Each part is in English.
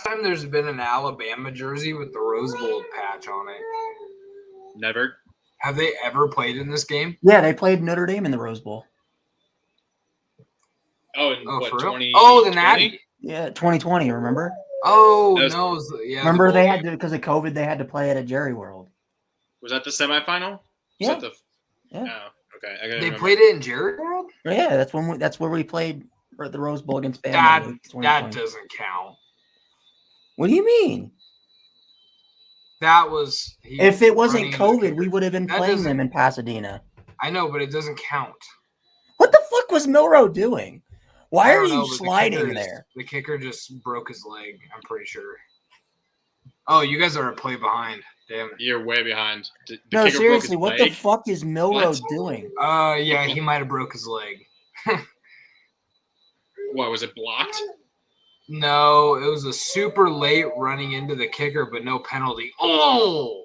time there's been an Alabama jersey with the Rose Bowl patch on it? Never. Have they ever played in this game? Yeah, they played Notre Dame in the Rose Bowl. Oh, in what, for real? 20? Oh, the Natty. Yeah, 2020, remember? Oh, was, no. Yeah, remember they had to, because of COVID, they had to play it at Jerry World. Was that the semifinal? Yeah. Oh, okay. They played it in Jerry World? Yeah, that's where we played at the Rose Bowl against Bama. That doesn't count. What do you mean? That was... If it wasn't COVID, we would have been playing them in Pasadena. I know, but it doesn't count. What the fuck was Milrow doing? Why are you sliding there? The kicker just broke his leg, I'm pretty sure. Oh, you guys are a play behind. Damn. You're way behind. No, seriously, what the fuck is Milrow doing? Yeah, he might have broke his leg. What, was it blocked? No, it was a super late running into the kicker, but no penalty. Oh!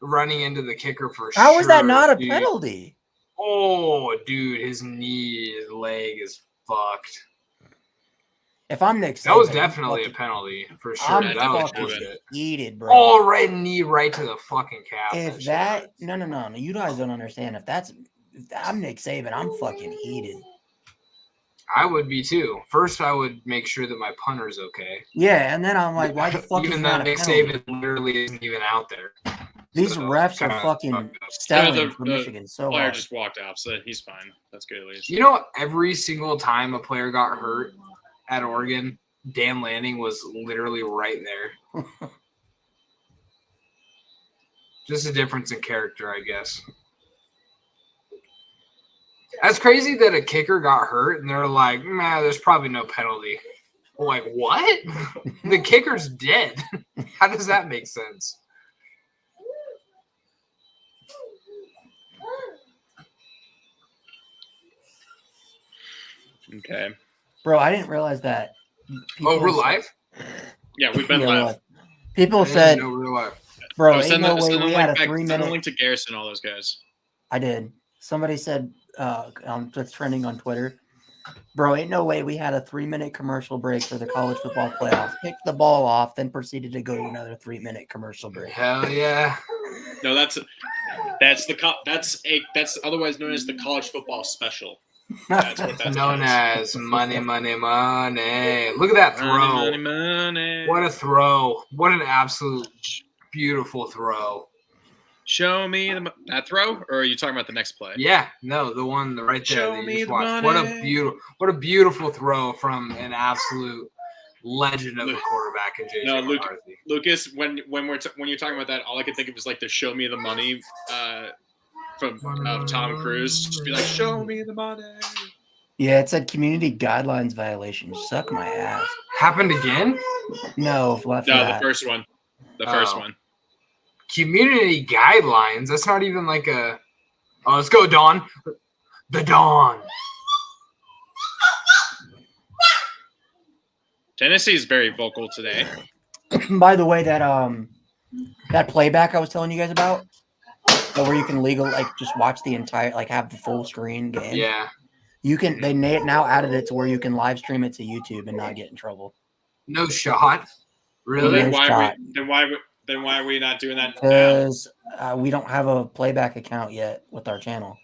Running into the kicker for sure. How is that not a penalty? Oh, dude, his leg is fucked. If I'm Nick Saban, that was definitely a penalty for sure. I'm that was fucking heated, bro. Oh, right knee right to the fucking calf. If that, no, you guys don't understand. If I'm Nick Saban, I'm fucking heated. I would be too. First, I would make sure that my punter's okay. Yeah, and then I'm like, why the fuck even is though that Nick Saban literally isn't even out there. These refs are fucking stellar for Michigan. So player just walked off, so he's fine. That's good at least. You know, every single time a player got hurt at Oregon, Dan Lanning was literally right there. Just a difference in character, I guess. That's crazy that a kicker got hurt and they're like, nah, there's probably no penalty. We're like, what? The kicker's dead. How does that make sense? Okay. Bro, I didn't realize that. We're live? Yeah, we've been live. People said, real life. Bro, send the we had a link 3-minute. Send the link to Garrison, all those guys. I did. Somebody said, that's trending on Twitter. Bro, ain't no way we had a 3-minute commercial break for the college football playoff. Picked the ball off, then proceeded to go to another 3-minute commercial break. Hell yeah. No, that's otherwise known as the college football special. That's what that's known as money. Look at that throw. Money. What a throw. What an absolute beautiful throw. Show me that throw, or are you talking about the next play? Yeah, no, the one right there. Show me the money. What a beautiful throw from an absolute legend of a quarterback in J.J. McCarthy. Lucas, when you're talking about that, all I could think of is like the "Show Me the Money" from Tom Cruise. Just be like, "Show me the money." Yeah, it said community guidelines violation. Suck my ass. Happened again? No, the first one. The first one. Community guidelines. That's not even like a. Oh, let's go, Dawn. The Dawn. Tennessee is very vocal today. By the way, that playback I was telling you guys about, where you can just watch the entire, have the full screen game. Yeah. You can. They now added it to where you can live stream it to YouTube and not get in trouble. No shot. Really? Then why are we not doing that? Because we don't have a playback account yet with our channel.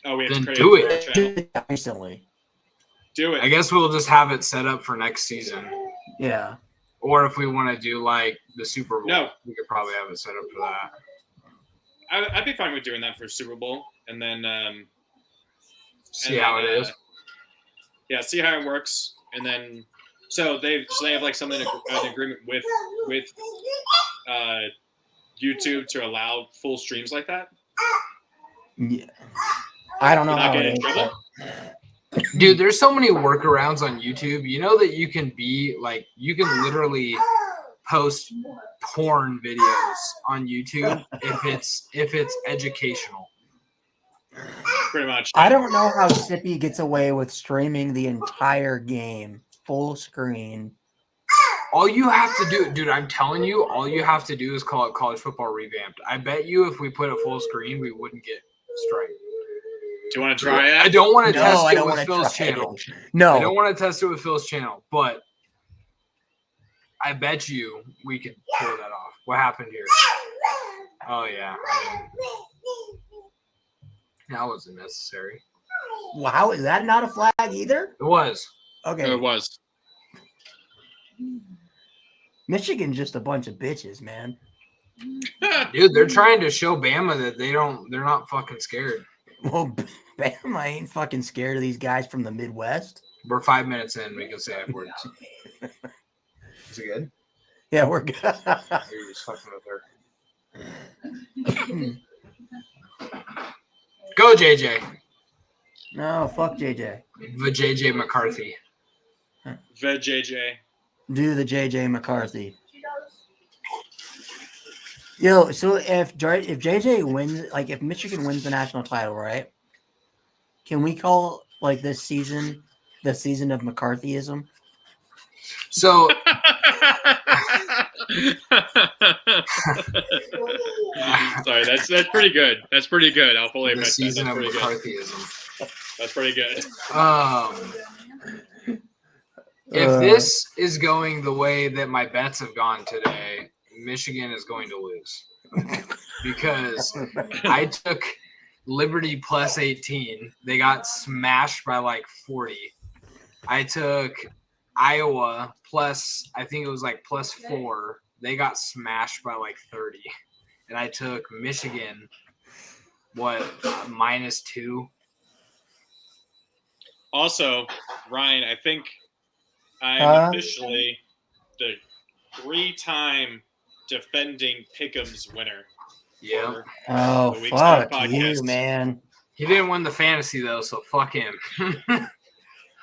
Oh, we have then to do it recently. Do it. I guess we'll just have it set up for next season. Yeah. Or if we want to do the Super Bowl, we could probably have it set up for that. I'd be fine with doing that for Super Bowl, and then see how it is. Yeah, see how it works, and then so they have something an agreement with YouTube to allow full streams like that. Yeah, I don't know how it is. Dude, there's so many workarounds on YouTube. You know that you can you can literally post porn videos on YouTube if it's educational. Pretty much. I don't know how Sippy gets away with streaming the entire game full screen. All you have to do, dude, I'm telling you, all you have to do is call it College Football Revamped. I bet you if we put a full screen, we wouldn't get strike. you want to try it? I don't want to No, test I it don't with want to Phil's try channel. it. No. I don't want to test it with Phil's channel, but I bet you we could pull that off. What happened here? Oh, yeah. That wasn't necessary. Wow, is that not a flag either? It was. Okay. It was. Michigan's just a bunch of bitches, man. Dude, they're trying to show Bama that they're not fucking scared. Well, Bama ain't fucking scared of these guys from the Midwest. We're 5 minutes in. We can say F words. Is it good? Yeah, we're good. Or you're just fucking with her. Go, JJ. No, fuck JJ. The JJ McCarthy. JJ. Do the JJ McCarthy. Yo, so if JJ wins, like if Michigan wins the national title, right? Can we call like this season the season of McCarthyism? So Sorry, that's pretty good. That's pretty good. I'll fully the admit season that. of That's pretty good. McCarthyism. That's pretty good. If this is going the way that my bets have gone today, Michigan is going to lose. Because I took Liberty plus 18. They got smashed by like 40. I took Iowa plus, I think it was like plus 4. They got smashed by like 30. And I took Michigan, minus 2. Also, Ryan, I think I'm officially the 3-time defending Pick'em's winner. Yeah. for Oh, the Week fuck 7 you, podcast. man. He didn't win the fantasy though, so fuck him.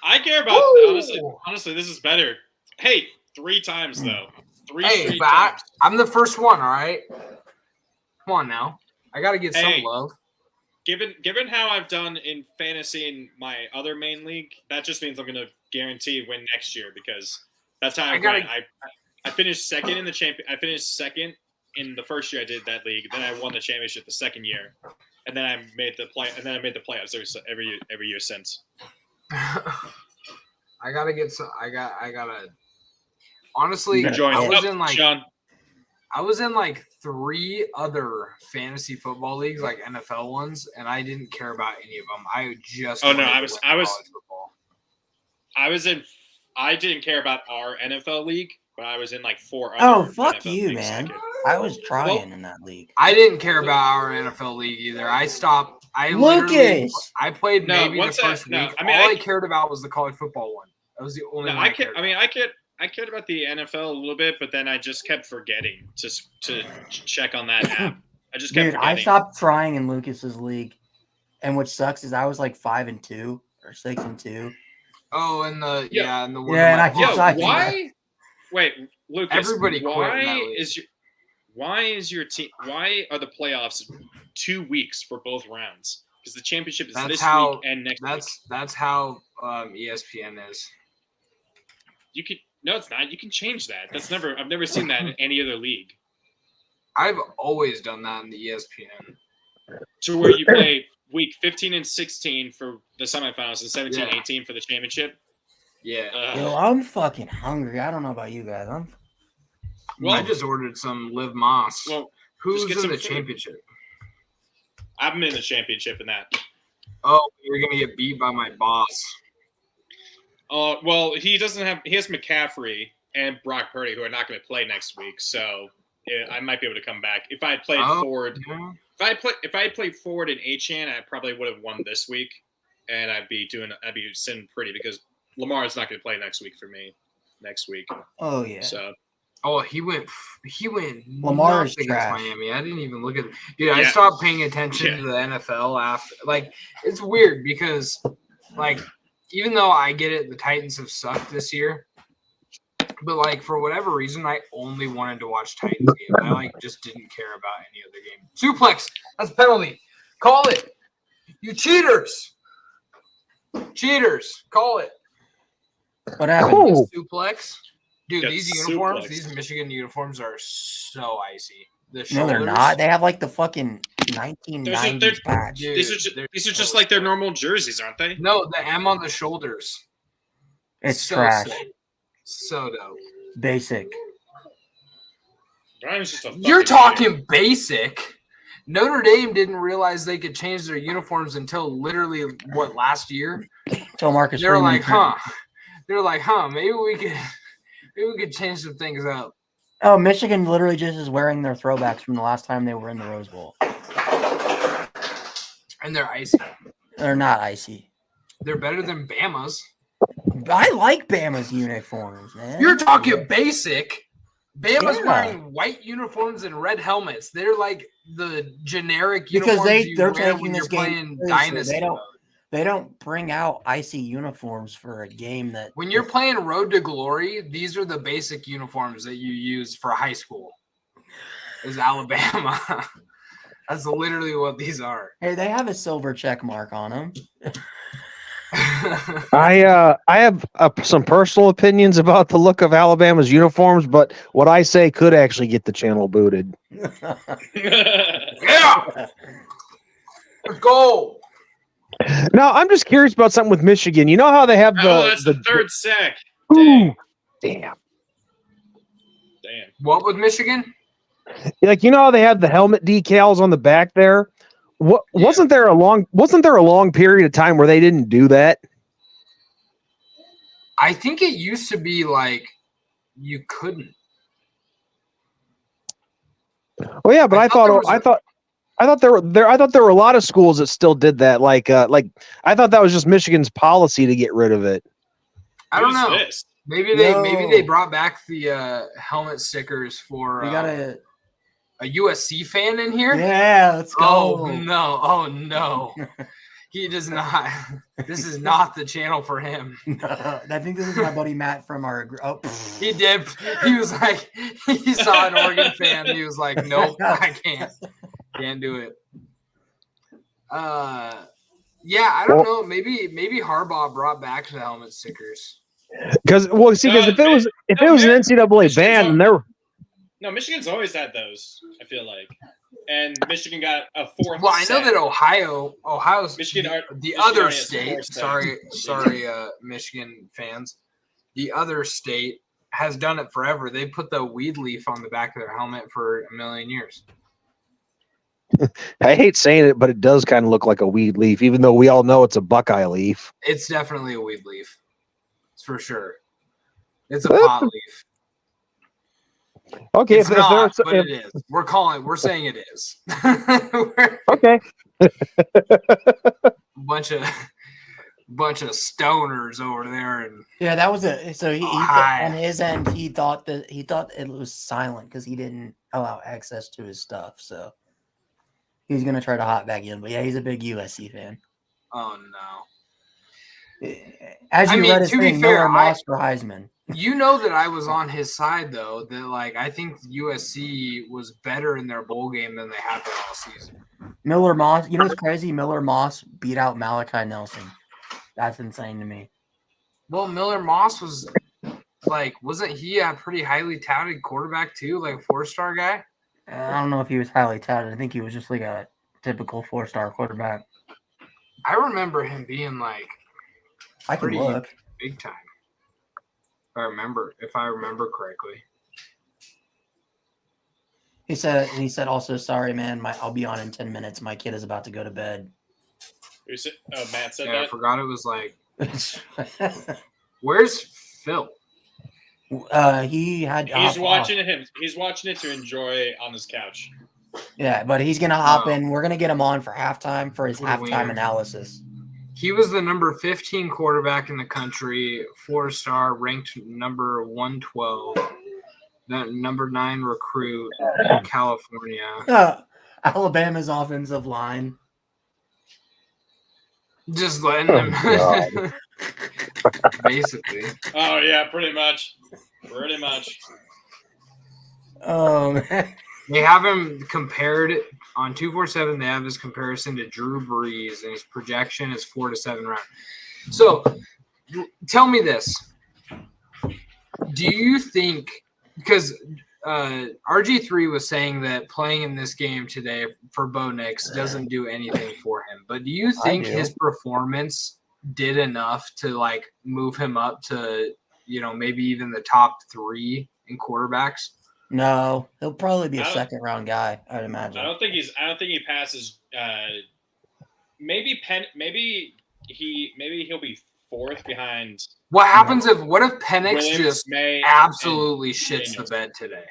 I care about Woo! honestly, this is better. Hey, 3 times though. 3 Hey, straight but times. I'm the first one, all right? Come on now. I got to get some Hey. love. Given how I've done in fantasy in my other main league, that just means I'm going to guarantee win next year because that's how I went. I finished second in the champion. I finished second in the first year I did that league. Then I won the championship the second year, and then I made the playoffs every year since. I got to get some. I got to. Honestly, Join I was up, in like Sean. I was in like 3 other fantasy football leagues, like NFL ones, and I didn't care about any of them. I just Oh, no, wanted to I win was- college football. I didn't care about our NFL league, but I was in like 4 Oh, other fuck NFL you, leagues man. second. I was trying in that league. I didn't care about our NFL league either. I stopped. I Lucas! I played No, maybe the what's that? first No, week. I mean, All I- I cared about was the college football one. That was the only No, one I cared about. I cared about the NFL a little bit, but then I just kept forgetting to check on that app. I just kept Dude, I forgetting. stopped trying in Lucas's league. And what sucks is I was like 5-2 or 6-2. Oh, and the Yeah. and the Yeah, and I keep Yo, sucking. why? Wait, Lucas. Everybody quit in that Why league. is your team? Why are the playoffs 2 weeks for both rounds? Because the championship is That's this how- week and next week. That's how ESPN is. You can no, it's not. You can change that. I've never seen that in any other league. I've always done that in the ESPN. To where you play week 15 and 16 for the semifinals and 17, Yeah. 18 for the championship. Yeah. Yo, I'm fucking hungry. I don't know about you guys. Well, I just ordered some Liv Moss. well, Who's just get in some the food. championship? I'm in the championship in that. Oh, you're gonna get beat by my boss. Well, he has McCaffrey and Brock Purdy who are not going to play next week, so I might be able to come back. If I had played forward, Yeah. if I had played forward in Achane, I probably would have won this week, and I'd be sitting pretty because Lamar is not going to play next week for me next week. Oh, yeah. So Oh, he went Lamar is nuts against trash. Miami. I didn't even look at dude. I Yeah. stopped paying attention Yeah. to the NFL after. Like, it's weird because, like, even though I get it, the Titans have sucked this year. But like for whatever reason, I only wanted to watch Titans games. I like just didn't care about any other game. Suplex. That's a penalty. Call it. You cheaters. Cheaters. Call it. What happened? Suplex. Dude, Got these uniforms, suplexed. these Michigan uniforms are so icy. The No, they're shoulders- not. They have like the fucking 1990s patch. Dude, these are just like their normal jerseys, aren't they? No, the M on the shoulders. It's So trash. sick. So dope. Basic. Brian's just a You're fucking talking idiot. basic. Notre Dame didn't realize they could change their uniforms until literally last year. So Marcus They were Freeman. like, huh? They're like, huh? Maybe we could change some things up. Oh, Michigan literally just is wearing their throwbacks from the last time they were in the Rose Bowl. And they're icy. They're not icy. They're better than Bama's. I like Bama's uniforms, man. You're talking basic. Bama's Yeah. wearing white uniforms and red helmets. They're like the generic because uniforms they're you wear taking when this you're game playing seriously. Dynasty. They don't bring out icy uniforms for a game that When you're playing Road to Glory, these are the basic uniforms that you use for high school. Is Alabama. That's literally what these are. Hey, they have a silver check mark on them. I have some personal opinions about the look of Alabama's uniforms, but what I say could actually get the channel booted. Yeah, let's go. Now, I'm just curious about something with Michigan. You know how they have that's the third sack. Ooh, damn. What with Michigan? Like, you know how they have the helmet decals on the back there? Wasn't there a long period of time where they didn't do that? I think it used to be like you couldn't. Well, yeah, but I thought there were a lot of schools that still did that. Like I thought that was just Michigan's policy to get rid of it. I don't know. This? Maybe they brought back the helmet stickers for We got a USC fan in here. yeah. Let's go. Oh no! Oh no! He does not. This is not the channel for him. I think this is my buddy Matt from our group. Oh, He did. He was like, he saw an Oregon fan. He was like, nope, I can't do it. Yeah, I don't know. Maybe Harbaugh brought back the helmet stickers. Because if it was an NCAA ban, and there. No, Michigan's always had those, I feel like. And Michigan got a fourth. Well, I know that Ohio's Michigan the Michigan other already has state. four sacks. Sorry, Michigan fans. The other state has done it forever. They put the weed leaf on the back of their helmet for a million years. I hate saying it, but it does kind of look like a weed leaf, even though we all know it's a Buckeye leaf. It's definitely a weed leaf. It's for sure. It's a pot leaf. Okay, It's not, but it is. We're saying it is. Okay. bunch of stoners over there, and yeah, that was it. So he hi. on his end, he thought it was silent because he didn't allow access to his stuff. So he's gonna try to hop back in. But yeah, he's a big USC fan. oh no. As you read his to be thing, fair, Miller Moss for Heisman. You know that I was on his side though. That like I think USC was better in their bowl game than they have been all season. Miller Moss, you know what's crazy? Miller Moss beat out Malachi Nelson. That's insane to me. Well, Miller Moss was like, wasn't he a pretty highly touted quarterback too, like a 4-star guy? I don't know if he was highly touted. I think he was just like a typical 4-star quarterback. I remember him being like I can pretty look. big time. If I remember correctly. He said also, sorry, man, I'll be on in 10 minutes. My kid is about to go to bed. Matt said Yeah, I that. forgot it was like. Where's Phil? He's watching him. He's watching it to enjoy on his couch. Yeah, but he's gonna hop in. We're gonna get him on for halftime for his halftime analysis. He was the number 15 quarterback in the country, 4-star, ranked number 112, number 9 recruit in California. Alabama's offensive line. Just letting them, basically. Oh yeah, pretty much. Man. They have him compared on 247. They have his comparison to Drew Brees, and his projection is 4 to 7 rounds. So, tell me this: do you think? Because RG3 was saying that playing in this game today for Bo Nix doesn't do anything for him. But do you think his performance did enough to like move him up to, maybe even the top 3 in quarterbacks? No, he'll probably be a second round guy, I'd imagine. I don't think he passes. Maybe he'll be 4th behind. What if Penix Williams, just May, absolutely shits Daniels. the bed today?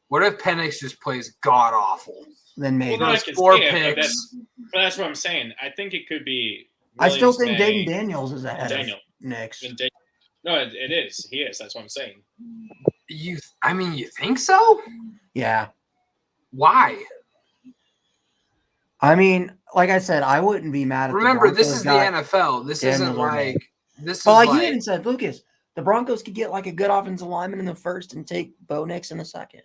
What if Penix just plays god awful? Then maybe. Well, 4 picks. But that's what I'm saying. I think it could be. I still think May, Jaden Daniels is ahead of Nix. No, it is. He is. That's what I'm saying. You think so? Yeah. Why? I mean, like I said, I wouldn't be mad at Remember, this is the NFL. This isn't like this. Well, is like you like, even said, Lucas, the Broncos could get like a good offensive lineman in the first and take Bo Nix in the second.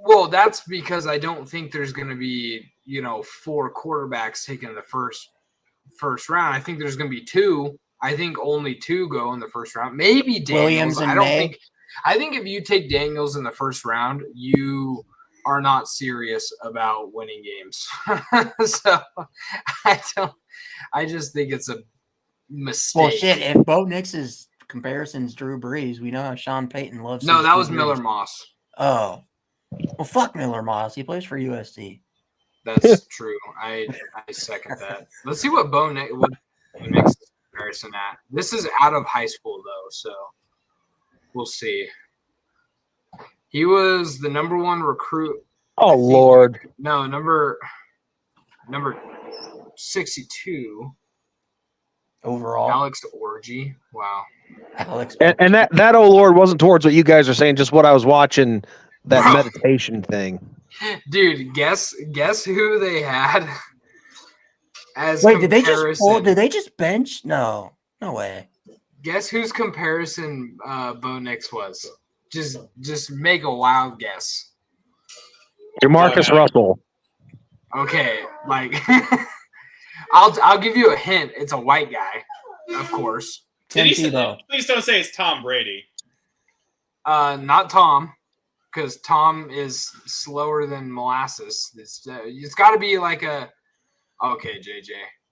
Well, that's because I don't think there's going to be 4 quarterbacks taken in the first round. I think there's going to be 2. I think only 2 go in the first round. Maybe Daniels. Williams and May. I think if you take Daniels in the first round, you are not serious about winning games. So I just think it's a mistake. Well, shit, if Bo Nix's comparison's Drew Brees, we know how Sean Payton loves. No, that was Miller Moss. Oh, well, fuck Miller Moss. He plays for USC. That's true. I second that. Let's see what Bo Nix's comparison at. This is out of high school though, so we'll see. He was the number 1 recruit. Oh Lord! No, number 62 overall. Alex Orgy. Wow. Alex. And that oh Lord wasn't towards what you guys are saying. Just what I was watching. That meditation thing. Dude, guess who they had as Wait, comparison. did they just bench? No way. Guess whose comparison Bo Nix was? Just make a wild guess. Demarcus Russell. Okay, like I'll give you a hint. It's a white guy, of course. Please don't say it's Tom Brady. Not Tom. Because Tom is slower than molasses. It's got to be like a. Okay, JJ.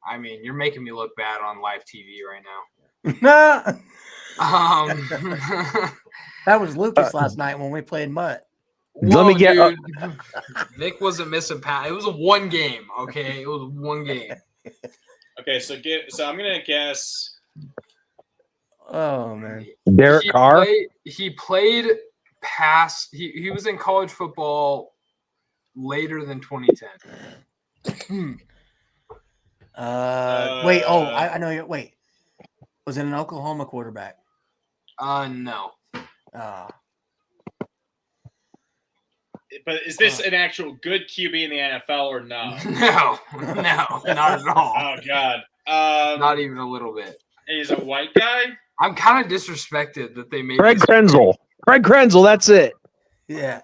I mean, you're making me look bad on live TV right now. That was Lucas last night when we played Mutt. Let me get. Dude, Vic wasn't missing pass. It was a 1 game. Okay, it was 1 game. Okay, so I'm gonna guess. Oh man, Derek Carr. He played. He was in college football later than 2010. Wait. Oh, I know you. Wait, was it an Oklahoma quarterback? No. But is this an actual good QB in the NFL or no? No, not at all. Oh God, not even a little bit. He's a white guy. I'm kind of disrespected that they made Craig Krenzel. Craig Krenzel, that's it. Yeah.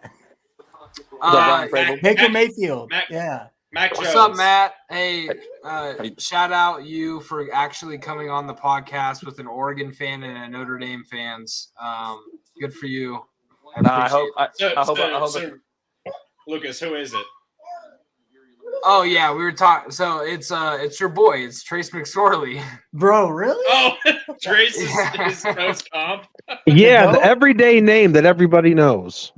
Baker Mayfield. Mac Jones. What's up, Matt? Hey, shout out you for actually coming on the podcast with an Oregon fan and a Notre Dame fans. Good for you. I hope. Lucas, who is it? Oh yeah, we were talking. So it's your boy. It's Trace McSorley. Bro, really? Oh, Trace is post comp. Yeah, the everyday name that everybody knows.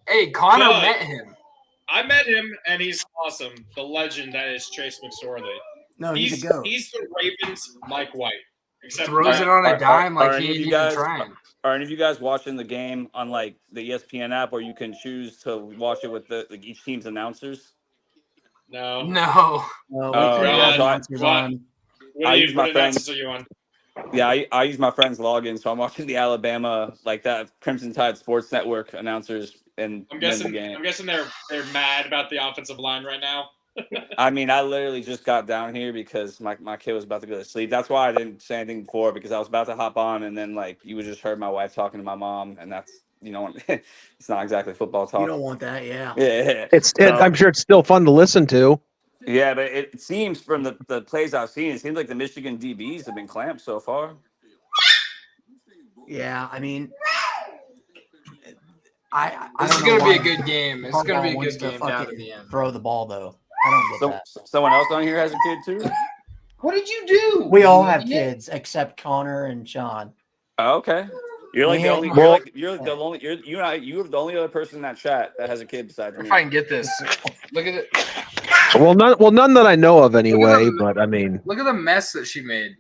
Hey, Connor met him. I met him, and he's awesome. The legend that is Trace McSorley. No, he's a goat. He's the Ravens' Mike White. Except throws it on a dime like he ain't even trying. Are any of you guys watching the game on like the ESPN app, where you can choose to watch it with each team's announcers? No. I use my friends. Are you on? Yeah, I use my friend's login, so I'm watching the Alabama, like that Crimson Tide Sports Network announcers, and I'm guessing they're mad about the offensive line right now. I mean, I literally just got down here because my kid was about to go to sleep. That's why I didn't say anything before, because I was about to hop on, and then like you would just heard my wife talking to my mom, and that's it's not exactly football talk. You don't want that, yeah. Yeah, I'm sure it's still fun to listen to. Yeah, but it seems from the plays I've seen, it seems like the Michigan DBs have been clamped so far. Yeah, I mean, This is gonna be a good game. It's gonna be a wants good game down to the end. Throw the ball though. I don't get that. Someone else on here has a kid too. What did you do? We all have kids except Connor and Sean. Oh, okay. You're like We the had- only. Well- You're the only. You're the only other person in that chat that has a kid besides me. If I can get this, look at it. Well, none that I know of anyway. them. But I mean, Look at the mess that she made.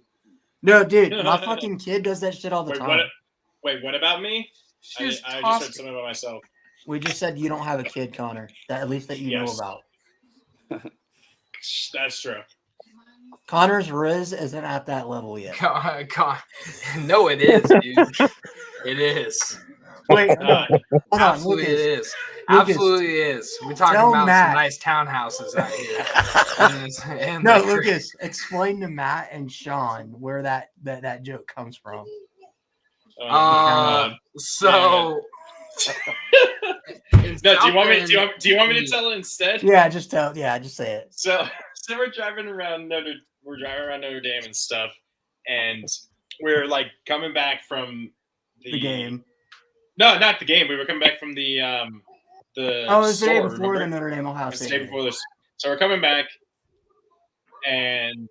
No, dude, my fucking kid does that shit all the Wait, time. what about me? I She's just heard tossing. something about myself. We just said you don't have a kid, Connor. At least that you know Yes. about. That's true. Connor's Riz isn't at that level yet. No, it is, dude. It is. Wait, Uh, hold on, Absolutely, Lucas. it is. Lucas, Absolutely is. We're talking tell about Matt. some nice townhouses out here. And No, they're Lucas, explain to Matt and Sean where that joke comes from. So. no, do you want me? Do you want me to tell it instead? Yeah, just say it. So we're driving around Notre Dame and stuff, and we're like coming back from The game. No, not the game. We were coming back from the Oh, it was the day store, before remember? the Notre Dame Ohio It's the State. day before this. So we're coming back, and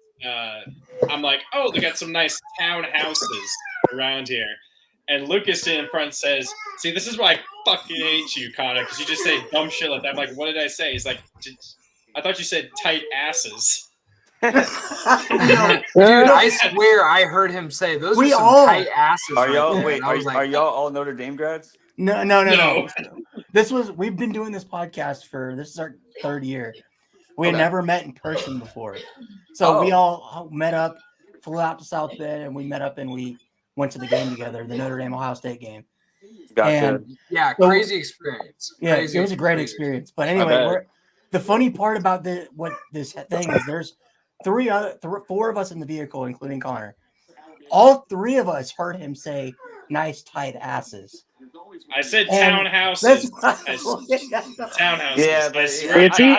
I'm like, "Oh, they got some nice townhouses around here." And Lucas in front says, "See, this is why I fucking hate you, Connor, because you just say dumb shit like that." I'm like, "What did I say?" He's like, "I thought you said tight asses." Dude, I swear I heard him say those are some tight asses. Are y'all right there. And I was are y'all all Notre Dame grads? No. We've been doing this podcast this is our third year. We had never met in person before. So we all met up, flew out to South Bend, and we met up and we went to the game together, the Notre Dame Ohio State game. Gotcha. And crazy experience. Yeah, it was a great experience. But anyway, the funny part about this thing is there's four of us in the vehicle, including Connor. All three of us heard him say nice tight asses. I said townhouses. Townhouses. Yeah, but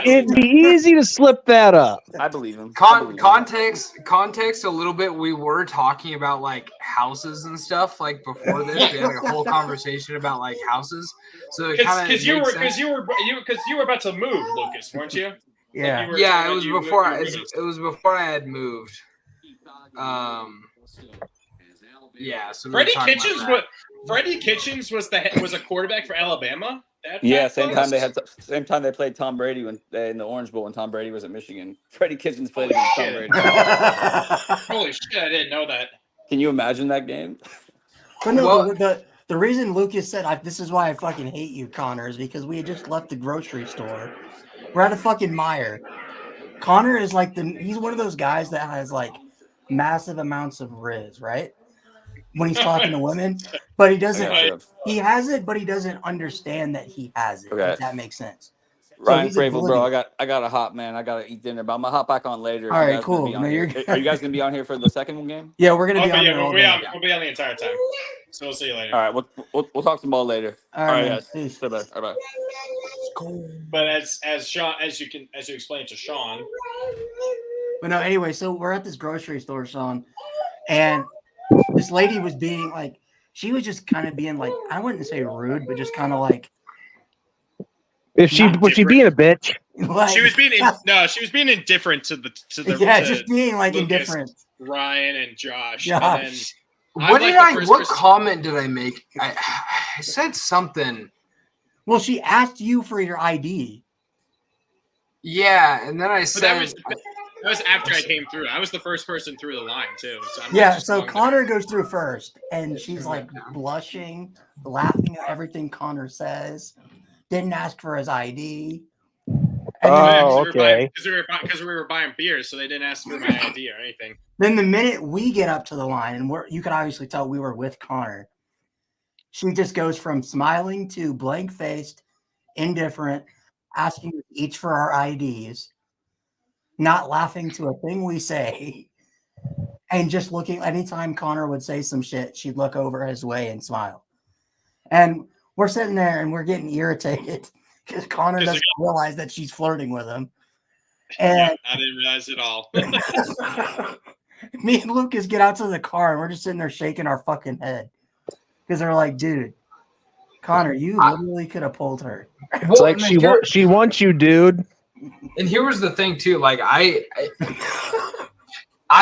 it'd be easy to slip that up. I believe him. Context a little bit. We were talking about like houses and stuff like before this. We had like a whole conversation about like houses. So because you were about to move, Lucas, weren't you? Yeah. It was before. It was before I had moved. Yeah. So Freddie Kitchens was a quarterback for Alabama. Same time they played Tom Brady in the Orange Bowl when Tom Brady was at Michigan. Freddie Kitchens played against Tom Brady. Holy shit! I didn't know that. Can you imagine that game? But no, the reason Lucas said this is why I fucking hate you, Connor, is because we had just left the grocery store. We're at a fucking Meijer. Connor is like he's one of those guys that has like massive amounts of Riz, right? When he's talking to women, but he doesn't. He has it, but he doesn't understand that he has it. Okay. If that makes sense. Ryan Fravel, bro, I got a hot man. I gotta eat dinner, but I'm gonna hop back on later. All right, cool. Are you guys gonna be on here for the second game? Yeah, we're gonna be on. We'll be on the entire time. So we'll see you later. All right, we'll talk some ball later. All right, guys. peace. Bye. But as Sean, as you explained to Sean. But no, anyway, so we're at this grocery store, Sean, and this lady was being like, she was just kind of being like, I wouldn't say rude, but just kind of like. Was she being a bitch? Like, she was being indifferent to the just being like Lucas, indifferent. Ryan and Josh. What comment did I make? I said something. Well, she asked you for your ID. Yeah, and then I said that was after I came through. I was the first person through the line too. So Connor goes through first, and she's like blushing, laughing at everything Connor says. Didn't ask for his ID. Okay. Because we were buying beers, so they didn't ask for my ID or anything. Then the minute we get up to the line, and you can obviously tell we were with Connor, she just goes from smiling to blank-faced, indifferent, asking each for our IDs, not laughing to a thing we say, and just looking. Anytime Connor would say some shit, she'd look over his way and smile. And we're sitting there and we're getting irritated because Connor doesn't realize that she's flirting with him. And I didn't realize it all. Me and Lucas get out to the car and we're just sitting there shaking our fucking head because they're like, dude, Connor, you literally could have pulled her. It's like she wants you, dude. And here was the thing too. Like I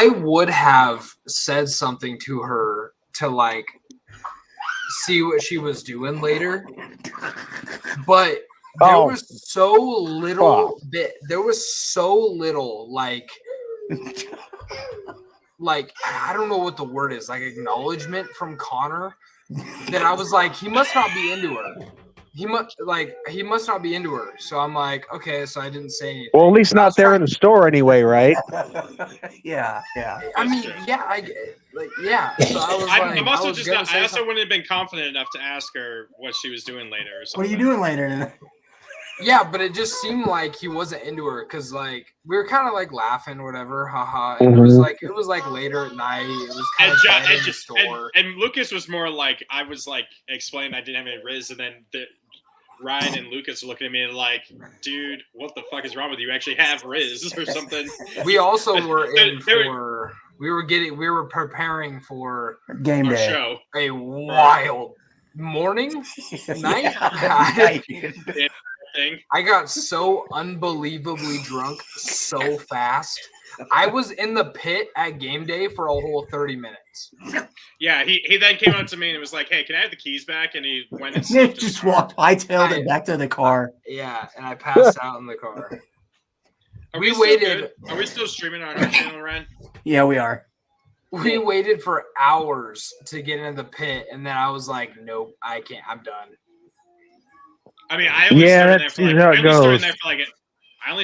would have said something to her to like see what she was doing later, but there was so little like I don't know what the word is, like acknowledgement from Connor, that I was like, he must not be into her. He must not be into her. So I'm like, okay, so I didn't say anything. Well, at least not there in the store anyway, right? Yeah. I mean, yeah. So I was I also wouldn't have been confident enough to ask her what she was doing later or something. What are you doing later? Yeah, but it just seemed like he wasn't into her because like we were kind of like laughing or whatever, haha. And it was like later at night. It was kind of dead in the store. And Lucas was more like, I was like explaining I didn't have any Riz, and then Ryan and Lucas were looking at me and like, dude, what the fuck is wrong with you? You actually have Riz or something. We also we were preparing for game day. Show. A wild morning, night. I got so unbelievably drunk so fast. I was in the pit at game day for a whole 30 minutes. Yeah, he then came up to me and was like, "Hey, can I have the keys back?" And he went and Nick just walked. I tailed it back to the car. Yeah, and I passed out in the car. We waited. Are we still streaming on our channel, Ryan? Yeah, we are. We waited for hours to get into the pit, and then I was like, "Nope, I can't. I'm done." I mean, I only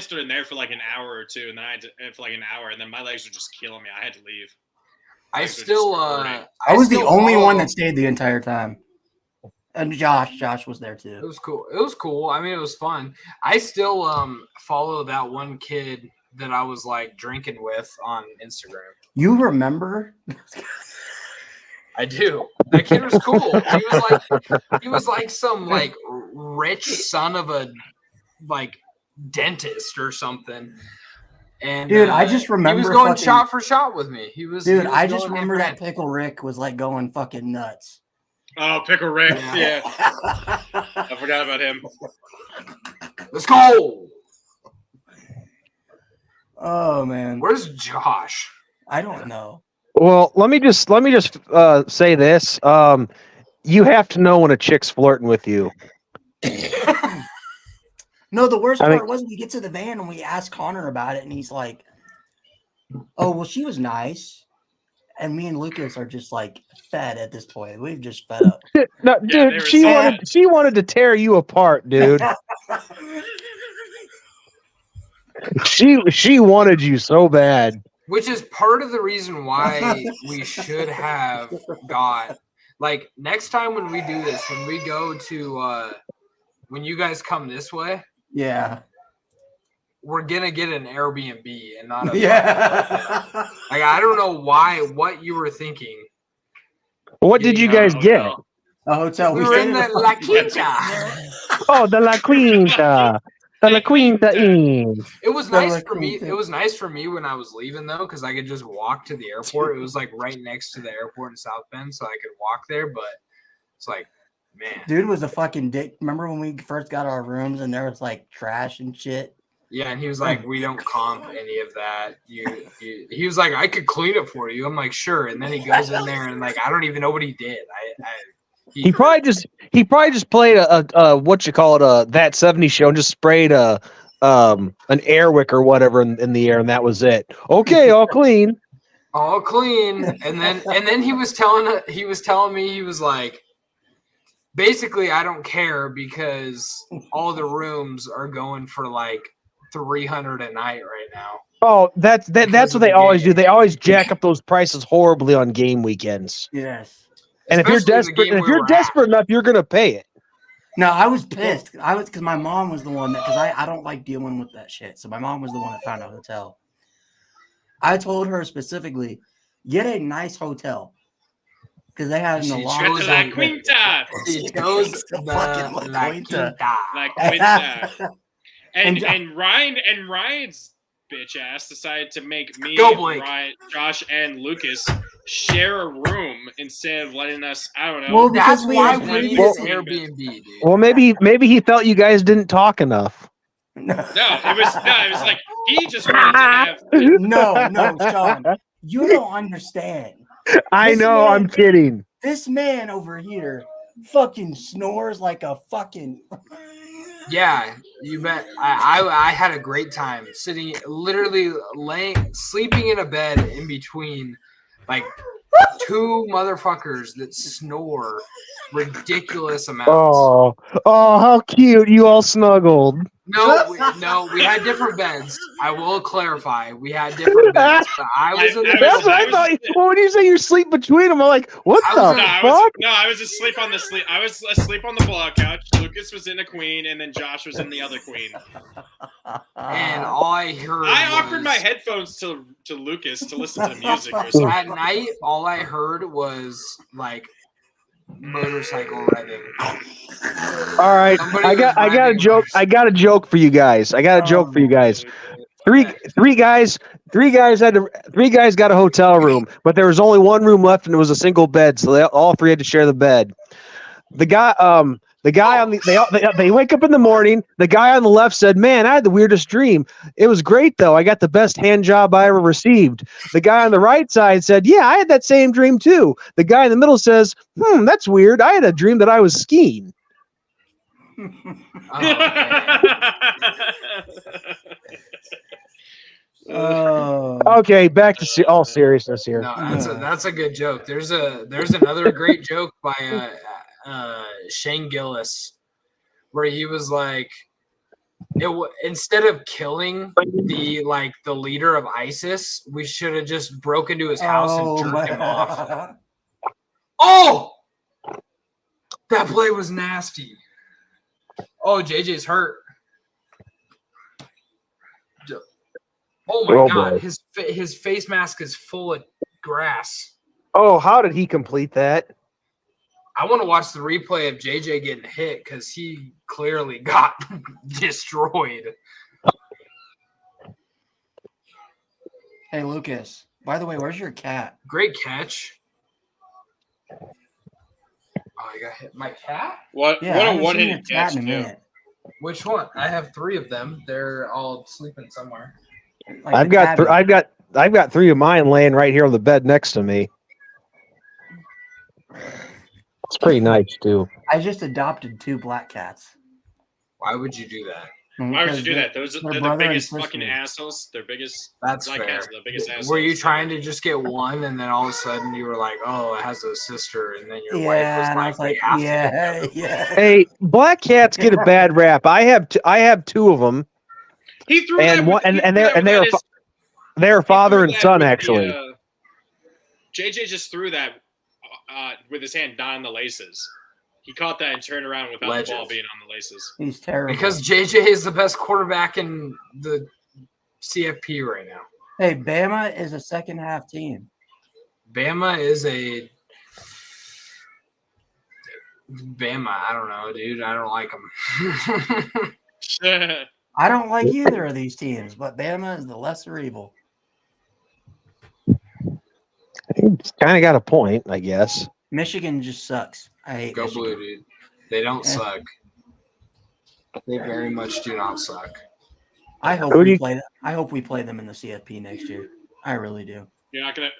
stood in there for like an hour or two, and then I for like an hour, and then my legs were just killing me. I had to leave. I was the only one that stayed the entire time. And Josh was there too. It was cool. I mean, it was fun. I still follow that one kid that I was like drinking with on Instagram. You remember? I do. That kid was cool. He was like some like rich son of a like dentist or something. And dude, I just remember he was going shot for shot with me. I just remember that Pickle Rick was like going fucking nuts. Oh, Pickle Rick, yeah. I forgot about him. Let's go. Oh man, where's Josh? I don't know. Well, let me just say this. You have to know when a chick's flirting with you. No, the worst part was we get to the van and we asked Connor about it, and he's like, "Oh, well, she was nice." And me and Lucas are just like fed at this point. We've just fed up. No, dude, she wanted to tear you apart, dude. She wanted you so bad. Which is part of the reason why we should have got, like, next time when we do this, when we go to, when you guys come this way, yeah, we're gonna get an Airbnb and not a Like, I don't know what you were thinking. What did you guys get? A hotel. We were in the La Quinta. Oh, the La Quinta. The La Quinta Inn. It was nice for me. It was nice for me when I was leaving though, because I could just walk to the airport. It was like right next to the airport in South Bend, so I could walk there. But it's like, man, dude was a fucking dick. Remember when we first got our rooms and there was like trash and shit? Yeah, and he was like, "We don't comp any of that." He was like, "I could clean it for you." I'm like, "Sure." And then he goes in there and like, I don't even know what he did. He probably just played a what you call it, that 70s show and just sprayed an air wick or whatever in the air, and that was it. Okay, all clean. All clean. And then he was telling me, he was like, basically, I don't care because all the rooms are going for like $300 a night right now. Oh, that's what they always do. They always jack up those prices horribly on game weekends. Yes. And if you're desperate enough, you're gonna pay it. No, I was pissed. Because my mom was the one that, because I don't like dealing with that shit. So my mom was the one that found a hotel. I told her specifically, get a nice hotel. Because they had an alarm. La Quinta. She chose the La Quinta. La Quinta. And Ryan's bitch ass decided to make me, Go, Blake. Ryan, Josh, and Lucas share a room instead of letting us. I don't know. Well, because That's we why had we previous- need an Well- Airbnb, dude. Well, maybe he felt you guys didn't talk enough. No, it was like he just wanted to have. No, Sean. You don't understand. I This know. man- I'm kidding. This man over here fucking snores like a fucking. Yeah, you bet. I had a great time sitting, literally sleeping in a bed in between, like, two motherfuckers that snore ridiculous amounts. Oh, how cute! You all snuggled. No, we had different beds. I will clarify, we had different beds. But I was in the That's what I thought. Well, when you say you sleep between them, I'm like, what the fuck? I was asleep on the sleep. I was asleep on the blowout couch. Lucas was in a queen, and then Josh was in the other queen. And all I heard. I offered my headphones to Lucas to listen to the music or something. At night, all I heard was like motorcycle revving. All right, Somebody I got a was joke. driving I got a joke for you guys. Three guys got a hotel room, but there was only one room left, and it was a single bed, so all three had to share the bed. The guy on they wake up in the morning. The guy on the left said, "Man, I had the weirdest dream. It was great though. I got the best hand job I ever received." The guy on the right side said, "Yeah, I had that same dream too." The guy in the middle says, "That's weird. I had a dream that I was skiing." Okay, back to all seriousness here. No, that's a good joke. There's another great joke by Shane Gillis, where he was like, instead of killing the leader of ISIS, we should have just broke into his house and jerked him off. Oh, that play was nasty. Oh, JJ's hurt. Oh my God, boy. his face mask is full of grass. Oh, how did he complete that? I want to watch the replay of JJ getting hit because he clearly got destroyed. Hey, Lucas. By the way, where's your cat? Great catch. Oh, you got hit. My cat? What a one-handed catch, too. Which one? I have 3 of them. They're all sleeping somewhere. Like I've got 3 of mine laying right here on the bed next to me. It's pretty nice too. I just adopted 2 black cats. Why would you do that? Why would you do that? They're the biggest fucking assholes. They're biggest. That's black fair. cats are the biggest assholes. Were you trying to just get one, and then all of a sudden you were like, "Oh, it has a sister," and then your wife was like, yeah. Hey, black cats get a bad rap. I have 2 of them. He threw and that. they're father and son actually. JJ just threw that with his hand, not on the laces. He caught that and turned around without the ball being on the laces. He's terrible. Because JJ is the best quarterback in the CFP right now. Hey, Bama is a second half team. Bama is a Bama. I don't know, dude. I don't like them. I don't like either of these teams, but Bama is the lesser evil. He's kind of got a point, I guess. Michigan just sucks. I hate Go Michigan. Blue, dude. They don't suck. They very much do not suck. I hope we play them in the CFP next year. I really do. You're not gonna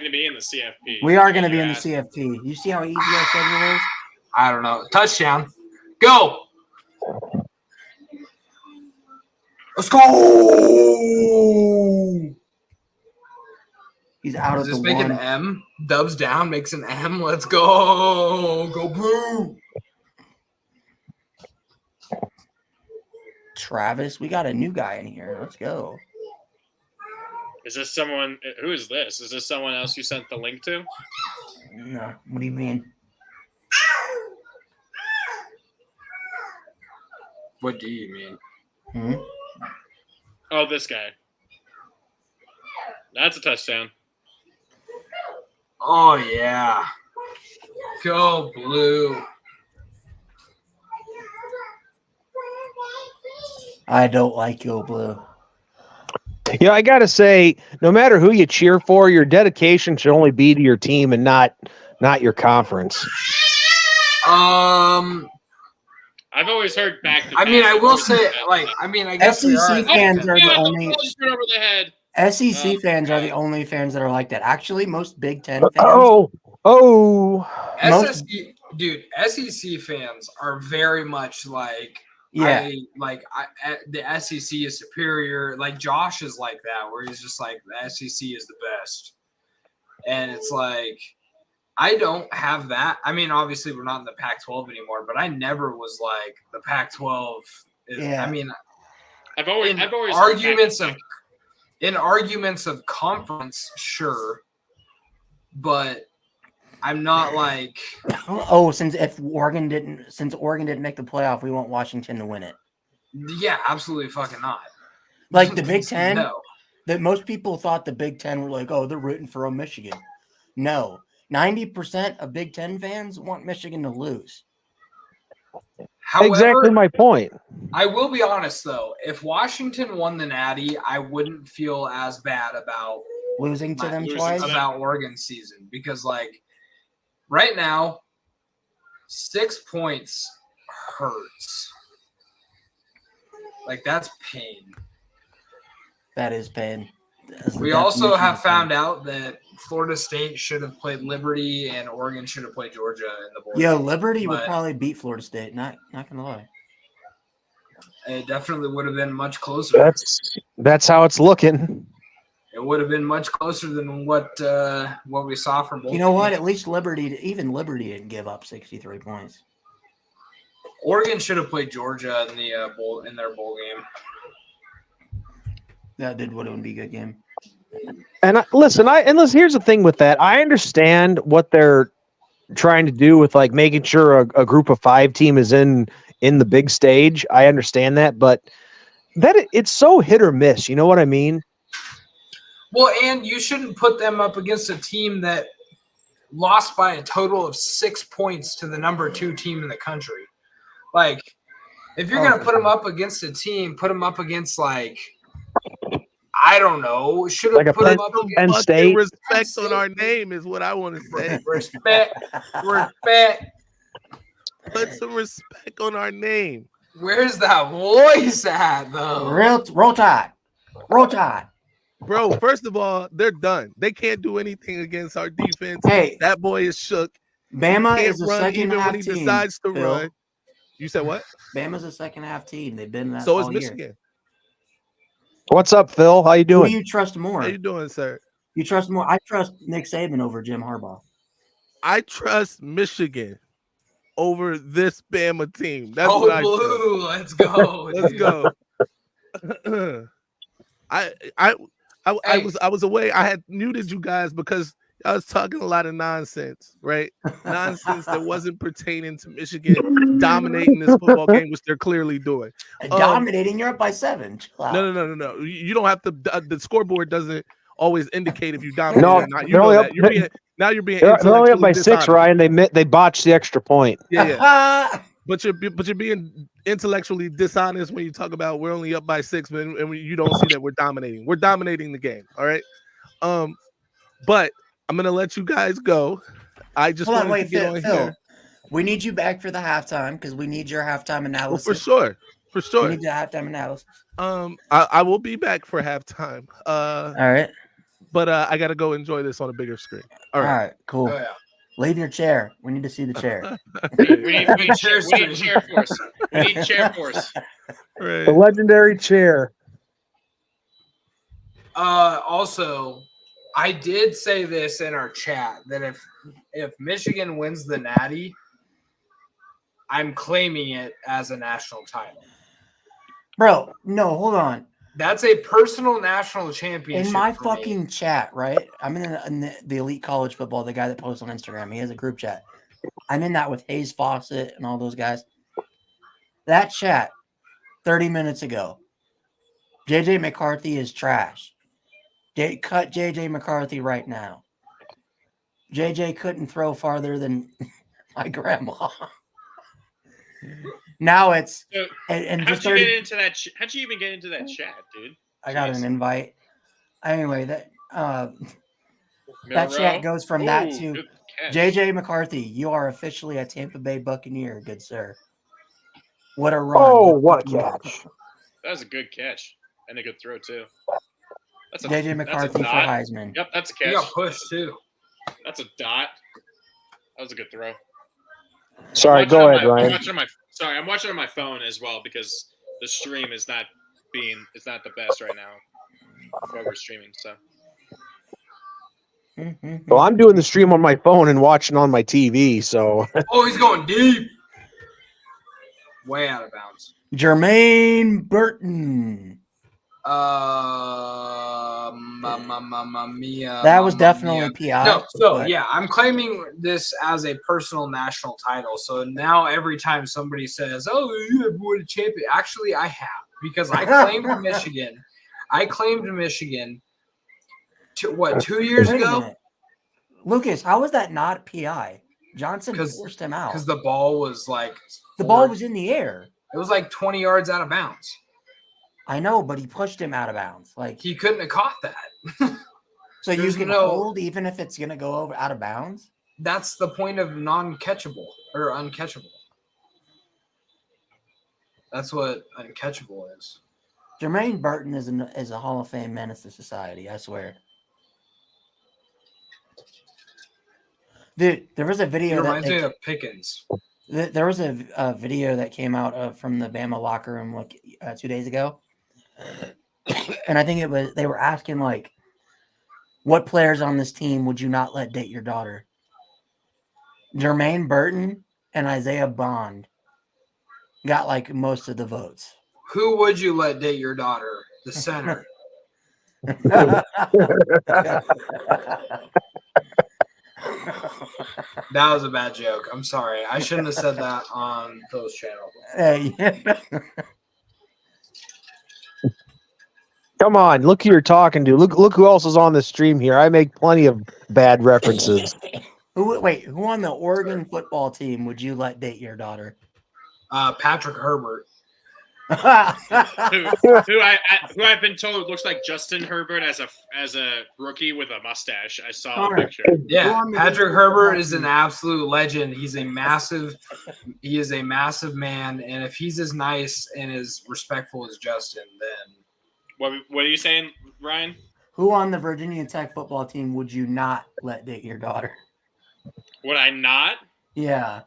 be in the CFP. We are gonna be in the CFP. You see how easy our schedule is? I don't know. Touchdown. Go. Let's go. He's out Does of this the make one. an M? Dubs down, makes an M. Let's go. Go Blue. Travis, we got a new guy in here. Let's go. Is this someone? Who is this? Is this someone else you sent the link to? No. What do you mean? What do you mean? Oh, this guy. That's a touchdown. Oh, yeah. Go Blue. I don't like Go Blue. I got to say, no matter who you cheer for, your dedication should only be to your team and not your conference. I've always heard back. I mean, I will say, like, I mean, I guess we are. SEC fans are the Yeah, only just went over the head. SEC fans are the only fans that are like that. Actually, most Big Ten fans. SEC, dude, SEC fans are very much like, Yeah. the SEC is superior. Like Josh is like that, where he's just like the SEC is the best, and it's like I don't have that. I mean, obviously we're not in the Pac-12 anymore, but I never was like the Pac-12. Yeah. I mean, I've always in arguments of conference, sure, but I'm not like. Oh, since Oregon didn't make the playoff, we want Washington to win it. Yeah, absolutely fucking not. Like the Big Ten, No. That most people thought the Big Ten were like, oh, they're rooting for Michigan. No, 90% of Big Ten fans want Michigan to lose. However, exactly my point. I will be honest though, if Washington won the Natty, I wouldn't feel as bad about losing to them twice about Oregon's season, because like right now, 6 points hurts. Like that's pain. That is pain. We also have found out that Florida State should have played Liberty and Oregon should have played Georgia in the bowl. Yeah, Liberty would probably beat Florida State. Not gonna lie. It definitely would have been much closer. That's how it's looking. It would have been much closer than what we saw from both. You know what? At least Liberty didn't give up 63 points. Oregon should have played Georgia in the bowl in their bowl game. That would be a good game. And listen, here's the thing with that. I understand what they're trying to do with like making sure a group of 5 team is in the big stage. I understand that, but it's so hit or miss. You know what I mean? Well, and you shouldn't put them up against a team that lost by a total of 6 points to the number 2 team in the country. Like, if you're going to put them up against a team, put them up against like, I don't know. Should have put them up against Penn State. Respect on our name is what I want to say. Respect. Put some respect on our name. Where's that voice at, though? Roll Tide. Bro, first of all, they're done. They can't do anything against our defense. Hey, that boy is shook. Bama is a second half when he team. Decides to Phil. run. You said what? Bama's a second half team. They've been that. So is Michigan. Year. What's up, Phil? How you doing? Who you trust more? How you doing, sir? You trust more? I trust Nick Saban over Jim Harbaugh. I trust Michigan over this Bama team. That's what I blue. Let's go. Let's go. I was away. I had muted you guys because I was talking a lot of nonsense, right? Nonsense that wasn't pertaining to Michigan dominating this football game, which they're clearly doing. Dominating, you're up by 7. No. You don't have to. The scoreboard doesn't always indicate if you dominate or not. You know that. You're being they're only up by 6, dishonest. Ryan. They botched the extra point. Yeah. But you're being intellectually dishonest when you talk about we're only up by 6, and you don't see that we're dominating. We're dominating the game. All right. But I'm gonna let you guys go. I just want to get on Phil, here. We need you back for the halftime because we need your halftime analysis. Well, for sure. We need the halftime analysis. I will be back for halftime. All right. But I gotta go enjoy this on a bigger screen. All right, cool. Oh, yeah. Leave your chair. We need to see the chair. we need chair force. We need chair force. Right. The legendary chair. Also, I did say this in our chat that if Michigan wins the Natty, I'm claiming it as a national title. Bro, no, hold on. That's a personal national championship. In my fucking chat, right? I'm in the Elite College Football, the guy that posts on Instagram. He has a group chat. I'm in that with Hayes Fawcett and all those guys. That chat 30 minutes ago. JJ McCarthy is trash. Cut JJ McCarthy right now. JJ couldn't throw farther than my grandma. Now it's So, and how'd just you 30, get into that? How'd you even get into that chat, dude? I got an invite. Anyway, that Middle chat row. goes from that to Good catch. JJ McCarthy. You are officially a Tampa Bay Buccaneer, good sir. What a run! Oh, what a catch! That was a good catch and a good throw too. That's a JJ McCarthy for dot. Heisman. Yep, that's a He catch. got pushed too. That's a dot. That was a good throw. Sorry, go ahead, Ryan. I'm watching on my phone as well because the stream is not the best right now while we're streaming. So Well, I'm doing the stream on my phone and watching on my TV, so. Oh, he's going deep. Way out of bounds. Jermaine Burton. Mamma mia. That was mamma definitely mia. PI. No, so but- yeah, I'm claiming this as a personal national title. So now every time somebody says, "Oh, you have won a champion," actually I have because I claimed Michigan. I claimed Michigan. 2 years Wait a ago? minute. Lucas, how was that not PI? Johnson 'Cause- forced him out. Because the ball was like The ball was in the air. It was like 20 yards out of bounds. I know, but he pushed him out of bounds. Like He couldn't have caught that. so, you there's can no- hold even if it's gonna go over out of bounds. That's the point of non-catchable or uncatchable. That's what uncatchable is. Jermaine Burton is a Hall of Fame menace to society. I swear. Dude, there was a He video reminds me of Pickens. There was a video that came out from the Bama locker room like 2 days ago, and I think they were asking like, what players on this team would you not let date your daughter? Jermaine Burton and Isaiah Bond got like most of the votes. Who would you let date your daughter? The center. That was a bad joke. I'm sorry. I shouldn't have said that on Phil's channel. Come on, look who you're talking to. Look who else is on the stream here. I make plenty of bad references. Who on the Oregon football team would you let date your daughter? Patrick Herbert. who I've been told looks like Justin Herbert as a rookie with a mustache. I saw a picture. Yeah, Patrick Herbert is an absolute legend. He is a massive man, and if he's as nice and as respectful as Justin, then What are you saying, Ryan? Who on the Virginia Tech football team would you not let date your daughter? Would I not? Yeah.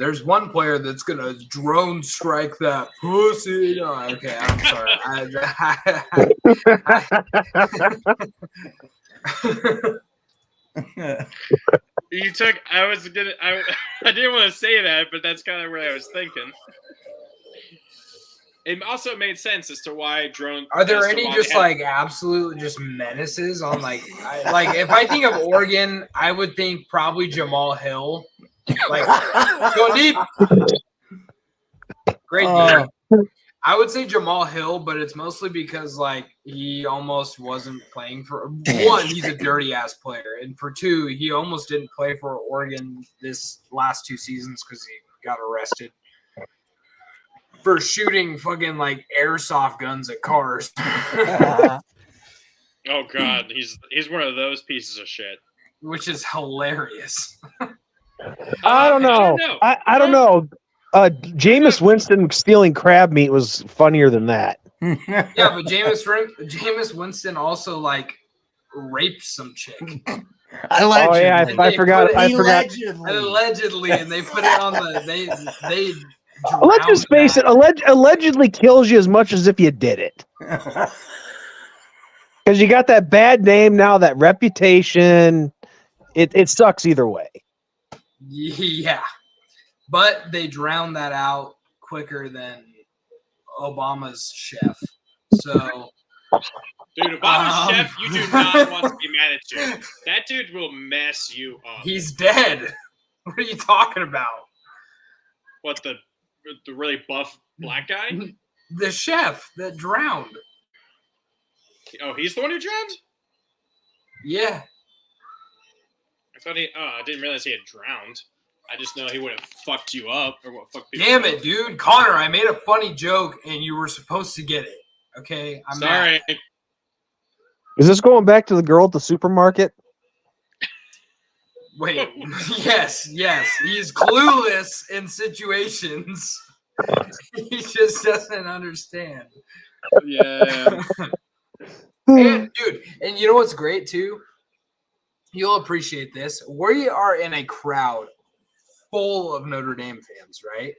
there's one player that's gonna drone strike that pussy. No, okay, I'm sorry. You took. I didn't want to say that, but that's kind of what I was thinking. It also made sense as to why drone. Are there any just like absolute just menaces on like if I think of Oregon, I would think probably Jamal Hill. Like go deep. Great deep. I would say Jamal Hill, but it's mostly because like he almost wasn't playing for one, he's a dirty ass player. And for two, he almost didn't play for Oregon this last 2 seasons because he got arrested for shooting fucking like airsoft guns at cars. Oh god, he's one of those pieces of shit. Which is hilarious. I don't know. I don't know. Jameis Winston stealing crab meat was funnier than that. Yeah, but Jameis Winston also like raped some chick. Allegedly. Oh yeah, I forgot. Allegedly, and they put it on the they. Let's just face it. Allegedly kills you as much as if you did it. Because you got that bad name now, that reputation. It sucks either way. Yeah. But they drowned that out quicker than Obama's chef. So, dude, Obama's chef, you do not want to be mad at you. That dude will mess you up. He's dead. What are you talking about? What, the really buff black guy? The chef that drowned. Oh, he's the one who drowned? Yeah. I thought I didn't realize he had drowned. I just know he would have fucked you up or what fucked people Damn up. it, dude. Connor, I made a funny joke and you were supposed to get it. Okay? I'm Sorry. mad. Is this going back to the girl at the supermarket? Wait. Yes. He's clueless in situations. He just doesn't understand. Yeah. And dude, and you know what's great too? You'll appreciate this. We are in a crowd full of Notre Dame fans, right?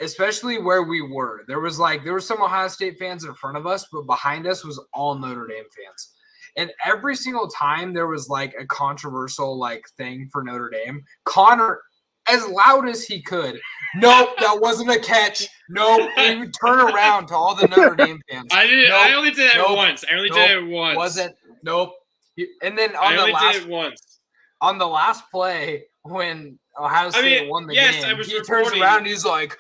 Especially where we were. There was some Ohio State fans in front of us, but behind us was all Notre Dame fans. And every single time there was like a controversial like thing for Notre Dame, Connor, as loud as he could, nope, that wasn't a catch. Nope. He would turn around to all the Notre Dame fans. I only did that once. I only did it once. Wasn't. Nope. And then I only did it once. On the last play when Ohio State won the game, he turns around and he's like,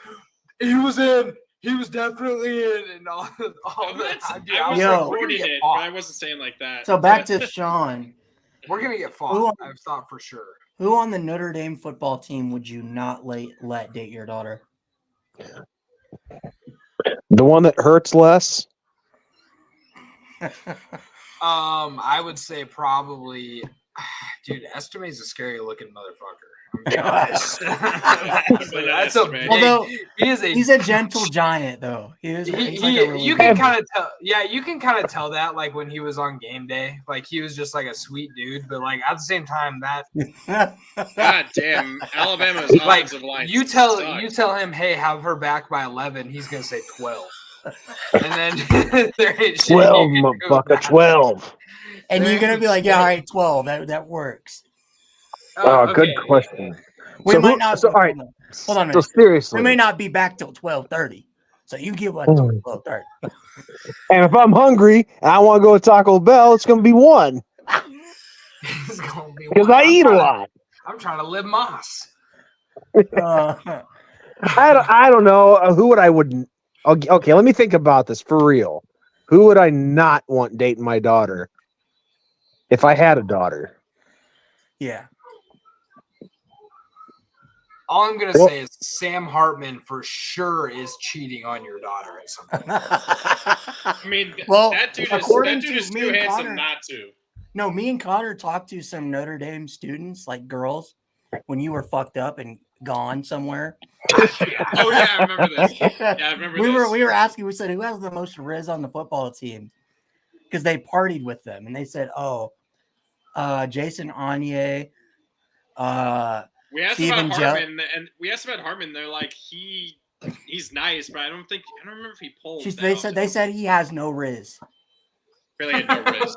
he was in. He was definitely in. And all that. I was recording it, but I wasn't saying like that. So back to Sean. We're going to get fought, I've thought for sure. Who on the Notre Dame football team would you not let date your daughter? The one that hurts less? I would say probably, dude, Estime's a scary looking motherfucker. That's a big, although he's a gentle giant though. You can kind of tell. Yeah, you can kind of tell that like when he was on game day, like he was just like a sweet dude. But like at the same time, that God damn, Alabama's like offensive line. You tell him, hey, have her back by 11. He's gonna say 12, and then 12, motherfucker, 12. And you're gonna be like, yeah, all right, 12. That works. Oh, good question. We might not. All right. Hold on a minute. So seriously, we may not be back till 12:30. So you give us 12:30. And if I'm hungry and I want to go to Taco Bell, it's going to be 1. It's gonna be because I eat a lot. I'm trying to live Moss. I don't know who would I wouldn't. Okay, let me think about this for real. Who would I not want dating my daughter if I had a daughter? Yeah. All I'm gonna say is Sam Hartman for sure is cheating on your daughter at some point. I mean, well, that dude is too handsome not to. No, me and Connor talked to some Notre Dame students, like girls, when you were fucked up and gone somewhere. Oh yeah, I remember this. Yeah, I remember this. We were asking. We said, who has the most riz on the football team? Because they partied with them, and they said, Jason Anye. We asked about Hartman, and we asked about Hartman. They're like, he's nice, but I don't remember if he pulled. They said he has no riz. Really had no riz.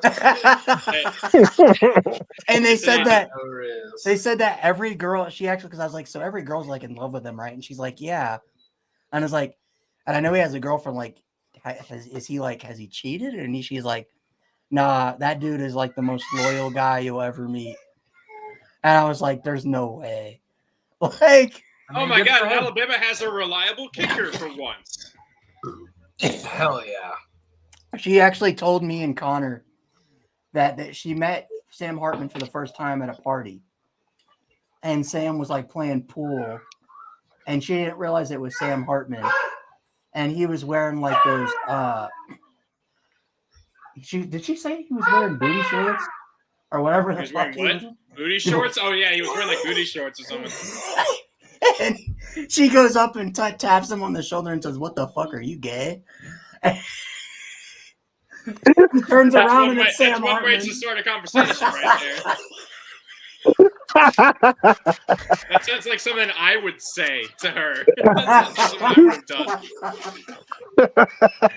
And they said that every girl, because I was like, so every girl's like in love with him, right? And she's like, yeah. And I was like, and I know he has a girlfriend. Like, has he cheated? And she's like, nah, that dude is like the most loyal guy you'll ever meet. And I was like, there's no way. Like, oh my God, Alabama has a reliable kicker for once. Hell yeah. She actually told me and Connor that she met Sam Hartman for the first time at a party. And Sam was like playing pool. And she didn't realize it was Sam Hartman. And he was wearing like those did she say he was wearing booty shorts? Or whatever the fuck he was. Booty shorts? Oh yeah, he was wearing like booty shorts or something. And she goes up and taps him on the shoulder and says, "What the fuck, are you gay?" He turns around and it's Sam Hartman. That's one way to start a conversation right there. That sounds like something I would say to her.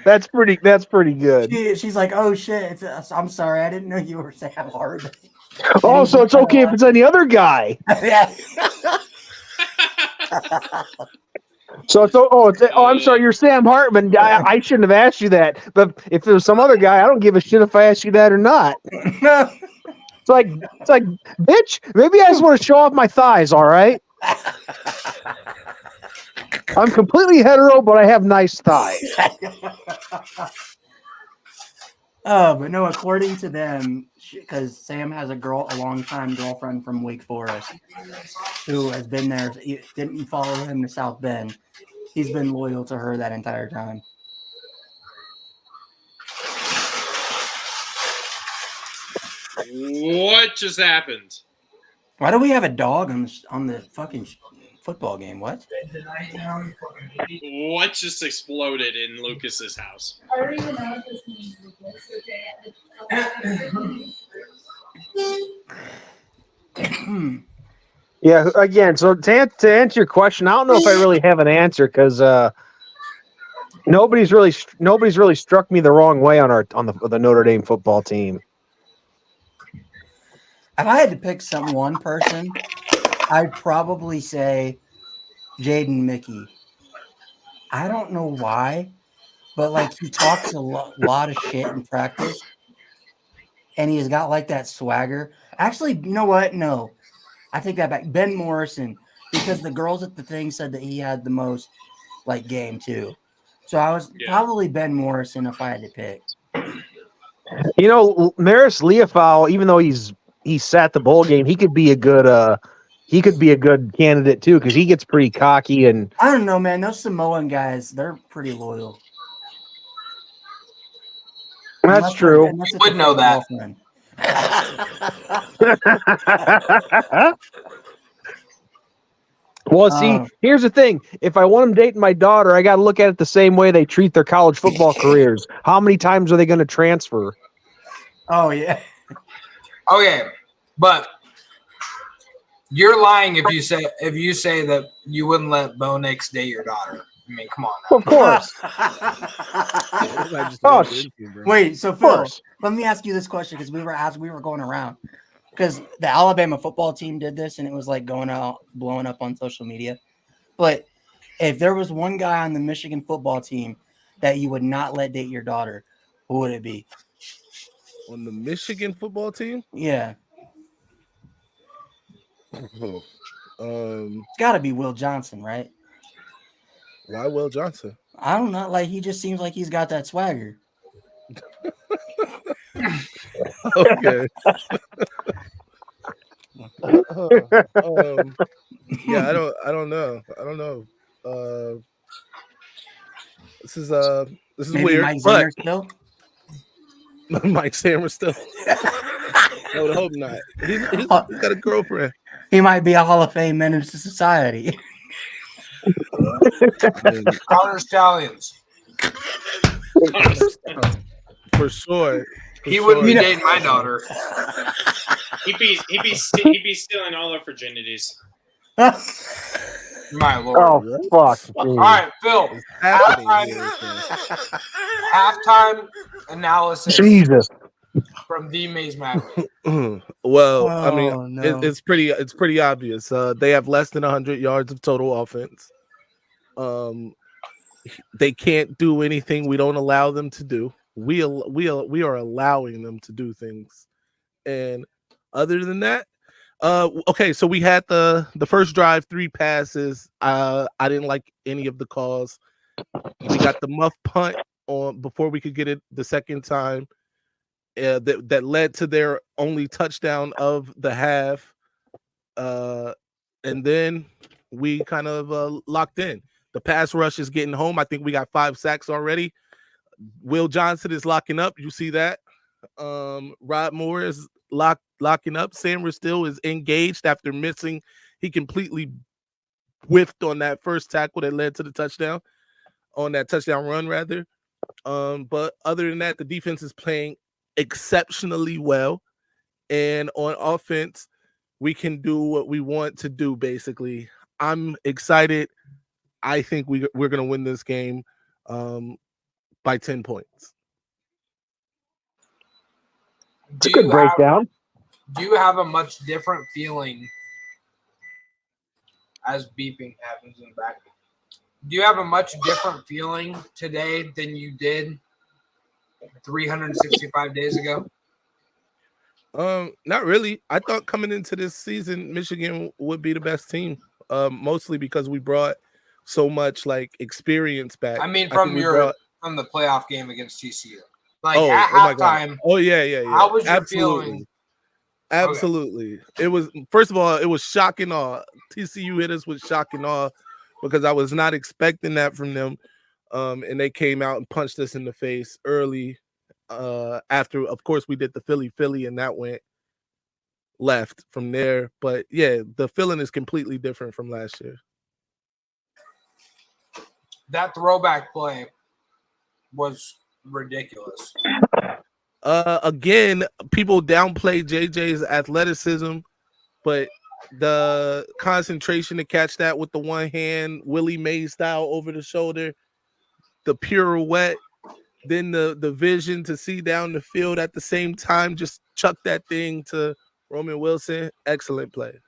That's pretty good. She's like, "Oh shit! I'm sorry, I didn't know you were Sam Hartman." Oh, so it's okay if it's any other guy. Yeah. So I'm sorry, you're Sam Hartman. I shouldn't have asked you that. But if there was some other guy, I don't give a shit if I ask you that or not. It's like, bitch, maybe I just want to show off my thighs, all right? I'm completely hetero, but I have nice thighs. Oh, but no, according to them, because Sam has a long-time girlfriend from Wake Forest who has been there, didn't follow him to South Bend. He's been loyal to her that entire time. What just happened? Why do we have a dog on the fucking football game? What? What just exploded in Lucas's house? I don't even know if this means Lucas. Yeah, again, so to answer your question, I don't know if I really have an answer because nobody's really struck me the wrong way on the Notre Dame football team. If I had to pick one person, I'd probably say Jaden Mickey. I don't know why, but like he talks a lot of shit in practice, and he's got like that swagger. Actually, you know what? No, I take that back. Ben Morrison, because the girls at the thing said that he had the most like game too. So I was probably Ben Morrison if I had to pick. You know, Maris Leofau, even though he sat the bowl game, he could be a good candidate too because he gets pretty cocky and I don't know, man. Those Samoan guys, they're pretty loyal. That's true. You would know that. Well, see, here's the thing. If I want them dating my daughter, I got to look at it the same way they treat their college football careers. How many times are they going to transfer? Oh, yeah. Okay, but you're lying if you say that you wouldn't let Bo Nix date your daughter. I mean, come on now. Of course. Wait, so Phil, let me ask you this question because we were going around because the Alabama football team did this and it was like blowing up on social media. But if there was one guy on the Michigan football team that you would not let date your daughter, who would it be? On the Michigan football team? Yeah. It's got to be Will Johnson, right? Why Will Johnson? I don't know. Like, he just seems like he's got that swagger. Okay. Yeah, I don't know. This is Maybe weird. Mike Zimmer still? Mike Zimmer still. I would hope not. He's got a girlfriend. He might be a Hall of Fame menace to society. Connor Stallions. For sure. He wouldn't be dating my daughter. He'd be stealing all our virginities. My lord. Oh, fuck. All right, Phil. Halftime analysis. Jesus. From the Maze Matter. Well, I mean, no. It's pretty obvious. They have less than 100 yards of total offense. They can't do anything we don't allow them to do. We are allowing them to do things, and other than that, okay. So we had the first drive, 3 passes. I didn't like any of the calls. We got the muff punt on before we could get it the second time. That led to their only touchdown of the half, and then we kind of locked in. The pass rush is getting home. I think we got 5 sacks already. Will Johnson is locking up. You see that? Rod Moore is locking up. Sam Still is engaged after missing. He completely whiffed on that first tackle that led to the touchdown, on that touchdown run rather. But other than that, the defense is playing exceptionally well, and on offense we can do what we want to do. Basically, I'm excited. I think we're going to win this game by 10 points. It's a good breakdown. Do you have a much different feeling as beeping happens in the back? Do you have a much different feeling today than you did 365 days ago? Not really. I thought coming into this season, Michigan would be the best team, mostly because we brought so much like experience back. I mean, from the playoff game against TCU. Like Oh, at oh my God. halftime, Oh yeah. how was your Absolutely. feeling? Absolutely. It was, first of all, it was shock and awe. TCU hit us with shock and awe because I was not expecting that from them. And they came out and punched us in the face early. After, of course, we did the Philly, and that went left from there. But yeah, the feeling is completely different from last year. That throwback play was ridiculous. Again, people downplay JJ's athleticism, but the concentration to catch that with the one hand, Willie Mays style over the shoulder, the pirouette, then the vision to see down the field at the same time, just chuck that thing to Roman Wilson. Excellent play.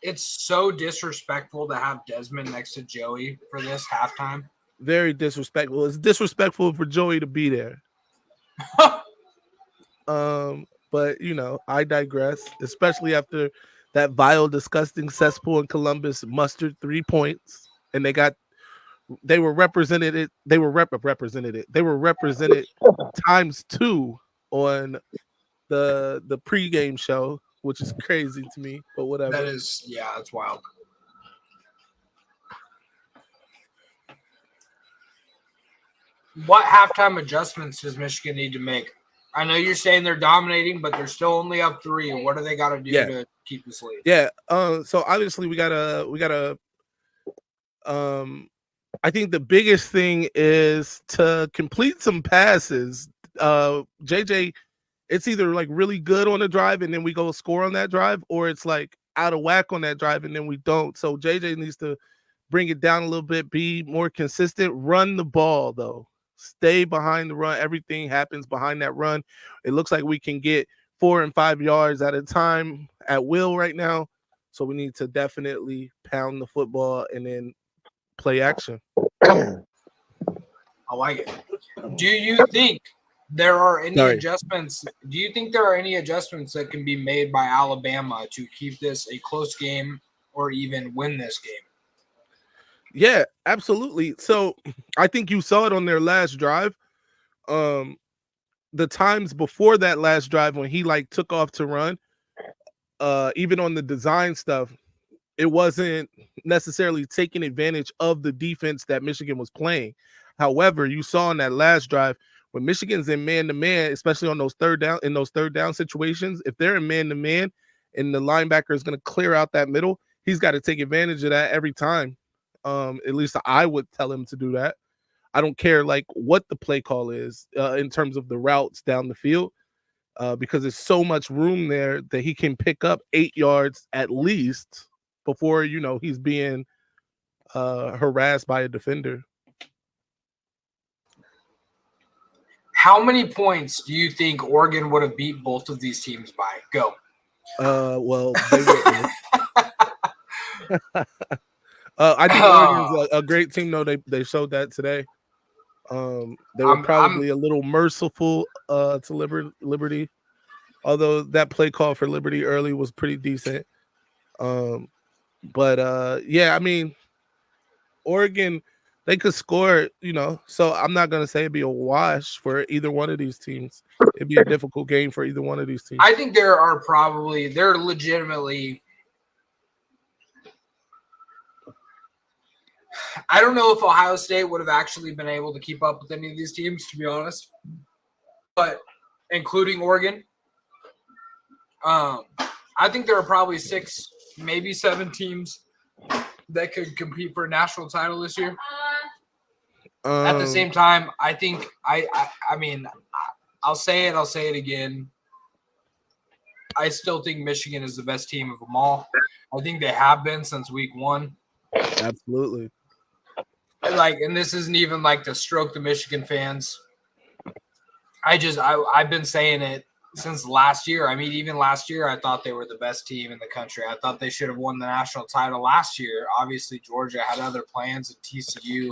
It's so disrespectful to have Desmond next to Joey for this halftime. Very disrespectful. It's disrespectful for Joey to be there. But I digress, especially after that vile, disgusting cesspool in Columbus mustered 3 points, and they were represented times 2 on the pregame show, which is crazy to me, but whatever. That's wild. What halftime adjustments does Michigan need to make? I know you're saying they're dominating, but they're still only up 3. What do they got to do to keep this lead? Yeah. So obviously we gotta. I think the biggest thing is to complete some passes. JJ, it's either like really good on a drive and then we go score on that drive, or it's like out of whack on that drive and then we don't. So JJ needs to bring it down a little bit, be more consistent, run the ball though. Stay behind the run. Everything happens behind that run. It looks like we can get 4 and 5 yards at a time at will right now. So we need to definitely pound the football and then play action. I like it. Do you think there are any adjustments? Do you think there are any adjustments that can be made by Alabama to keep this a close game or even win this game? Yeah, absolutely. So I think you saw it on their last drive. The times before that last drive when he took off to run, even on the design stuff, it wasn't necessarily taking advantage of the defense that Michigan was playing. However, you saw in that last drive when Michigan's in man-to-man, especially on those third down situations, if they're in man-to-man and the linebacker is going to clear out that middle, he's got to take advantage of that every time. At least I would tell him to do that. I don't care what the play call is in terms of the routes down the field, because there's so much room there that he can pick up 8 yards at least before he's being harassed by a defender. How many points do you think Oregon would have beat both of these teams by? Go. Well, they wouldn't. I think Oregon's a great team, though. They showed that today. They were probably a little merciful to Liberty, although that play call for Liberty early was pretty decent. But yeah, I mean, Oregon, they could score, so I'm not going to say it'd be a wash for either one of these teams. It'd be a difficult game for either one of these teams. I think they're legitimately – I don't know if Ohio State would have actually been able to keep up with any of these teams, to be honest, but including Oregon. I think there are probably 6, maybe 7 teams that could compete for a national title this year. At the same time, I think I mean, I'll say it again. I still think Michigan is the best team of them all. I think they have been since week 1. Absolutely. And this isn't even to stroke the Michigan fans. I've been saying it since last year. I mean, even last year, I thought they were the best team in the country. I thought they should have won the national title last year. Obviously, Georgia had other plans, and TCU,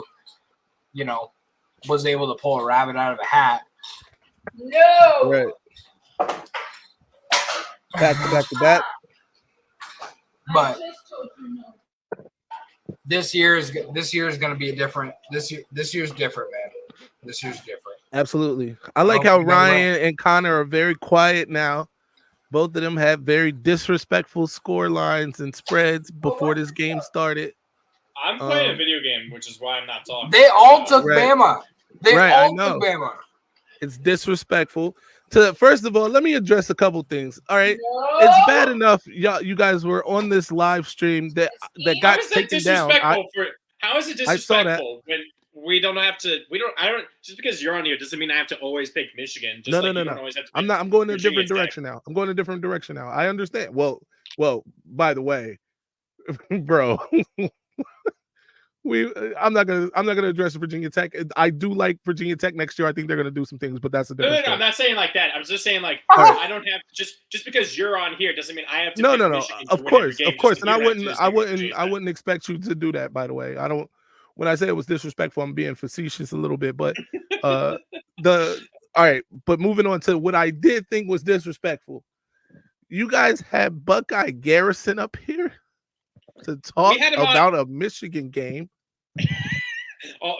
was able to pull a rabbit out of a hat. No. Right. Back to back. But this year is going to be a different. This year's different, man. This year's different. Absolutely. I like how Ryan and Connor are very quiet now. Both of them have very disrespectful score lines and spreads before this game started. I'm playing a video game, which is why I'm not talking. They all took Right. Bama. They Right, I all know. took Bama. It's disrespectful. First of all, let me address a couple things. All right, it's bad enough you guys were on this live stream that got taken down. How is it disrespectful when we don't have to? I don't. Just because you're on here doesn't mean I have to always pick Michigan. Just No. Don't always have to I'm not. I'm going in a different direction now. I understand. Well. By the way, bro. I'm not gonna address Virginia Tech. I do like Virginia Tech next year. I think they're gonna do some things, but that's a different. No. I'm not saying like that. I'm just saying like I don't have to just because you're on here doesn't mean I have to. No. Michigan Of course, and I wouldn't expect you to do that. By the way, I don't. When I say it was disrespectful, I'm being facetious a little bit, but all right. But moving on to what I did think was disrespectful. You guys had Buckeye Garrison up here to talk about a Michigan game.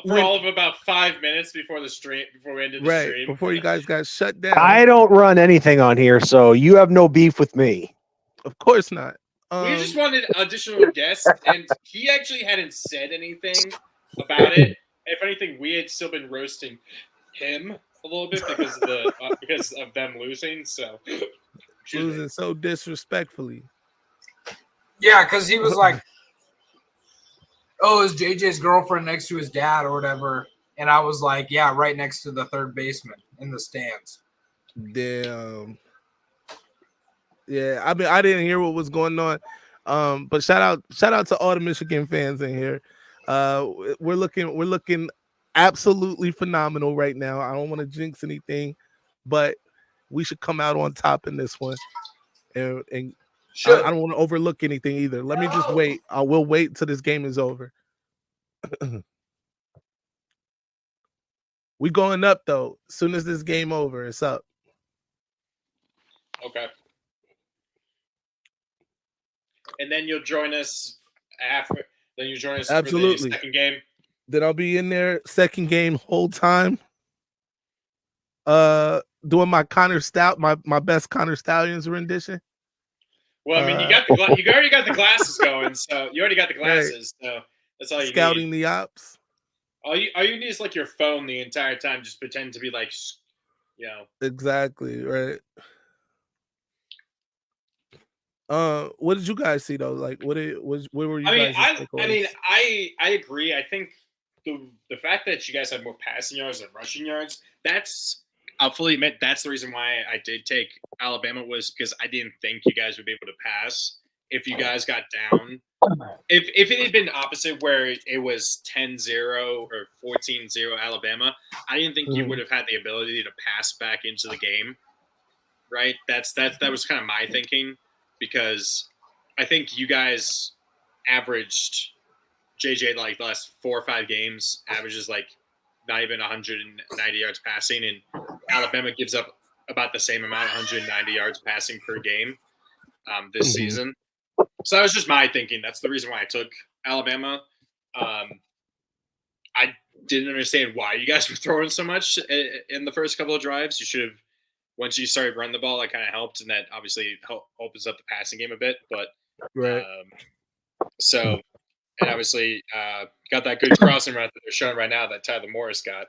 For all of about 5 minutes before the stream, before we ended the stream. Before you guys got shut down. I don't run anything on here, so you have no beef with me. Of course not. We just wanted additional guests, and he actually hadn't said anything about it. If anything, we had still been roasting him a little bit because of them losing. So losing so disrespectfully. Yeah, because he was like, "Oh, is JJ's girlfriend next to his dad or whatever?" And I was like, "Yeah, right next to the third baseman in the stands." Damn. Yeah, I mean, I didn't hear what was going on. But shout out to all the Michigan fans in here. We're looking absolutely phenomenal right now. I don't want to jinx anything, but we should come out on top in this one. And I don't want to overlook anything either. Let me just wait. I will wait till this game is over. We going up though. As soon as this game over, it's up. Okay. And then you'll join us after. Then you join us Absolutely. For the second game. Then I'll be in there second game whole time. Doing my Connor Stout, my best Connor Stallions rendition. Well, I mean, you already got the glasses going, so you already got the glasses, so that's all you need. Scouting the ops. All you need is like your phone the entire time. Just pretend to be like, Exactly right. What did you guys see though? Like, what were you guys? I agree. I think the fact that you guys had more passing yards than rushing yards, I'll fully admit that's the reason why I did take Alabama, was because I didn't think you guys would be able to pass if you guys got down. If it had been opposite where it was 10-0 or 14-0 Alabama, I didn't think you would have had the ability to pass back into the game. Right? That was kind of my thinking, because I think you guys averaged JJ like the last 4 or 5 games averages like not even 190 yards passing, and Alabama gives up about the same amount, 190 yards passing per game this season. So that was just my thinking. That's the reason why I took Alabama. I didn't understand why you guys were throwing so much in the first couple of drives. You should have, once you started running the ball, that kind of helped, and that obviously opens up the passing game a bit. But right. And obviously got that good crossing route that they're showing right now that Tyler Morris got.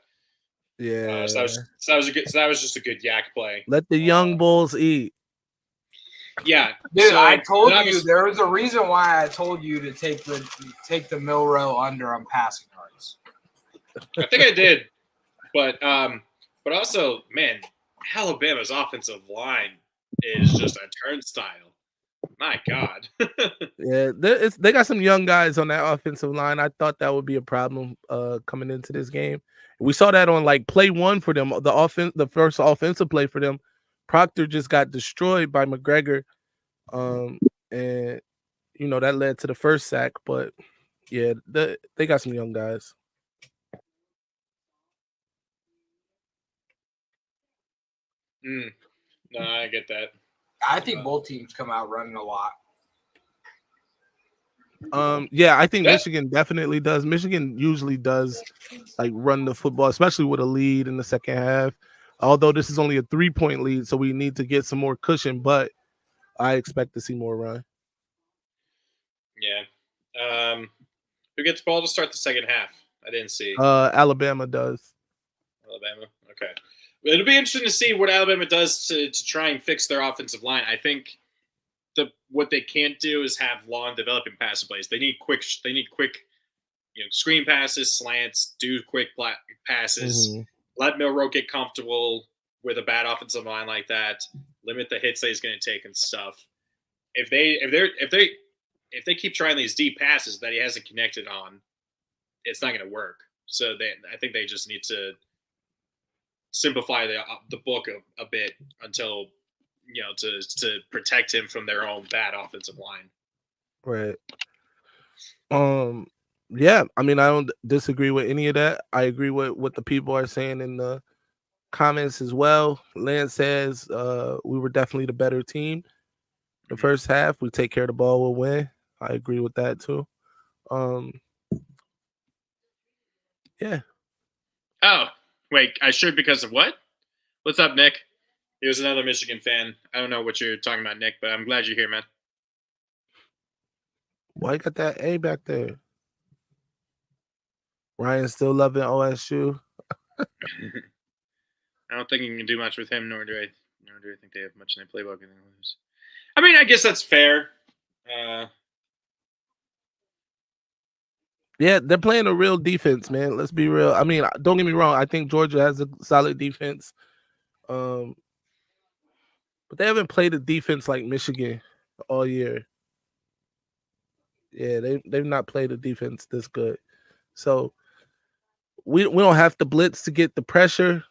Yeah. So that was just a good yak play. Let the young bulls eat. Yeah, dude. So, I told you there was a reason why I told you to take the Milrow under on passing yards. I think I did, but also, man, Alabama's offensive line is just a turnstile. My God. Yeah, they got some young guys on that offensive line. I thought that would be a problem coming into this game. We saw that on like play 1 for them, the first offensive play for them. Proctor just got destroyed by McGregor, and that led to the first sack. But yeah, they got some young guys. No, I get that. I think both teams come out running a lot. Yeah, I think Yeah. Michigan definitely does. Michigan usually does like run the football, especially with a lead in the second half. Although this is only a 3-point lead, so we need to get some more cushion, but I expect to see more run. Yeah. Who gets ball to start the second half? I didn't see Alabama does. Alabama. Okay. It'll be interesting to see what Alabama does to try and fix their offensive line. I think what they can't do is have long developing passing plays. They need quick. Screen passes, slants, do quick passes. Mhm. Let Milroe get comfortable with a bad offensive line like that. Limit the hits that he's going to take and stuff. If they keep trying these deep passes that he hasn't connected on, it's not going to work. So I think they just need to simplify the book a bit until to protect him from their own bad offensive line. Right. Yeah, I mean, I don't disagree with any of that. I agree with what the people are saying in the comments as well. Lance says we were definitely the better team. The first half, we take care of the ball, we'll win. I agree with that too. Yeah. Oh, wait, I should because of what? What's up, Nick? He was another Michigan fan. I don't know what you're talking about, Nick, but I'm glad you're here, man. Why you got that A back there? Ryan still loving OSU. I don't think you can do much with him, nor do I think they have much in their playbook. I mean, I guess that's fair. Yeah, they're playing a real defense, man. Let's be real. I mean, don't get me wrong. I think Georgia has a solid defense. But they haven't played a defense like Michigan all year. Yeah, they've not played a defense this good. So we don't have to blitz to get the pressure.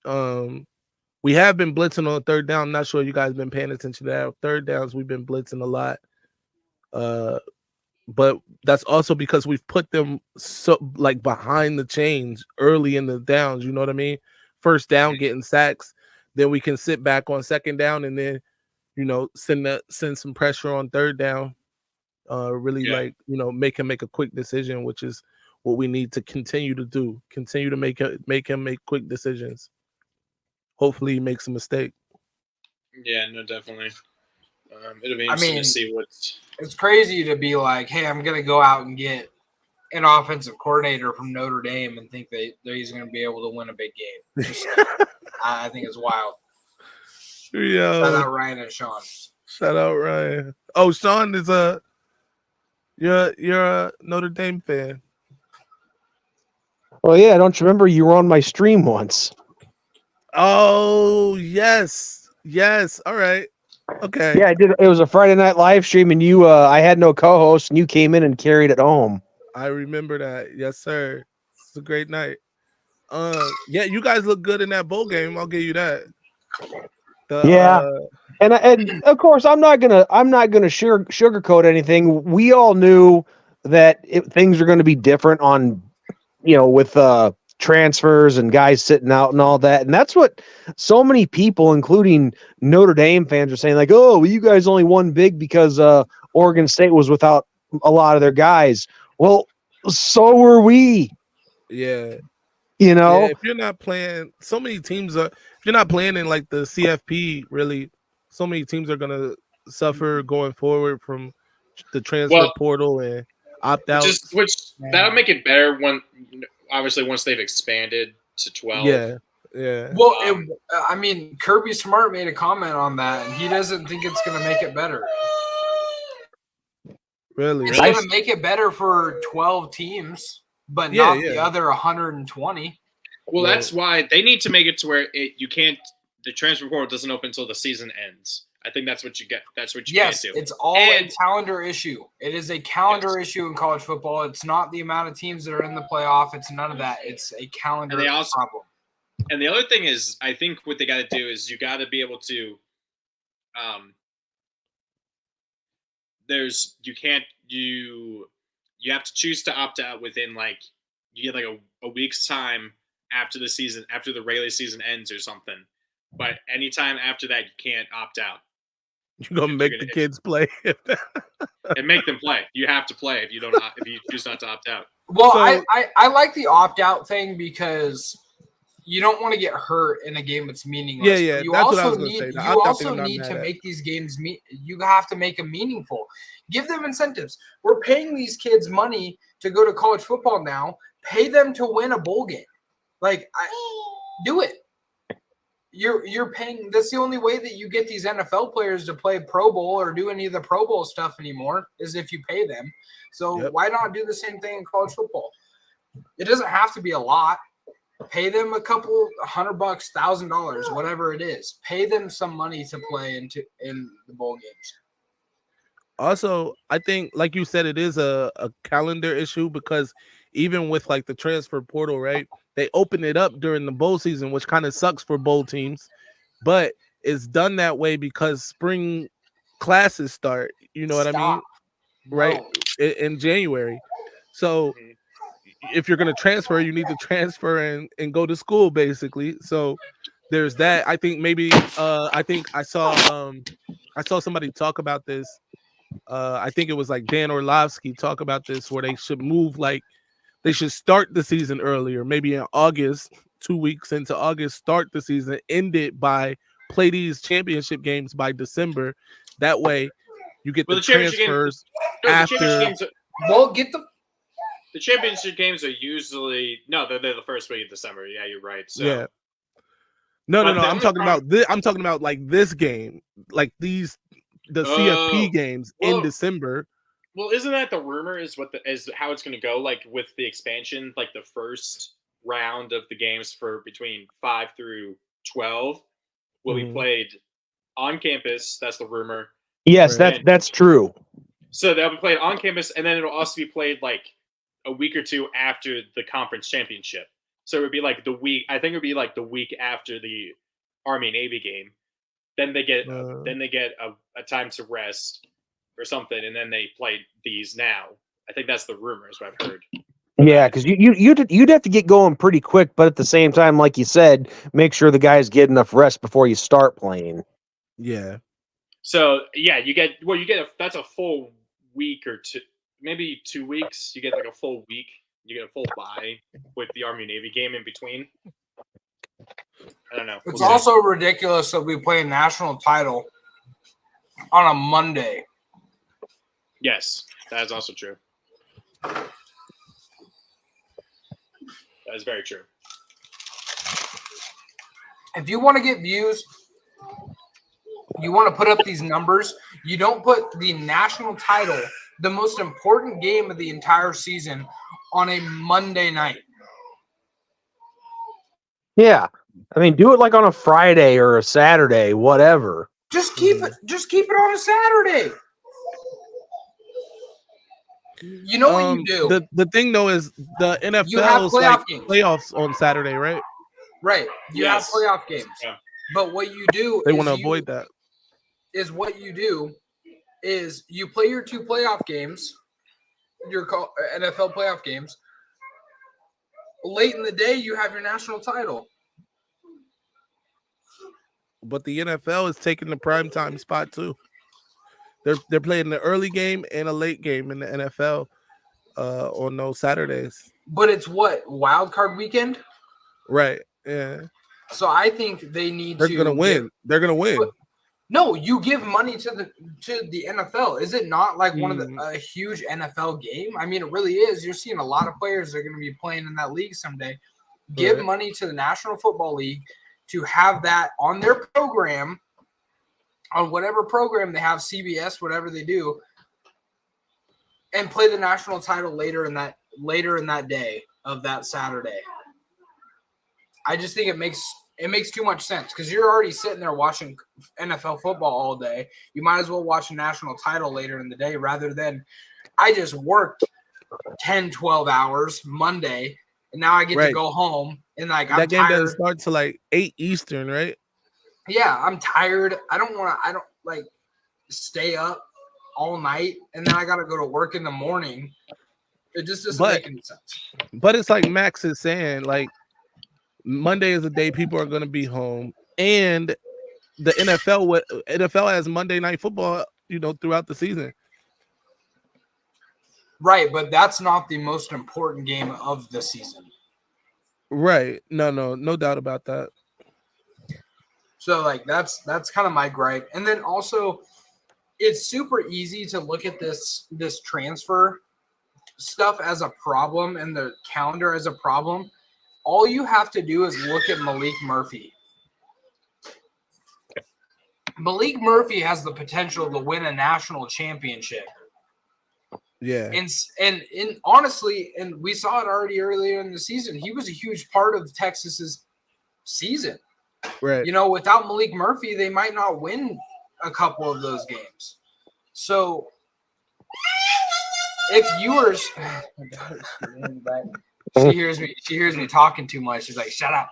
We have been blitzing on third down. I'm not sure you guys have been paying attention to that. Third downs, we've been blitzing a lot. But that's also because we've put them so like behind the chains early in the downs. You know what I mean? First down, getting sacks. Then we can sit back on second down and then, send some pressure on third down. Really make him make a quick decision, which is what we need to continue to do. Continue to make him make quick decisions. Hopefully he makes a mistake. Yeah, no, definitely. It'll be interesting to see what's. It's crazy to be like, hey, I'm going to go out and get an offensive coordinator from Notre Dame and think that he's going to be able to win a big game. Just, I think it's wild. Yo. Shout out Ryan and Sean. Shout out Ryan. Oh, Sean is you're a Notre Dame fan. Well, yeah, don't you remember you were on my stream once? Oh, yes. All right. Okay. Yeah, I did. It was a Friday night live stream, and I had no co-host, and you came in and carried it home. I remember that. Yes, sir. It's a great night. Yeah, you guys look good in that bowl game. I'll give you that. And of course, I'm not gonna sugarcoat anything. We all knew that things are going to be different on, with transfers and guys sitting out and all that. And that's what so many people, including Notre Dame fans, are saying, like, oh, well, you guys only won big because Oregon State was without a lot of their guys. Well, so were we. Yeah. Yeah, if you're not playing, so many teams are, if you're not playing in like the CFP, really, so many teams are going to suffer going forward from the transfer portal and opt out. Which that'll make it better obviously once they've expanded to 12. Yeah. Well, Kirby Smart made a comment on that, and he doesn't think it's going to make it better. Really? It's going to make it better for 12 teams, but not the other 120. Well, that's why they need to make it to where the transfer portal doesn't open until the season ends. I think that's what you get. That's what you can't do. Yes, it's all a calendar issue. It is a calendar issue in college football. It's not the amount of teams that are in the playoff. It's none of that. It's a calendar problem. And the other thing is, I think what they got to do is you got to be able to you have to choose to opt out within you get a week's time after the regular season ends or something. But anytime after that, you can't opt out. You're gonna make the kids play. And make them play. You have to play if you choose not to opt out. Well, So- I like the opt-out thing because you don't want to get hurt in a game that's meaningless. Yeah, But you that's what I also was gonna need say. The you opt-out also thing I'm not need mad to at. make these games you have to make them meaningful. Give them incentives. We're paying these kids money to go to college football now. Pay them to win a bowl game. Do it. You're paying. That's the only way that you get these NFL players to play Pro Bowl or do any of the Pro Bowl stuff anymore is if you pay them. So why not do the same thing in college football? It doesn't have to be a lot. Pay them a couple $100, $1,000, whatever it is. Pay them some money to play in the bowl games. Also, I think, like you said, it is a calendar issue because even with like the transfer portal, right? They open it up during the bowl season, which kind of sucks for bowl teams, but it's done that way because spring classes start. You know what I mean? Right in January. So if you're going to transfer, you need to transfer and go to school, basically. So there's that. I think maybe I think I saw somebody talk about this. I think it was like Dan Orlovsky talk about this, where they should move, like they should start the season earlier, maybe in August, 2 weeks into August, start the season, end it by play these championship games by December. That way you get the transfers after. The championship games are usually they're the first week of December. Yeah, you're right. So yeah. No. I'm talking about this. I'm talking about like this game, like the CFP games in December. Well, isn't that the rumor? Is how it's going to go? Like with the expansion, like the first round of the games for between 5 through 12 will be played on campus. That's the rumor. Yes, that's true. So they'll be played on campus, and then it'll also be played like a week or two after the conference championship. So it would be like the week. I think it would be like the week after the Army Navy game. Then they get a time to rest or something, and then they play these now. I think that's the rumor, is what I've heard. Yeah, because you'd have to get going pretty quick, but at the same time, like you said, make sure the guys get enough rest before you start playing. Yeah. So yeah, that's a full week or two, maybe 2 weeks. You get like a full week. You get a full bye with the Army Navy game in between. I don't know. It's also ridiculous that we play a national title on a Monday. Yes, that is also true. That is very true. If you want to get views, you want to put up these numbers, you don't put the national title, the most important game of the entire season, on a Monday night. Yeah. I mean, do it like on a Friday or a Saturday, whatever. Just keep it on a Saturday. You know what you do. The thing though is the NFL is like playoffs on Saturday, right? Right. You have playoff games. Yeah. But what you do they want to avoid that. Is what you do is you play your 2 playoff games, your NFL playoff games. Late in the day, you have your national title. But the NFL is taking the primetime spot too. They're playing the early game and a late game in the NFL on those Saturdays. But it's what, wild card weekend? Right. Yeah. So I think they need They're gonna win. They're gonna win. No, you give money to the NFL. Is it not like one of a huge NFL game? I mean, it really is. You're seeing a lot of players that are going to be playing in that league someday. Give money to the National Football League to have that on their program, on whatever program they have, CBS, whatever they do, and play the national title later in that day of that Saturday. I just think it makes too much sense because you're already sitting there watching NFL football all day. You might as well watch a national title later in the day rather than I just worked 10, 12 hours Monday, and now I get to go home and like that I'm game tired. doesn't start till like 8 Eastern, right? Yeah, I'm tired. I don't like stay up all night and then I got to go to work in the morning. It just doesn't make any sense. But it's like Max is saying, like Monday is the day people are going to be home, and the NFL has Monday Night Football, throughout the season. Right, but that's not the most important game of the season. Right. No doubt about that. So like that's kind of my gripe. And then also it's super easy to look at this transfer stuff as a problem and the calendar as a problem. All you have to do is look at Malik Murphy. Malik Murphy has the potential to win a national championship. Yeah. And honestly, and we saw it already earlier in the season, he was a huge part of Texas's season. Right. Without Malik Murphy, they might not win a couple of those games. So if viewers she hears me talking too much. She's like, shut up.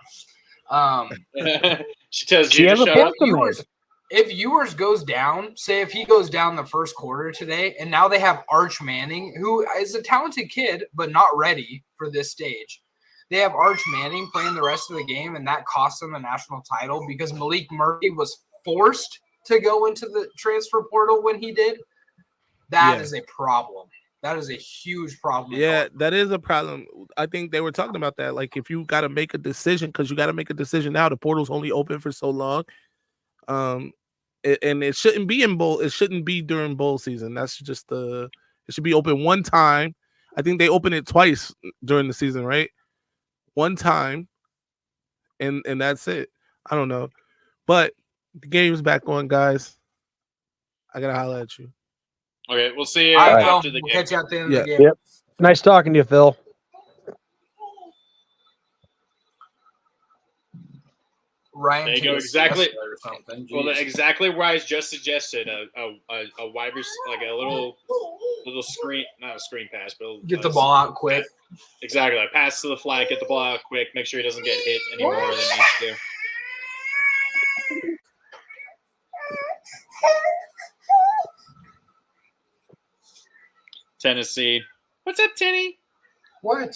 She tells She you to has a shut up. point to make. If Ewers goes down, say if he goes down the first quarter today, and now they have Arch Manning, who is a talented kid, but not ready for this stage. They have Arch Manning playing the rest of the game, and that cost them a national title because Malik Murphy was forced to go into the transfer portal when he did. That is a problem. That is a huge problem. Yeah, that is a problem. I think they were talking about that. Like, if you got to make a decision, because you got to make a decision now. The portal's only open for so long. And it shouldn't be in bowl. It shouldn't be during bowl season. That's just it should be open one time. I think they open it twice during the season, right? One time, and that's it. I don't know, but the game's back on, guys. I gotta holler at you. Okay, we'll see you All right, after the we'll game. catch you at the end of the game. Yep. Nice talking to you, Phil. Ryan, There you go, takes exactly. or something. Well, Jeez. exactly where I just suggested a wide like a little screen, not a screen pass, but Get the ball out quick. Exactly, pass to the flag, get the ball out quick, make sure he doesn't get hit any more than he needs to. Tennessee, what's up, Tenny? What?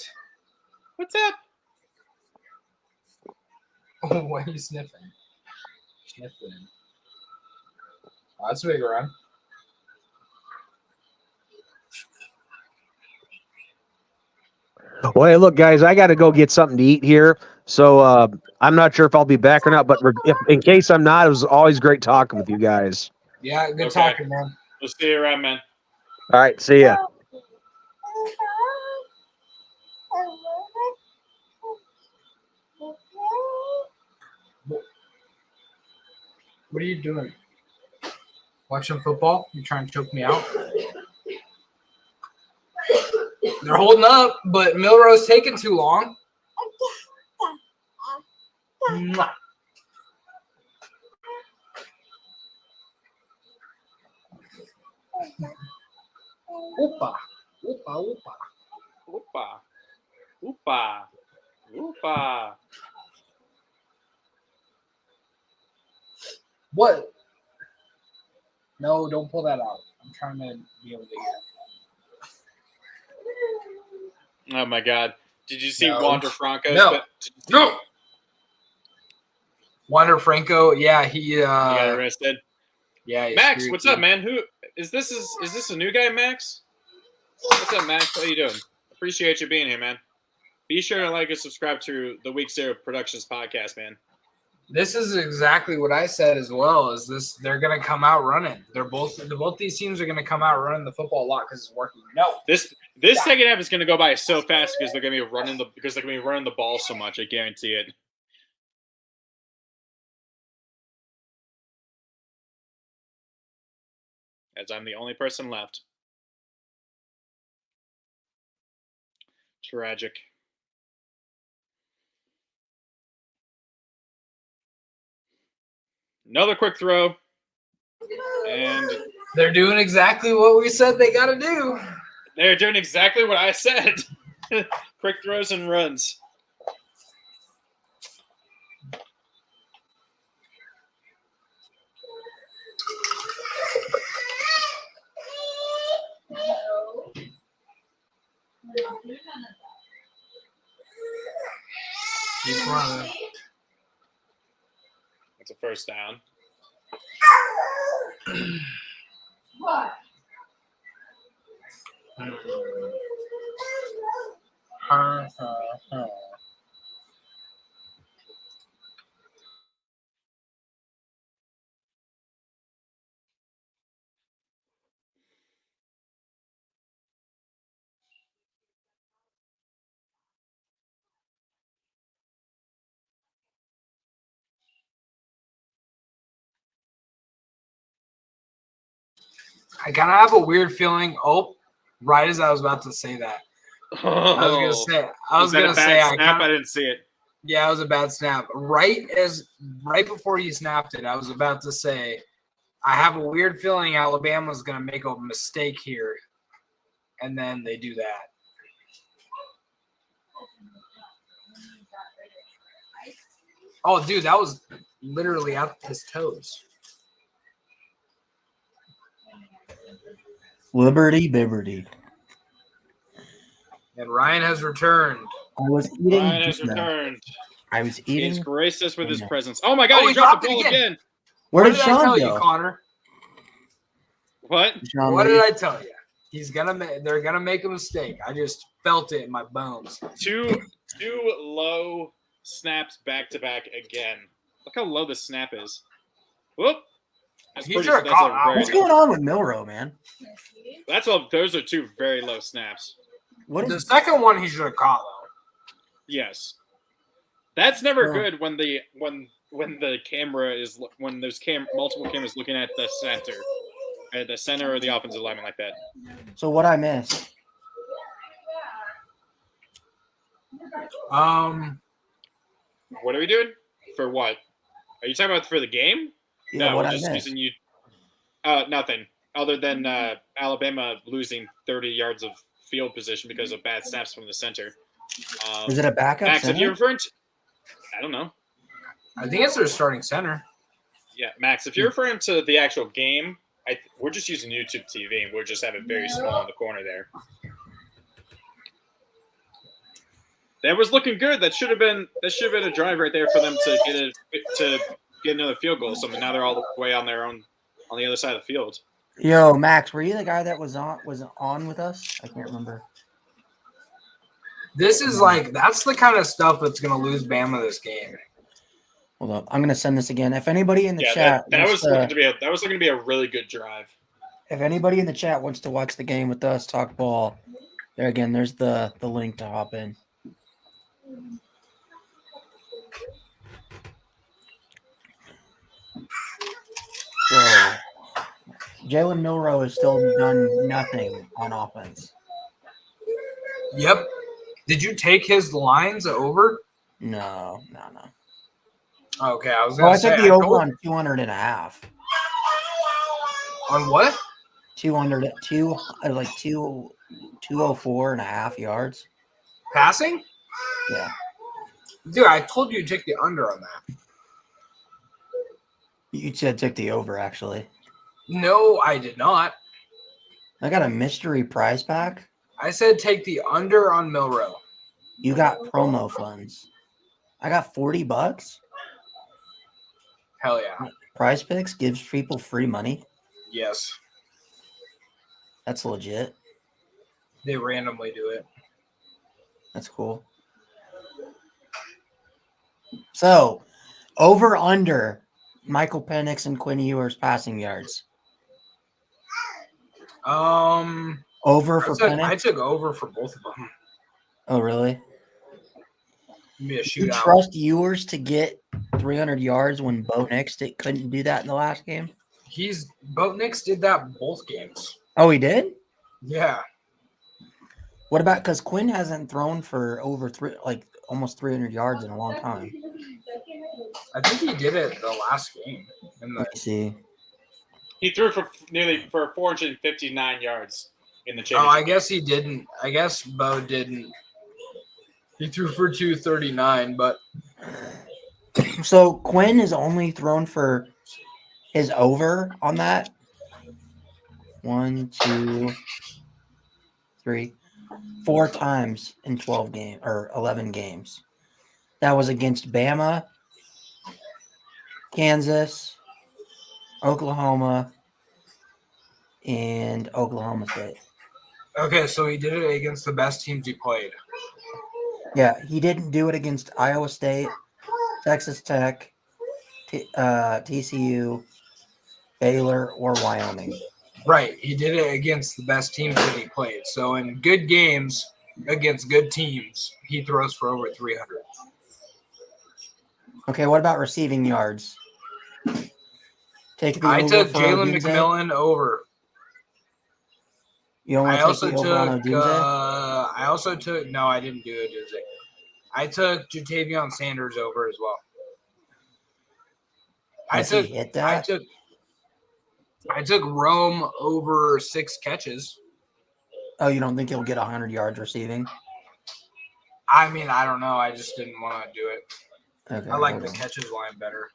What's up? Oh, why are you sniffing? Sniffing. Oh, that's a big run. Well, hey, look, guys, I got to go get something to eat here. So I'm not sure if I'll be back or not, but if in case I'm not, it was always great talking with you guys. Yeah, good Okay. talking, man. We'll see you around, man. All right, see ya. What are you doing? Watching football? You trying to choke me out? They're holding up, but Milrose taking too long. Mwah. Opa. Opa, opa. Oopa. Oopa. Oopa. What? No, don't pull that out. I'm trying to be able to hear. Oh my God! Did you see No. Wander Franco? No. No. Wander Franco, yeah, he got arrested. Yeah, he Max, screwed what's you. up, man? Who is this? Is this a new guy, Max? What's up, Max? How you doing? Appreciate you being here, man. Be sure to like and subscribe to the Week Zero Productions podcast, man. This is exactly what I said as well. Is this they're going to come out running? Both these teams are going to come out running the football a lot because it's working. No, This second half is going to go by so fast because they're going to be running the ball so much. I guarantee it. As I'm the only person left. Tragic. Another quick throw. And they're doing exactly what we said they got to do. they're doing exactly what I said. Quick throws and runs. Keep running. It's a first down. What? I kind of have a weird feeling. Oh, right as I was about to say that, I was gonna say, snap? I didn't see it. Yeah, it was a bad snap. Right before he snapped it, I was about to say, I have a weird feeling Alabama's gonna make a mistake here, and then they do that. Oh, dude, that was literally at his toes. Liberty Bibberty. And Ryan has returned. I was eating. Ryan has returned. I was eating. He's graced us with his presence. Oh my God! Oh, he dropped the ball again. Where did I Sean tell go? you, Connor? What? What did I tell you? They're gonna make a mistake. I just felt it in my bones. Two low snaps back to back again. Look how low the snap is. Whoop. What's going on with Milroe, man? Those are two very low snaps. What is the second one he should have caught though? Yes. That's never good when the camera is when there's multiple cameras looking at the center or the offensive lineman like that. So what I missed? What are we doing? For what? Are you talking about for the game? Yeah, no, we're just using you. Nothing other than Alabama losing 30 yards of field position because of bad snaps from the center. Is it a backup? Max, center? if you're referring to, I don't know. I think it's their starting center. Yeah, Max, if you're referring to the actual game, we're just using YouTube TV, and we'll just have it very small in the corner there. That was looking good. That should have been a drive right there for them to get another field goal. So now they're all the way on their own on the other side of the field. Yo, Max, were you the guy that was on with us? I can't remember. This is that's the kind of stuff that's going to lose Bama this game. Hold up, I'm going to send this again. If anybody in the chat, that was looking to be a really good drive. If anybody in the chat wants to watch the game with us, talk ball. There again, there's the link to hop in. So, Jalen Milroe has still done nothing on offense. Yep. Did you take his lines over? No. Okay, I was going to say. I took the over on 200.5. On what? 204.5 yards. Passing? Yeah. Dude, I told you to take the under on that. You said took the over, actually. No, I did not. I got a mystery prize pack. I said take the under on Milroe. You got promo funds. I got $40. Hell yeah. Prize Picks gives people free money. Yes. That's legit. They randomly do it. That's cool. So, over under Michael Penix and Quinn Ewers passing yards. Over for Penix? I took over for both of them. Oh, really? Be a You shootout. trust Ewers to get 300 yards when Bo Nix couldn't do that in the last game? Bo Nix did that both games. Oh, he did? Yeah. What about because Quinn hasn't thrown for over almost 300 yards in a long time? I think he did it the last game. Let me see. He threw for 459 yards in the championship. Oh, I guess he didn't. I guess Bo didn't. He threw for 239, but So Quinn is only thrown for his over on that. 1, 2, 3, 4 times in 12 games or 11 games. That was against Bama, Kansas, Oklahoma, and Oklahoma State. Okay, so he did it against the best teams he played. Yeah, he didn't do it against Iowa State, Texas Tech, TCU, Baylor, or Wyoming. Right, he did it against the best teams that he played. So in good games against good teams, he throws for over 300. Okay, what about receiving yards? Take the I over took for Jalen Odunze? McMillan over. You don't want I to take also the over on took. Odunze? No, I didn't do Odunze. I took Jatavion Sanders over as well. Does he hit that? I took Rome over 6 catches. Oh, you don't think he'll get 100 yards receiving? I mean, I don't know. I just didn't want to do it. Okay, I like hold the on. catches line better.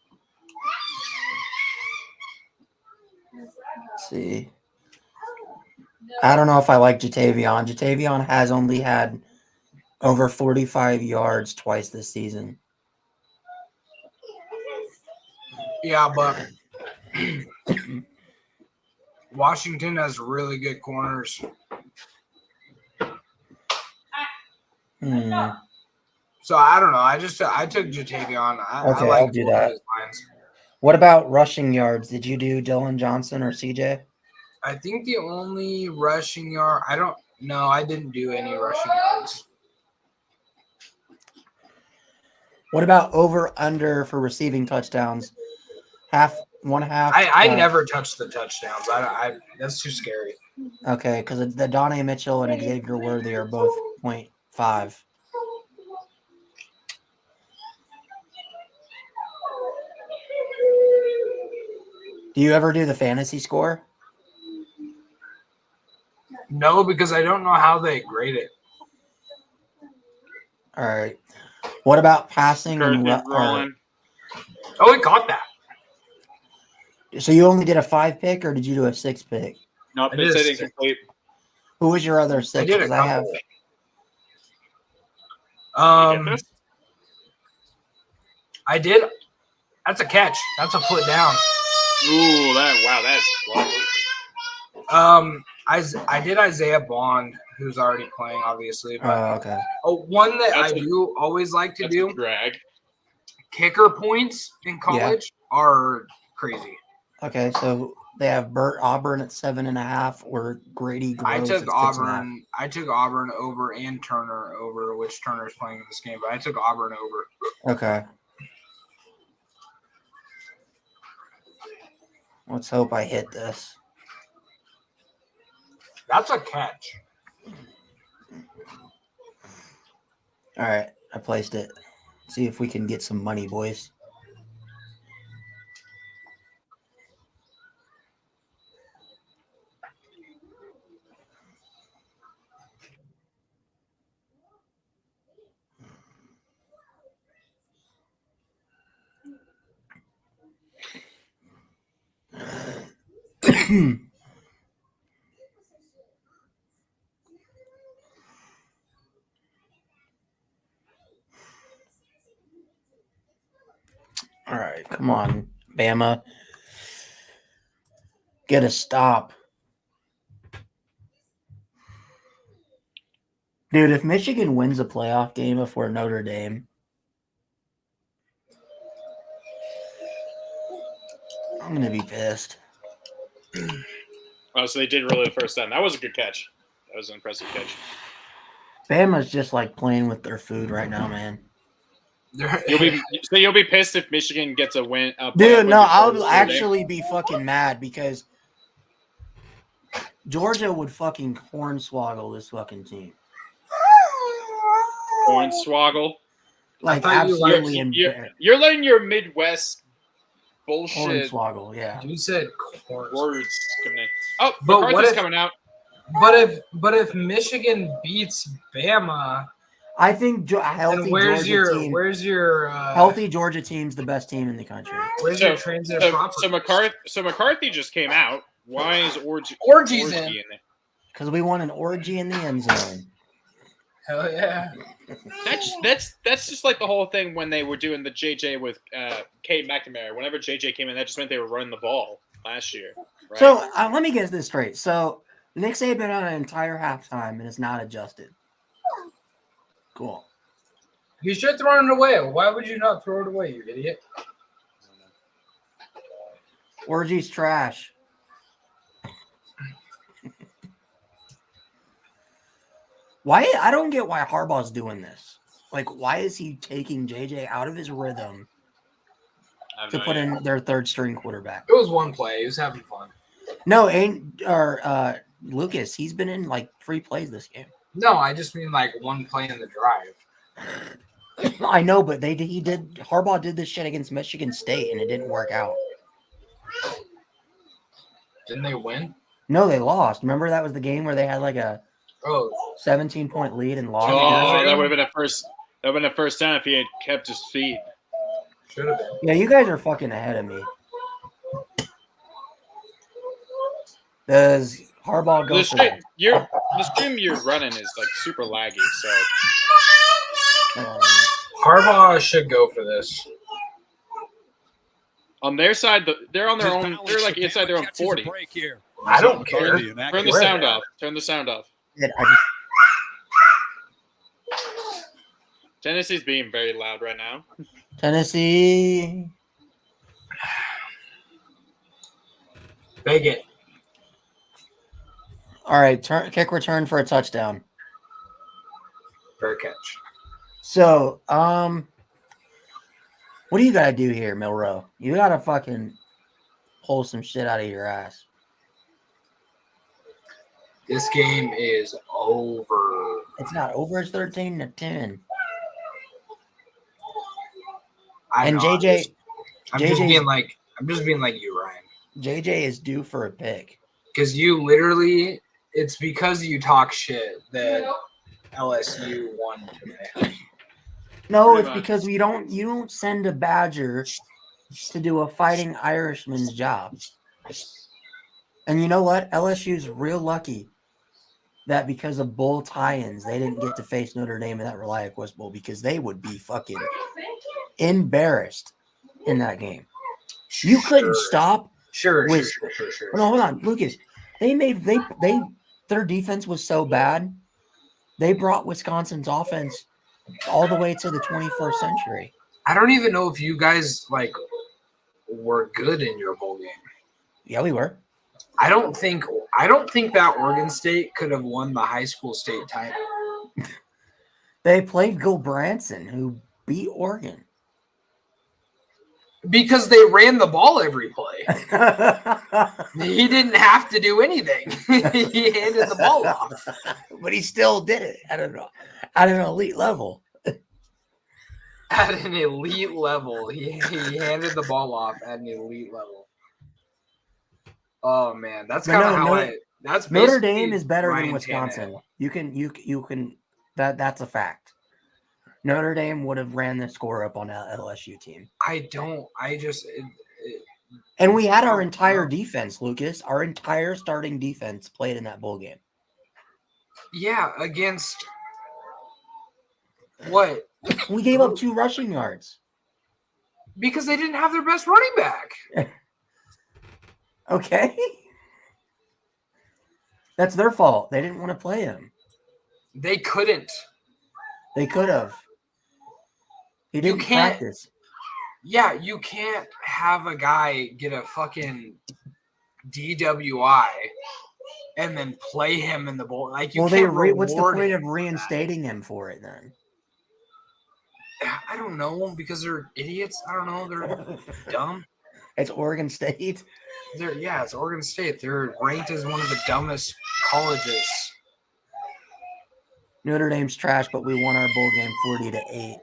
Let's see. I don't know if I like Jatavion. Jatavion has only had over 45 yards twice this season. Yeah, but Washington has really good corners. So I don't know. I took Jatavion. I Okay, like I'll do both of that. his lines. What about rushing yards? Did you do Dylan Johnson or CJ? I think the only rushing yard. I didn't do any rushing yards. What about over under for receiving touchdowns? One half. I never touched the touchdowns. That's too scary. Okay, because the Donnie Mitchell and Xavier Worthy are both 0.5. Do you ever do the fantasy score? No, because I don't know how they grade it. All right. What about passing and rolling. Oh, we caught that. So you only did a 5 pick, or did you do a 6 pick? Nope, I it did said a incomplete. Who was your other 6? I did a 'Cause I have. couple. You get this? I did. That's a catch. That's a foot down. Ooh, that's I did Isaiah Bond, who's already playing, obviously. But Okay. one that That's I do always like to that's do. a drag. Kicker points in college are crazy. Okay, so they have Burt Auburn at 7.5 or Grady Groves at 6.5. I took Auburn over and Turner over, which Turner's playing in this game, but I took Auburn over. Okay. Let's hope I hit this. That's a catch. All right, I placed it. See if we can get some money, boys. All right, come on, Bama. Get a stop. Dude, if Michigan wins a playoff game before Notre Dame, I'm going to be pissed. Oh, so they did really the first time. That was a good catch. That was an impressive catch. Bama's just like playing with their food right now, man. You'll be pissed if Michigan gets a win. Dude, no, I'll actually be fucking mad because Georgia would fucking hornswoggle this fucking team. Hornswoggle. Like, absolutely you're letting your Midwest bullshit hornswoggle, yeah. You said words coming in. Oh, but McCarthy's coming out. But if Michigan beats Bama, I think a healthy healthy Georgia team's the best team in the country. Where's your transitive property? So McCarthy just came out. Why is Orgy's in there? Because we want an orgy in the end zone. Hell yeah. That's just like the whole thing when they were doing the JJ with Kate McNamara. Whenever JJ came in, that just meant they were running the ball. last year. Right? So let me get this straight. So Nick Saban on an entire halftime and is not adjusted. Cool. You should have thrown it away. Why would you not throw it away, you idiot? Orgy's trash. Why? I don't get why Harbaugh's doing this. Like, why is he taking JJ out of his rhythm to put in their third string quarterback? It was one play. He was having fun. No, Lucas, he's been in like 3 plays this game. No, I just mean like one play in the drive. I know, but Harbaugh did this shit against Michigan State and it didn't work out. Didn't they win? No, they lost. Remember that was the game where they had like a 17-point lead and lost. Oh, that would have been a first. That would have been a first down if he had kept his feet. Should have been. Yeah, you guys are fucking ahead of me. Does Harbaugh go The for that? stream you're running is like super laggy. So Harbaugh should go for this. on their side, they're on their own. They're like inside their own 40. I don't care. Turn the sound off. Turn the sound off. Yeah, Tennessee's being very loud right now. Tennessee. Big it. All right, kick return for a touchdown. Fair catch. So, what do you got to do here, Milrow? You got to fucking pull some shit out of your ass. This game is over. It's not over. It's 13-10. I And know, JJ, I'm just JJ being like you, Ryan. JJ is due for a pick. Because you literally, it's because you talk shit that LSU won today. No, Pretty it's much. because you don't send a Badger to do a fighting Irishman's job. And you know what? LSU's real lucky that because of bull tie-ins, they didn't get to face Notre Dame in that ReliaQuest Bowl because they would be fucking embarrassed in that game. You couldn't stop. Sure. No, hold on, Lucas. Their defense was so bad. They brought Wisconsin's offense all the way to the 21st century. I don't even know if you guys were good in your bowl game. Yeah, we were. I don't think that Oregon State could have won the high school state title. They played Gil Branson, who beat Oregon. Because they ran the ball every play. He didn't have to do anything. He handed the ball off. But he still did it. I don't know. At an elite level. At an elite level. He handed the ball off at an elite level. Oh man, that's kind of how that's Notre Dame is better Ryan than Wisconsin. Tannehill. You can that's a fact. Notre Dame would have ran the score up on an LSU team. And we had our entire defense, Lucas. Our entire starting defense played in that bowl game. Yeah, against what? We gave up 2 rushing yards. Because they didn't have their best running back. Okay. That's their fault. They didn't want to play him. They couldn't. They could have. He didn't practice. Yeah, you can't have a guy get a fucking DWI and then play him in the bowl. Like you can't what's the point of reinstating him for it then? I don't know, because they're idiots. I don't know. They're dumb. It's Oregon State. It's Oregon State. They're ranked as one of the dumbest colleges. Notre Dame's trash, but we won our bowl game 40-8.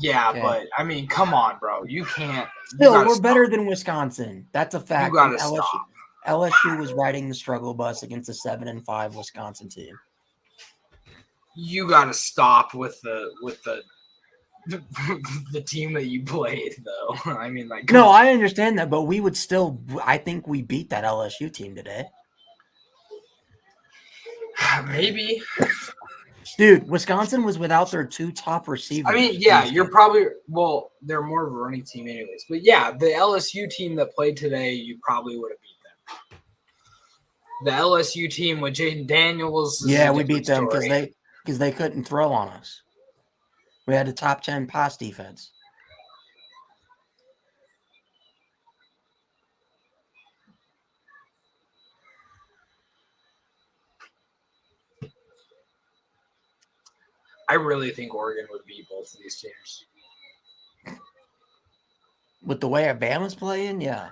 Yeah, okay. But I mean, come on, bro. You can't. Still, we're better than Wisconsin. That's a fact. You gotta stop. LSU was riding the struggle bus against a 7-5 Wisconsin team. You gotta stop with the team that you played, though. I mean, like, no, I understand that, but we would still. I think we beat that LSU team today. Maybe. Dude, Wisconsin was without their 2 top receivers. I mean, yeah, you're probably they're more of a running team anyways. But yeah, the LSU team that played today, you probably would have beat them. The LSU team with Jaden Daniels. Yeah, we beat them because they couldn't throw on us. We had a top 10 pass defense. I really think Oregon would beat both of these teams. With the way Alabama's playing, yeah.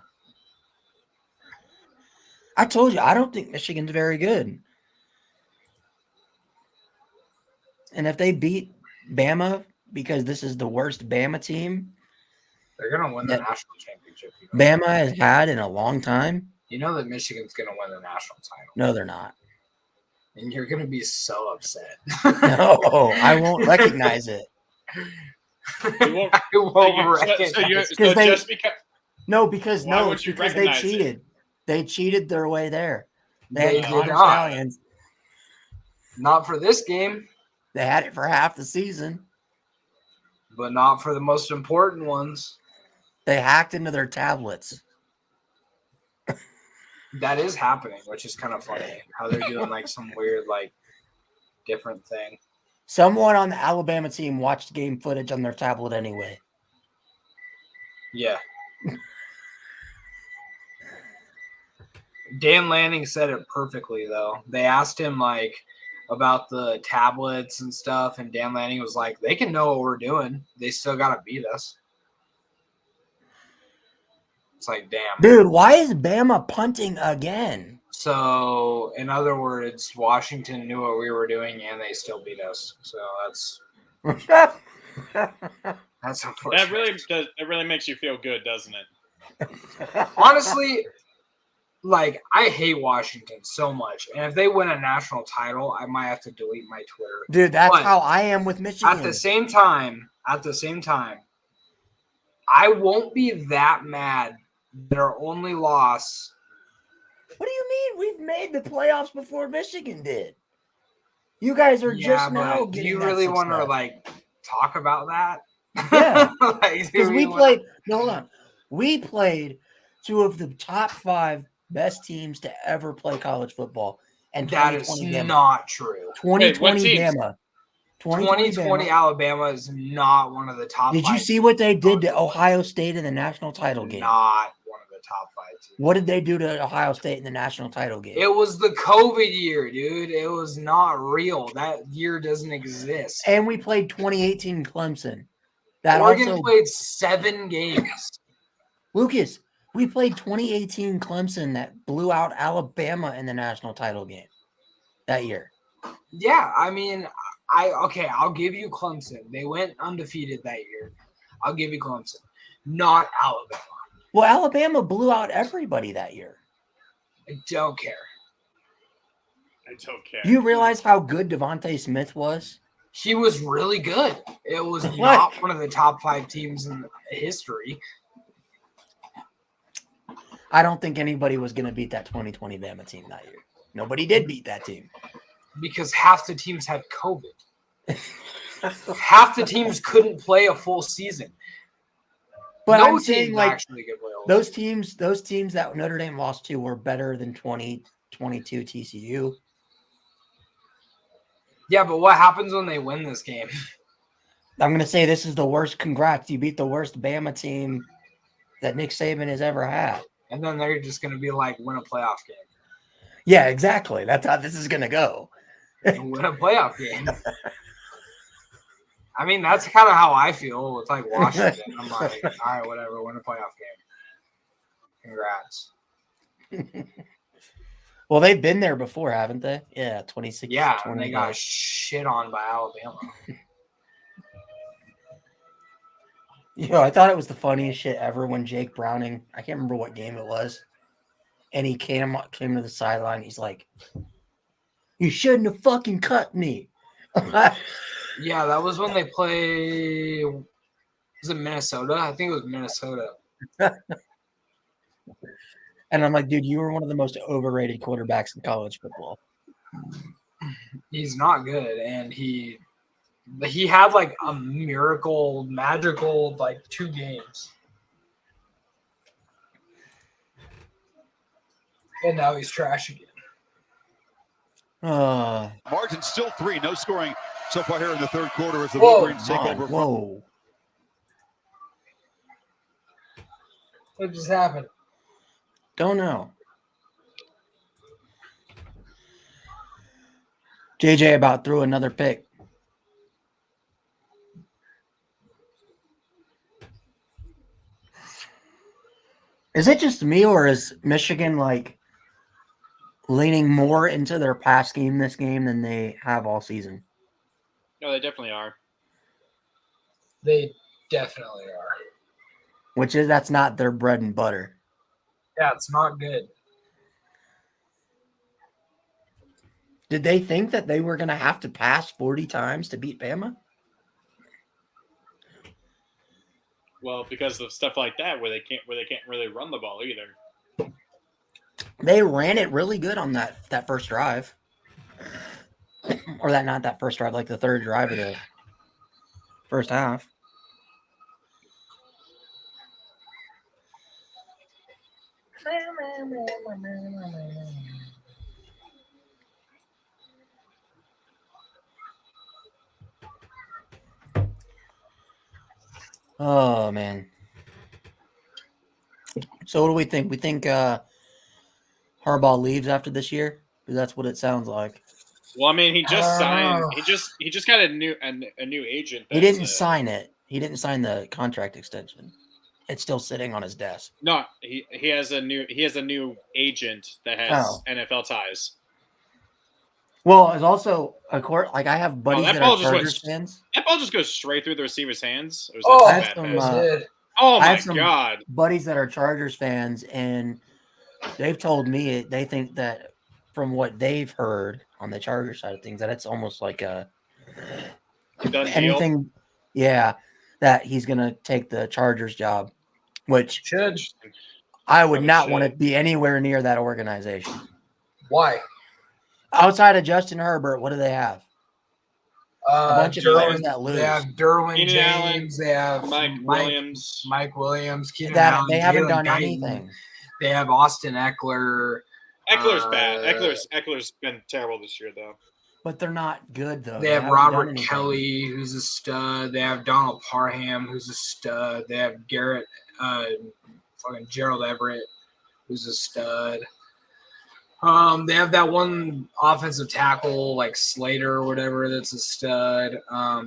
I told you, I don't think Michigan's very good. And if they beat Bama, because this is the worst Bama team they're going to win the national championship. Bama has had in a long time. You know that Michigan's going to win the national title. No, they're not. And you're going to be so upset. No, I won't recognize it. You won't recognize because they cheated. It? They cheated their way there. They did not. Not for this game. They had it for half the season. But not for the most important ones. They hacked into their tablets. That is happening, which is kind of funny. How they're doing like some weird, like, different thing. Someone on the Alabama team watched game footage on their tablet anyway. Yeah. Dan Lanning said it perfectly, though. They asked him, like, about the tablets and stuff, and Dan Lanning was like, they can know what we're doing. They still got to beat us. It's like, damn. Dude, why is Bama punting again? So, in other words, Washington knew what we were doing, and they still beat us. So that's unfortunate. It really makes you feel good, doesn't it? Honestly, like, I hate Washington so much, and if they win a national title, I might have to delete my Twitter. Dude, that's how I am with Michigan. At the same time, I won't be that mad that our only loss. What do you mean? We've made the playoffs before Michigan did. You guys are just now getting. Do you really want to like talk about that? Yeah, because we played. No, hold on. We played 2 of the top 5 best teams to ever play college football, and that is not true. 2020 Bama. 2020 Alabama is not one of the top. Did you see what they did to Ohio State in the national title game? Not one of the top 5 teams. What did they do to Ohio State in the national title game? It was the COVID year, dude. It was not real. That year doesn't exist. And we played 2018 Clemson. Oregon played 7 games. Lucas, we played 2018 Clemson that blew out Alabama in the national title game that year. Yeah, I mean, I'll give you Clemson. They went undefeated that year. I'll give you Clemson. Not Alabama. Well, Alabama blew out everybody that year. I don't care. You realize how good Devontae Smith was? He was really good. It was not one of the top 5 teams in history. I don't think anybody was going to beat that 2020 Bama team that year. Nobody did beat that team. Because half the teams had COVID. Half the teams couldn't play a full season. But I'm saying, like, those teams that Notre Dame lost to were better than 2022 TCU. Yeah, but what happens when they win this game? I'm going to say this is the worst. Congrats. You beat the worst Bama team that Nick Saban has ever had. And then they're just going to be like, win a playoff game. Yeah, exactly. That's how this is going to go. Win a playoff game. I mean, that's kind of how I feel with like Washington. I'm like, all right, whatever, win a playoff game. Congrats. Well, they've been there before, haven't they? Yeah, 26. Yeah, and they got shit on by Alabama. I thought it was the funniest shit ever when Jake Browning, I can't remember what game it was, and he came to the sideline. He's like, you shouldn't have fucking cut me. Yeah, that was when they play. Was it Minnesota? I think it was Minnesota. And I'm like, dude, you were one of the most overrated quarterbacks in college football. He's not good, and he had like a miracle, magical like 2 games, and now he's trash again. Margin still 3, no scoring so far here in the third quarter as the Whoa, Wolverines take over. Whoa. What just happened? Don't know. JJ about threw another pick. Is it just me, or is Michigan like leaning more into their pass game this game than they have all season? No, they definitely are. They definitely are. That's not their bread and butter. Yeah, it's not good. Did they think that they were going to have to pass 40 times to beat Bama? Well, because of stuff like that, where they can't really run the ball either. They ran it really good on that first drive, or not that first drive, like the third drive of the first half. Oh man. So what do we think? We think Harbaugh leaves after this year? Because that's what it sounds like. Well, I mean, he just signed. He just got a new agent. He didn't sign it. He didn't sign the contract extension. It's still sitting on his desk. No, he has a new agent that has NFL ties. Well, it's also a court. Like I have buddies that are Chargers fans. That ball just goes straight through the receiver's hands. I my God! Buddies that are Chargers fans, and they've told me they think that from what they've heard on the Chargers side of things, that it's almost like a anything. Yeah, that he's gonna take the Chargers job, which I would not want to be anywhere near that organization. Why? Outside of Justin Herbert, what do they have? A bunch of players that lose. They have Derwin Keenan James. Allen, They have Mike Williams. Keenan Allen. They haven't done Guyton. anything. They have Austin Eckler. Eckler's bad. Eckler's been terrible this year, though. But they're not good, though. They have Robert Kelly, who's a stud. They have Donald Parham, who's a stud. They have Gerald Everett, who's a stud. They have that one offensive tackle like Slater or whatever that's a stud.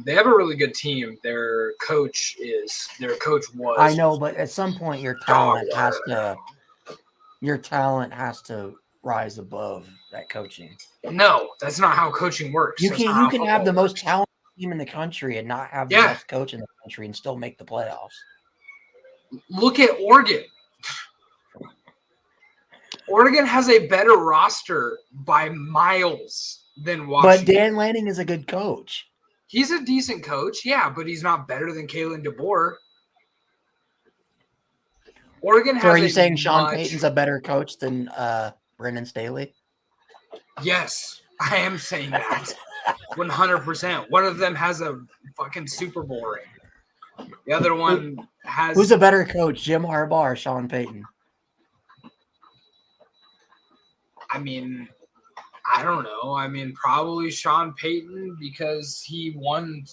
They have a really good team. Their coach was. I know, but at some point your talent has to rise above that coaching. No, that's not how coaching works. You can have the most talented team in the country and not have the best coach in the country and still make the playoffs. Look at Oregon. Oregon has a better roster by miles than Washington. But Dan Lanning is a good coach. He's a decent coach, yeah, but he's not better than Kalen DeBoer. Oregon has. So are you saying Sean Payton's a better coach than Brendan Staley? Yes, I am saying that. 100%. One of them has a fucking Super Bowl ring. The other one has. Who's a better coach, Jim Harbaugh or Sean Payton? I mean, I don't know. I mean, probably Sean Payton because he won.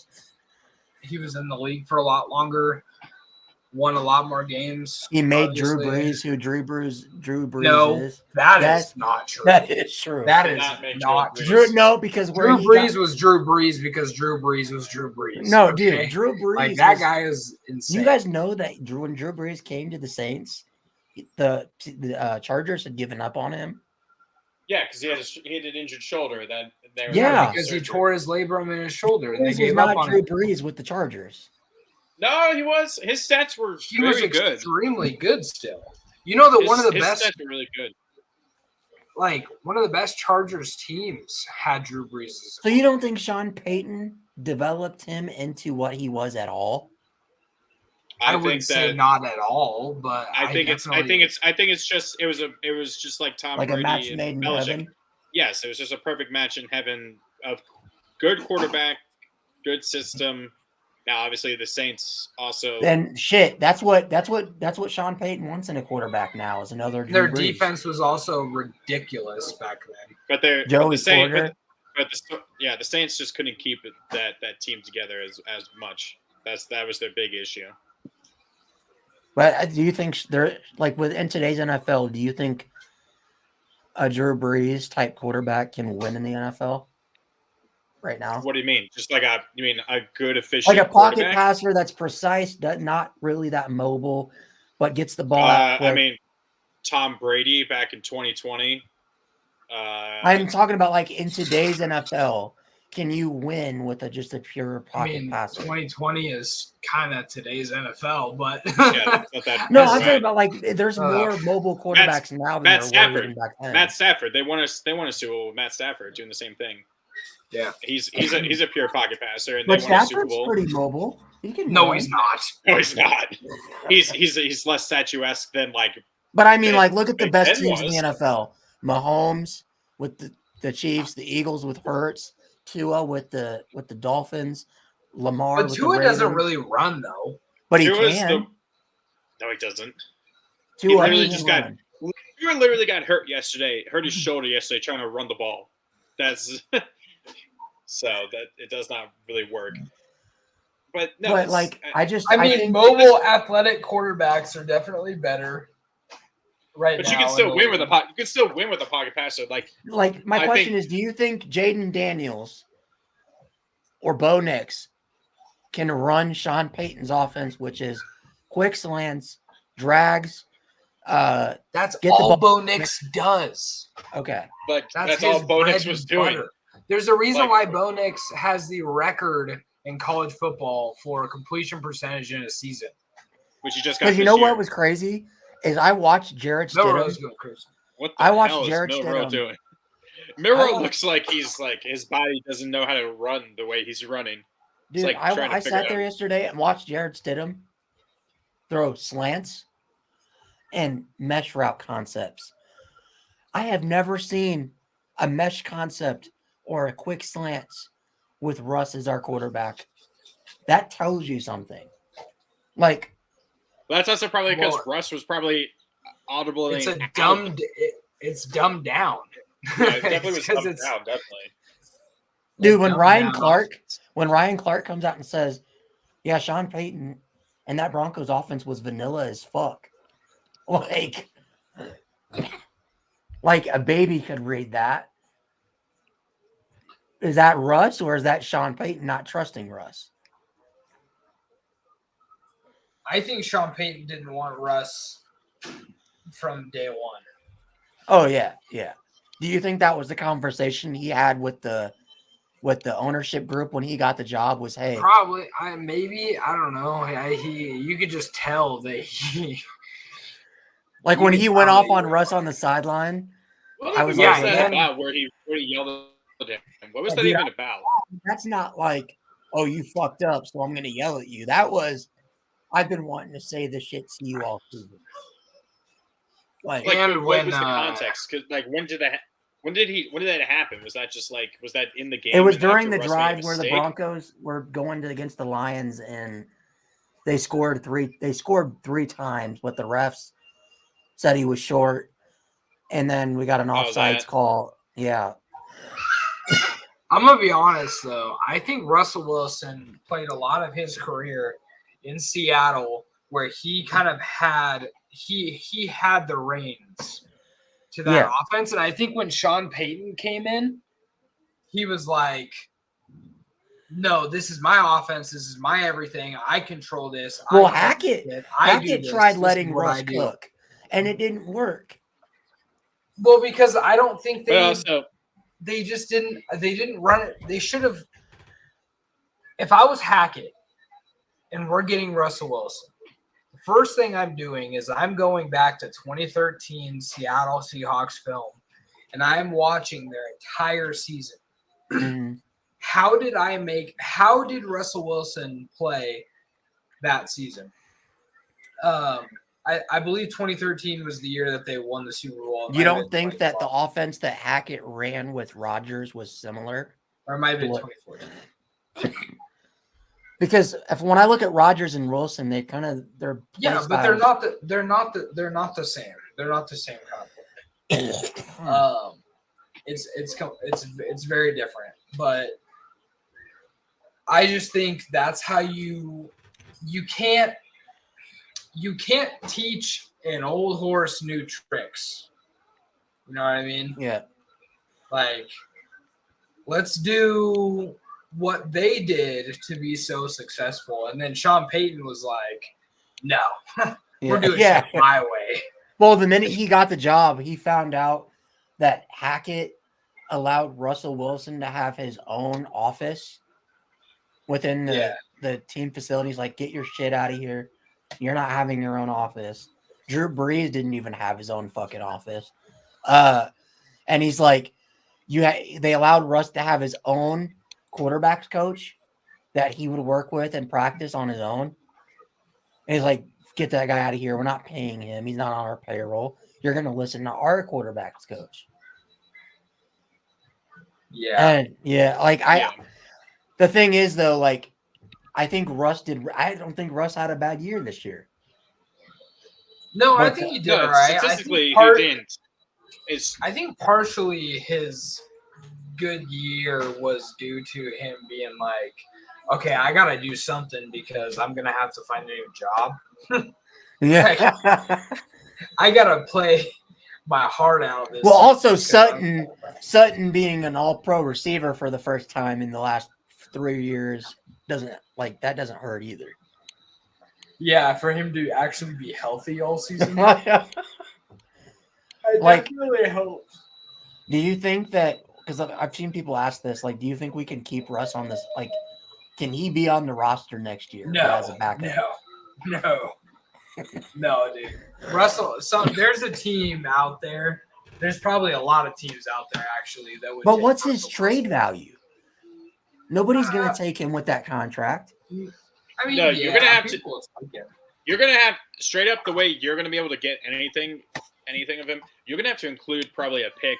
He was in the league for a lot longer, won a lot more games. He made Drew Brees who Drew Brees is. That's not true. That is true. That is not true. No, because Drew Brees was Drew Brees because Drew Brees was Drew Brees. No, dude, Drew Brees. Like that guy is insane. You guys know that when Drew Brees came to the Saints, the Chargers had given up on him. Yeah, because he had an injured shoulder. Because he tore his labrum in his shoulder, and they gave up on Drew Brees with the Chargers. No, he was. His stats were very good. Extremely good still. You know that one of the best. His stats were really good. Like one of the best Chargers teams had Drew Brees. So you don't think Sean Payton developed him into what he was at all? I wouldn't say not at all, but I think it's just it was just like Tom like Brady a match made in heaven. yes, it was just a perfect match in heaven of good quarterback, good system. Now, obviously, the Saints also. Then shit, that's what Sean Payton wants in a quarterback now is another Drew Their Brees. defense was also ridiculous back then. But they're Joey the Saints, Porter. but the Saints just couldn't keep that team together as much. That was their big issue. But do you think they're like in today's NFL? Do you think a Drew Brees type quarterback can win in the NFL right now? What do you mean? Just like a good efficient Like a pocket quarterback? passer that's precise, not really that mobile, but gets the ball out quick. I mean, Tom Brady back in 2020. I'm talking about like in today's NFL. Can you win with just a pure pocket passer? 2020 is kind of today's NFL, but Yeah, no, I'm talking about like there's more mobile quarterbacks now than there were even back then. Matt Stafford, they won a Super Bowl with Matt Stafford doing the same thing. Yeah, he's a pure pocket passer, and but they won a Super Stafford's Bowl. pretty mobile. He can no, run. he's not. No, he's not. He's less statuesque than like. But I mean, like, look at the Big best Ben teams in was. the NFL: Mahomes with the Chiefs, the Eagles with Hurts, Tua with the Dolphins, Lamar But with Tua the Ravens. doesn't really run though. But he Tua's can. No, he doesn't. Tua He literally can just run. Tua literally got hurt yesterday. Hurt his shoulder yesterday trying to run the ball. That's so that it does not really work. But no, But like, I mean, think mobile athletic quarterbacks are definitely better. Right, but you can still win with a pocket. You can still win with a pocket passer. Like my question is, do you think Jaden Daniels or Bo Nix can run Sean Payton's offense, which is quick slants, drags? That's get all the Bo Nix does. Okay, but that's his all Bo Nix bread was and doing. butter. There's a reason why Bo Nix has the record in college football for completion percentage in a season. Which you just got. because you know what was crazy is I watched Jarrett Milroe's Stidham. going crazy. What the hell is Milroe doing? Milroe looks like he's like his body doesn't know how to run the way he's running. Dude, like I sat there yesterday and watched Jarrett Stidham throw slants and mesh route concepts. I have never seen a mesh concept or a quick slants with Russ as our quarterback. That tells you something. Like, that's also probably because Russ was probably audible. It's dumbed down. Yeah, it definitely was dumbed down. Definitely. Dude, when Ryan Clark comes out and says, "Yeah, Sean Payton and that Broncos offense was vanilla as fuck," like a baby could read that. Is that Russ or is that Sean Payton not trusting Russ? I think Sean Payton didn't want Russ from day one. Oh yeah. Do you think that was the conversation he had with the ownership group when he got the job? Was hey, probably maybe I don't know. You could just tell that he like when he went off on Russ on the sideline. I was about where he yelled at him. What was that even about? That's not like, oh, you fucked up, so I'm gonna yell at you. That was, I've been wanting to say this shit to you all season. What was the context? Because when did that happen? Was that in the game? It was during the drive where the Broncos were going against the Lions and they scored three times, but the refs said he was short, and then we got an offsides call. Yeah. I'm gonna be honest though. I think Russell Wilson played a lot of his career in Seattle, where he kind of had he had the reins to that offense, and I think when Sean Payton came in, he was like, "No, this is my offense. This is my everything. I control this." Well, Hackett tried letting Russ cook, and it didn't work. Well, because I don't think they just didn't. They didn't run it. They should have. If I was Hackett, and we're getting Russell Wilson, the first thing I'm doing is I'm going back to 2013 Seattle Seahawks film, and I'm watching their entire season. Mm-hmm. How did Russell Wilson play that season? I I believe 2013 was the year that they won the Super Bowl. You don't think that the offense that Hackett ran with Rodgers was similar? Or it might have been 2014. Because when I look at Rodgers and Wilson, they're yeah, but they're not the same. They're not the same kind of play. It's very different. But I just think that's how you can't teach an old horse new tricks. You know what I mean? Yeah. Like, let's do what they did to be so successful. And then Sean Payton was like, no, we're doing shit my way. Well, the minute he got the job, he found out that Hackett allowed Russell Wilson to have his own office within the team facilities. Like, get your shit out of here. You're not having your own office. Drew Brees didn't even have his own fucking office. And he's like, they allowed Russ to have his own quarterbacks coach that he would work with and practice on his own. And he's like, get that guy out of here. We're not paying him. He's not on our payroll. You're going to listen to our quarterbacks coach. Yeah. And the thing is though, like, I don't think Russ had a bad year this year. No, I think he did all right. Statistically, he didn't. I think partially his good year was due to him being like, okay, I got to do something because I'm going to have to find a new job. Yeah. I got to play my heart out. Well, also Sutton being an all-pro receiver for the first time in the last 3 years doesn't hurt either. Yeah, for him to actually be healthy all season. I definitely hope. Do you think that, because I've seen people ask this, like, do you think we can keep Russ on this? Like, can he be on the roster next year as a backup? No, dude. Russell, so there's a team out there. There's probably a lot of teams out there, actually, that would. But what's his trade value? Nobody's going to take him with that contract. I mean, no, you're going to have to. You're going to have, straight up the way you're going to be able to get anything of him, you're going to have to include probably a pick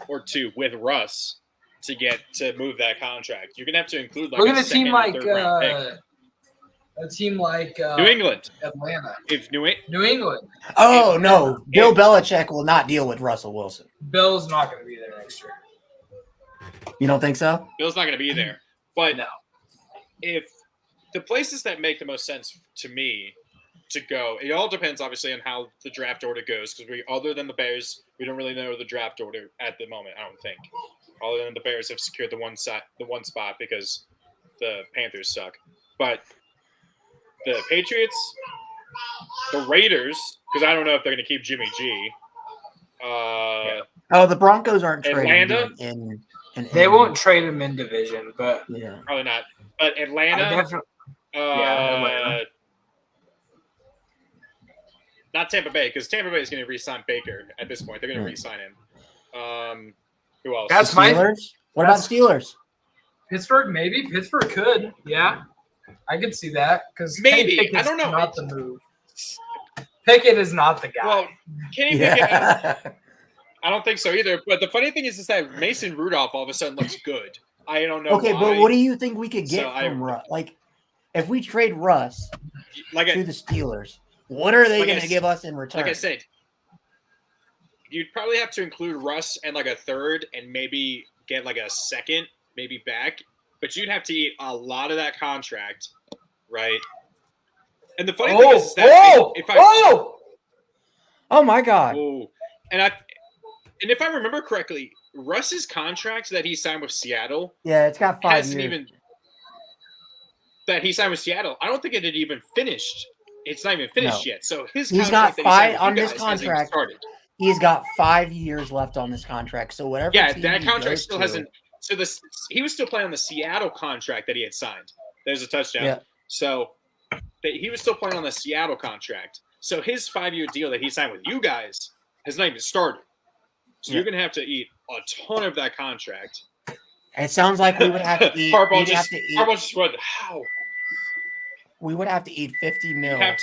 or two with Russ to move that contract. You're going to have to include like a second or third round pick. A team like New England, Atlanta. If New England. Oh no, Bill Belichick will not deal with Russell Wilson. Bill's not going to be there next year. You don't think so? Bill's not going to be there. But no. If the places that make the most sense to me to go, it all depends obviously on how the draft order goes, because other than the Bears, we don't really know the draft order at the moment. I don't think, other than the Bears have secured the one spot because the Panthers suck. But the Patriots, the Raiders, because I don't know if they're going to keep Jimmy G. The Broncos aren't Atlanta in they won't trade him in division, but probably not. But Atlanta, not Tampa Bay, because Tampa Bay is going to re-sign Baker at this point. They're going to re-sign him. Who else? That's Steelers. What about Steelers? Pittsburgh, maybe. Pittsburgh could. Yeah, I could see that because maybe I don't know. Not the move. Pickett is not the guy. Well, Kenny Pickett. I don't think so either. But the funny thing is that Mason Rudolph all of a sudden looks good. I don't know. Okay, why. but what do you think we could get from Russ? Like, if we trade Russ to the Steelers, what are they going to give us in return? Like I said, you'd probably have to include Russ and like a third, and maybe get like a second, maybe back. But you'd have to eat a lot of that contract, right? And the funny thing is that oh my God! And if I remember correctly, Russ's contract that he signed with Seattle, it's got 5 years. That he signed with Seattle, I don't think it had even finished. It's not even finished yet. So he's got 5 on this contract. He's got 5 years left on this contract. So whatever. Yeah, that contract still hasn't. So he was still playing on the Seattle contract that he had signed. There's a touchdown. Yeah. So he was still playing on the Seattle contract. So his 5-year deal that he signed with you guys has not even started. So you're going to have to eat a ton of that contract. It sounds like we would have to eat. Harbaugh just went, how? We would have to eat $50 million.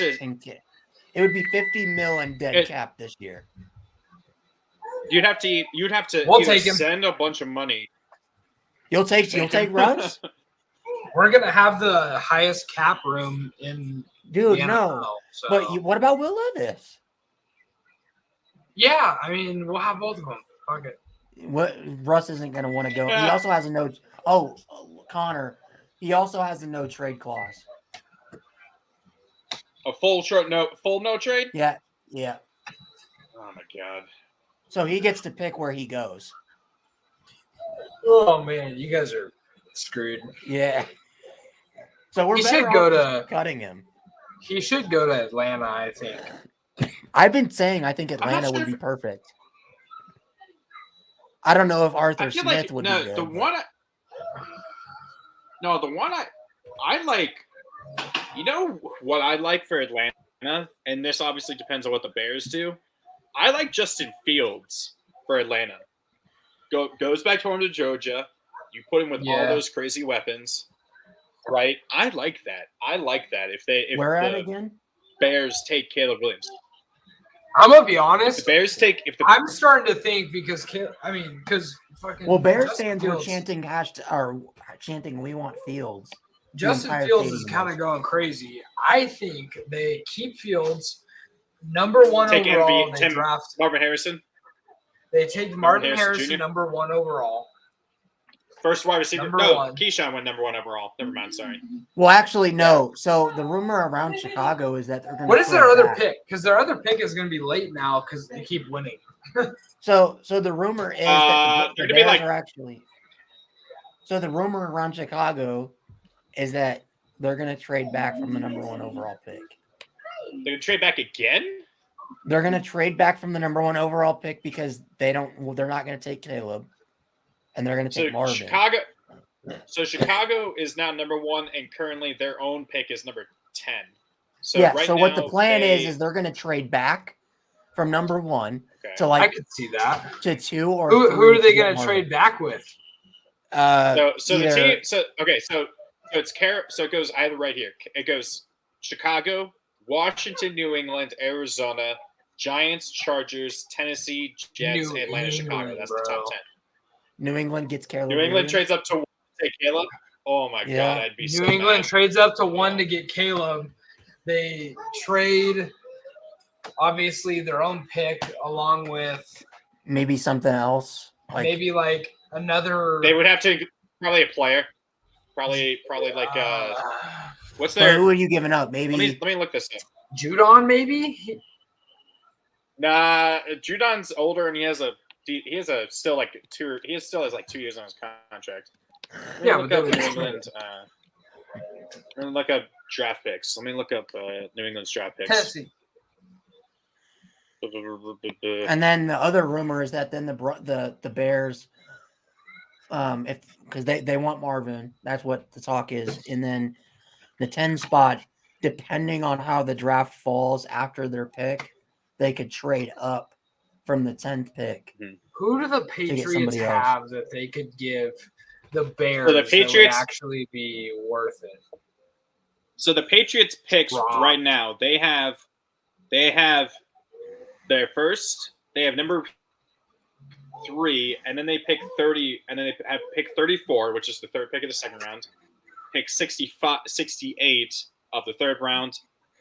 It would be 50 mil in dead cap this year. You'd have to We'll either take him. send a bunch of money. You'll take Russ? We're gonna have the highest cap room in Dude, the no. NFL, so. But what about Will Levis? Yeah, I mean, we'll have both of them. Fuck it. What Russ isn't going to want to go. He Yeah. also has a no. Oh, Connor. He also has a no trade clause. A full no trade? Yeah. Oh my god. So he gets to pick where he goes. Oh man, you guys are screwed. Yeah. So we're He better should go off to cutting him. He should go to Atlanta, I think. I've been saying I think Atlanta would be perfect. I don't know if Arthur Smith would be good. The one I like. You know what I like for Atlanta, and this obviously depends on what the Bears do. I like Justin Fields for Atlanta. Goes back home to Georgia. You put him with all those crazy weapons, right? I like that. If where at the again? Bears take Caleb Williams. I'm gonna be honest. If the Bears take I'm starting to think because fucking. Well, Bears Justin fans Fields, were chanting "We want Fields." Justin Fields is kind of going crazy. I think they keep Fields number one take overall. MV, They draft Marvin Harrison. They take Marvin Harrison Jr. number one overall. First wide receiver. Number No, one. Keyshawn went number one overall. Never mind. Sorry. Well, actually, no. So the rumor around Chicago is that they're going to. What is their other pick? Because their other pick is going to be late now because they keep winning. So the rumor is that the they're gonna Bears be are actually. So the rumor around Chicago is that they're going to trade back from the number one overall pick. They're going to trade back again? They're going to trade back from the number one overall pick because they're not going to take Caleb, and they're going to take Marvin. Chicago is now number one, and currently their own pick is number 10. So what the plan is they're going to trade back from number one to I could see that to 2 or who are they going to trade back with? So it goes either right here. It goes Chicago, Washington, New England, Arizona, Giants, Chargers, Tennessee, Jets, Atlanta, Chicago. That's the top 10. New England gets Caleb. New England trades up to 1 to take Caleb. Oh my god, I'd be so New England mad. trades up to 1 to get Caleb. They trade obviously their own pick along with maybe something else. Maybe like another. They would have to probably a player. Probably like what's their? Who are you giving up? Maybe let me look this up. Judon, maybe. Nah, Judon's older and he has still like 2 years on his contract. Yeah, look up New England. Let me look up draft picks. Let me look up New England's draft picks. Tennessee. And then the other rumor is that then the Bears, because they want Marvin, that's what the talk is, and then the 10 spot, depending on how the draft falls after their pick, they could trade up from the 10th pick. Who do the Patriots have that they could give the Bears so the Patriots, that would actually be worth it? So the Patriots picks right now, they have their first, they have number 3, and then they pick 30, and then they have pick 34, which is the third pick of the second round, pick 68 of the third round,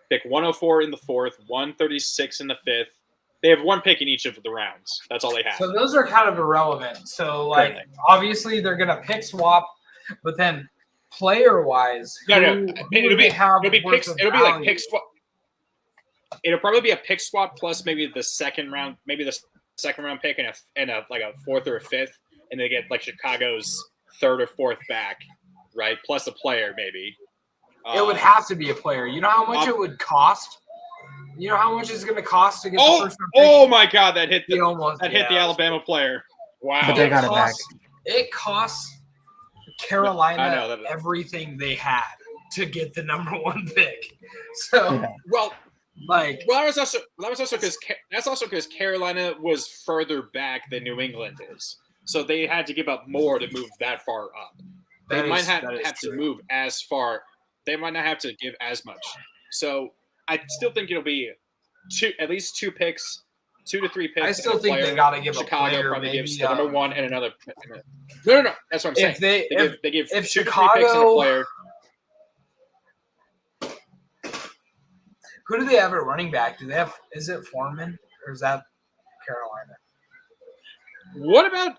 pick 104 in the fourth, 136 in the fifth. They have 1 pick in each of the rounds. That's all they have. So those are kind of irrelevant. So like obviously they're gonna pick swap, but then player wise, it'll be like pick swap. It'll probably be a pick swap plus maybe the second round pick and a like a 4th or a 5th, and they get like Chicago's 3rd or 4th back, right? Plus a player maybe. It would have to be a player. You know how much it would cost? You know how much it's going to cost to get the first round pick? Oh my God, that hit the the Alabama player. Wow. But they got it back. It costs Carolina that everything they had to get the number 1 pick. So that was also because Carolina was further back than New England is, so they had to give up more to move that far up. They might have to move as far. They might not have to give as much. So I still think it'll be at least 2 picks, 2 to 3 picks. I still and a think they player. got to give Chicago a player. probably Maybe gives the number 1 and another. No. That's what I'm saying. If They give if 2 to 3 picks and a Chicago- player. Who do they have at running back? Do they have? Is it Foreman or is that Carolina? What about?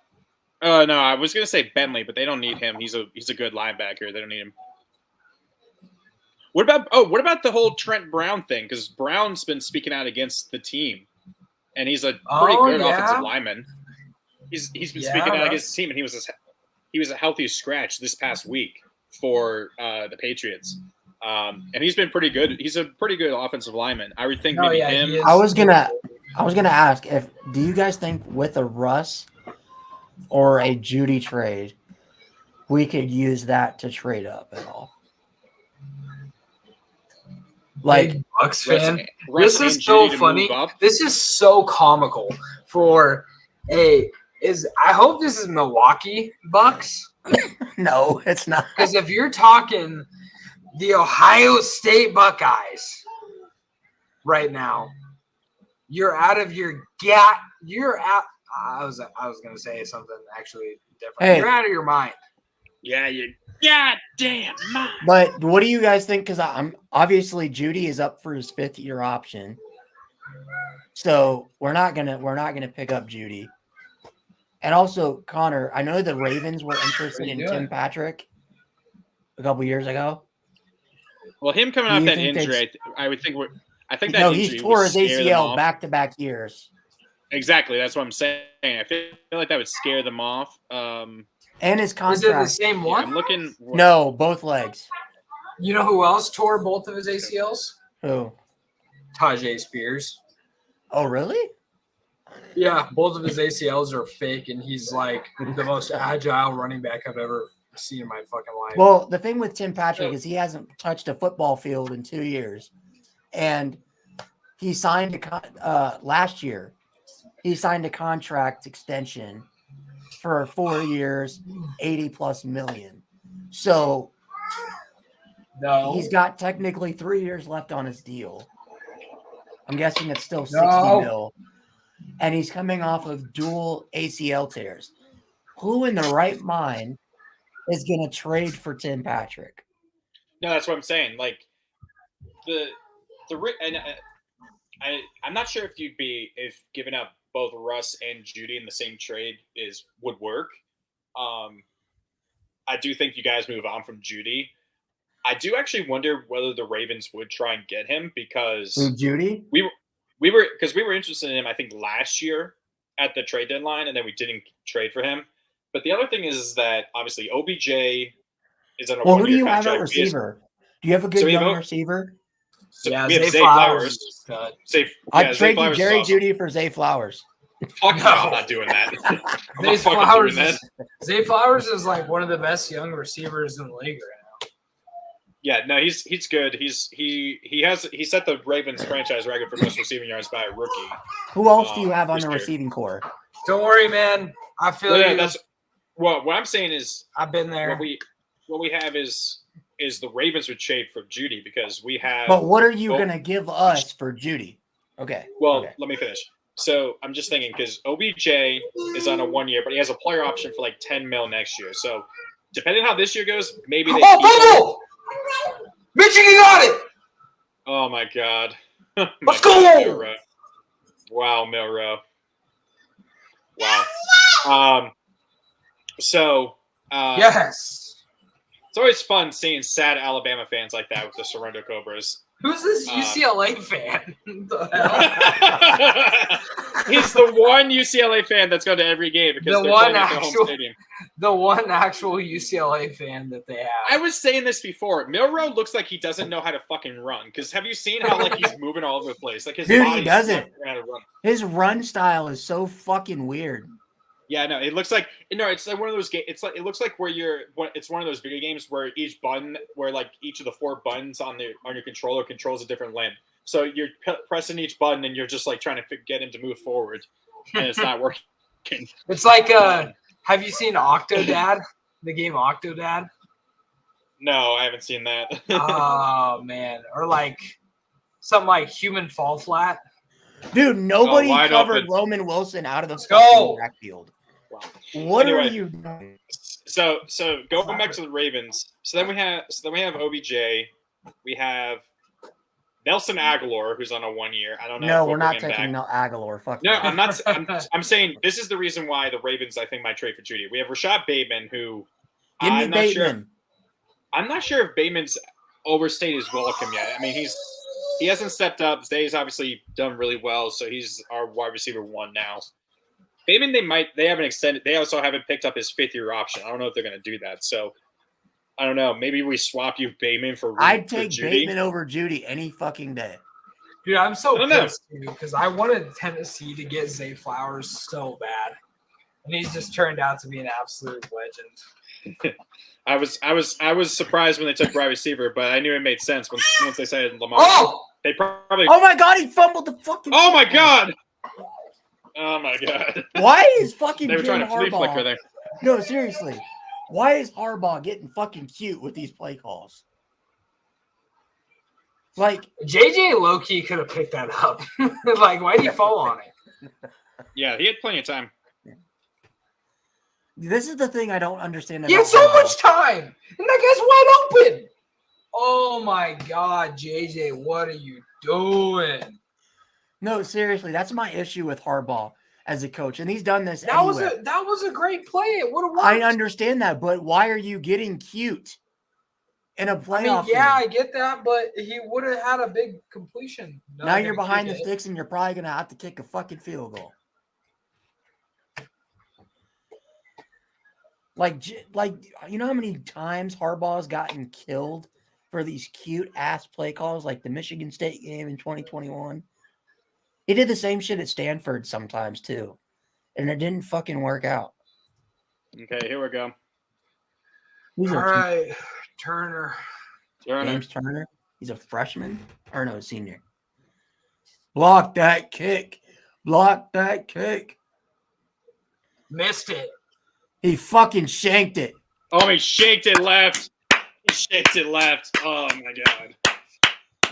No, I was gonna say Bentley, but they don't need him. He's a good linebacker. They don't need him. What about the whole Trent Brown thing? Because Brown's been speaking out against the team, and he's a pretty good offensive lineman. He's been speaking out against the team, and he was a healthy scratch this past week for the Patriots, and he's been pretty good. He's a pretty good offensive lineman. I would think maybe him. I was gonna ask do you guys think with a Russ or a Judy trade, we could use that to trade up at all? Like Big Bucks fan. Russ This and is so Judy to funny. move up. This is so comical. I hope this is Milwaukee Bucks. no, it's not. Because if you're talking the Ohio State Buckeyes right now, you're out of your you're out. I was gonna say something actually different. Hey. You're out of your mind. Yeah, you goddamn mind. But what do you guys think? Because I'm obviously Judy is up for his 5th-year option, so we're not gonna pick up Judy. And also, Connor, I know the Ravens were interested in Tim Patrick a couple years ago. Well, him coming Do off you that think injury, I would think I think that No, injury he tore his would scare them ACL off. back-to-back years. Exactly, that's what I'm saying. I feel like that would scare them off. And his Is it the contract. same Yeah, one? I'm looking. No, both legs. You know who else tore both of his ACLs? Who? Tajay Spears. Oh, really? Yeah, both of his ACLs are fake, and he's like the most agile running back I've ever seen in my fucking life. Well, the thing with Tim Patrick is he hasn't touched a football field in 2 years, and he signed last year. He signed a contract extension for 4 years, $80+ million. So he's got technically 3 years left on his deal. I'm guessing it's still 60 mil. And he's coming off of dual ACL tears. Who in the right mind is going to trade for Tim Patrick? No, that's what I'm saying. Like I'm not sure if giving up both Russ and Judy in the same trade would work. I do think you guys move on from Judy. I do actually wonder whether the Ravens would try and get him because Judy? we were interested in him, I think, last year at the trade deadline, and then we didn't trade for him. But the other thing is that obviously OBJ is on a Well, who do one-year you have contract. at receiver? Do you have a good young receiver? So yeah, we have Zay Zay Flowers. Flowers. I'd trade you Flowers Jerry is awesome. Judy for Zay Flowers. Fuck no, I'm not doing that. I'm Zay not fucking Flowers, doing that. Zay Flowers is like one of the best young receivers in the league right now. Yeah, no, he's good. He set the Ravens franchise record for most receiving yards by a rookie. Who else do you have on this the year. receiving core? Don't worry, man. I feel Yeah, you. that's what I'm saying is I've been there. what we have is the Ravens would trade for Judy because we have. But what are you going to give us for Judy? Okay. Well, okay. let me finish. So I'm just thinking because OBJ is on a 1 year, but he has a player option for like 10 mil next year. So depending on how this year goes, maybe they. Oh, bubble! Michigan got it. Oh my God! Let's go! Milrow. Wow, Milrow. Wow. Yes. It's always fun seeing sad Alabama fans like that with the Sorrento Cobras. Who's this UCLA fan? The hell? He's the one UCLA fan that's gone to every game because they're playing at their home stadium. The one actual UCLA fan that they have. I was saying this before. Milrow looks like he doesn't know how to fucking run. Because have you seen how like he's moving all over the place? Like his Dude, body's he doesn't. not how to run. His run style is so fucking weird. Yeah, no, it looks like it's like one of those games. It's like it looks like it's one of those video games where each of the 4 buttons on your controller controls a different limb. So you're pressing each button and you're just like trying to get him to move forward, and it's not working. It's like have you seen Octodad? The game Octodad? No, I haven't seen that. Oh man, or like something like Human Fall Flat. Dude, nobody wide covered open. Roman Wilson out of the go. fucking backfield. Wow. What are Anyway. you doing? So going back to the Ravens. So then we have OBJ. We have Nelson Aguilar, who's on a 1 year. I don't know. No, if we're not bring him taking back. no Aguilar. Fuck No, that. I'm not. I'm saying this is the reason why the Ravens, I think, might trade for Judy. We have Rashad Bateman, who Give me I'm not sure. Bateman. I'm not sure if Bateman's overstayed his welcome yet. I mean, he hasn't stepped up. Zay's obviously done really well, so he's our wide receiver 1 now. Bateman, they haven't extended. They also haven't picked up his 5th-year option. I don't know if they're going to do that. So I don't know. Maybe we swap you Bateman for I'd for take Judy. Bateman over Judy any fucking day. Dude, I'm so I don't know. pissed because I wanted Tennessee to get Zay Flowers so bad, and he's just turned out to be an absolute legend. I was surprised when they took wide receiver, but I knew it made sense once they said Lamar. Oh! They probably. Oh my god, he fumbled the fucking. Oh my god! Oh my god! Why is fucking They were Jim trying to flea flicker Harbaugh? there. No, seriously. Why is Harbaugh getting fucking cute with these play calls? Like, JJ low-key could have picked that up. Like, why did he fall on it? Yeah, he had plenty of time. this is the thing I don't understand. He about had so Harbaugh. much time, and that guy's wide open. Oh my God, JJ, what are you doing? No, seriously, that's my issue with Harbaugh as a coach, and he's done this. That was a great play. It would have worked. I understand that, but why are you getting cute in a playoff? Yeah, game? I get that, but he would have had a big completion. No, Now they're you're gonna behind the kick it. sticks, and you're probably gonna have to kick a fucking field goal. Like you know how many times Harbaugh's gotten killed for these cute ass play calls, like the Michigan State game in 2021. He did the same shit at Stanford sometimes too, and it didn't fucking work out. Okay, here we go. Who's All a right, Turner. James Turner? He's a freshman or no, senior. Block that kick! Block that kick! Missed it. He fucking shanked it. Oh, he shaked it left. He shaked it left. Oh my god.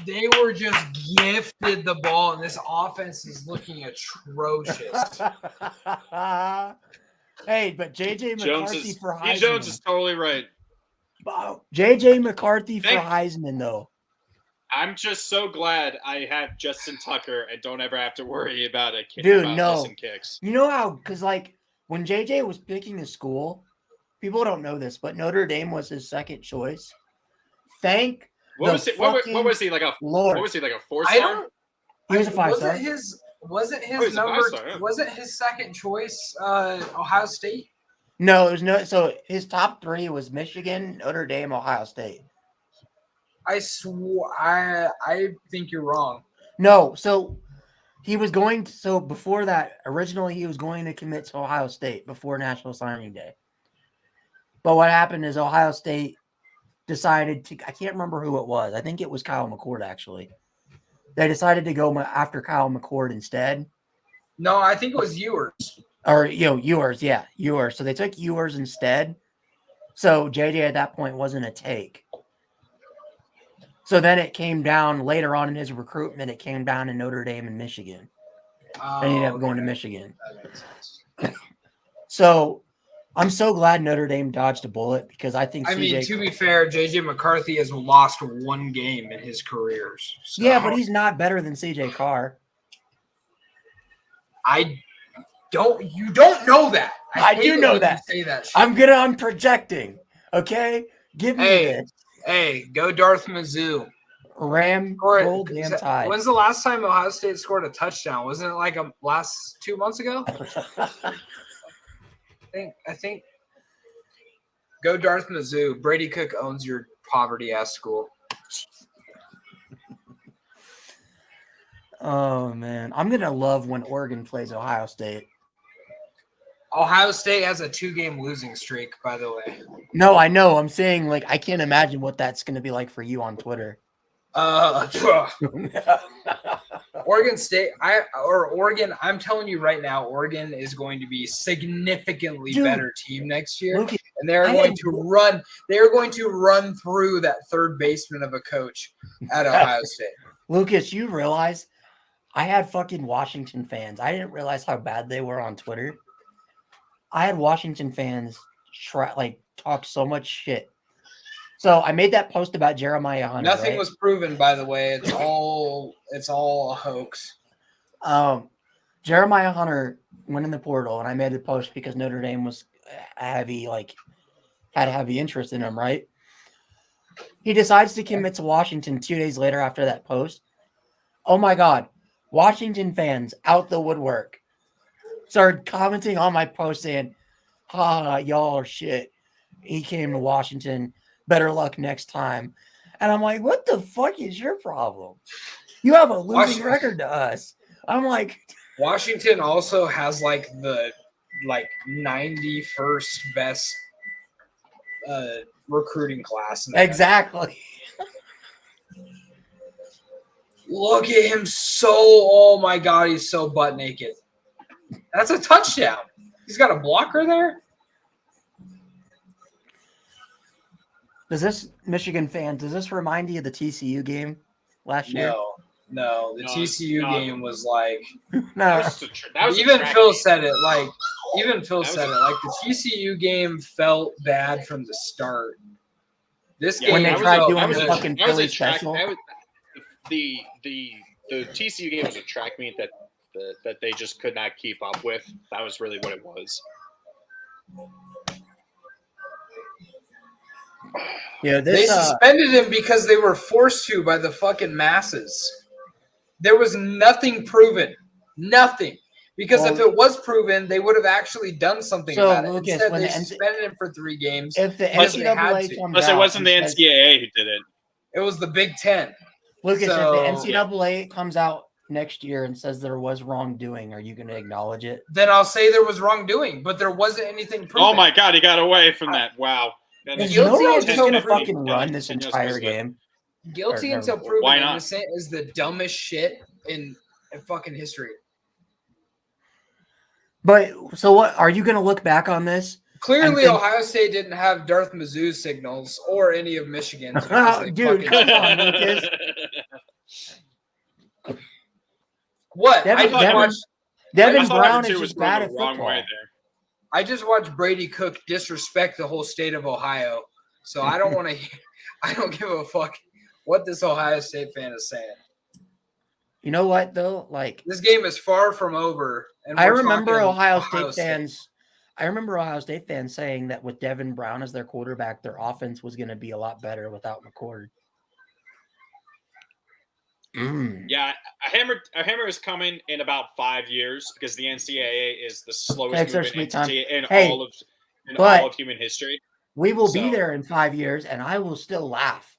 They were just gifted the ball, and this offense is looking atrocious. Hey, but JJ McCarthy for Heisman. Jones is totally right. JJ McCarthy for Thank- Heisman, though. I'm just so glad I have Justin Tucker and don't ever have to worry about a kid Dude, about no. missing kicks. You know how, because like when JJ was picking the school, people don't know this, but Notre Dame was his second choice. Thank What was he like a Lord. What was he like a I 4-star? don't. He was a 5-star. Wasn't Oh, his he's a number? 5-star, yeah. Wasn't his second choice Ohio State? No, it was no. So his top three was Michigan, Notre Dame, Ohio State. I swore. I think you're wrong. No, so he was going to, so before that, originally he was going to commit to Ohio State before National Signing Day. But what happened is Ohio State decided to, I can't remember who it was. I think it was Kyle McCord, actually. They decided to go after Kyle McCord instead. No, I think it was Ewers. Or, Ewers, yeah, Ewers. So they took Ewers instead. So JJ at that point wasn't a take. So then it came down later on in his recruitment. It came down to Notre Dame and Michigan. They ended up going to Michigan. That makes sense. So I'm so glad Notre Dame dodged a bullet because I think I mean, to be fair, JJ McCarthy has lost one game in his careers. So yeah, but he's not better than CJ Carr. You don't know that. I hate do it know when that. you say that shit. I'm projecting. Okay, give me this. Hey, go Darth Mizzou. Ram roll damn tide. When's the last time Ohio State scored a touchdown? Wasn't it like last 2 months ago? I think. Go Darth Mizzou. Brady Cook owns your poverty ass school. Oh man, I'm gonna love when Oregon plays Ohio State. Ohio State has a 2-game losing streak, by the way. No, I know. I'm saying like I can't imagine what that's gonna be like for you on Twitter. Oregon State, Oregon. I'm telling you right now, Oregon is going to be significantly better team next year, Lucas, and they're going to run. They're going to run through that third baseman of a coach at Ohio State. Lucas, you realize I had fucking Washington fans. I didn't realize how bad they were on Twitter. I had Washington fans talk so much shit. So I made that post about Jeremiah Hunter. Nothing right? was proven, by the way. It's all a hoax. Jeremiah Hunter went in the portal, and I made a post because Notre Dame was had heavy interest in him, right? He decides to commit to Washington 2 days later after that post. Oh my God. Washington fans out the woodwork started commenting on my post saying, y'all are shit. He came to Washington. Better luck next time. And I'm like, what the fuck is your problem? You have a losing record to us. I'm like, Washington also has the 91st best recruiting class in the country. exactly. Look at him oh my God, he's so butt naked. That's a touchdown. He's got a blocker there. Does this remind you of the TCU game last year? No. The TCU game was like No. even Phil said it. The TCU game felt bad from the start. This game When they tried doing the good. fucking Philly special. The TCU game was a track meet that they just could not keep up with. That was really what it was. Yeah, They suspended him because they were forced to by the fucking masses. There was nothing proven. Nothing. Because if it was proven, they would have actually done something about it. Lucas, Instead, when they the suspended him for 3 games. If the Plus they had NCAA to. comes Plus, out it wasn't the and says- NCAA who did it. It was the Big Ten. Lucas, So- if the NCAA comes out next year and says there was wrongdoing, are you going to acknowledge it? Then I'll say there was wrongdoing, but there wasn't anything proven. Oh my God, he got away from that. Wow. Is guilty no until going to proven fucking run this entire game? Guilty Or- until or- proven why not? innocent is the dumbest shit in fucking history. But so what? Are you going to look back on this? Clearly, think- Ohio State didn't have Darth Mizzou's signals or any of Michigan's. Oh, dude, come on, Lucas. What? Devin I thought Brown number is two was just bad going at the wrong football. way there. I just watched Brady Cook disrespect the whole state of Ohio, so I don't want to. I don't give a fuck what this Ohio State fan is saying. You know what though? Like This game is far from over. And I we're remember talking Ohio State fans. I remember Ohio State fans saying that with Devin Brown as their quarterback, their offense was going to be a lot better without McCord. Yeah, a hammer is coming in about 5 years because the NCAA is the slowest Thanks for moving sweet time. entity in Hey, all but- of human history. We will be So- there in 5 years, and I will still laugh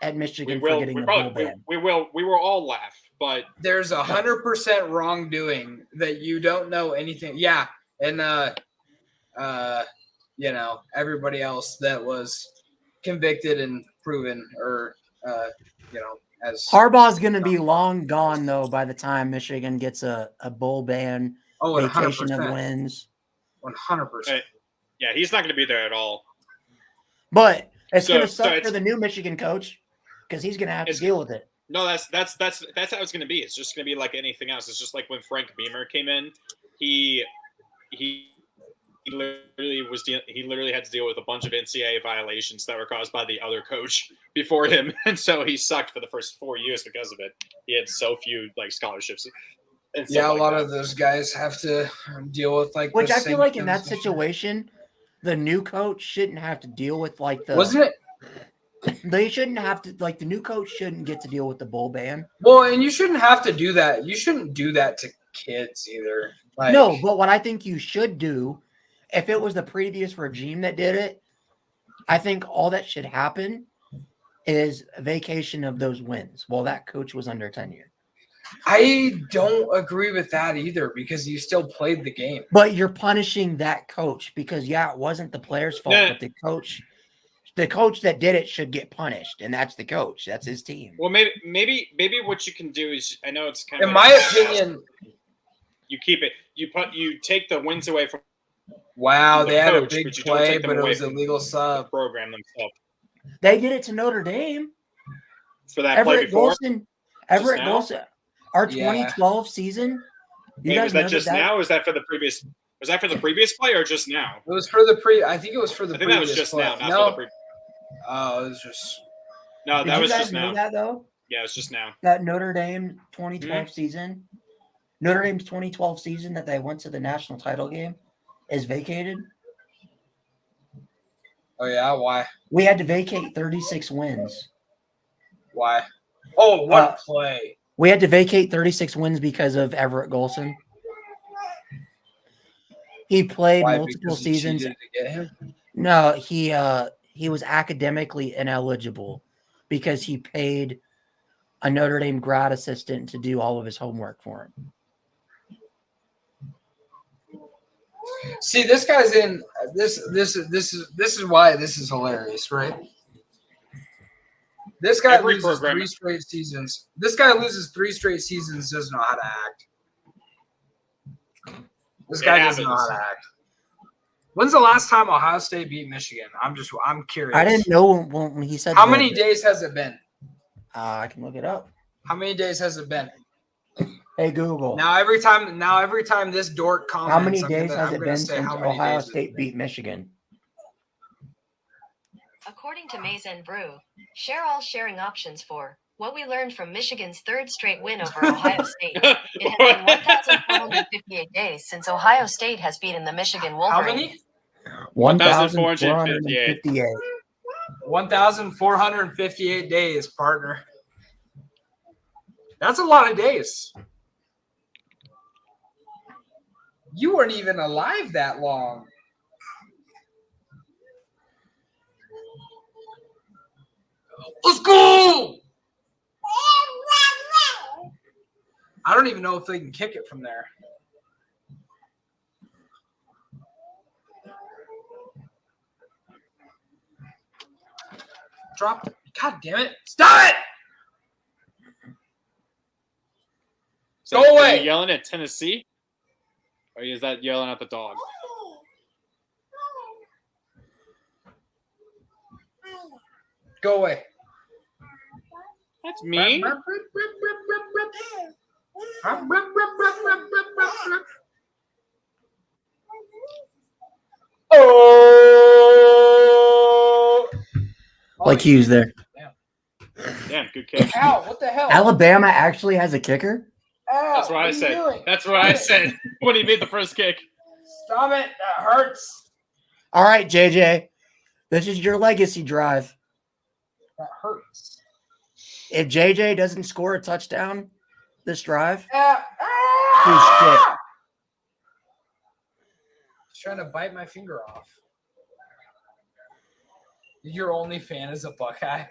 at Michigan We for will. getting We the bowl probably. ban. We will. We will all laugh, but There's 100% wrongdoing that you don't know anything. Yeah, and everybody else that was convicted and proven, or as Harbaugh's going to be long gone though by the time Michigan gets a bowl ban, vacation of 100%. wins. 100%. yeah, he's not going to be there at all. But it's So- going to so suck it's- for the new Michigan coach because he's going to have to It's- deal with it. No, that's how it's going to be. It's just going to be like anything else. It's just like when Frank Beamer came in, he literally had to deal with a bunch of NCAA violations that were caused by the other coach before him, and so he sucked for the first 4 years because of it. He had so few scholarships. And stuff Yeah, a like lot that. of those guys have to deal with Which the I feel like in that sanctions. situation, the new coach shouldn't have to deal with Wasn't it? They shouldn't have to the new coach shouldn't get to deal with the bowl ban. Well, and you shouldn't have to do that. You shouldn't do that to kids either. No, but what I think you should do, if it was the previous regime that did it, I think all that should happen is a vacation of those wins while that coach was under tenure. I don't agree with that either because you still played the game. But you're punishing that coach because it wasn't the player's fault, Yeah. but the coach that did it should get punished, and that's the coach. That's his team. Well, maybe what you can do is, I know it's kind of In my opinion, you keep it. You take the wins away from wow, the they had a coach, big but you don't play, take them but it away was a from legal the sub. program themselves They did it to Notre Dame. for that play before. Everett now? Golson. Our Yeah. 2012 season. You Wait, guys was know that just now? Or was that for the previous? Was that for the previous play or just now? It was for the I think it was for the I think that previous was just play. now, not No. for the previous. Oh, it was just. No, Did that you was guys just know now. that though? Yeah, it's just now. That Notre Dame 2012 Hmm? season, Notre Dame's 2012 season that they went to the national title game, is vacated. Oh yeah, why? We had to vacate 36 wins. Why? Oh, what play? We had to vacate 36 wins because of Everett Golson. He played Why? multiple Because he seasons. cheated to get him? No, he was academically ineligible because he paid a Notre Dame grad assistant to do all of his homework for him. See, this guy's in this is why this is hilarious, right? This guy Every loses program- 3 straight seasons. This guy loses 3 straight seasons, doesn't know how to act. This It guy doesn't know how happens. to act. When's the last time Ohio State beat Michigan? I'm curious. I didn't know when he said How that. many days has it been? I can look it up. How many days has it been? Hey Google. Now every time this dork comments, How many I'm days gonna- has I'm it gonna been say since how many Ohio days State beat Michigan? According to Mason Brew, share all sharing options for what we learned from Michigan's third straight win over Ohio State. It has been 1,458 days since Ohio State has beaten the Michigan How Wolverines. many? 1,458. 1,458 days, partner. That's a lot of days. You weren't even alive that long. Let's go! I don't even know if they can kick it from there. Drop. God damn it. Stop it! So Go is away. he yelling at Tennessee? Or is that yelling at the dog? Go away. That's mean. Oh! Like Hughes there. Damn, good kick. Ow, what the hell? Alabama actually has a kicker? Ow, That's what I are you said. doing? That's what I said when he made the first kick. Stop it. That hurts. All right, JJ. This is your legacy drive. That hurts. If JJ doesn't score a touchdown this drive, Ah, he's shit. He's trying to bite my finger off. Your only fan is a Buckeye.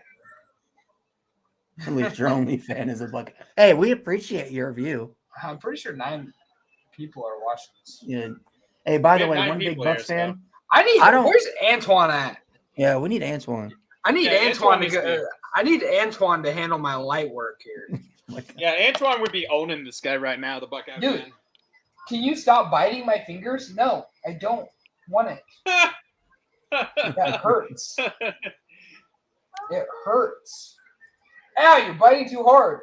At least your only fan is a Buckeye. Hey, we appreciate your view. I'm pretty sure 9 people are watching this. Yeah. Hey, by We the have way, 9 one big people Bucks here, fan. I don't. Where's Antoine at? Yeah, we need Antoine. I need Yeah, Antoine to needs to go. be- I need Antoine to handle my light work here. Yeah, Antoine would be owning this guy right now, the Buckeye Dude. fan. Can you stop biting my fingers? No, I don't want it. That hurts. It hurts. Ow, you're biting too hard.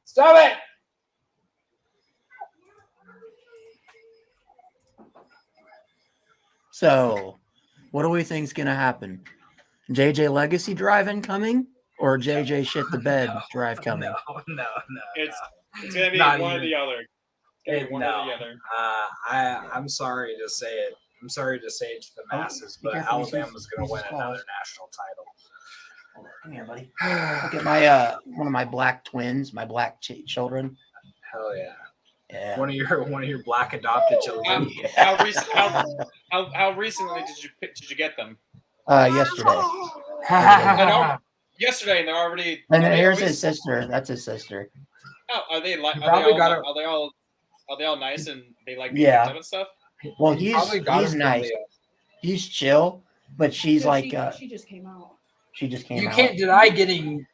Stop it. So, what do we think is going to happen? JJ Legacy drive incoming or JJ shit the bed drive coming? No. It's gonna be Not one or even. the other. It's gonna be one or No. the other. I'm sorry to say it. I'm sorry to say it to the masses, Be but careful, this is- Alabama's going to win this is another close. national title. Come here, buddy. Look at my one of my black twins, my black children. Hell yeah. Yeah. One of your black adopted children. How recently did you get them? Yesterday. Yesterday, and they're already. And are then they here's always- his sister. That's his sister. Oh, are they like? probably got Are they all nice and they like Yeah. picked up and stuff? Well, He probably got he's him from nice. the- He's chill, but she's Yeah, like she just came out. she just came You out. can't deny getting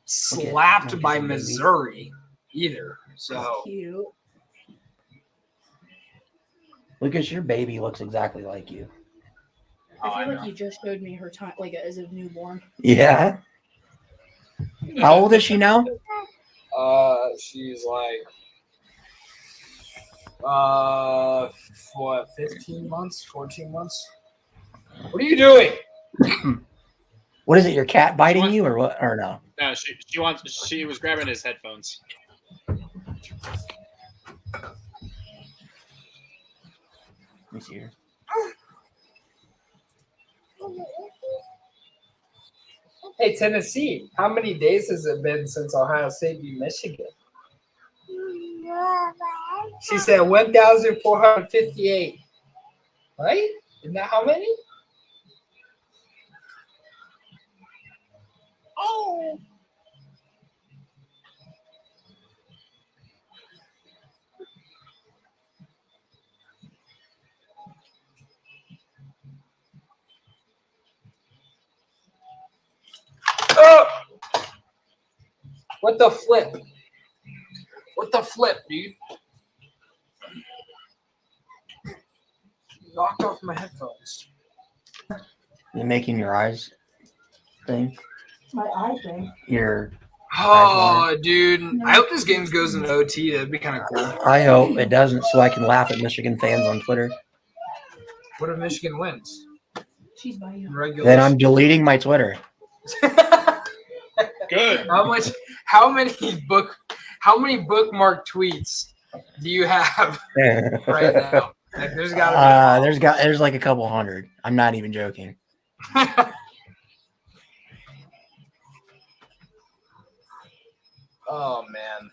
slapped look at by the baby. Missouri either. So Cute. Lucas, your baby looks exactly like you. I I feel like know. you just showed me her time, like as a newborn. Yeah. How old is she now? She's like, 15 months, 14 months? What are you doing? What is it? Your cat biting you or what? Or no? No, she was grabbing his headphones. Let me see here. Hey, Tennessee, how many days has it been since Ohio State beat Michigan? She said 1,458. Right? Isn't that how many? Oh. What the flip? What the flip, dude? Knocked off my headphones. You're making your eyes thing. My eye thing. Your Oh, dude. I hope this game goes into OT. That'd be kind of cool. I hope it doesn't, so I can laugh at Michigan fans on Twitter. What if Michigan wins? She's by you. Then I'm deleting my Twitter. Good. How many bookmark tweets do you have right now? Like, there's There's like a couple hundred. I'm not even joking. Oh man.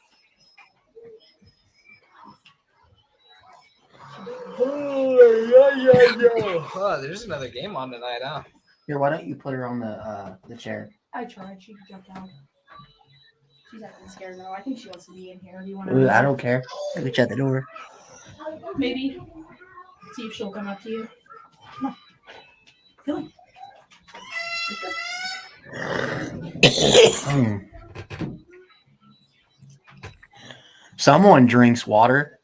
Oh, there's another game on tonight, huh? Here, why don't you put her on the chair? I tried. She jumped out. She's acting scared now. I think she wants to be in here. Do you want Ooh, to? I don't care. Let me shut the door. Maybe. See if she'll come up to you. Come on. Someone drinks water.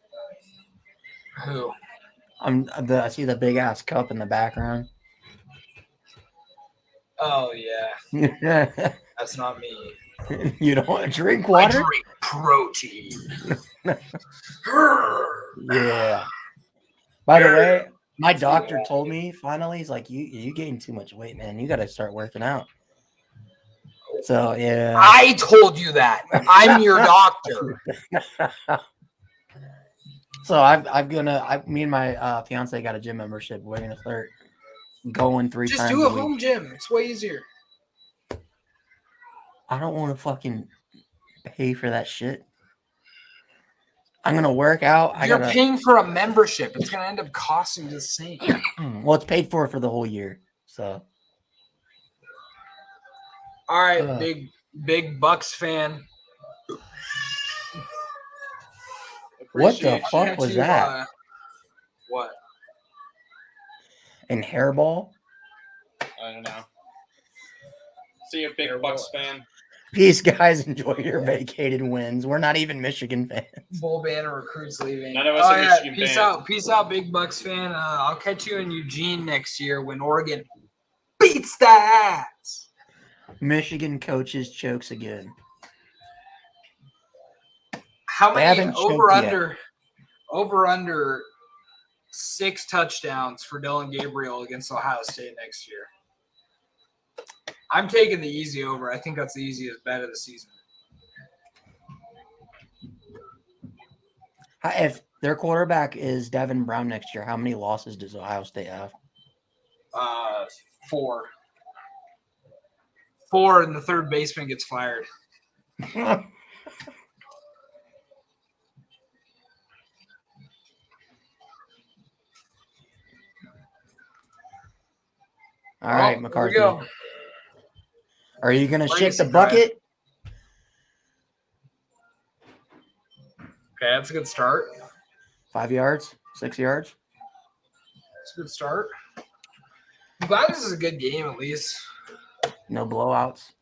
Who? I see the big ass cup in the background. Oh yeah. That's not me. You don't drink water? I drink protein. Yeah. By the way, my doctor told me finally, he's like, you gained too much weight, man. You got to start working out. So yeah. I told you that. I'm your doctor. So me and my fiance got a gym membership. We're gonna start going 3 times. Just do a a week. home gym. It's way easier. I don't want to fucking pay for that shit. I'm gonna work out. You're paying for a membership. It's gonna end up costing the same. Well, it's paid for the whole year. So. All right, big Bucks fan. What the fuck was that? What? And hairball? I don't know. See a big Bucks fan. Peace, guys. Enjoy your vacated wins. We're not even Michigan fans. Bull banner recruits leaving. None of us are Michigan peace fans. out. Peace out, big Bucks fan. I'll catch you in Eugene next year when Oregon beats the ass. Michigan coaches chokes again. How many over under 6 touchdowns for Dylan Gabriel against Ohio State next year? I'm taking the easy over. I think that's the easiest bet of the season. If their quarterback is Devin Brown next year, how many losses does Ohio State have? 4. 4, and the third baseman gets fired. All right, McCarthy. Here we go. Are you going to shit the bucket? Okay, that's a good start. 5 yards? 6 yards? That's a good start. I'm glad this is a good game at least. No blowouts.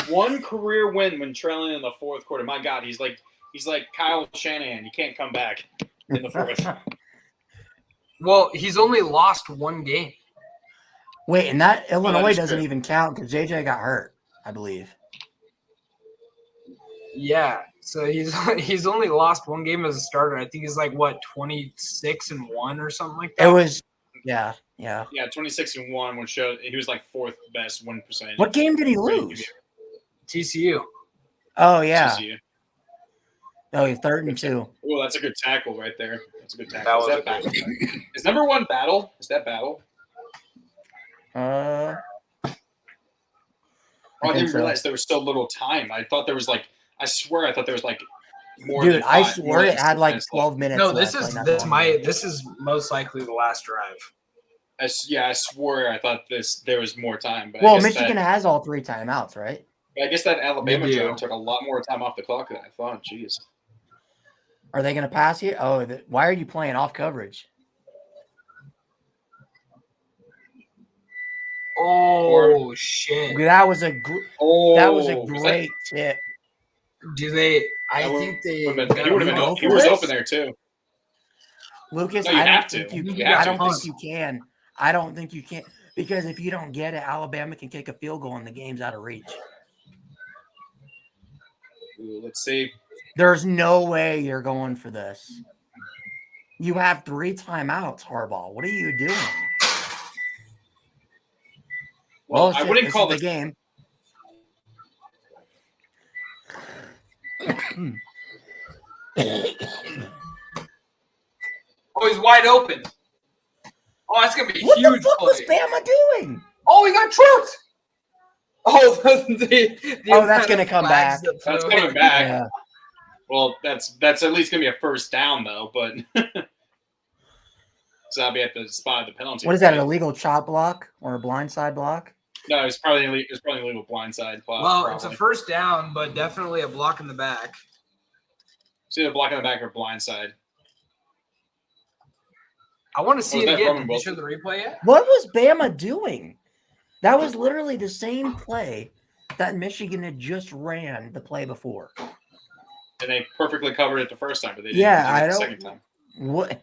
One career win when trailing in the fourth quarter. My God, he's like Kyle Shanahan. He can't come back in the fourth. Well, he's only lost 1 game. Wait, and that Illinois is doesn't true. even count because JJ got hurt, I believe. Yeah. So he's only lost one game as a starter. I think he's like what 26-1 or something like that. It was, yeah. Yeah, 26-1, which showed he was like fourth best win percentage. What game did he lose? TCU. Oh yeah. TCU. Oh, he's 3rd-2. Oh, that's a good tackle right there. That's a good tackle. That Is was that battle? Is number 1 battle? Is that battle? I I think didn't so. realize there was so little time. I thought there was like, I swear I thought there was like more Dude, than I five, swear more it than had like 6 minutes 12 minutes. No, left, this is most likely the last drive. I swore I thought there was more time. But Well, Michigan has all 3 timeouts, right? I guess that Alabama They do. drive took a lot more time off the clock than I thought. Jeez. Are they going to pass you? Oh, why are you playing off coverage? Oh shit! That was a Oh, great tip. Do they? I think they. He would have go been. He for was this? open there too. Lucas, No, you I don't have think to. you. You have I to. don't think you can. I don't think you can because if you don't get it, Alabama can kick a field goal and the game's out of reach. Ooh, let's see. There's no way you're going for this. You have 3 timeouts, Harbaugh. What are you doing? Well, shit, I wouldn't this call is this the game. Oh, he's wide open. Oh, that's gonna be What huge. the fuck was play. Bama doing? Oh, he got tripped. Oh, the That's gonna come back. That's coming back. Yeah. Well, that's at least gonna be a first down though, but so I'll be at the spot of the penalty. What is that? An illegal chop block or a blindside block? No, it's probably an illegal blindside. Well, it's a first down, but definitely a block in the back. It's either block in the back or blindside. I want to see it that again. Roman Did you show Wilson? the replay yet? What was Bama doing? That was literally the same play that Michigan had just ran the play before. And they perfectly covered it the first time, but they didn't Yeah, do it I the don't. second time. What?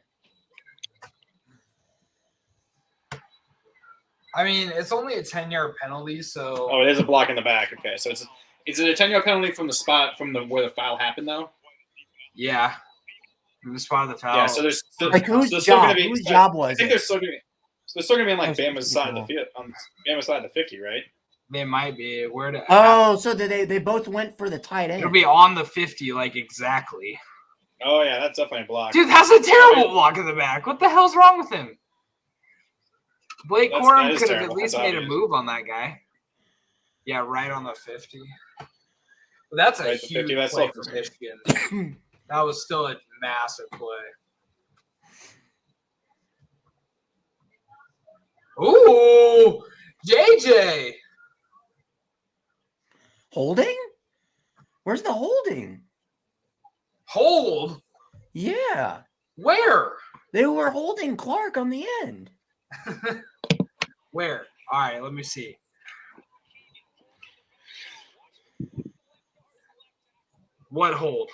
I mean, it's only a 10-yard penalty, so. Oh, it is a block in the back. Okay, so is it a 10-yard penalty from the spot where the foul happened though? Yeah. From the spot of the foul. Yeah, so there's still, Like whose there's still job? gonna be, Whose job was I think it? there's still gonna be on like That's Bama's side of the cool. field, on Bama's side of the 50, right? They might be. Where to? Oh, so they both went for the tight end. It'll be on the 50, like exactly. Oh yeah, that's definitely a block. Dude, that's a terrible block in the back. What the hell's wrong with him? Blake That Corum is could have at terrible. least That's made a obvious. move on that guy. Yeah, right on the 50. But that's a Right, the huge 50, that's play still- for Michigan. That was still a massive play. Ooh, JJ. Holding? Where's the holding? Hold. Yeah. Where? They were holding Clark on the end. Where? All right, let me see. What hold?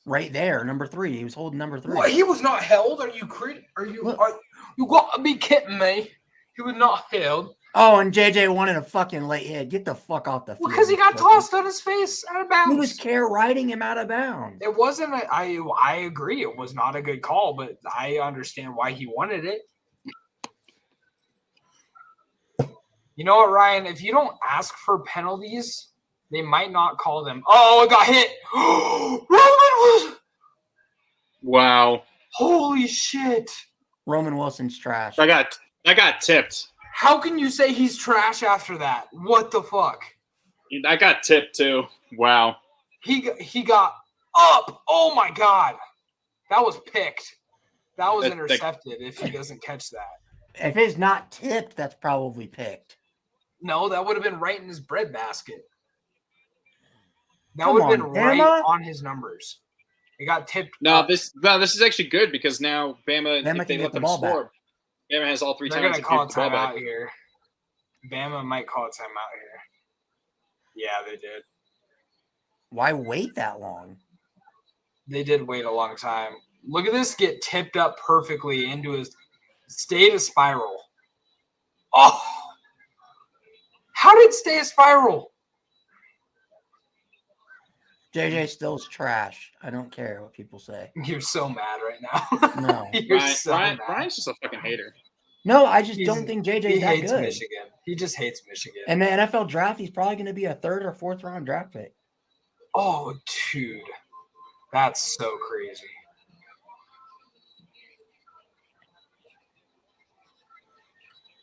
Right there, number 3. He was holding number 3. What? He was not held? Are you What? you got to be kidding me? He was not held. Oh, and JJ wanted a fucking late hit. Get the fuck off the field. Because he got tossed on his face out of bounds. He was riding him out of bounds. It wasn't. I agree. It was not a good call, but I understand why he wanted it. You know what, Ryan? If you don't ask for penalties, they might not call them. Oh, it got hit. Roman was. Wow. Holy shit! Roman Wilson's trash. I got tipped. How can you say he's trash after that? What the fuck? I got tipped too. Wow. He got up. Oh my god, that was picked. That was intercepted. If he doesn't catch that, If it's not tipped, that's probably picked. no, that would have been right in his breadbasket. That Come would have been on, right Bama. on his numbers. It got tipped. No, up. this is actually good because now Bama, Bama if they can get let the them ball back. score, Bama has all 3 They're times gonna to call a get the ball back. timeout here. Bama might call a timeout here. Yeah, they did. Why wait that long? They did wait a long time. Look at this get tipped up perfectly into his stay to spiral. Oh! How did stay a spiral? JJ Still's trash. I don't care what people say. You're so mad right now. No. You're so mad. Ryan's just a fucking hater. No, I just don't think JJ's he that hates good. Michigan. He just hates Michigan. And the NFL draft, he's probably going to be a 3rd or 4th round draft pick. Oh, dude. That's so crazy.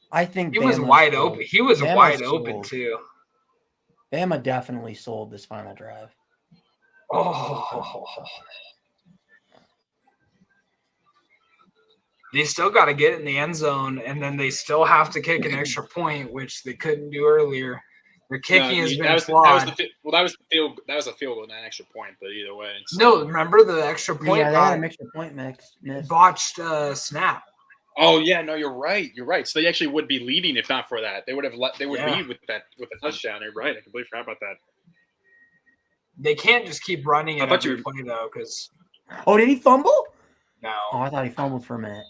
I think he was wide open. He was wide open too. Bama definitely sold this final drive. Oh. They still got to get in the end zone, and then they still have to kick an extra point, which they couldn't do earlier. Their kicking has been flawed. That was a field goal, not an extra point, but either way. No, remember the extra point? Yeah, they had an extra point mix. Botched snap. Oh yeah, no, you're right. You're right. So they actually would be leading if not for that. They would lead with the touchdown. You're right. I completely forgot about that. They can't just keep running it every play though, because. Oh, did he fumble? No. Oh, I thought he fumbled for a minute.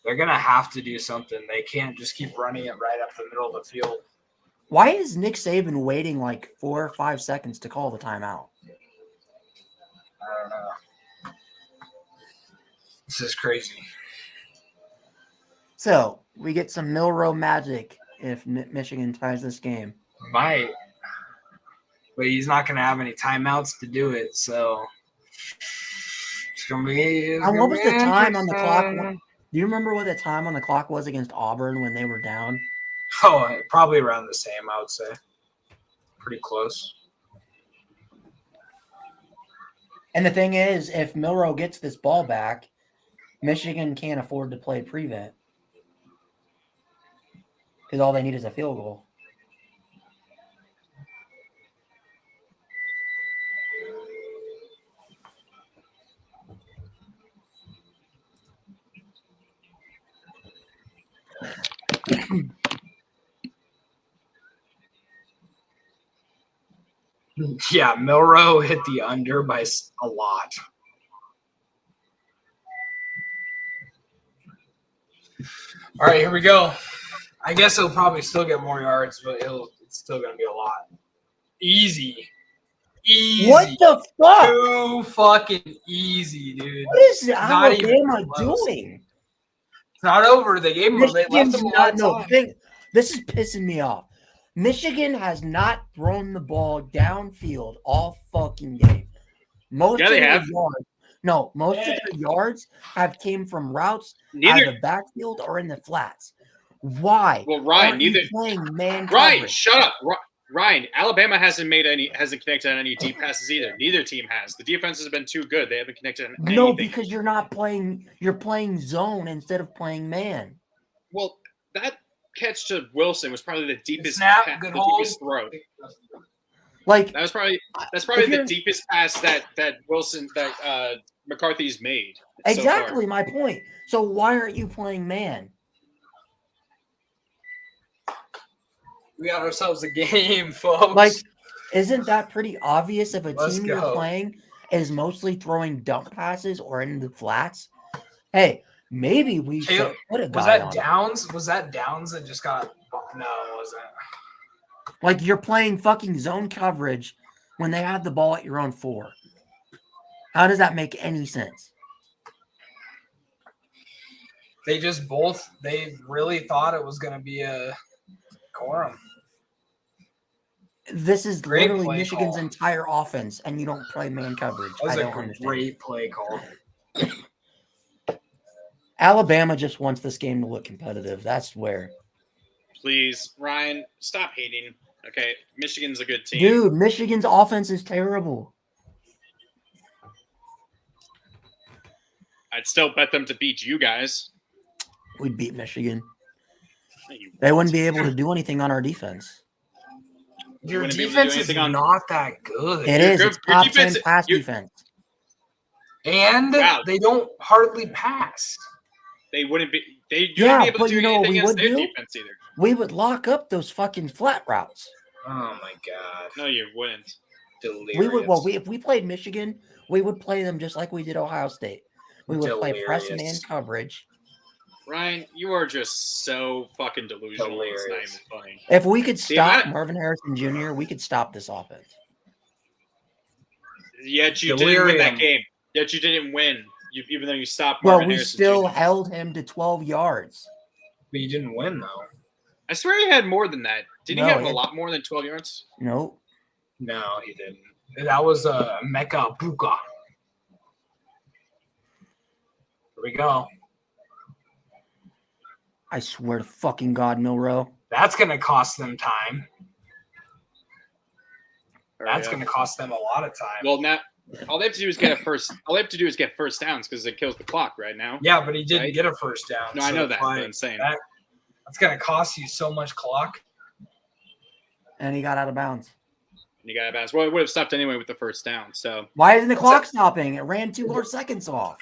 They're gonna have to do something. They can't just keep running it right up the middle of the field. Why is Nick Saban waiting like 4 or 5 seconds to call the timeout? I don't know. This is crazy. So we get some Milrow magic if Michigan ties this game. Might, but he's not going to have any timeouts to do it. So it's going to be. What was the time on the clock? Do you remember what the time on the clock was against Auburn when they were down? Oh, probably around the same, I would say. Pretty close. And the thing is, if Milrow gets this ball back, Michigan can't afford to play prevent because all they need is a field goal. Yeah, Milrow hit the under by a lot. All right, here we go. I guess he'll probably still get more yards, but it's still going to be a lot. Easy. What the fuck? Too fucking easy, dude. What is Alabama doing? It's not over. They gave him. They left him a lot of time. This is pissing me off. Michigan has not thrown the ball downfield all fucking game. Most of their yards have came from routes out of the backfield or in the flats. Why? Well, Ryan, neither playing man. Ryan, shut up. Ryan, Alabama hasn't connected on any deep passes either. Neither team has. The defense has been too good. They haven't connected on anything. No, because you're not playing. You're playing zone instead of playing man. Well, that catch to Wilson was probably the deepest deepest throw. Like that's probably the deepest pass that McCarthy's made. Exactly my point. So why aren't you playing man? We got ourselves a game, folks. Like, isn't that pretty obvious if a team you're playing is mostly throwing dump passes or in the flats? Hey, maybe we should put a guy Was that on Downs? It. Was that Downs that just got – no, it wasn't. Like, you're playing fucking zone coverage when they have the ball at your own 4. How does that make any sense? They really thought it was going to be a quorum. This is literally Michigan's entire offense, and you don't play man coverage. That was a great play call. Alabama just wants this game to look competitive. That's where. Please, Ryan, stop hating. Okay, Michigan's a good team. Dude, Michigan's offense is terrible. I'd still bet them to beat you guys. We'd beat Michigan. They wouldn't be able to do anything on our defense. Your defense is not that good. It is. It's top 10 pass defense. And they don't hardly pass. They wouldn't be. They yeah, be able but to you do know what anything we would against their do? defense either. We would lock up those fucking flat routes. Oh my god! No, you wouldn't. Delirious. We would. Well, if we played Michigan, we would play them just like we did Ohio State. We would play press man coverage. Ryan, you are just so fucking delusional. It's not even funny. If we could stop Marvin Harrison Jr., we could stop this offense. Yet you didn't win that Delirium. game. Yet you didn't win, even though you stopped Well, Marvin we Harrison still Jr. held him to 12 yards. But you didn't win though. I swear he had more than that. Didn't he No, have a it- lot more than 12 yards? Nope. No, he didn't. That was Mecca Buka. Here we go. I swear to fucking God, Milrow. That's gonna cost them time. That's Yeah. gonna cost them a lot of time. Well, now all they have to do is get first downs because it kills the clock right now. Yeah, but he didn't Right? get a first down. No, I so know it's that. like, But I'm saying that's gonna cost you so much clock. And he got out of bounds. you got to bounce. Well, it would have stopped anyway with the first down. So Why isn't the clock stopping? It ran 2 more seconds off.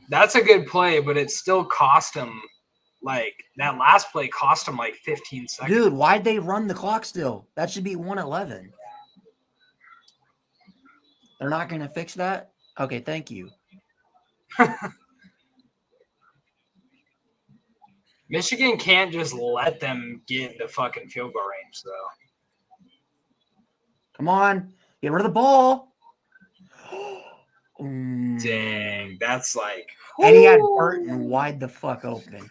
That's a good play, but it still cost him. Like that last play cost him like 15 seconds. Dude, why'd they run the clock still? That should be 1:11. They're not going to fix that? Okay, thank you. Michigan can't just let them get into fucking field goal range, though. Come on. Get rid of the ball. Dang, that's like. And he had Burton wide the fuck open.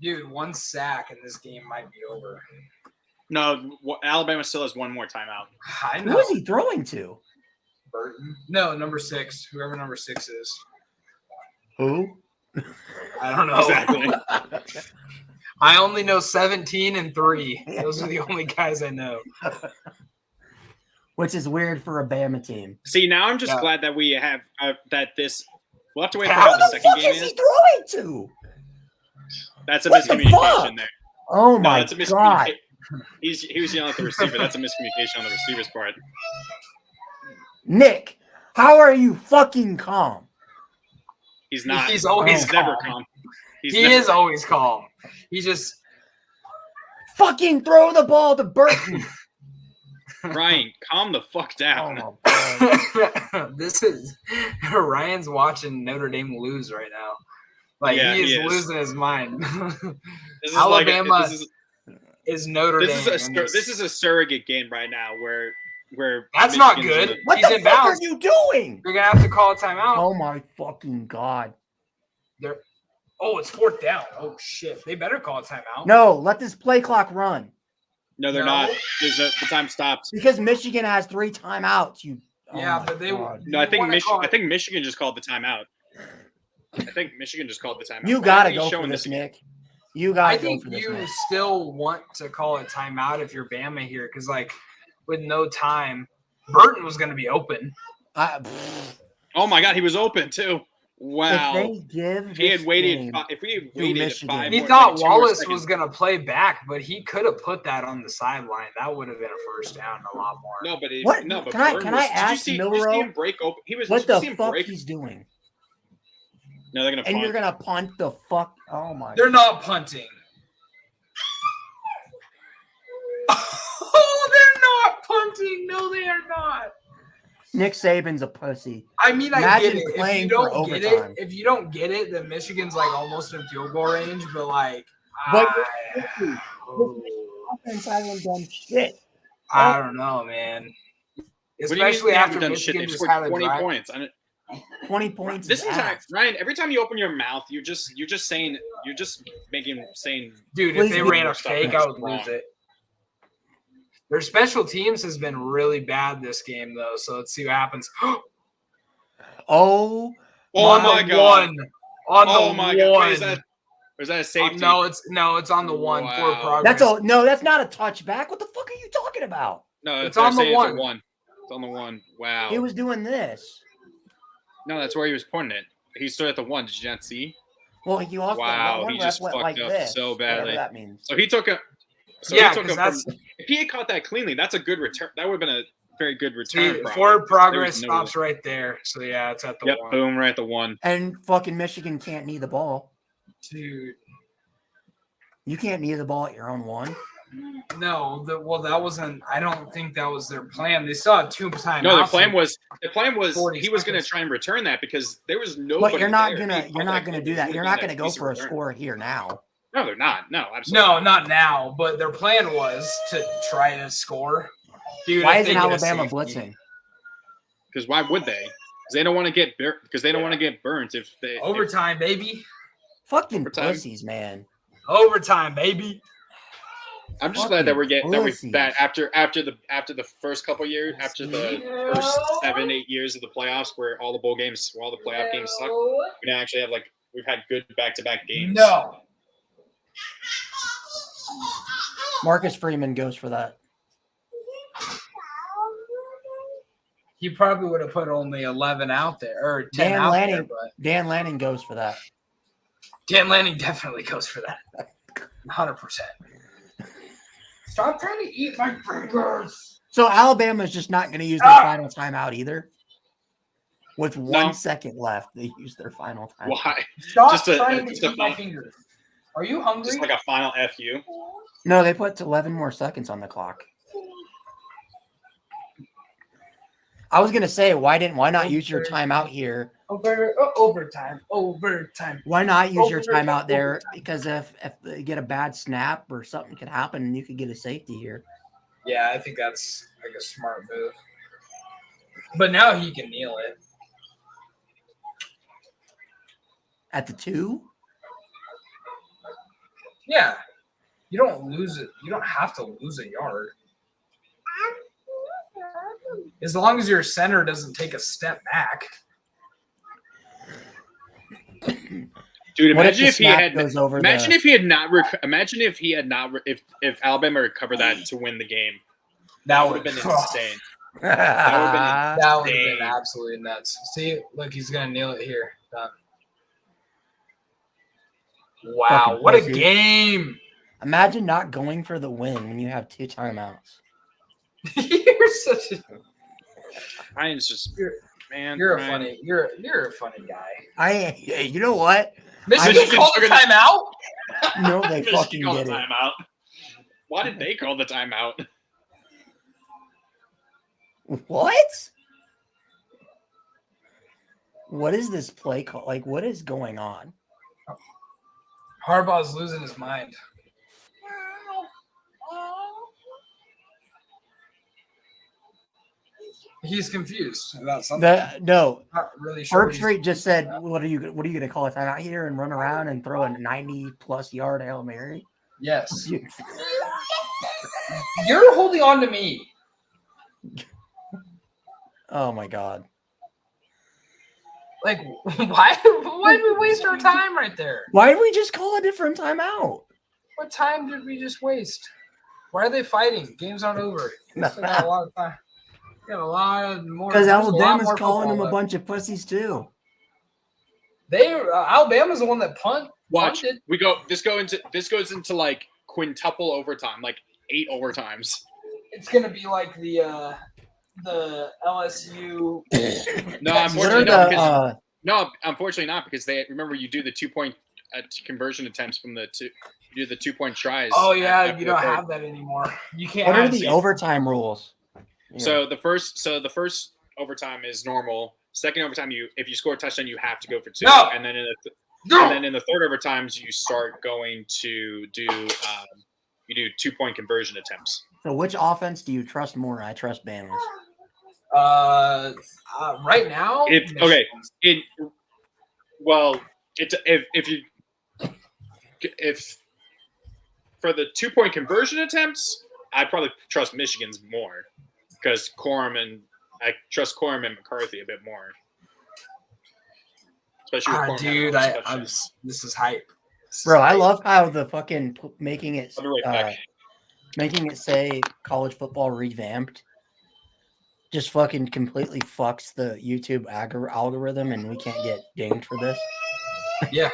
Dude, one sack and this game might be over. no, Alabama still has one more timeout. I know. Who is he throwing to? Burton. No, number 6. Whoever number 6 is. Who? I don't know. Exactly. I only know 17 and 3. Those are the only guys I know. Which is weird for a Bama team. See, now I'm just Yeah. glad that we have that this. We'll have to wait for How how the What the second fuck game is he is. throwing to? That's a What the fuck? miscommunication there. Oh No, my that's a God. miscommunication. He was yelling at the receiver. That's a miscommunication on the receiver's part. Nick, how are you fucking calm? He's not. He's always He's never calm. calm. He's He never, is always calm. He just. Fucking throw the ball to Burton. Ryan, calm the fuck Oh down. my God. This is Ryan's watching Notre Dame lose right now. Like Yeah, he he is is. losing his mind. This is Alabama this is Notre is Dame. this is a surrogate game right now where That's not Michigan's good. in What He's the in fuck bounds. are you doing? You're gonna have to call a timeout. Oh my fucking God. Oh, it's 4th down. Oh shit! They better call a timeout. No, let this play clock run. No, they're No. not. The time stopped. Because Michigan has 3 timeouts. Yeah, my but they. God. No, I think wanna call it- Michigan just called the timeout. I think Michigan just called the timeout. You I gotta think he's go for showing this, again. Nick. You gotta I go think for this. you Nick. still want to call a timeout if you're Bama here, because like with no time, Burton was going to be open. Oh my God, he was open too. Wow. If they give If he had this waited, game if we had waited Michigan. 5 He more, thought like 2 more Wallace seconds- was going to play back, but he could have put that on the sideline. That would have been a first down a lot more. No, but What? no, but Can I- Burton can was, I ask did you see Milrow him break open? He was. what did you the see him fuck break? he's doing. No, they're gonna And punt. you're gonna punt the fuck. Oh my. They're not punting. Oh, they're not punting. No, they are not. Nick Saban's a pussy. I mean, I Imagine get it. If playing you for don't get overtime. it, if you don't get it, then Michigan's like almost in field goal range. But like, But oh, offense hasn't done shit. I don't know, man. What do you mean Especially they haven't after done shit? Michigan They've just scored had a 20 drive. points. 20 points. This is entire ass. Ryan, every time you open your mouth, you're just saying Dude, Please if they do ran a stuff fake, that's I would wrong. lose it. Their special teams has been really bad this game, though. So let's see what happens. Oh, Oh on my the God. one. On Oh the my one. God. Wait, is that a Oh, safety? no, it's on the one. Wow. For progress. that's no, that's not a touchback. What the fuck are you talking about? No, It's they're on the saying one. It's a one. It's on the one. Wow. He was doing this. No, that's where he was pointing it. He stood at the one. Did you not see? Well, you also Wow, one he ref just went fucked like up this, so whatever badly. that means. So he took a. So Yeah, he took 'cause a. that's If he had caught that cleanly, that's a good return. That would have been a very good return. see, probably. forward progress There was no- stops right there. So yeah, it's at the Yep, one. boom, right at the one. And fucking Michigan can't knee the ball. Dude, You can't knee the ball at your own one. no, that wasn't. I don't think that was their plan. They still had 2 timeouts. No, the plan was 40 he was going to seconds. try and return that because there was nobody. But you're not there. gonna He you're caught not gonna clean. do He that. would've You're been not that gonna go decent for a return. score here now. No, they're not. No, absolutely. No, not now. But their plan was to try to score. Dude, Why if they isn't get a Alabama safety- blitzing? Because why would they? Because they don't want to get burnt if they Overtime, baby. Fucking Overtime. pussies, man. Overtime, baby. I'm just glad that we're getting pussies. that after the first couple years, after the first 7-8 years of the playoffs, where all the playoff games suck, we now actually have we've had good back-to-back games. No. Marcus Freeman goes for that. He probably would have put only 11 out there or 10 Dan out Lanning, there, but Dan Lanning goes for that. Dan Lanning definitely goes for that. 100%. Stop trying to eat my fingers. So Alabama's just not going to use their final timeout either. With 1 second left, they use their final timeout. Why? Stop trying to eat my fingers. Are you hungry? Just like a final FU. No, they put 11 more seconds on the clock. I was gonna say, why not use your timeout here? Overtime. Why not use your timeout there? Because if they get a bad snap or something could happen, and you could get a safety here. Yeah, I think that's like a smart move. But now he can kneel it. At the 2? Yeah. You don't lose it. You don't have to lose a yard. As long as your center doesn't take a step back. Dude, What imagine the if he snap had goes over imagine the- if he had not imagine if he had not if Alabama recovered that to win the game. That would have been insane. That would have been absolutely nuts. See, look, he's gonna nail it here. Done. Wow, Fucking what a pussy. game! Imagine not going for the win when you have 2 timeouts. You're such a Ryan's just man. you're a Ryan. funny you're a funny guy. You know what? Michigan called the timeout. No, they Michigan fucking called did the it. timeout. Why did they call the timeout? What? What is this play call? Like, what is going on? Harbaugh's losing his mind. He's confused about something. No, Not really sure. Burke Street just said, "What are you going to call a timeout here and run around and throw a 90+ yard Hail Mary?" Yes. You're holding on to me. Oh my god! Like, why did we waste our time right there? Why did we just call a different timeout? What time did we just waste? Why are they fighting? Game's not over. We still got a lot of time. We have a lot more. Because there's a lot Alabama's more calling them football a left. bunch of pussies too. Alabama's the one that Watch. punted. This goes into like quintuple overtime, like 8 overtimes. It's gonna be like the LSU. No, That's unfortunately What are not. the, No, unfortunately not, because they remember you do the 2-point conversion attempts from the 2. You do the 2-point tries. Oh yeah, after you the don't third. have that anymore. You can't. what are have the overtime rules? So the first overtime is normal. Second overtime, if you score a touchdown, you have to go for 2. No! And then in the third overtimes, you start going to do you do 2-point conversion attempts. So which offense do you trust more? I trust Bama's. Right now. If for the 2-point conversion attempts, I'd probably trust Michigan's more because I trust Corum and McCarthy a bit more. Especially with Corum Dude, having this is hype. Bro, I love how the fucking making it I'll be right back. making it say college football revamped just fucking completely fucks the YouTube algorithm, and we can't get dinged for this. Yeah,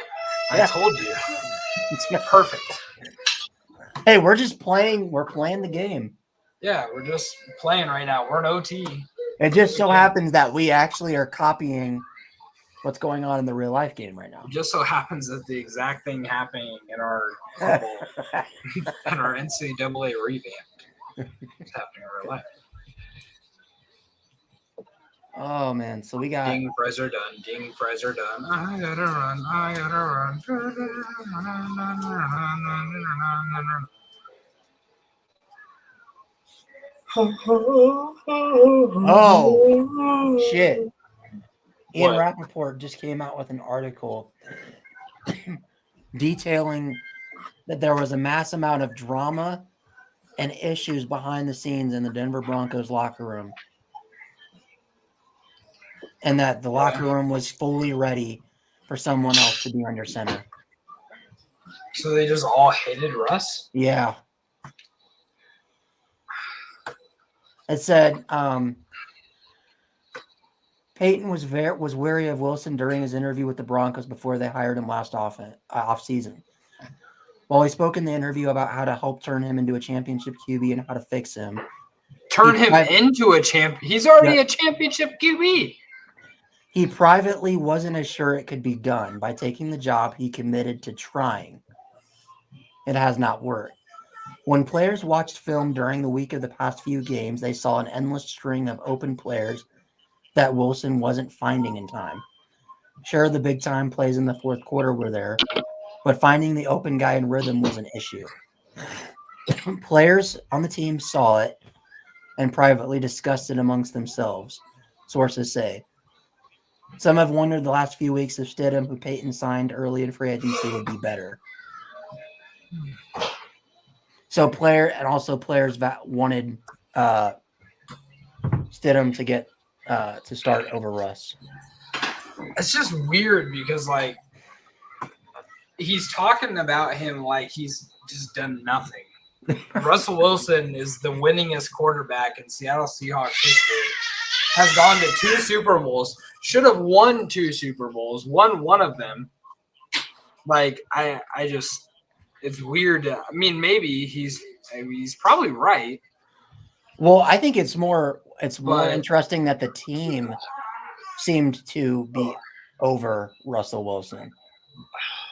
I told you. It's perfect. Hey, we're just playing. We're playing the game. Yeah, we're just playing right now. We're in OT. It just so happens that we actually are copying what's going on in the real life game right now. It just so happens that the exact thing happening in our football and our NCAA revamp is happening in real life. Oh man, so we got Ding, fries are done. Ding, fries are done. I gotta run. I gotta run. Oh shit. Ian What? Rappaport just came out with an article detailing that there was a mass amount of drama and issues behind the scenes in the Denver Broncos locker room. And that the locker room was fully ready for someone else to be under center. So they just all hated Russ? Yeah. It said Peyton was wary of Wilson during his interview with the Broncos before they hired him last off season. While he spoke in the interview about how to help turn him into a championship QB and how to fix him. Turn him into a champ. He's already a championship QB. He privately wasn't as sure it could be done. By taking the job, he committed to trying. It has not worked. When players watched film during the week of the past few games, they saw an endless string of open players that Wilson wasn't finding in time. Sure, the big-time plays in the fourth quarter were there, but finding the open guy in rhythm was an issue. Players on the team saw it and privately discussed it amongst themselves, sources say. Some have wondered the last few weeks if Stidham, who Peyton signed early in free agency, would be better. So players that wanted Stidham to get to start over Russ. It's just weird because, like, he's talking about him like he's just done nothing. Russell Wilson is the winningest quarterback in Seattle Seahawks history. Has gone to 2 Super Bowls. Should have won 2 Super Bowls. Won one of them. Like, I just, it's weird. I mean, maybe he's probably right. Well, I think it's more interesting that the team seemed to be over Russell Wilson.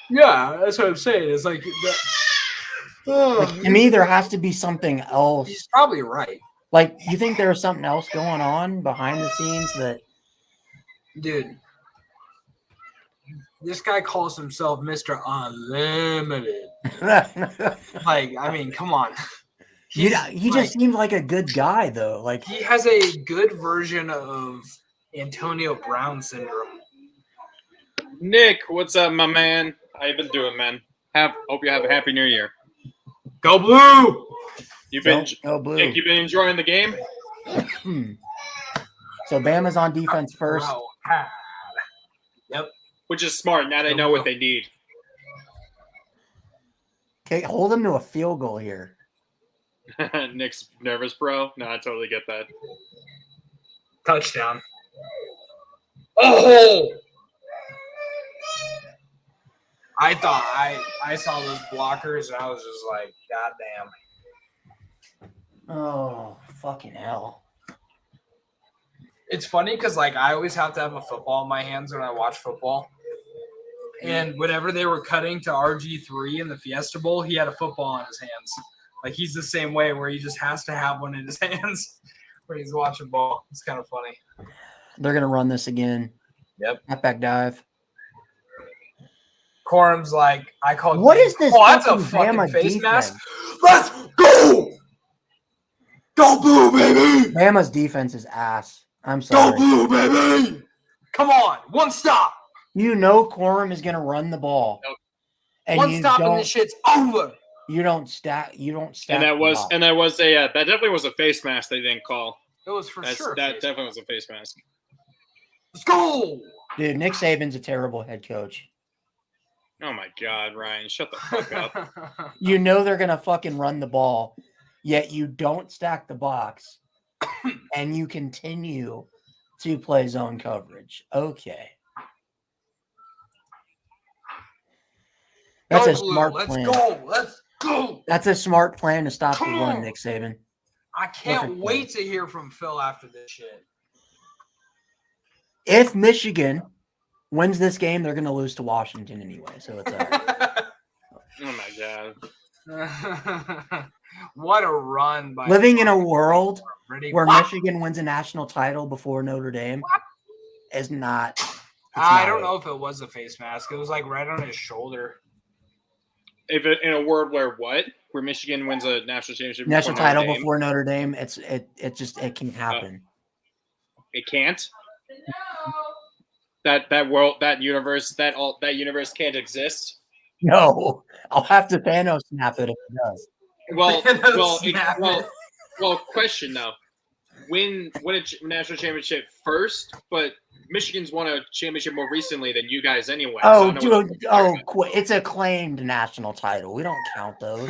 Yeah, that's what I'm saying. It's like, to me, there has to be something else. He's probably right. Like, you think there's something else going on behind the scenes that... Dude, this guy calls himself Mr. Unlimited. Like, I mean, come on. He just seems like a good guy, though. Like, he has a good version of Antonio Brown syndrome. Nick, what's up, my man? How you been doing, man? Hope you have a happy New Year. Go Blue! Go Blue. Nick, you been enjoying the game? So Bama's on defense first. Yep. Which is smart. Now they know what they need. Okay, hold them to a field goal here. Nick's nervous, bro. No, I totally get that. Touchdown. Oh! I thought I saw those blockers and I was just like, God damn. Oh, fucking hell. It's funny because, like, I always have to have a football in my hands when I watch football. And whenever they were cutting to RG3 in the Fiesta Bowl, he had a football in his hands. Like, he's the same way where he just has to have one in his hands when he's watching ball. It's kind of funny. They're going to run this again. Yep. Halfback dive. Corum's like, I called. What is this? Oh, that's a fucking Bama face defense? mask. Let's go! Go Blue, baby! Bama's defense is ass. I'm sorry. Go Blue, baby! Come on, one stop. You know Corum is going to run the ball. Nope. And One stop and this shit's over. You don't stack. And that definitely was a face mask they didn't call. It was for sure. That definitely was a face mask. Let's go. Dude, Nick Saban's a terrible head coach. Oh my God, Ryan, shut the fuck up. You know they're going to fucking run the ball, yet you don't stack the box, and you continue to play zone coverage. Okay. That's a smart plan. Let's go. That's a smart plan to stop the run, Nick Saban. I can't wait to hear from Phil after this shit. If Michigan wins this game, they're going to lose to Washington anyway. So it's all right. Oh my God. What a run by Living in a world Ready? where Whop! Michigan wins a national title before Notre Dame is not. I don't know if it was a face mask. It was like right on his shoulder. If it, in a world where what? Where Michigan wins a national championship National before Notre title Dame? before Notre Dame, it can't happen. It can't. That universe can't exist. No, I'll have to Thanos snap it if it does. Well, question though. Win a national championship first, but Michigan's won a championship more recently than you guys anyway. Oh, dude! It's a claimed national title. We don't count those.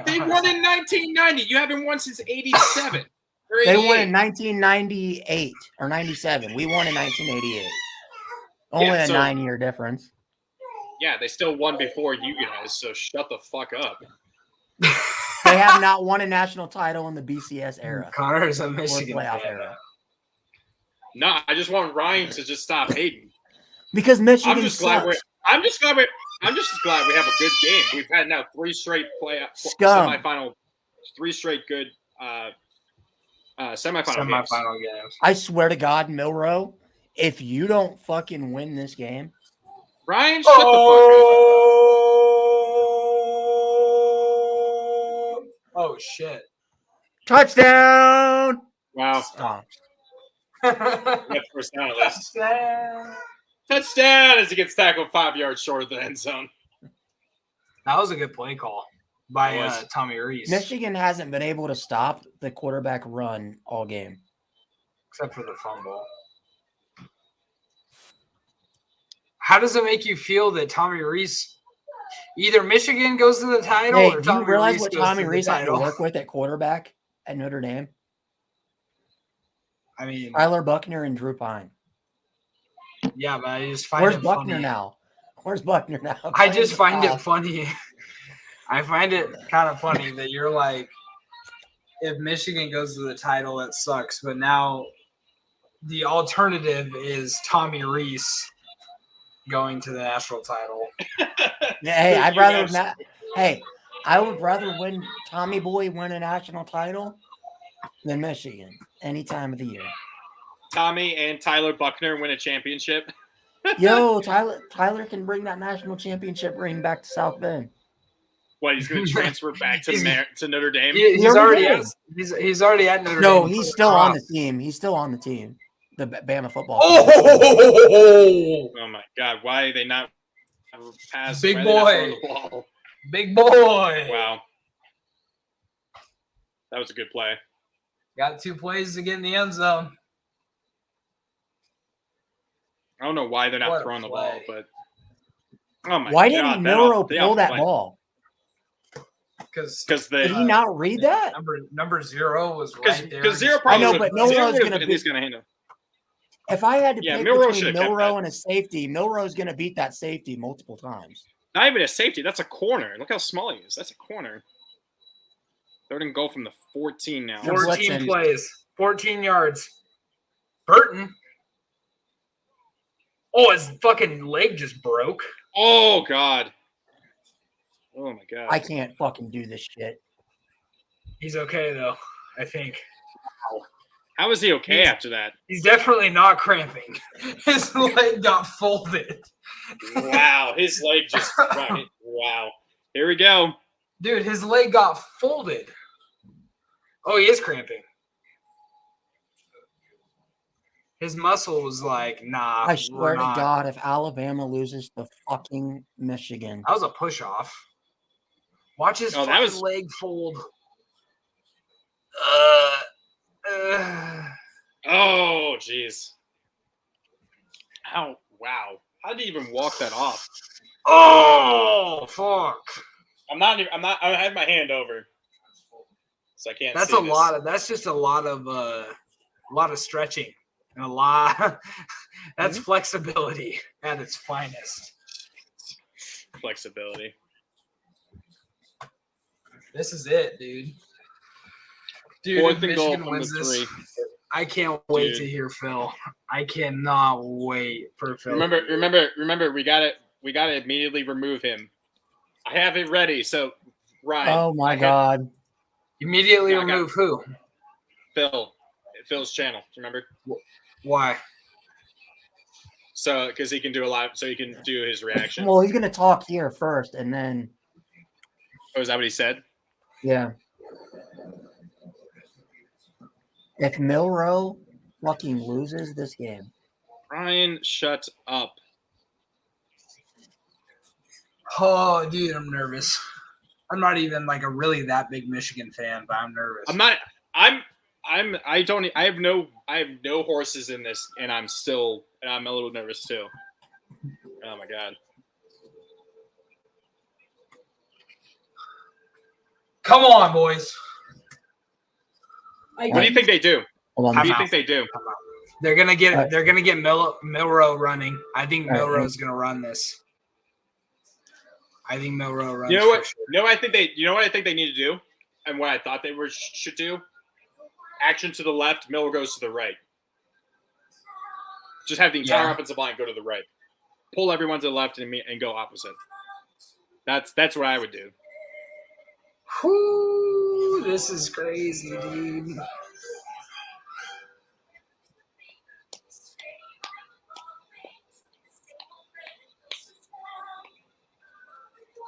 They won in 1990. You haven't won since '87. They won in 1998 or 97. We won in 1988. Only a 9-year difference. Yeah, they still won before you guys, so shut the fuck up. They have not won a national title in the BCS era. Connor's a Michigan playoff fan. era. No, I just want Ryan to just stop hating. Because Michigan I'm just glad we have a good game. We've had now 3 straight semifinal, 3 straight good semifinal games. I swear to God, Milroe, if you don't fucking win this game, Ryan, shut the fuck up. Oh shit! Touchdown! Wow. Stop. First down at least. Touchdown as he gets tackled 5 yards short of the end zone. That was a good play call by Tommy Reese. Michigan hasn't been able to stop the quarterback run all game. Except for the fumble. How does it make you feel that Tommy Reese, either Michigan goes to the title or do you Tommy realize Reese what goes Tommy to Reese the had to title? work with at quarterback at Notre Dame? I mean, Tyler Buckner and Drew Pine. Yeah, but I just find Where's it Buckner funny. now? Where's Buckner now? I just find it funny. I find it kind of funny that you're like, if Michigan goes to the title, it sucks. But now the alternative is Tommy Reese going to the national title. Hey, I'd rather not. Hey, I would rather win Tommy Boy win a national title than Michigan any time of the year. Tommy and Tyler Buckner win a championship. Yo, Tyler can bring that national championship ring back to South Bend. What, he's going to transfer back to Notre Dame? He's already at Notre Dame. No, he's still on the team. He's still on the team. The Bama football team. Oh my God! Why are they not pass? Big boy. Big boy. Wow. That was a good play. Got 2 plays to get in the end zone. I don't know why they're not throwing the ball, but oh my God! Why didn't Milroe pull that ball? Because did he not read that? Number 0 was right there. Because 0 I know, but Milroe's going to be. Handle. If I had to pick Milroe between Milroe and a safety, Milroe's going to beat that safety multiple times. Not even a safety. That's a corner. Look how small he is. That's a corner. 3rd and goal from the 14 now. 14 plays. 14 yards. Burton. Oh, his fucking leg just broke. Oh, God. Oh, my God. I can't fucking do this shit. He's okay, though, I think. How is he okay after that? He's definitely not cramping. His leg got folded. Wow. His leg just wow. Here we go. Dude, his leg got folded. Oh, he is cramping. His muscle was like, nah. I swear to God, if Alabama loses to fucking Michigan. That was a push-off. Watch his fucking leg fold. Oh, jeez. How? Wow. How did he even walk that off? Oh, fuck. I had my hand over. So I can't That's see that's just a lot of stretching and a lot that's flexibility at its finest. Flexibility. This is it, dude. Dude, 4th and goal from the 3. I can't wait to hear Phil. I cannot wait for Phil. Remember, we gotta immediately remove him. I have it ready. So Ryan. Oh my God. Immediately Yeah, I got- remove who? Phil's channel. Remember? Why? So because he can do a live, so he can do his reaction. Well, he's gonna talk here first, and then Oh, is that what he said? yeah. If Milrow fucking loses this game, Ryan, shut up. Oh, dude, I'm nervous. I'm not even like a really that big Michigan fan, but I'm nervous. I'm not. I don't. I have no horses in this, and I'm a little nervous too. Oh my God. Come on, boys. What do you think they do? hold on. What do you think they do? They're gonna get Alright. they're gonna get Milrow running. I think Alright, Milrow's gonna run this. I think Milrow runs. You know what? for sure. You know what I think they. You know what I think they need to do, and what I thought they should do. Action to the left, Miller goes to the right. Just have the entire offensive line go to the right. Pull everyone to the left and go opposite. That's what I would do. Whew, this is crazy, dude.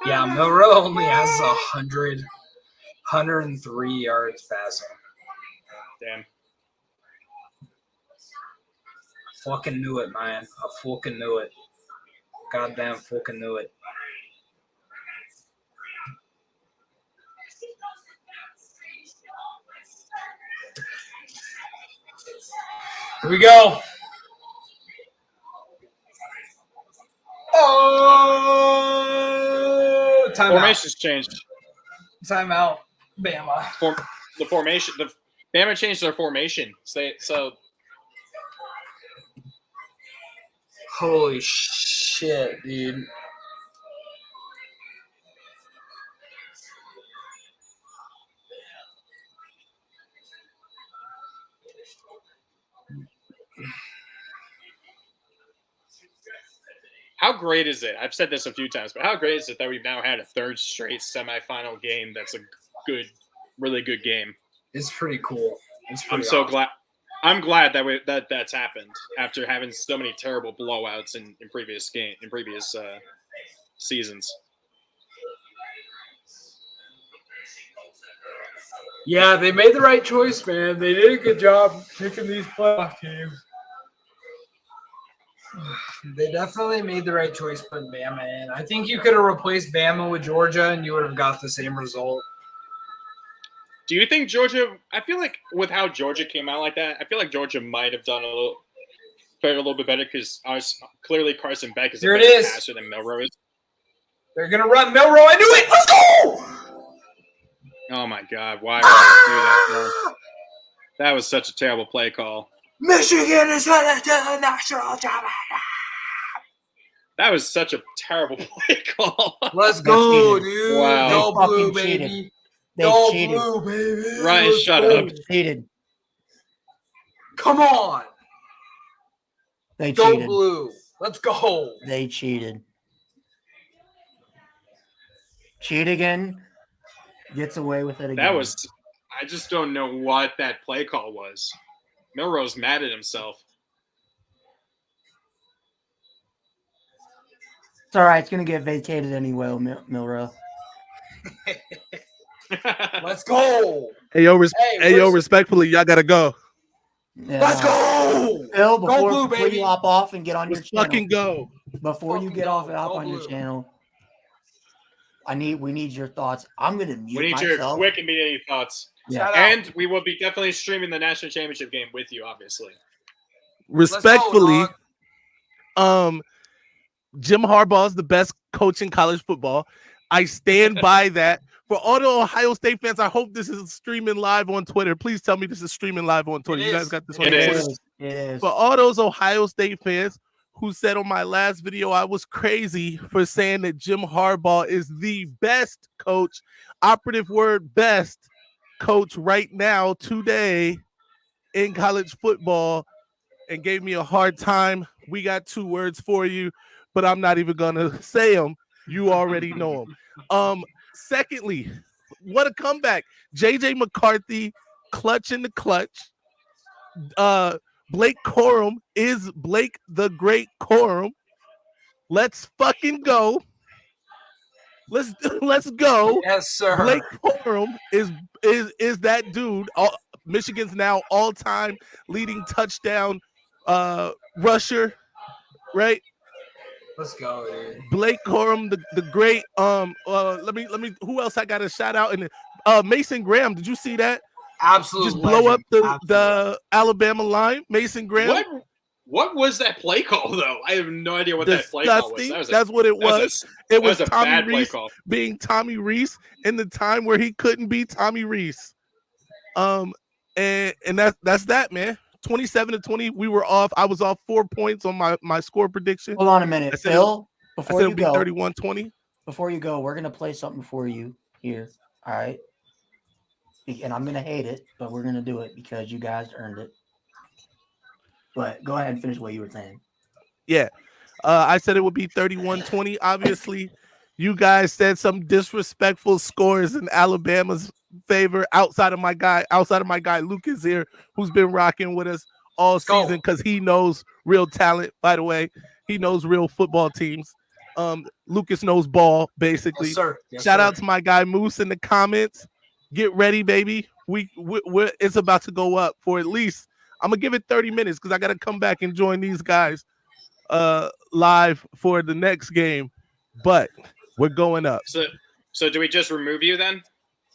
Yeah, Milrow only has 103 yards passing. Damn. Fucking knew it, man. I fucking knew it. Goddamn fucking knew it. Here we go. Oh, timeout. Formation's changed. Timeout. Bama. The formation. The Bama changed their formation. So Holy shit, dude. how great is it? I've said this a few times, but how great is it that we've now had a third straight semifinal game that's a really good game? It's pretty cool. It's pretty I'm so awesome. glad. I'm glad that that's happened after having so many terrible blowouts in previous seasons. Yeah, they made the right choice, man. They did a good job picking these playoff teams. They definitely made the right choice putting Bama in. I think you could have replaced Bama with Georgia and you would have got the same result. Do you think Georgia? I feel like with how Georgia came out like that, I feel like Georgia might have done fared a little bit better because clearly Carson Beck is a Here it better is. passer than Milrow is. They're going to run Milrow. I knew it. Let's go. Oh my God! Why would I do that? No. That was such a terrible play call. Michigan is headed to the national championship. That was such a terrible play call. Let's go, dude. Wow. Go They blue, fucking cheated. baby. They Go cheated. blue, baby. Ryan, Let's shut go. up. They cheated. Come on. They Go cheated. blue. Let's go. They cheated. Cheat again. Gets away with it again. I just don't know what that play call was. Milrow's mad at himself. It's all right. It's gonna get vacated anyway, Milrow. Let's go. Hey yo, where's- respectfully, y'all gotta go. Yeah. Let's go. Phil, Go before blue, baby. you hop off and get on your Let's channel. fucking go. Before you Fucking get off go. and hop Go on your blue. channel, we need your thoughts. I'm gonna mute We need your myself. quick immediate thoughts. Yeah. Shout out. And we will be definitely streaming the national championship game with you, obviously. Respectfully, dog. Jim Harbaugh is the best coach in college football. I stand by that. For all the Ohio State fans, I hope this is streaming live on Twitter. Please tell me this is streaming live on Twitter. It You guys is. got this It on is. Twitter? It is. For all those Ohio State fans who said on my last video I was crazy for saying that Jim Harbaugh is the best coach, operative word best coach right now today in college football, and gave me a hard time. We got 2 words for you, but I'm not even gonna say them. You already know them. Secondly, What a comeback. JJ McCarthy, clutch in the clutch. Blake Corum is Blake the Great Corum. Let's fucking go. Let's go. Yes, sir. Blake Corum is that dude. Michigan's now all-time leading touchdown rusher, right? Let's go, dude. Blake Corum, the great. Let me. Who else I got to shout out? And Mason Graham. Did you see that? Absolute Just blow up legend. the Alabama line. Mason Graham. What was that play call though? I have no idea what that play call was. That's what it was. It was a Tommy bad Reese play call. being Tommy Reese in the time where he couldn't be Tommy Reese. And that's that, man. 27-20. We were off. I was off 4 points on my score prediction. Hold on a minute, Phil. Before you go, 31-20. Before you go, we're gonna play something for you here. All right. And I'm gonna hate it, but we're gonna do it because you guys earned it. But go ahead and finish what you were saying. Yeah. I said it would be 31-20. Obviously, you guys said some disrespectful scores in Alabama's favor outside of my guy Lucas here, who's been rocking with us all season because he knows real talent, by the way. He knows real football teams. Lucas knows ball, basically. Yes, sir. Yes, Shout sir. out to my guy Moose in the comments. Get ready, baby. It's about to go up for at least, I'm gonna give it 30 minutes because I gotta come back and join these guys live for the next game. But we're going up. So do we just remove you then?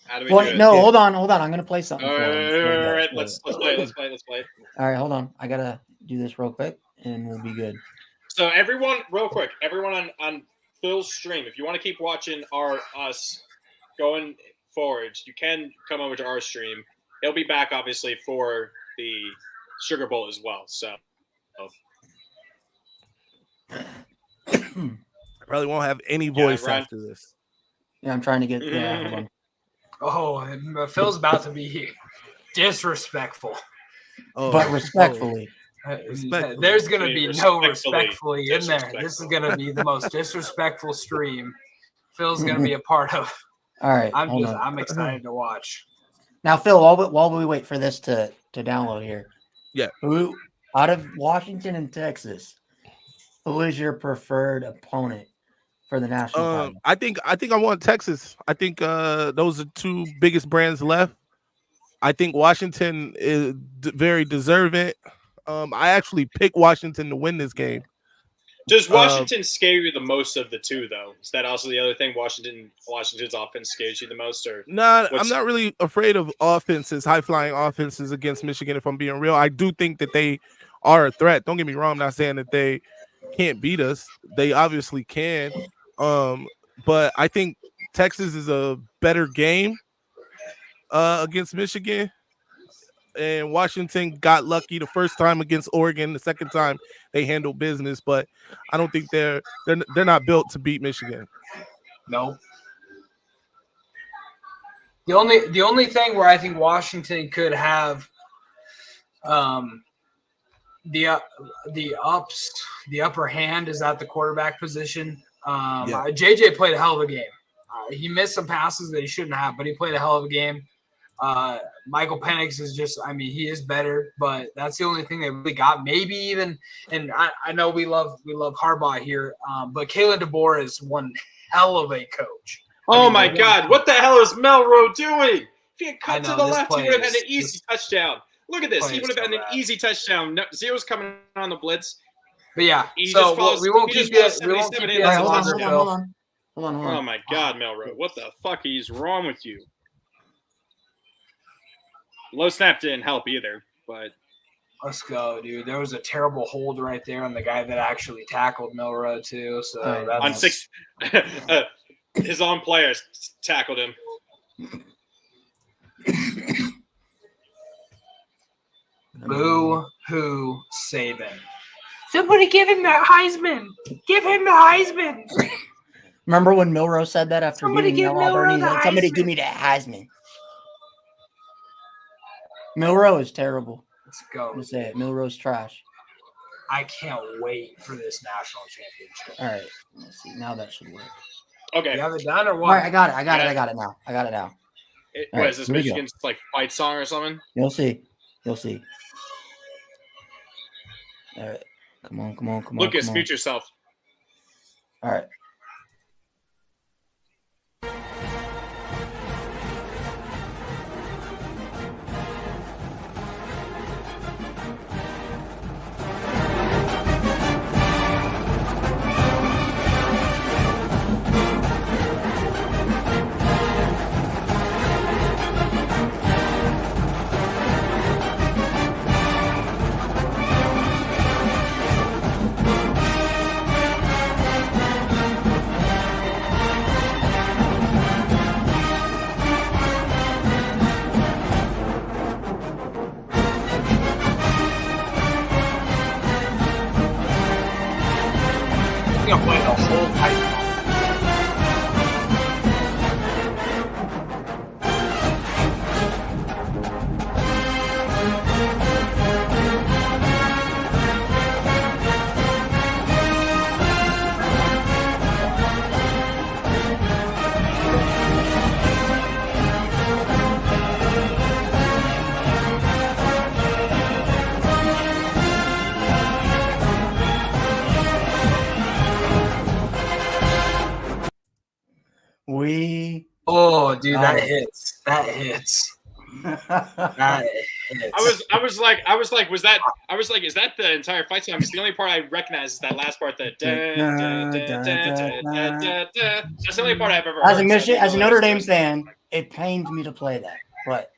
How do we Well, do it? no, hold on. I'm gonna play something. All for you. right, let's play. All right, hold on. I gotta do this real quick, and we'll be good. So everyone on Phil's stream, if you want to keep watching us going forward, you can come over to our stream. He'll be back obviously for the Sugar Bowl as well. So I probably won't have any voice after this. Yeah, I'm trying to get. Yeah, hold on. Oh, Phil's about to be disrespectful. Oh, But respectfully. There's going to be no respectfully in there. This is going to be the most disrespectful stream Phil's going to be a part of. All right. I'm excited to watch. Now, Phil, while we wait for this to download here. Yeah. Who out of Washington and Texas, who is your preferred opponent for the national title? I think I want Texas. I think those are two biggest brands left. I think Washington is very deserving. I actually picked Washington to win this game. Does Washington scare you the most of the two, though? Is that also the other thing? Washington's offense scares you the most, or I'm not really afraid of offenses, high-flying offenses against Michigan. If I'm being real, I do think that they are a threat. Don't get me wrong. I'm not saying that they can't beat us. They obviously can. But I think Texas is a better game against Michigan. And Washington got lucky the first time against Oregon. The second time they handled business, but I don't think they're not built to beat Michigan. No. The only thing where I think Washington could have the upper hand is at the quarterback position. JJ played a hell of a game. He missed some passes that he shouldn't have, but he played a hell of a game. Michael Penix is just, he is better, but that's the only thing they really got. Maybe even, and I know we love Harbaugh here, but Kalen DeBoer is one hell of a coach. Oh my God, what the hell is Melrose doing? If he had cut to the left, he would have had an easy touchdown. Look at this. He would have had an easy touchdown. No, Zero's coming on the blitz. But yeah, so we won't keep you. Hold on. Oh my God, Melrose, what the fuck is wrong with you? Low snap didn't help either, but let's go, dude. There was a terrible hold right there on the guy that actually tackled Milrow too. So that's on 6, his own players tackled him. Boo hoo Saban. Somebody give him that Heisman. Give him the Heisman. Remember when Milrow said that after beating Auburn? He said, "Somebody give me that Heisman." Milrow is terrible. Let's go. Let's say it. Milrow's trash. I can't wait for this national championship. All right. Let's see. Now that should work. Okay. You have it done or what? All right, I got it now. What right, is this, here we go. Michigan's like fight song or something? You'll see. You'll see. All right. Come on. Lucas, mute yourself. All right. I'm gonna play the whole fight. Oh, dude, that hits. That hits. That hits. I was like, is that the entire fight song? Because the only part I recognize is that last part, that that's the only part I've ever heard. As a Notre Dame fan, it pains me to play that. But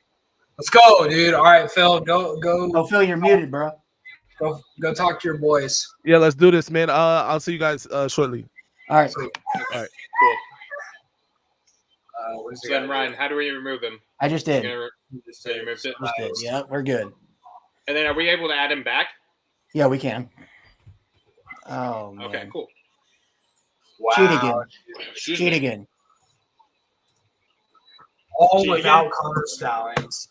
let's go, dude. All right, Phil, go. Oh, Phil, you're muted, bro. Go talk to your boys. Yeah, let's do this, man. I'll see you guys shortly. All right. Cool. So then, Ryan, how do we remove him? I just did. You removed it? Just did. Yeah, we're good. And then are we able to add him back? Yeah, we can. Oh, man. Okay, cool. Wow. Cheat again. All without counter stylings.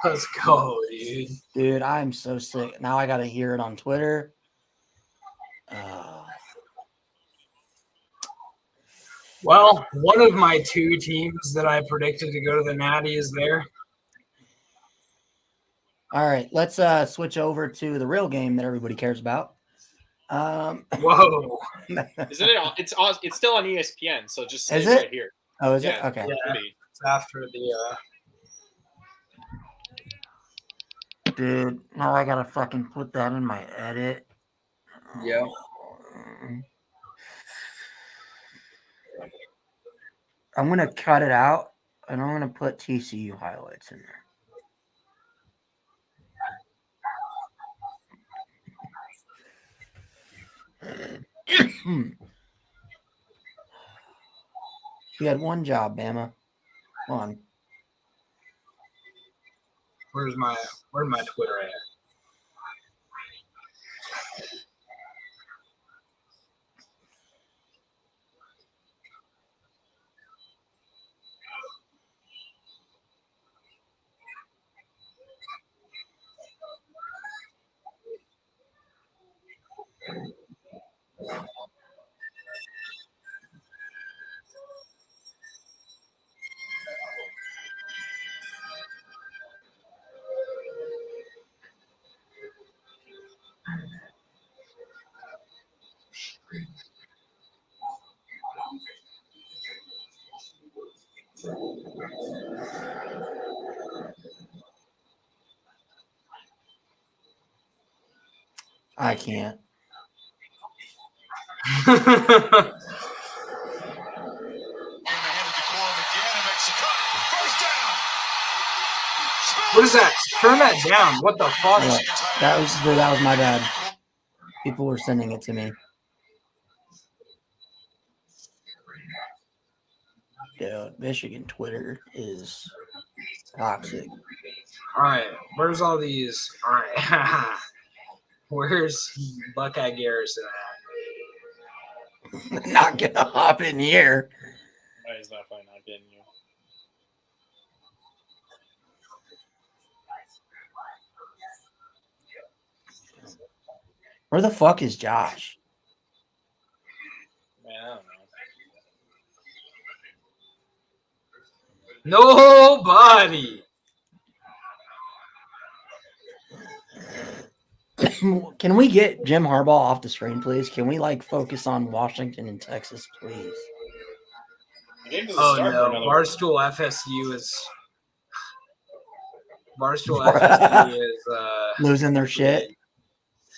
Let's go, dude. Dude, I'm so sick. Now I got to hear it on Twitter. Well, one of my two teams that I predicted to go to the Natty is there. All right, let's switch over to the real game that everybody cares about. Whoa! Isn't it? It's still on ESPN, so just stay is it right here. Oh, is it? Okay. Yeah, it's after the. Dude, now I gotta fucking put that in my edit. Yeah. I'm gonna cut it out and I'm gonna put TCU highlights in there. You had one job, Bama. Come on. Where's my Twitter at? I can't. What is that? Turn that down. What the fuck? Yeah, that was my bad. People were sending it to me. Dude, Michigan Twitter is toxic. All right, where's all these? All right, where's Buckeye Garrison at? Not gonna hop in here. Why is that fine? Not getting you. Where the fuck is Josh? Man, I don't know. Nobody. Can we get Jim Harbaugh off the screen, please? Can we focus on Washington and Texas, please? The game doesn't Oh start for no, another Barstool FSU is losing their shit.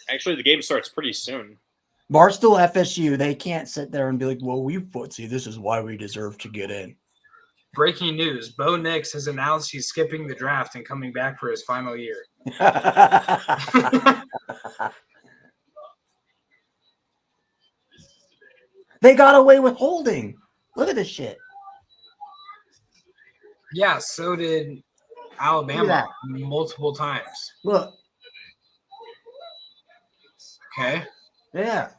Actually, the game starts pretty soon. Barstool FSU, they can't sit there and be like, well, this is why we deserve to get in. Breaking news: Bo Nix has announced he's skipping the draft and coming back for his final year. They got away with holding. Look at this shit. Yeah, so did Alabama multiple times. Look. Okay. Yeah.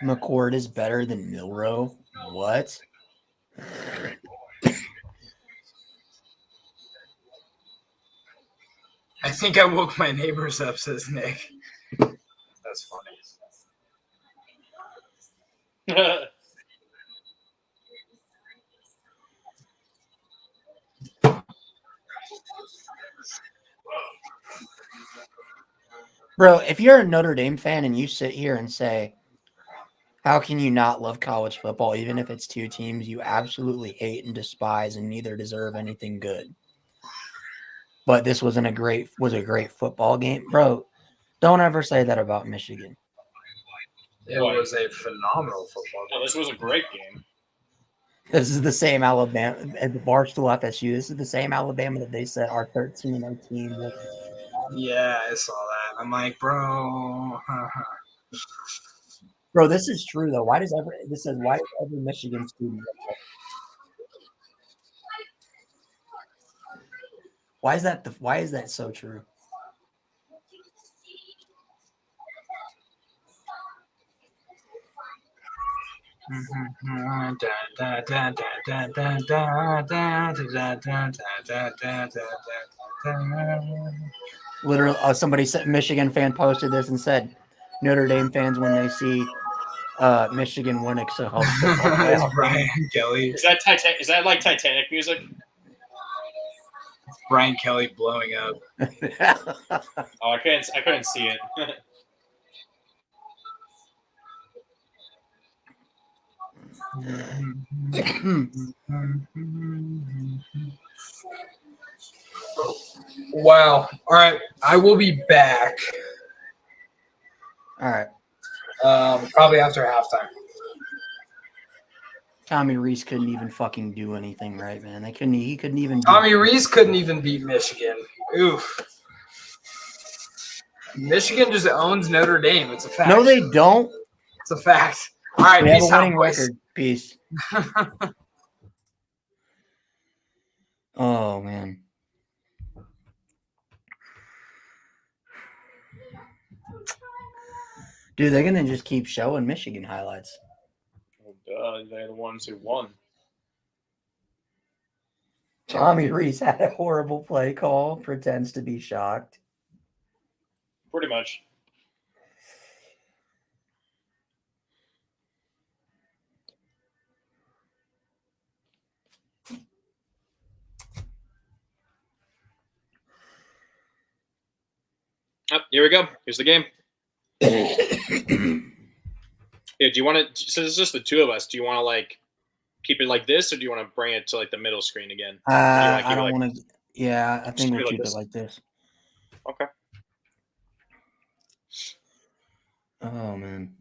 McCord is better than Milroe. What? I think I woke my neighbors up, says Nick. That's funny. Bro, if you're a Notre Dame fan and you sit here and say, how can you not love college football, even if it's two teams you absolutely hate and despise and neither deserve anything good? But this was a great football game. Bro, don't ever say that about Michigan. It was a phenomenal football game. Oh, this was a great game. This is the same Alabama at the Barstool FSU. This is the same Alabama that they said our 13-0 team was. Yeah, I saw that. I'm like, bro. Bro, this is true though. Why does every Michigan student? Why is that so true? Literally, somebody said Michigan fan posted this and said Notre Dame fans when they see Michigan win a college football playoff. Brian Kelly. Is that like Titanic music? Brian Kelly blowing up. Oh, I couldn't see it. Wow. All right. I will be back. All right. Probably after halftime. Tommy Reese couldn't even fucking do anything right, man. He couldn't even. Tommy Reese couldn't even beat Michigan. Oof. Michigan just owns Notre Dame. It's a fact. No, they don't. It's a fact. All right, we have peace a winning out, boys. record. Peace. Oh man. Dude, they're gonna just keep showing Michigan highlights. Oh, duh, they're the ones who won. Tommy Reese had a horrible play call, pretends to be shocked. Pretty much. Oh, here we go. Here's the game. Yeah, do you want to? Since it's just the two of us, do you want to keep it like this, or do you want to bring it to the middle screen again? I don't want to. Yeah, I think we'll keep it like this. Okay. Oh man.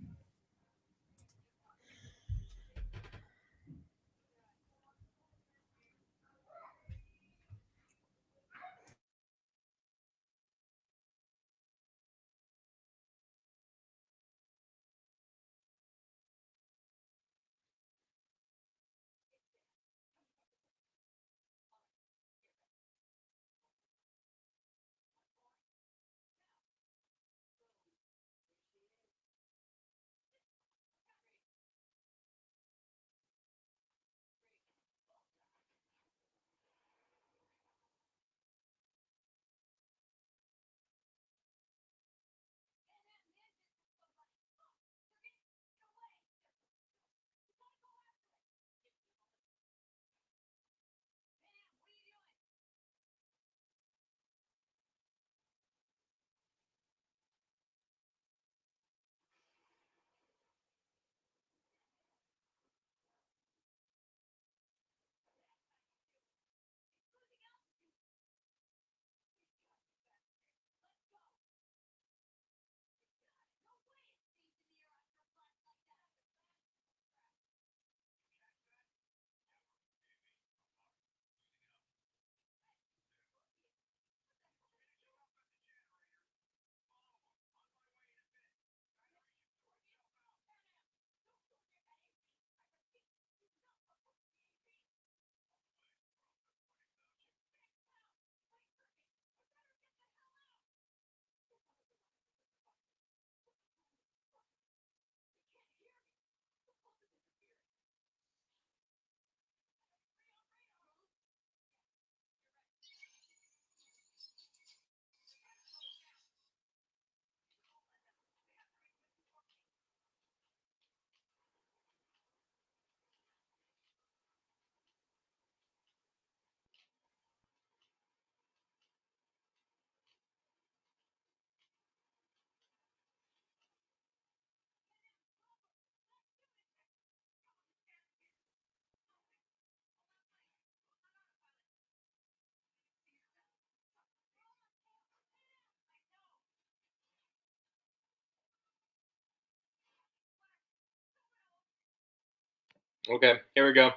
Okay, here we go.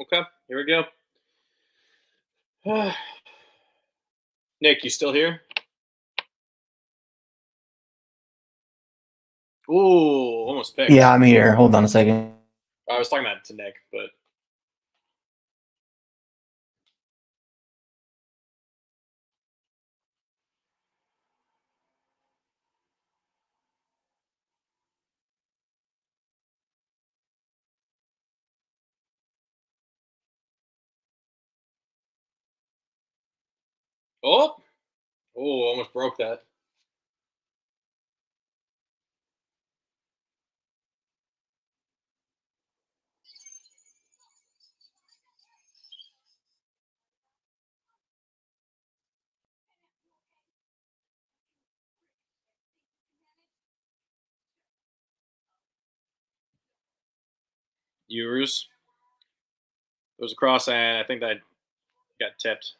Okay, here we go. Nick, you still here? Ooh, almost picked. Yeah, I'm here. Hold on a second. I was talking about it to Nick, but oh, almost broke that. Euros. It was across, and I think that got tipped.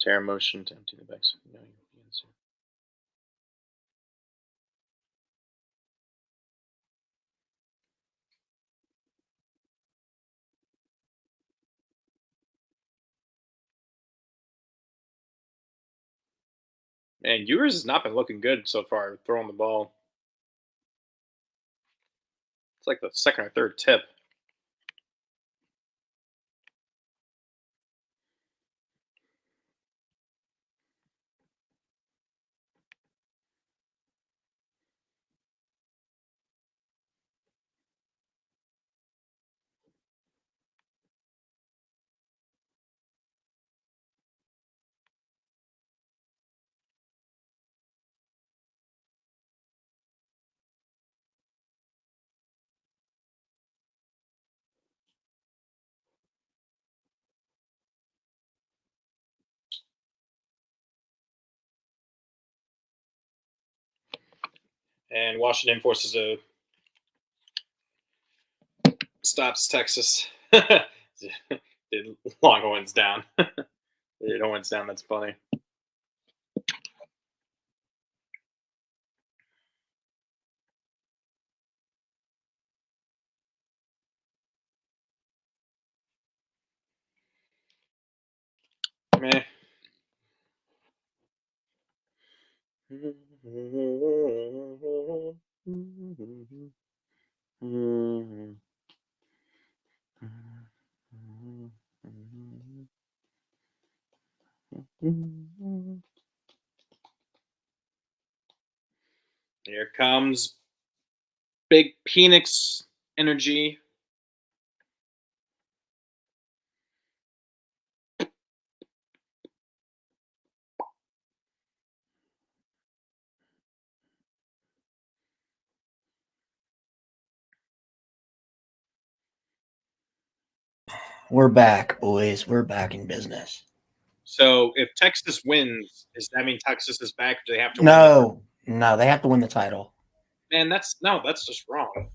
Tear motion to empty the back. No, man, Ewers has not been looking good so far throwing the ball. It's like the second or third tip. And Washington forces a stops Texas. Longhorns down. Longhorns down. That's funny. Meh. Here comes big Penix energy. We're back, boys. We're back in business. So if Texas wins, does that mean Texas is back? Or do they have to win? No, they have to win the title. Man, that's just wrong.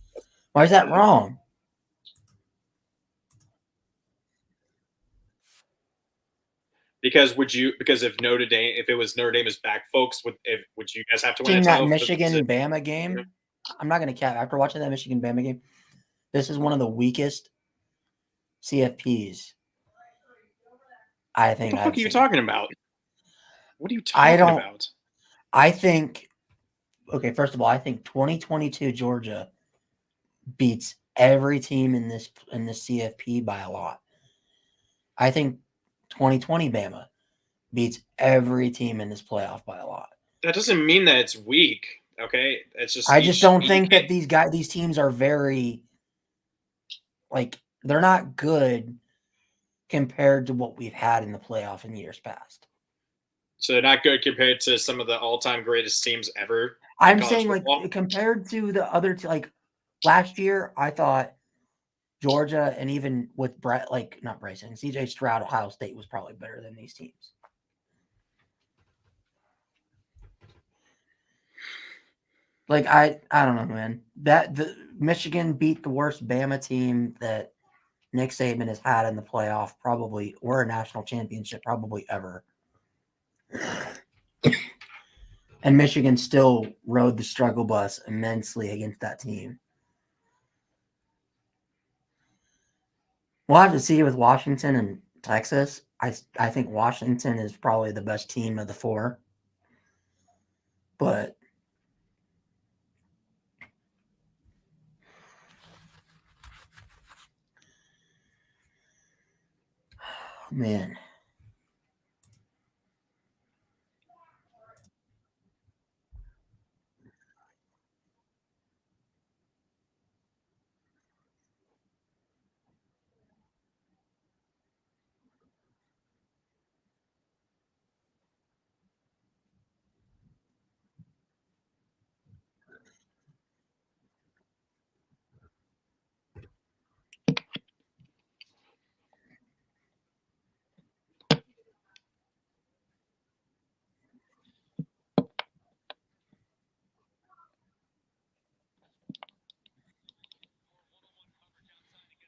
Why is that wrong? Because if it was Notre Dame is back, folks, would you guys have to win Watching the that title? Michigan Bama game, I'm not going to cap. After watching that Michigan Bama game, this is one of the weakest CFPs I think. What the fuck are you talking about? What are you talking about? I think. Okay, first of all, I think 2022 Georgia beats every team in this CFP by a lot. I think 2020 Bama beats every team in this playoff by a lot. That doesn't mean that it's weak. Okay, it's just I just don't think that these teams are very they're not good compared to what we've had in the playoff in years past. So they're not good compared to some of the all-time greatest teams ever. I'm saying football. Like compared to the other like last year, I thought Georgia and even with not Bryson, CJ Stroud, Ohio State was probably better than these teams. Like I don't know, man. That the Michigan beat the worst Bama team that Nick Saban has had in the playoff, probably, or a national championship, probably ever. And Michigan still rode the struggle bus immensely against that team. We'll have to see with Washington and Texas. I think Washington is probably the best team of the four. But man.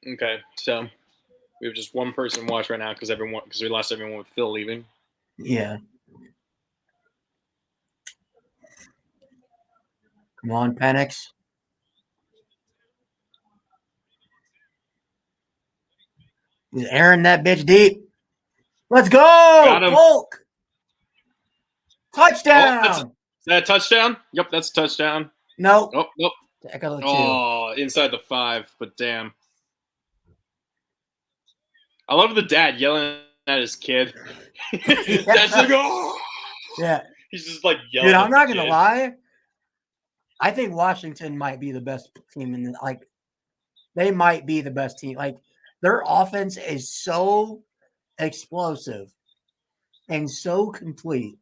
Okay, so we have just one person watch right now because we lost everyone with Phil leaving. Yeah. Come on, Penix. He's airing that bitch deep. Let's go, Polk. Touchdown. Is that a touchdown? Yep, that's a touchdown. Nope. Oh, nope. Oh, inside the 5, but damn. I love the dad yelling at his kid. That's like, oh! Yeah. He's just like yelling. Dude, I'm not gonna lie. I think Washington might be the best team in they might be the best team. Like their offense is so explosive and so complete.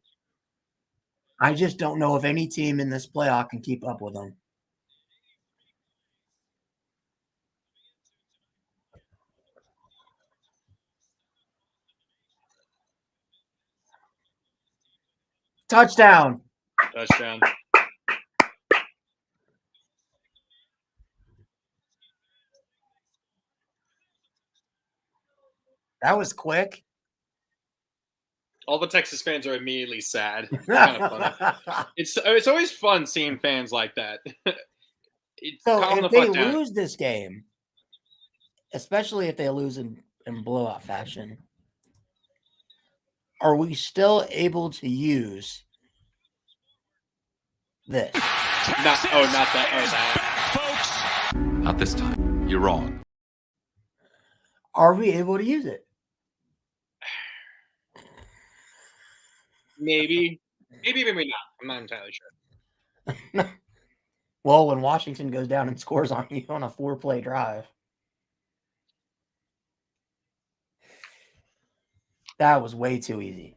I just don't know if any team in this playoff can keep up with them. Touchdown. That was quick. All the Texas fans are immediately sad. It's kind of funny. It's always fun seeing fans like that. So if they lose this game, especially if they lose in blowout fashion, are we still able to use this? Not that. Folks, not this time. You're wrong. Are we able to use it? Maybe not. I'm not entirely sure. Well, when Washington goes down and scores on you on a 4-play drive. That was way too easy.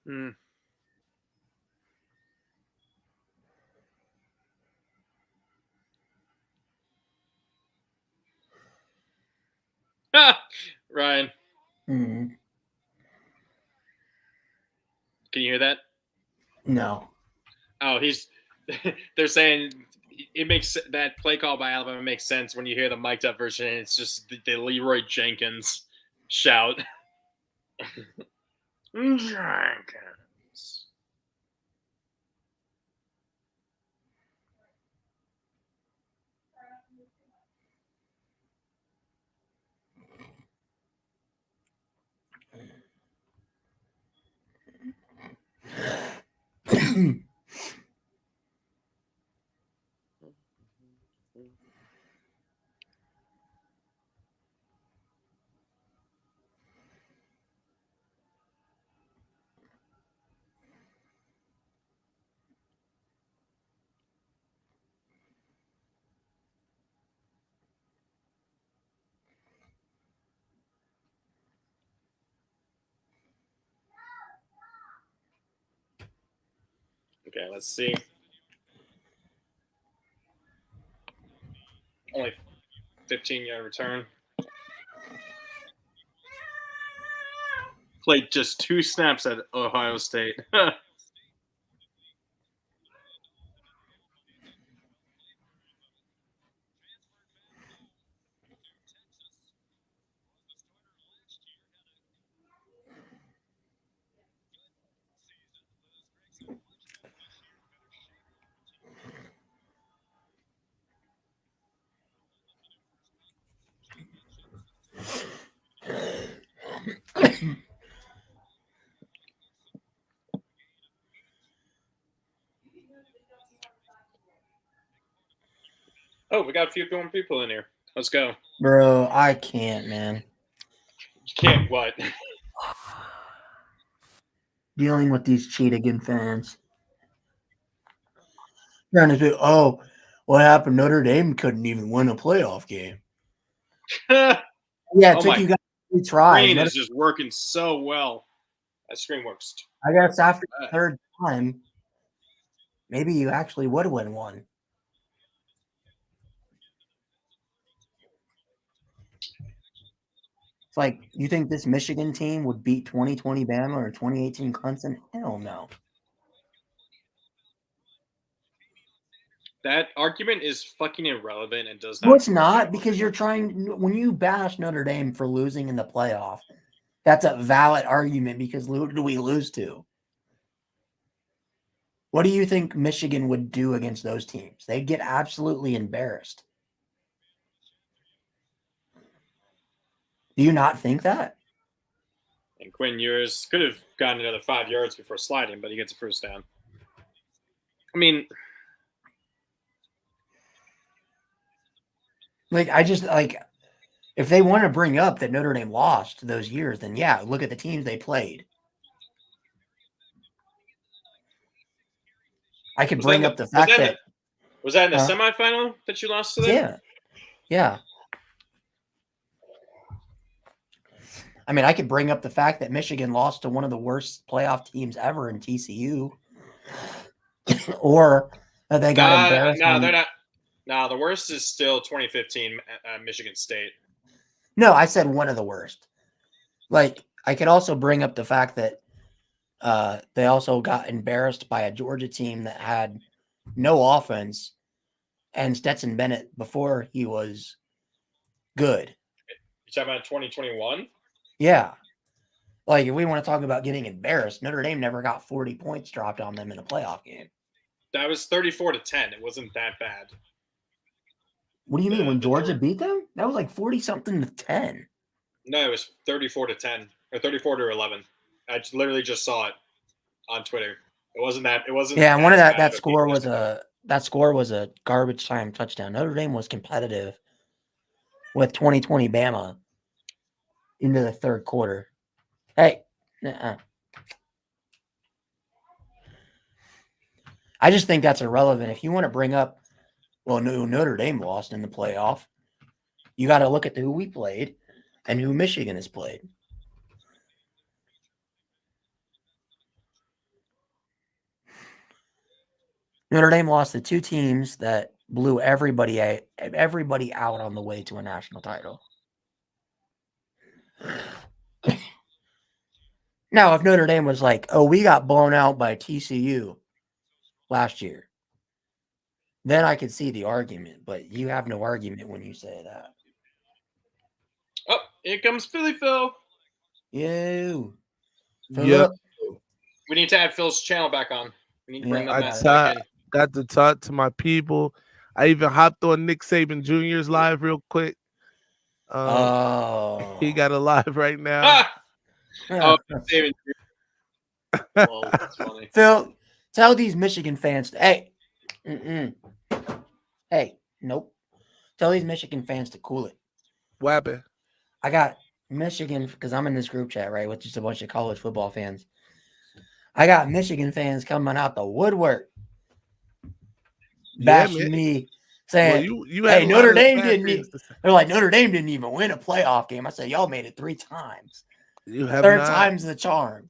Mm. Ryan, Hmm. can you hear that? No. Oh, they're saying it makes that play call by Alabama makes sense when you hear the mic'd up version. And it's just the Leroy Jenkins shout. Jenkins. Okay, let's see. Only 15-yard return. Played just 2 snaps at Ohio State. Oh, we got a few more people in here. Let's go. Bro, I can't, man. You can't what? Dealing with these Cheetah fans. Trying to say, oh, what happened? Notre Dame couldn't even win a playoff game. Yeah, it took you guys 3 tries. Screen is just working so well. That screen works. I guess after the 3rd time, maybe you actually would win one. It's like, you think this Michigan team would beat 2020 Bama or 2018 Clemson? Hell no. That argument is fucking irrelevant and does not. No, it's not, because you're trying, when you bash Notre Dame for losing in the playoff, that's a valid argument because who do we lose to? What do you think Michigan would do against those teams? They'd get absolutely embarrassed. Do you not think that? And Quinn Ewers could have gotten another 5 yards before sliding, but he gets a first down. I mean, like, I just, like, if they want to bring up that Notre Dame lost those years, then yeah, look at the teams they played. I could bring up the fact that was that in the semifinal that you lost to them? Yeah. Yeah. I mean, I could bring up the fact that Michigan lost to one of the worst playoff teams ever in TCU. Or that they got embarrassed. No, they're not. No, the worst is still 2015 Michigan State. No, I said one of the worst. Like, I could also bring up the fact that they also got embarrassed by a Georgia team that had no offense and Stetson Bennett before he was good. You're talking about 2021? Yeah. Like, if we want to talk about getting embarrassed, Notre Dame never got 40 points dropped on them in a playoff game. That was 34-10. It wasn't that bad. What do you mean? When Georgia beat them? That was like 40-something to 10. No, it was 34-10 or 34-11. I literally just saw it on Twitter. It wasn't that. It wasn't. Yeah, one of that score was a garbage time touchdown. Notre Dame was competitive with 2020 Bama into the 3rd quarter. Hey, I just think that's irrelevant. If you want to bring up, well, no, Notre Dame lost in the playoff, you got to look at who we played and who Michigan has played. Notre Dame lost to two teams that blew everybody out on the way to a national title. Now, if Notre Dame was like, oh, we got blown out by TCU last year, then I could see the argument, but you have no argument when you say that. Oh, here comes Philly Phil. You. Yeah. We need to add Phil's channel back on. We need to bring Yeah, that back in. Got to talk to my people. I even hopped on Nick Saban Jr.'s live real quick. He got a live right now. Ah! Oh, Saban. Well, that's funny. Phil, tell these Michigan fans, hey, hey, nope. Tell these Michigan fans to cool it. What happened? I got Michigan, because I'm in this group chat, right, with just a bunch of college football fans. I got Michigan fans coming out the woodwork, bashing me, saying, you hey, Notre Dame didn't they're like, Notre Dame didn't even win a playoff game. I said, y'all made it 3 times. You have Third not. time's the charm.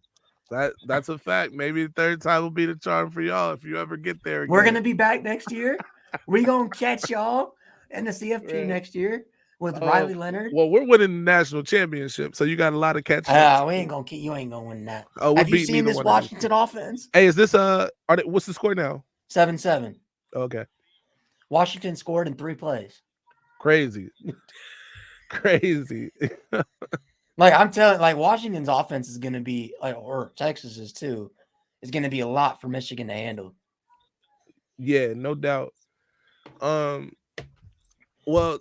That's a fact. Maybe the third time will be the charm for y'all if you ever get there again. We're going to be back next year. We're going to catch y'all in the CFP next year with Riley Leonard. Well, we're winning the national championship, so you got a lot of catching. We ain't gonna you ain't gonna win that. Oh, have you seen this Washington offense? Hey, is this what's the score now? 7-7. Okay. Washington scored in 3 plays. Crazy. Crazy. Like I'm telling, like Washington's offense is gonna be, or Texas's too, is gonna be a lot for Michigan to handle. Yeah, no doubt. Well,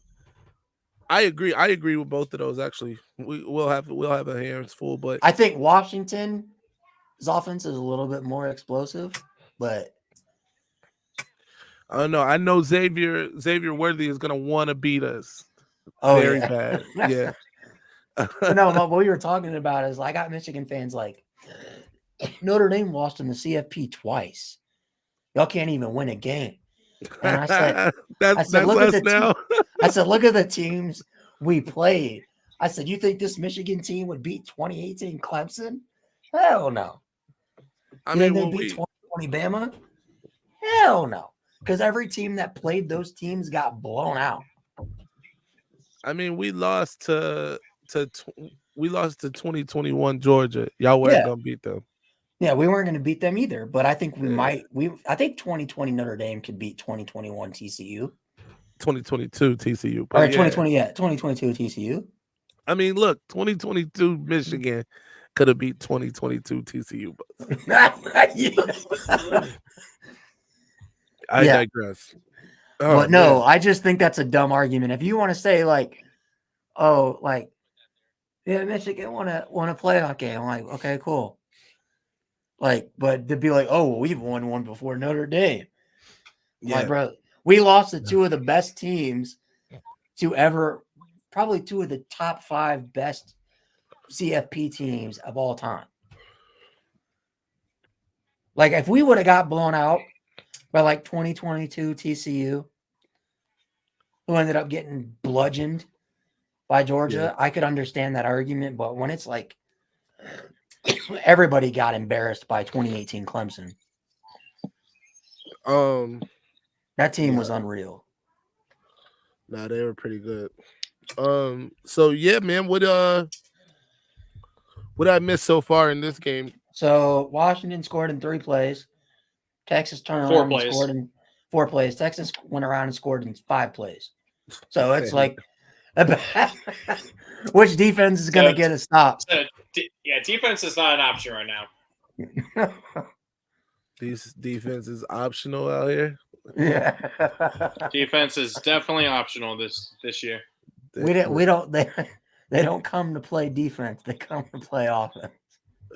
I agree with both of those. Actually, we'll have a hands full, but I think Washington's offense is a little bit more explosive, but I don't know. I know Xavier Worthy is gonna want to beat us. Oh, very yeah. bad. Yeah. No, what we were talking about is I got Michigan fans like Notre Dame lost in the CFP twice. Y'all can't even win a game. And I said, look at the teams we played. I said, you think this Michigan team would beat 2018 Clemson? Hell no. I mean, they beat 2020 Bama? Hell no. Because every team that played those teams got blown out. I mean, we lost to 2021 Georgia. Y'all weren't gonna beat them. Yeah, we weren't going to beat them either, but I think we might. I think 2020 Notre Dame could beat 2021 TCU. 2022 TCU. All right, 2020, 2022 TCU. I mean, look, 2022 Michigan could have beat 2022 TCU. I digress. But no, I just think that's a dumb argument. If you want to say Michigan won a playoff game, I'm like, okay, cool. But to be like, oh, we've won one before Notre Dame. Yeah. My brother, we lost to 2 of the best teams to ever, probably 2 of the top 5 best CFP teams of all time. Like, if we would have got blown out by 2022 TCU, who ended up getting bludgeoned by Georgia, I could understand that argument. But when it's like everybody got embarrassed by 2018 Clemson. That team was unreal. No, they were pretty good. So yeah, man, what I missed so far in this game? So Washington scored in 3 plays. Texas turned around and scored in 4 plays. Texas went around and scored in 5 plays. So it's like, which defense is going to get a stop? Defense is not an option right now. These defense is optional out here. Yeah, defense is definitely optional this year. They don't come to play defense. They come to play offense.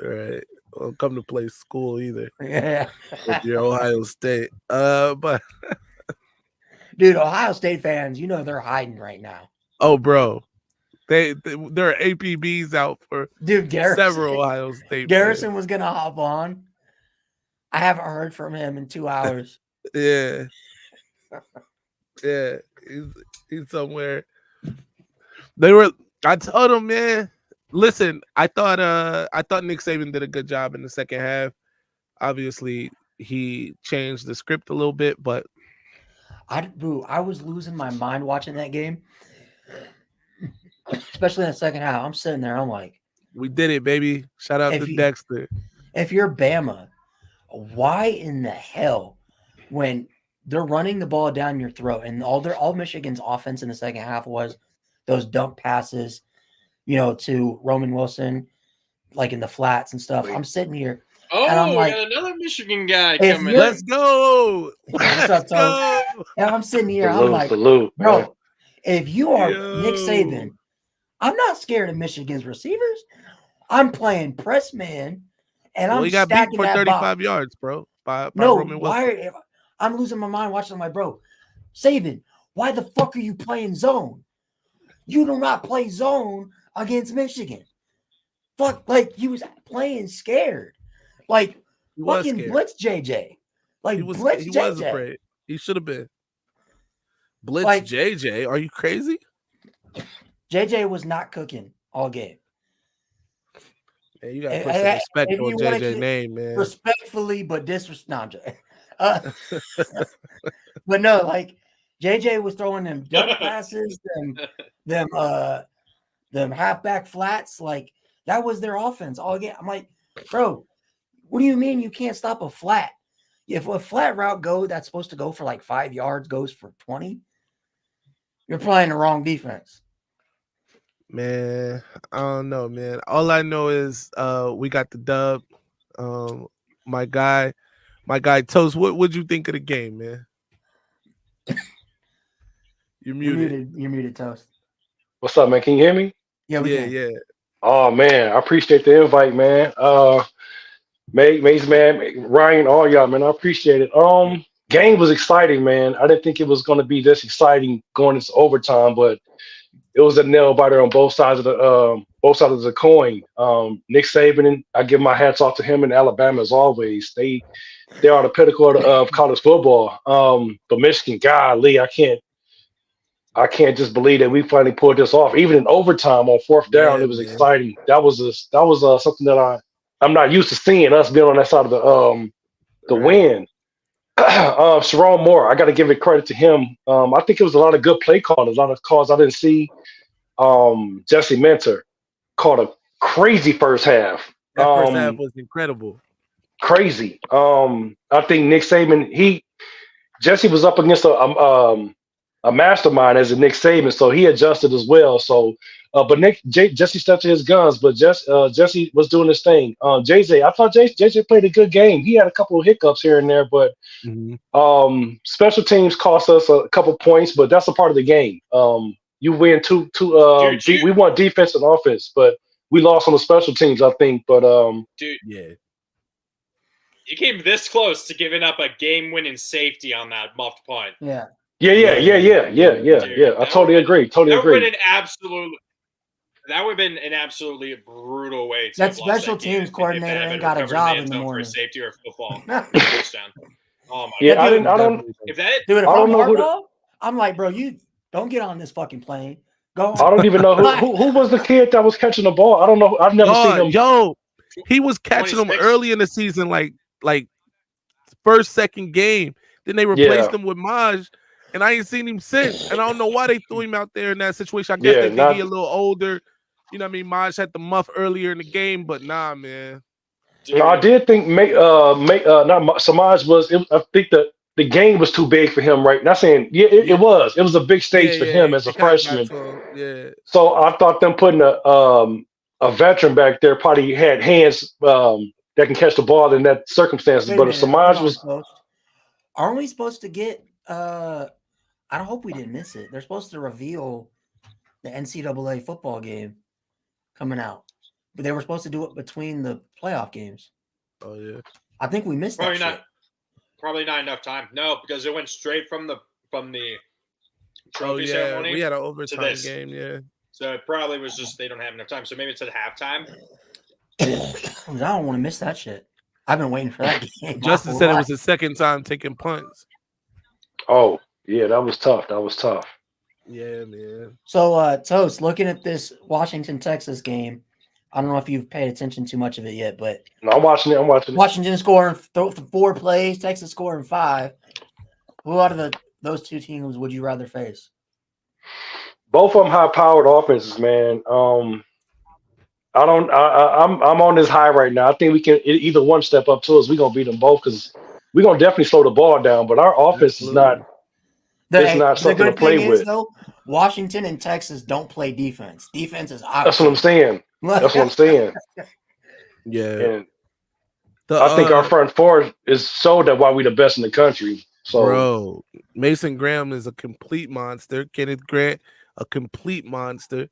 Right. Don't come to play school either. Yeah. With your Ohio State. But dude, Ohio State fans, they're hiding right now. Oh, bro. There are APBs out for several Ohio State Garrison players. Was gonna hop on. I haven't heard from him in 2 hours. Yeah. Yeah. He's somewhere. I told him, man, listen, I thought Nick Saban did a good job in the second half. Obviously, he changed the script a little bit, but I was losing my mind watching that game, especially in the second half. I'm sitting there, I'm like, we did it, baby. Shout out to Dexter. If you're Bama, why in the hell, when they're running the ball down your throat, and all Michigan's offense in the second half was those dump passes, to Roman Wilson, like in the flats and stuff. I'm sitting here. And I'm like, we got another Michigan guy if coming. Let's go. What's up, Toast? And I'm sitting here. I'm like, salute, bro, man. if you are Nick Saban, I'm not scared of Michigan's receivers. I'm playing press man, and I'm he got beat stacking for that 35 box. yards, bro. By No, Roman Wilson. I'm losing my mind watching. I'm like, bro, Saban, why the fuck are you playing zone? You do not play zone against Michigan. Fuck, like you was playing scared, like fucking scared. blitz JJ, like He was JJ. afraid. He should have been. Blitz Like, JJ, are you crazy? JJ was not cooking all game. Man, you gotta put some respect on JJ's name, man. Respectfully, but disrespectfully. But no, like JJ was throwing them duck passes, them halfback flats, like that was their offense all game. I'm like, bro, what do you mean you can't stop a flat? If a flat route that's supposed to go for like 5 yards goes for 20, you're playing the wrong defense. Man, I don't know, man. All I know is we got the dub. My guy Toast, what would you think of the game, man? You're muted. You're muted, Toast. What's up, man? Can you hear me? Yeah, we can. Yeah. Oh man, I appreciate the invite, man. Maze, man, Ryan, all y'all, man, I appreciate it. Game was exciting, man. I didn't think it was going to be this exciting going into overtime, but it was a nail biter on both sides of the coin. Nick Saban, I give my hats off to him in Alabama as always. They are the pinnacle of college football. But Michigan, golly, I can't just believe that we finally pulled this off. Even in overtime on fourth down, it was exciting. That was something that I'm not used to seeing, us being on that side of the win. Sharon Moore, I got to give it credit to him. I think it was a lot of good play calling, a lot of calls I didn't see. Jesse Mentor called a crazy first half. That first half was incredible. Crazy. I think Nick Saban, Jesse was up against a mastermind as a Nick Saban, so he adjusted as well. So, but Jesse stuck to his guns, but Jesse was doing his thing. JJ, I thought JJ played a good game. He had a couple of hiccups here and there, but special teams cost us a couple points, but that's a part of the game. You win we won defense and offense, but we lost on the special teams, I think. But dude, yeah, you came this close to giving up a game-winning safety on that muffed punt. Yeah. Yeah. I totally agree. That would have been an absolutely brutal way to. That special teams coordinator ain't got a job in the morning. For a safety or football touchdown. Oh my yeah, God. I don't. If that, dude, if I don't I'm know Harbaugh, I'm like, bro, you don't get on this fucking plane. Go on. I don't even know who was the kid that was catching the ball. I don't know. I've never seen him. Yo, he was catching them early in the season, like first, second game. Then they replaced him with Maj, and I ain't seen him since. And I don't know why they threw him out there in that situation. I guess they think he a little older. You know what I mean? Maj had the muff earlier in the game, but nah, man. No, I did think Samaj was. I think the game was too big for him, right? Not saying it was. It was a big stage for him as a freshman. Yeah. So I thought them putting a veteran back there probably had hands that can catch the ball in that circumstances. But if Samaj was, aren't we supposed to get? I hope we didn't miss it. They're supposed to reveal the NCAA football game coming out, but they were supposed to do it between the playoff games. Oh yeah. I think we missed that shit. Probably not enough time. No, because it went straight from the trophy ceremony. We had an overtime game, yeah. So it probably was just they don't have enough time. So maybe it's at halftime. I don't want to miss that shit. I've been waiting for that game. Justin said it was his second time taking punts. Oh, yeah, that was tough. Yeah, man. So, Toast, looking at this Washington, Texas game, I don't know if you've paid attention too much of it yet, but No, I'm watching it. Washington scoring 4 plays, Texas scoring 5. Who out of those two teams would you rather face? Both of them high-powered offenses, man. I'm on this high right now. I think we can either one step up to us. We're gonna beat them both because we're gonna definitely slow the ball down. But our offense is not. It's not The something to good play thing is, with. though, Washington and Texas don't play defense. Defense is That's what I'm saying. That's what I'm saying. Yeah. And I think our front four is so that why we the best in the country. So, bro, Mason Graham is a complete monster. Kenneth Grant, a complete monster.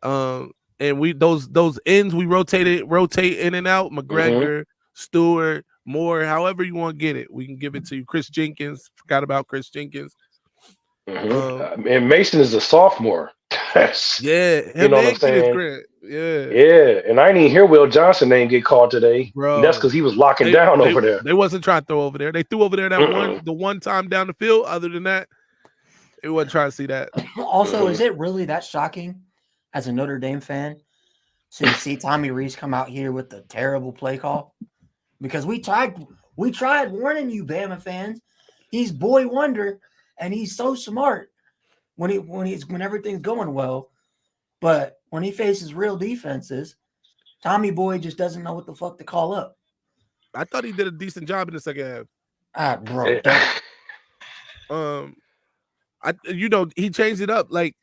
And we those ends we rotate in and out. McGregor, Stewart, Moore, however you want to get it, we can give it to you. Chris Jenkins, forgot about Chris Jenkins. And Mason is a sophomore. Yeah, you know what I'm saying? Grant. Yeah, yeah. And I didn't even hear Will Johnson name get called today. Bro, and that's because he was locking down over there. They wasn't trying to throw over there. They threw over there that one time down the field. Other than that, they wasn't trying to see that. Also, is it really that shocking as a Notre Dame fan to see Tommy Rees come out here with the terrible play call? Because we tried warning you, Bama fans. He's boy wonder, and he's so smart when everything's going well. But when he faces real defenses, Tommy Boy just doesn't know what the fuck to call up. I thought he did a decent job in the second half. Bro. He changed it up. Like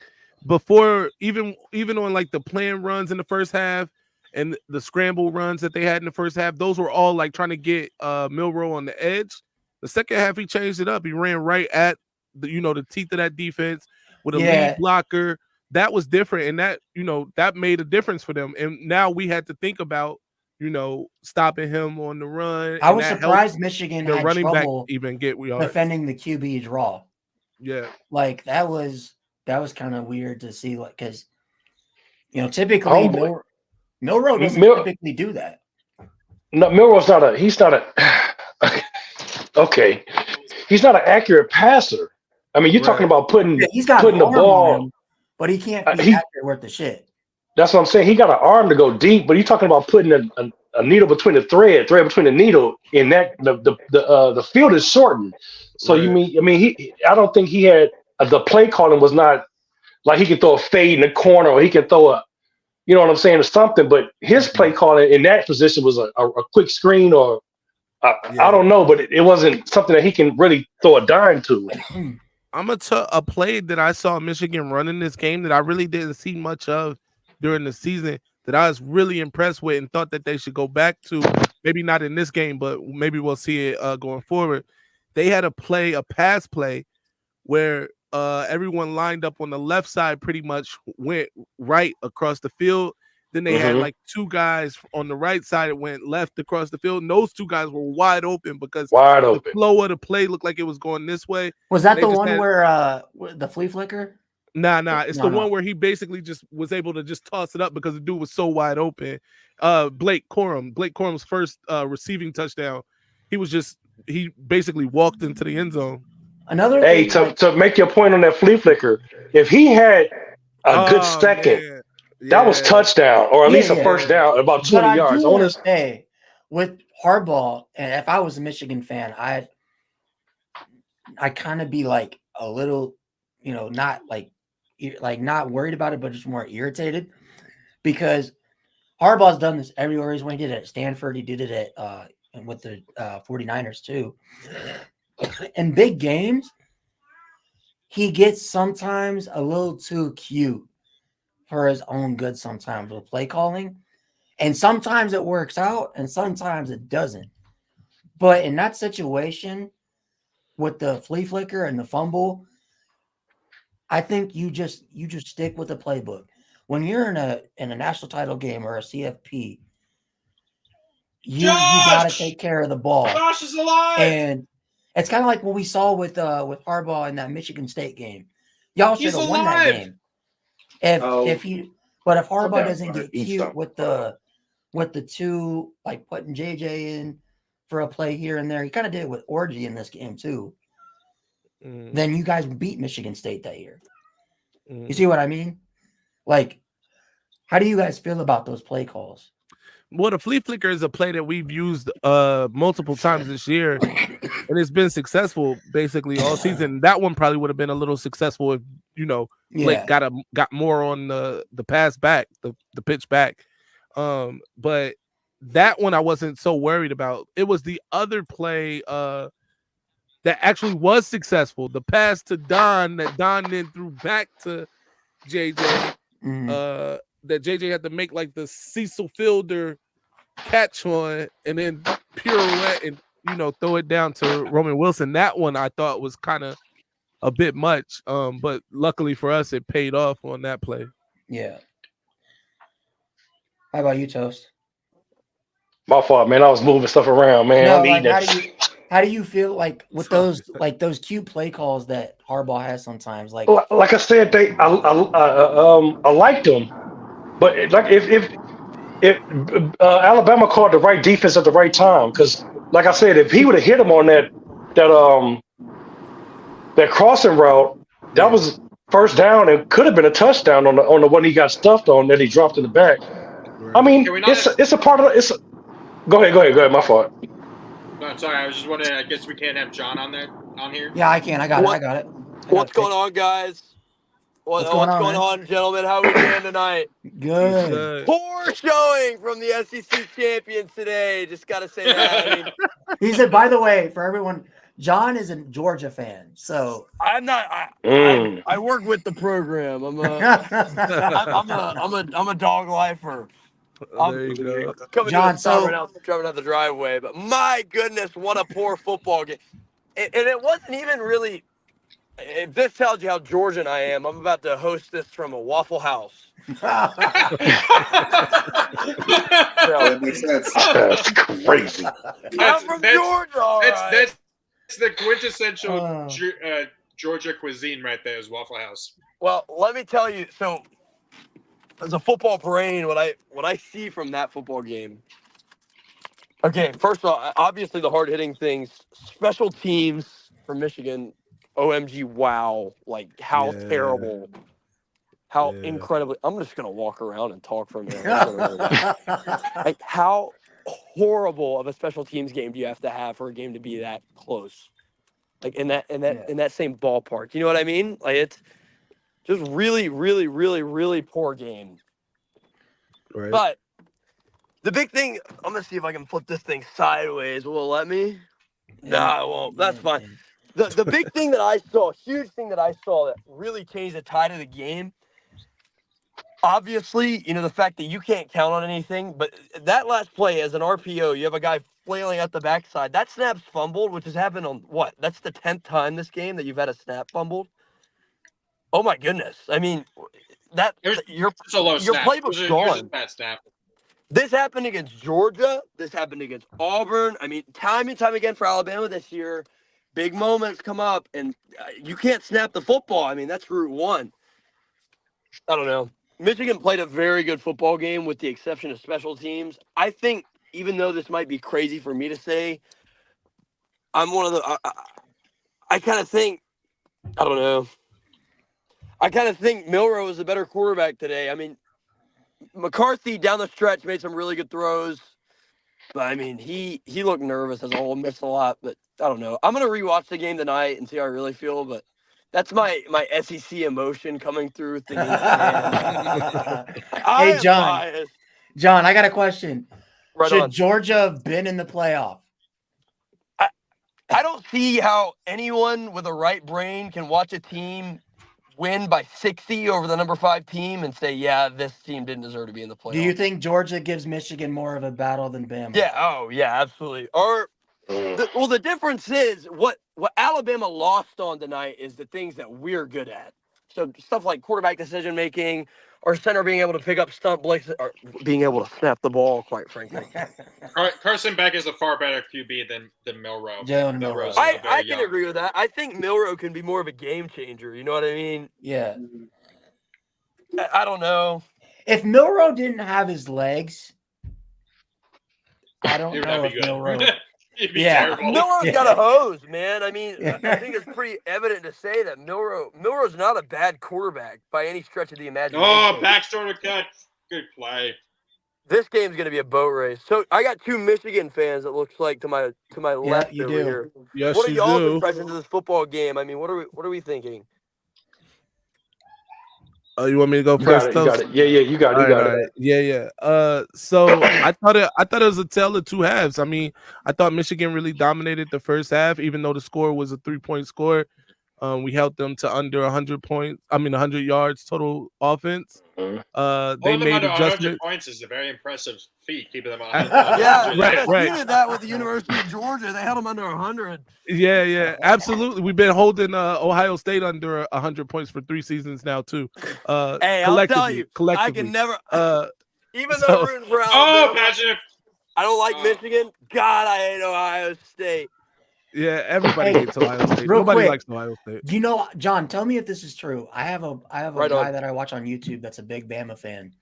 before, even on like the plan runs in the first half and the scramble runs that they had in the first half, those were all like trying to get Milroe on the edge. The second half, he changed it up. He ran right at the teeth of that defense with a lead blocker. That was different, and that made a difference for them. And now we had to think about stopping him on the run. I was surprised Michigan had running trouble back even get defending the QB draw. Yeah, like that was kind of weird to see, like, because typically Milroe doesn't typically do that. No, Milroe's not he's not okay. He's not an accurate passer. I mean, you're talking about putting the ball. But he can't be accurate worth the shit. That's what I'm saying. He got an arm to go deep, but you're talking about putting a needle between the thread between the needle, and that the field is shortened. So I don't think he had the play calling was not like he could throw a fade in the corner or he could throw a, you know what I'm saying, or something. But his play calling in that position was a quick screen or I don't know, but it wasn't something that he can really throw a dime to. I'm a play that I saw Michigan run in this game that I really didn't see much of during the season that I was really impressed with and thought that they should go back to. Maybe not in this game, but maybe we'll see it going forward. They had a pass play where everyone lined up on the left side pretty much went right across the field. Then they had like two guys on the right side that went left across the field. And those two guys were wide open because the flow of the play looked like it was going this way. Was that the one where the flea flicker? Nah. It's the one where he basically just was able to just toss it up because the dude was so wide open. Blake Corum's first receiving touchdown. He basically walked into the end zone. To make your point on that flea flicker, if he had a good second, that was touchdown or at least a first down, about 20 yards. I want to say with Harbaugh, and if I was a Michigan fan, I kind of be like a little, not not worried about it, but just more irritated because Harbaugh's done this everywhere. He's when he did it at Stanford, he did it at with the 49ers too. In big games, he gets sometimes a little too cute for his own good sometimes with play calling. And sometimes it works out and sometimes it doesn't. But in that situation with the flea flicker and the fumble, I think you just stick with the playbook. When you're in a national title game or a CFP, you got to take care of the ball. Josh is alive. And it's kind of like what we saw with Harbaugh in that Michigan State game. Y'all should have won that game. If Harbaugh doesn't get cute with the two, like putting JJ in for a play here and there, he kind of did it with Orgy in this game too. Then you guys beat Michigan State that year. You see what I mean? Like How do you guys feel about those play calls? Well, the flea flicker is a play that we've used multiple times this year, and it's been successful basically all season. That one probably would have been a little successful if Blake got more on the pass back, the pitch back. But that one I wasn't so worried about. It was the other play that actually was successful. The pass to Don that Don then threw back to JJ. That JJ had to make like the Cecil Fielder catch on and then pirouette and throw it down to Roman Wilson. That one I thought was kind of a bit much, but luckily for us it paid off on that play. Yeah. How about you, Toast? My fault, man. I was moving stuff around, man. No, I'm like, eating how do you feel like with those cute play calls that Harbaugh has sometimes? Like I said, I liked them, but if Alabama called the right defense at the right time, because like I said, if he would have hit him on that crossing route, that was first down and could have been a touchdown on the one he got stuffed on that he dropped in the back. I mean, it's a part of it. Go ahead. My fault. No, sorry. I was just wondering. I guess we can't have John on here. Yeah, I can. I got it. What's going on, guys? What's going on, gentlemen? How are we doing tonight? Good. Poor showing from the SEC champions today. Just got to say that. I mean, he said, by the way, for everyone, John is a Georgia fan, so I'm not. I work with the program. I'm a dog lifer. There you go. John, driving out the driveway, but my goodness, what a poor football game! And it wasn't even really. If this tells you how Georgian I am, I'm about to host this from a Waffle House. That makes sense. That's crazy. I'm from Georgia. That's the quintessential Georgia cuisine right there is Waffle House. Well, let me tell you. So, as a football brain, what I see from that football game. Okay, first of all, obviously the hard hitting things, special teams for Michigan. OMG, wow. Like, how terrible. How incredibly. I'm just going to walk around and talk for a minute. Like, how horrible of a special teams game do you have to have for a game to be that close? Like, in that same ballpark. You know what I mean? Like, it's just really, really, really, really poor game. Right. But the big thing, I'm going to see if I can flip this thing sideways. Will it let me? No, it won't. That's fine. The big thing that I saw, huge thing that I saw that really changed the tide of the game, obviously, the fact that you can't count on anything, but that last play as an RPO, you have a guy flailing at the backside. That snap's fumbled, which has happened on what? That's the 10th time this game that you've had a snap fumbled? Oh, my goodness. I mean, your playbook's gone. Bad snap. This happened against Georgia. This happened against Auburn. I mean, time and time again for Alabama this year. Big moments come up, and you can't snap the football. I mean, that's route one. I don't know. Michigan played a very good football game with the exception of special teams. I think, even though this might be crazy for me to say, I'm one of the I kind of think, I don't know. I kind of think Milroe was a better quarterback today. I mean, McCarthy down the stretch made some really good throws. But, I mean, he looked nervous as a whole, missed a lot. But, I don't know. I'm going to rewatch the game tonight and see how I really feel. But that's my SEC emotion coming through. Thinking, hey, John, I got a question. Right Should on. Georgia have been in the playoff? I don't see how anyone with a right brain can watch a team win by 60 over the number 5 team and say, yeah, this team didn't deserve to be in the playoffs. Do you think Georgia gives Michigan more of a battle than Bama? Yeah. Oh, yeah, absolutely. Or, the difference is what Alabama lost on tonight is the things that we're good at. So stuff like quarterback decision making, or center being able to pick up stunt blitz, or being able to snap the ball, quite frankly. Carson Beck is a far better QB than Milroe. Jalen Milroe. I can agree with that. I think Milroe can be more of a game changer. You know what I mean? Yeah. I don't know. If Milroe didn't have his legs, I don't know if Milroe. Milroe's got a hose, man. I mean, I think it's pretty evident to say that Milroe's not a bad quarterback by any stretch of the imagination. Oh, backdoor cut. Good play. This game's going to be a boat race. So I got two Michigan fans. It looks like to my left you over do. here. Yes, What are you y'all's do. impressions of this football game? I mean, what are we thinking? Oh, you want me to go You first? got it. You got it. Yeah, you got it. You got it. Yeah. So I thought it was a tale of two halves. I mean, I thought Michigan really dominated the first half, even though the score was a 3-point score. We held them to under 100 points. 100 yards total offense. They Holding them made under 100 adjustments. points is a very impressive feat. Keeping them on. Yeah, right. MSU did that with the University of Georgia. They held them under 100. Yeah, absolutely. We've been holding Ohio State under 100 points for 3 seasons now too. Hey, I'll tell you, I can never. Even though I'm rooting for Alabama, imagine if I don't like Michigan. God, I hate Ohio State. Yeah, everybody hates Ohio State. Real Nobody quick, likes Ohio State. You know, John, tell me if this is true. I have a Right guy on. that I watch on YouTube that's a big Bama fan,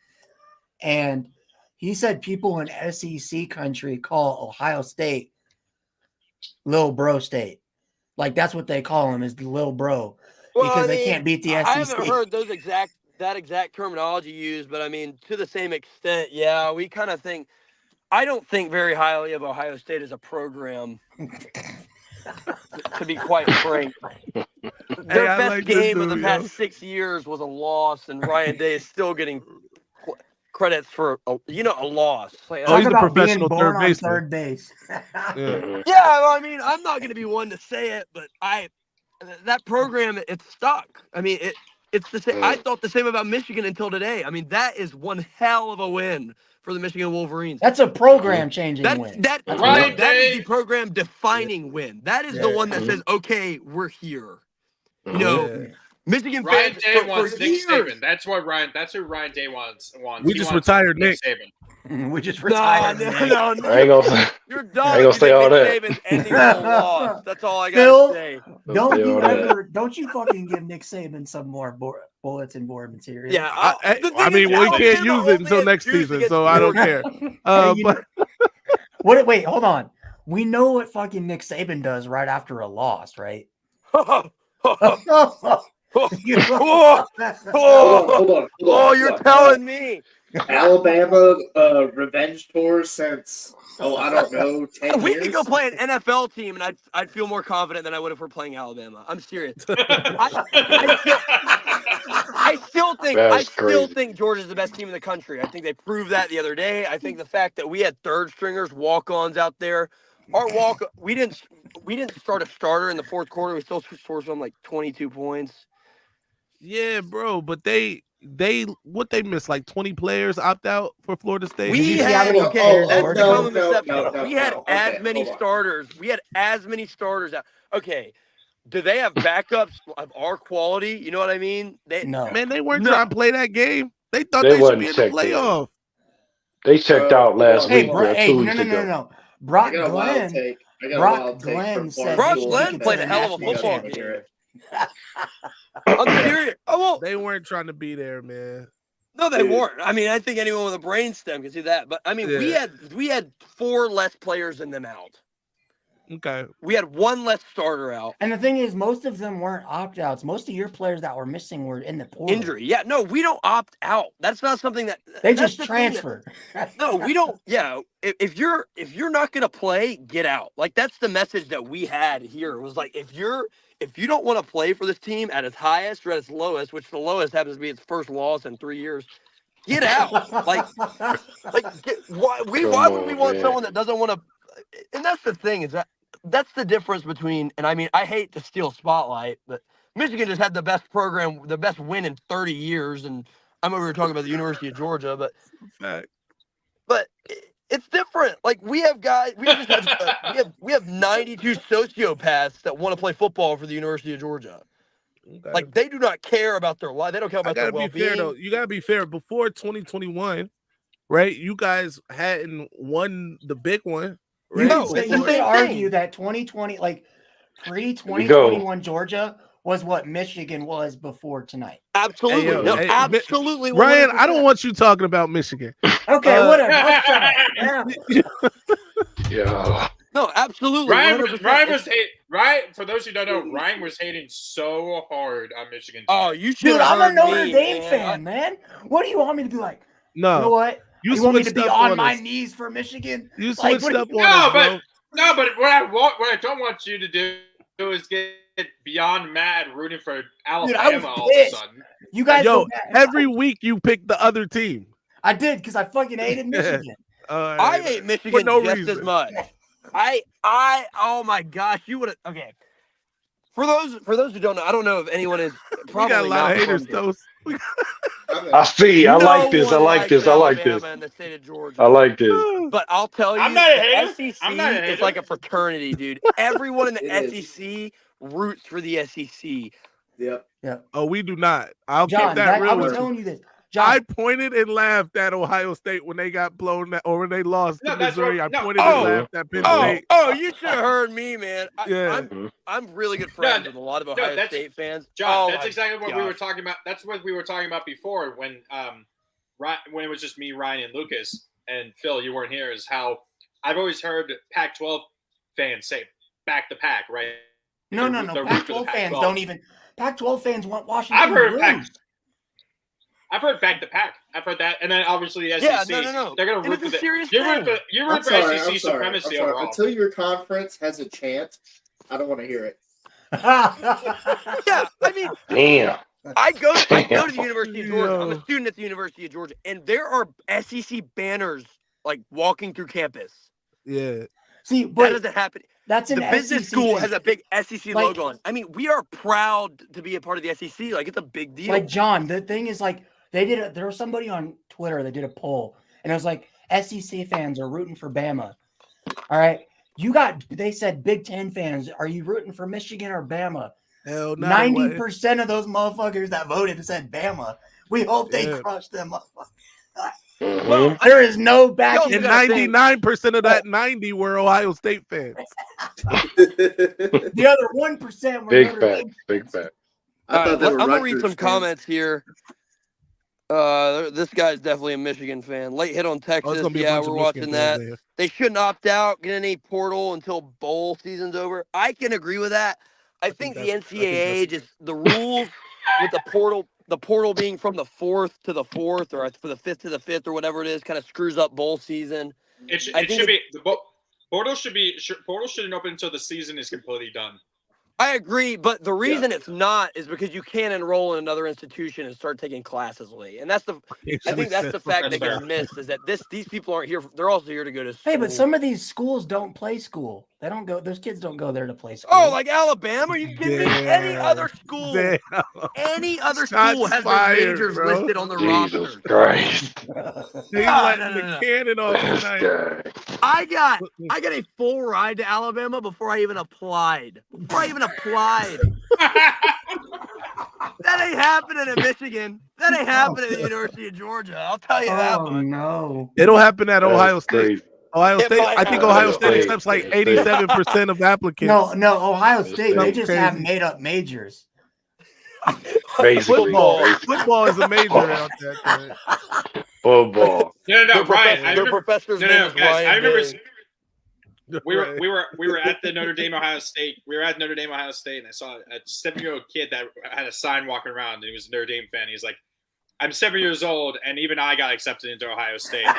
and he said people in SEC country call Ohio State Lil Bro State. Like that's what they call him, is the Lil Bro, because they can't beat the SEC. I haven't heard that exact terminology used, but I mean, to the same extent, yeah, we kind of think. I don't think very highly of Ohio State as a program. To be quite frank, their best game of the past 6 years was a loss, and Ryan Day is still getting credits for a loss. Like, Talk about being born on third base. Yeah, I mean, I'm not going to be one to say it, but that program, it's stuck. I mean, it's the same. I thought the same about Michigan until today. I mean, that is one hell of a win for the Michigan Wolverines. That's a program-changing win. That is the program-defining win. That is the one that says, "Okay, we're here." You know, Michigan Ryan fans Day for wants Nick years. Saban. That's who Ryan Day wants. We just retired Nick. Saban. We just retired Nick. No, I ain't gonna. You're dumb. I ain't gonna say all that. Saban's ending with a loss. That's all I got Phil, to say. Don't you fucking give Nick Saban some more bulletin board material? Yeah, I mean, we can't use it until next season, so I don't care. Wait, hold on. We know what fucking Nick Saban does right after a loss, right? Hold on. You're telling me. Alabama revenge tour since I don't know, 10 we years. could go play an NFL team, and I'd feel more confident than I would if we're playing Alabama. I'm serious. I still think Georgia's the best team in the country. I think they proved that the other day. I think the fact that we had third stringers, walk-ons out there. We didn't start a starter in the fourth quarter. We still scored some like 22 points. Yeah, bro, but they missed like 20 players opt out for Florida State. We had as many starters. We had as many starters out. Okay, do they have backups of our quality? You know what I mean? Man, they weren't trying to play that game. They thought they should be in the playoff. They checked out last week. No. Brock Glenn said Brock Glenn played a hell of a football game. I'm serious. They weren't trying to be there, man. No, they weren't. I mean, I think anyone with a brainstem can see that. But I mean, we had 4 less players than them out. Okay. We had 1 less starter out. And the thing is, most of them weren't opt-outs. Most of your players that were missing were in the portal. Injury. Yeah, no, we don't opt out. That's not something that they just transfer. No, we don't. Yeah, if you're not gonna play, get out. Like that's the message that we had here. It was like if you don't want to play for this team at its highest or at its lowest, which the lowest happens to be its first loss in 3 years, get out. why would we want someone that doesn't want to? And that's the thing is that's the difference between. And I mean, I hate to steal spotlight, but Michigan just had the best program, the best win in 30 years, and I'm over here talking about the University of Georgia, but it's different. Like we have guys, we have 92 sociopaths that want to play football for the University of Georgia. Okay. Like they do not care about their life. They don't care about their well-being. Fair, though. You gotta be fair. Before 2021, right? You guys hadn't won the big one. Right? You could argue that 2020, like pre-2021 Georgia, was what Michigan was before tonight. Absolutely. Absolutely. Ryan, 100%. I don't want you talking about Michigan. Okay, whatever. Yeah. No, absolutely. Ryan was hating. Ryan, for those who don't know, Ryan was hating so hard on Michigan. Oh, you should. Dude, I'm a Notre Dame fan, man. What do you want me to be like? No. You know what? You want me to switched be up on on my us. knees for Michigan? You Like, switched up on No, us, but bro. no, but what I don't want you to do is get beyond mad rooting for Alabama all of a pissed. sudden. You guys Yo, go back. every week you pick the other team. I did because I fucking hated Michigan. I hate for Michigan no just reason. as much. Oh my gosh, you would have. Okay. For those who don't know, I don't know if anyone is probably We got a lot not of haters, from here. Toast. I see. I No like this. I one like likes this. I like Alabama this. in the state of Georgia. I like this. But I'll tell I'm you, not a the hater. I'm not a SEC is hater. like a fraternity, dude. Everyone in the It is. SEC roots for the SEC. Yep. Oh, we do not. I'll John, keep that I real was with you. telling you this. John, I pointed and laughed at Ohio State when they got blown or when they lost to No, that's Missouri. what- I no. pointed and laughed at Penn State. You should have heard me, man. I'm really good friends with a lot of Ohio State fans. John, Oh that's my exactly what we were gosh. talking about. That's what we were talking about before when it was just me, Ryan, and Lucas, and Phil. You weren't here. Is how I've always heard Pac-12 fans say "back the pack," right? no. They're rooting for the Pac-12 fans Pac-12. don't even. Pac-12 fans want Washington. I've heard lose. I've heard back the pack. I've heard that, and then obviously the SEC. Yeah, no. They're going to And root it's for a serious You're thing. rooting for SEC supremacy overall. Until your conference has a chant, I don't want to hear it. Yeah, I mean, Damn. I go to the University of Georgia. I'm a student at the University of Georgia, and there are SEC banners like walking through campus. Yeah. See, That but doesn't happen. that's an The business SEC school thing. has a big SEC Like- logo on. I mean, we are proud to be a part of the SEC. Like, it's a big deal. Like John, the thing is, like there was somebody on Twitter that did a poll, and it was like SEC fans are rooting for Bama. All right, they said Big Ten fans, are you rooting for Michigan or Bama? Hell no. 90% of those motherfuckers that voted said Bama. We hope they crush them. Well, There is no back. And 99% of that 90 were Ohio State fans. The other 1% were Big Notre fact. Dame. Big fact. I thought they were I'm gonna read Rutgers some fans. comments here. This guy's definitely a Michigan fan. Late hit on Oh, it's Texas. gonna be a Yeah, bunch we're of watching Michigan that. fans in here. They shouldn't opt out, get any portal until bowl season's over. I can agree with that. I think the NCAA just the rules with the portal being from the 4th to the 4th or for the 5th to the 5th or whatever it is kind of screws up bowl season. It should be the portal shouldn't open until the season is completely done. I agree, but the reason it's not is because you can't enroll in another institution and start taking classes late, and that's I think that's the fact that gets missed is that these people aren't here. They're also here to go to school. Hey, but some of these schools don't play school. They don't go. Those kids don't go there to play school. Oh, like Alabama? Are you kidding me? Any other school? Damn. Any other Shots school has fired, their majors bro. listed on their Jesus roster. Christ. They letting the cannon off This tonight. guy. I got a full ride to Alabama before I even applied. That ain't happening at Michigan. That ain't happening at the University of Georgia. I'll tell you that Oh much. no! It'll happen at Ohio That's State. crazy. Ohio It State. might I think happen. Ohio State Crazy. accepts like 87% of applicants. No, Ohio State. They just have Crazy. made up majors. Basically. Football is a major out there. man. Football. No, Ryan. I Their remember, professor's no, name no, is guys. Ryan I remember. Day. We were at the Notre Dame Ohio State. We were at Notre Dame Ohio State, and I saw a 7-year-old kid that had a sign walking around, and he was a Notre Dame fan. He's like, "I'm 7 years old, and even I got accepted into Ohio State." and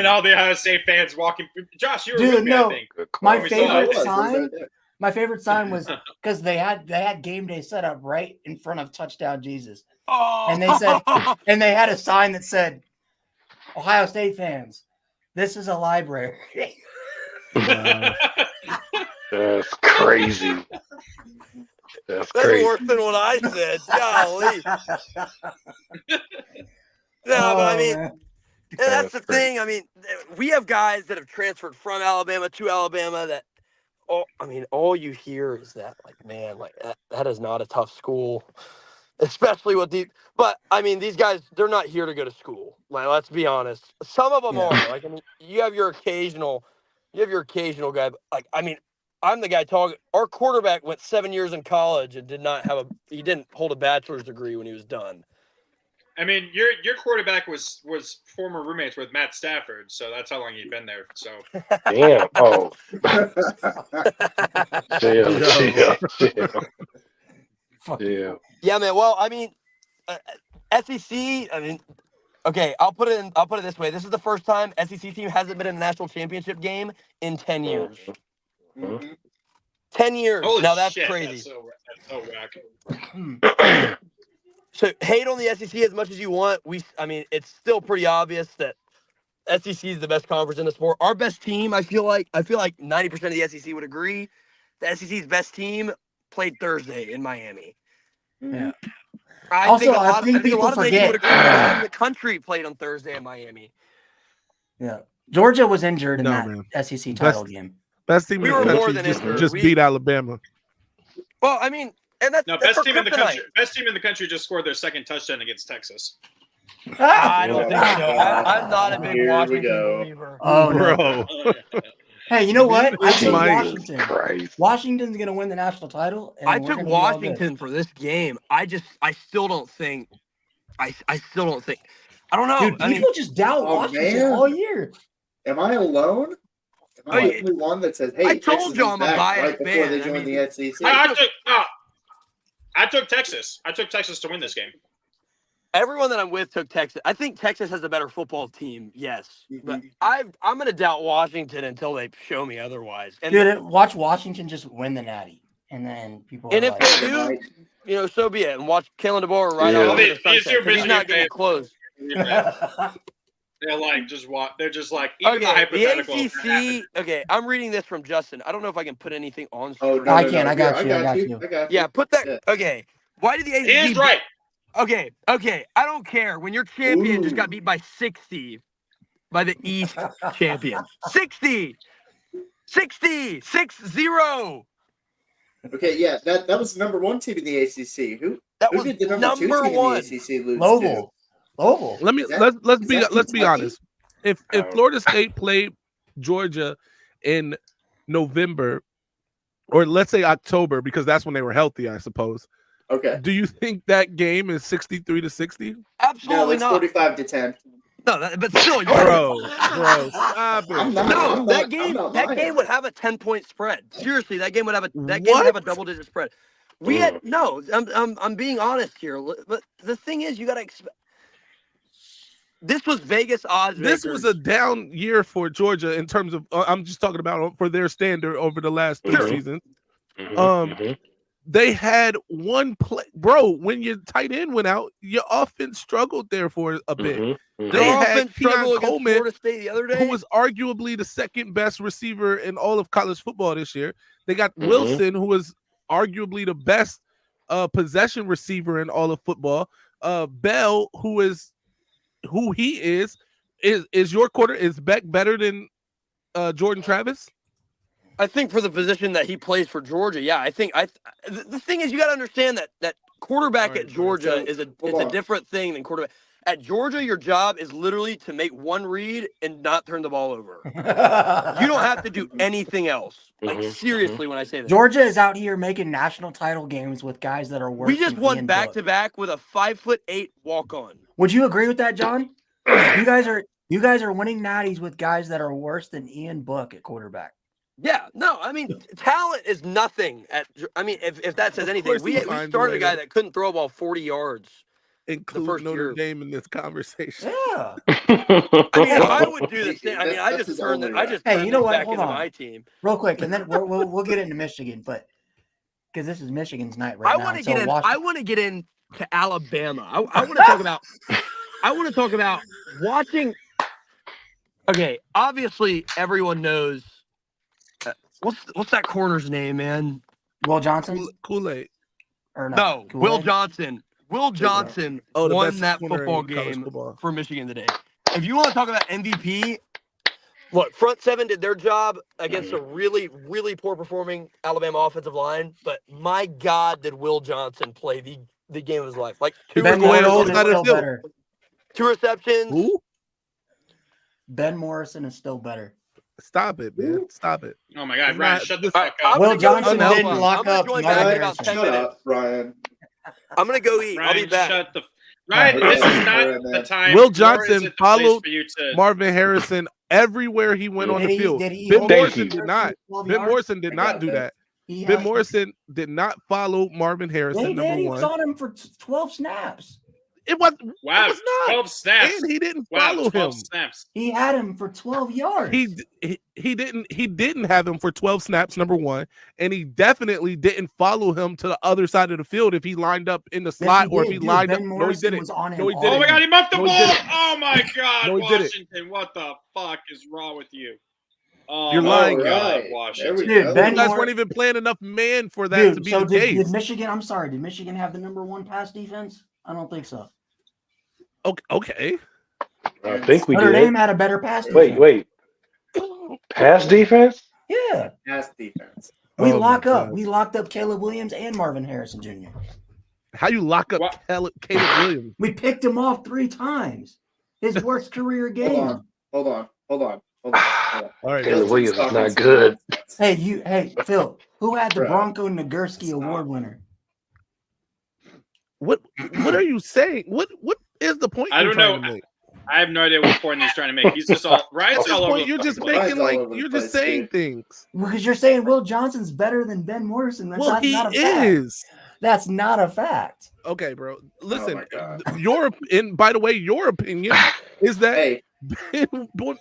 all the Ohio State fans walking. Josh, you were with me, I think. My We saw it. favorite sign was because they had game day set up right in front of Touchdown Jesus, Oh. and they had a sign that said, "Ohio State fans, this is a library." That's crazy. That's That's crazy. worse than what I said. Golly. No, but I mean, man. and that's the thing. I mean, we have guys that have transferred from Alabama to Alabama that, all you hear is that, like, man, like that is not a tough school, especially with but I mean, these guys, they're not here to go to school. Like, let's be honest. Some of them are. Like, I mean, you have your occasional guy. But, like, I mean, I'm the guy talking. Our quarterback went 7 years in college and he didn't hold a bachelor's degree when he was done. I mean, your quarterback was former roommates with Matt Stafford, so that's how long he'd been there. So Damn. Oh. Damn. Yeah, man. Well, I mean, SEC. I mean, okay, I'll put it this way. This is the first time SEC team hasn't been in a national championship game in 10 years. Mhm. 10 years. Holy now that's shit, crazy. That's so whack. So hate on the SEC as much as you want. I mean, it's still pretty obvious that SEC is the best conference in the sport. Our best team, I feel like 90% of the SEC would agree. The SEC's best team played Thursday in Miami. Yeah. I think a lot of the SEC forget. would agree the best team in the country played on Thursday in Miami. Yeah. Georgia was injured in that man. SEC title game. Best team in the country just beat Alabama. Well, I mean, and that's best team in the country. Best team in the country just scored their second touchdown against Texas. I don't think so. I'm not a big Washington believer. Oh bro. No. Hey, you know what? I took Washington. Washington's going to win the national title. And I took Washington for this game. I still don't think. I don't know. Dude, people just doubt Washington all year. Am I alone? Am I the only one that says, "Hey, I told you I'm a biased right before fan. they joined the SEC"? I took Texas. I took Texas to win this game. Everyone that I'm with took Texas. I think Texas has a better football team, yes. But I'm going to doubt Washington until they show me otherwise. And dude, watch Washington just win the Natty. And then people and are if like, they do, so be it. And watch Kalen DeBoer right off the sunset, 'cause he's not getting close. They're like they're just like even the hypothetical. The ACC. Okay, I'm reading this from Justin. I don't know if I can put anything on. I can. I got you. Yeah, put that. Yeah. Okay, why did the ACC? He is right. Okay. I don't care. When your champion just got beat by 60 by the East champion. 60. 6-0. Okay, yeah, that was the number one team in the ACC. Who was did the number two team one. in the ACC lose Louisville. Let's be honest. If Florida State played Georgia in November, or let's say October, because that's when they were healthy, I suppose. Okay. Do you think that game is 63-60? Absolutely no, it's not. 45-10. No, but still, bro, stop it. That game would have a 10-point spread. Seriously, that game would have a double-digit spread. I'm being honest here, but the thing is, you got to expect. This was Vegas odds. This was a down year for Georgia in terms of. I'm just talking about for their standard over the last 3 seasons. They had one play, bro. When your tight end went out, your offense struggled there for a bit. They had Keon Coleman, Florida State the other day, who was arguably the second best receiver in all of college football this year. They got Wilson, who was arguably the best possession receiver in all of football. Bell, who he is your quarter. Is Beck better than Jordan Travis? I think for the position that he plays for Georgia, yeah. I think the thing is, you got to understand that quarterback at Georgia is a different thing than quarterback. At Georgia, your job is literally to make one read and not turn the ball over. You don't have to do anything else. Like, seriously, when I say that. Georgia is out here making national title games with guys that are worse. We just won back-to-back with a 5'8" walk-on. Would you agree with that, John? You guys are winning natties with guys that are worse than Ian Book at quarterback. Yeah, no, I mean, talent is nothing. If that says anything, we started a guy that couldn't throw a ball 40 yards. Include Notre Dame in this conversation. Yeah. I would do the same. I mean, I just turned Hey, you know what? back Hold into on. my team. Real quick, and then we'll get into Michigan, but because this is Michigan's night right now. I want to get into Alabama. I want to talk about. I want to talk about watching. Okay, obviously everyone knows. What's that corner's name, man? Will Johnson? Kool-Aid. Or no, Kool-Aid? Will Johnson. Will Johnson won that football game for Michigan today. If you want to talk about MVP, look, front seven did their job against a really, really poor performing Alabama offensive line. But my God, did Will Johnson play the game of his life? Like two receptions. Who? Ben Morrison is still better. Stop it, man. Stop it. Oh my God, Ryan, shut the fuck up. Will Johnson didn't lock up. Shut up, Ryan. I'm gonna go eat. Ryan, I'll be back. Shut the. Ryan, this is not the time. Will Johnson followed for you to... Marvin Harrison everywhere he went on the field. Ben Morrison did not. Ben Morrison did not do that. Ben Morrison did not follow Marvin Harrison. He Number was one. on him for 12 snaps. It was Wow, it was not. 12 snaps. And he didn't Wow, follow 12 him. snaps. He had him for 12 yards. He didn't have him for 12 snaps, number one, and he definitely didn't follow him to the other side of the field if he lined up in the slot or if he lined up. No, he didn't. No, he didn't. Oh my God, he muffed the No, he ball. didn't. Oh my God, No, he didn't. Washington, what the fuck is wrong with you? Oh, You're my lying. God, Washington. Dude, You guys weren't even playing enough man for that to be the case. Did Michigan? I'm sorry. Did Michigan have the number one pass defense? I don't think so. Okay. I think we Notre did. Dame had a better pass defense. Wait. Pass defense? Yeah. Pass defense. We Oh locked my up. God. We locked up Caleb Williams and Marvin Harrison Jr. How you lock up Caleb Williams? We picked him off 3 times. His worst career game. Hold on. All right, Caleb Williams is not good. Hey, Phil, who had the Bro. Bronco Nagurski Award winner? What are you saying? What is the point? I you're don't know. trying to make? I have no idea what point he's trying to make. He's just all Ryan's At this all over point, the you're just fucking place. making like you're just saying things. Because you're saying Will Johnson's better than Ben Morrison. That's Well, not, he not a fact. is. That's not a fact. Okay, bro. Listen, Oh by the way, your opinion is that Hey,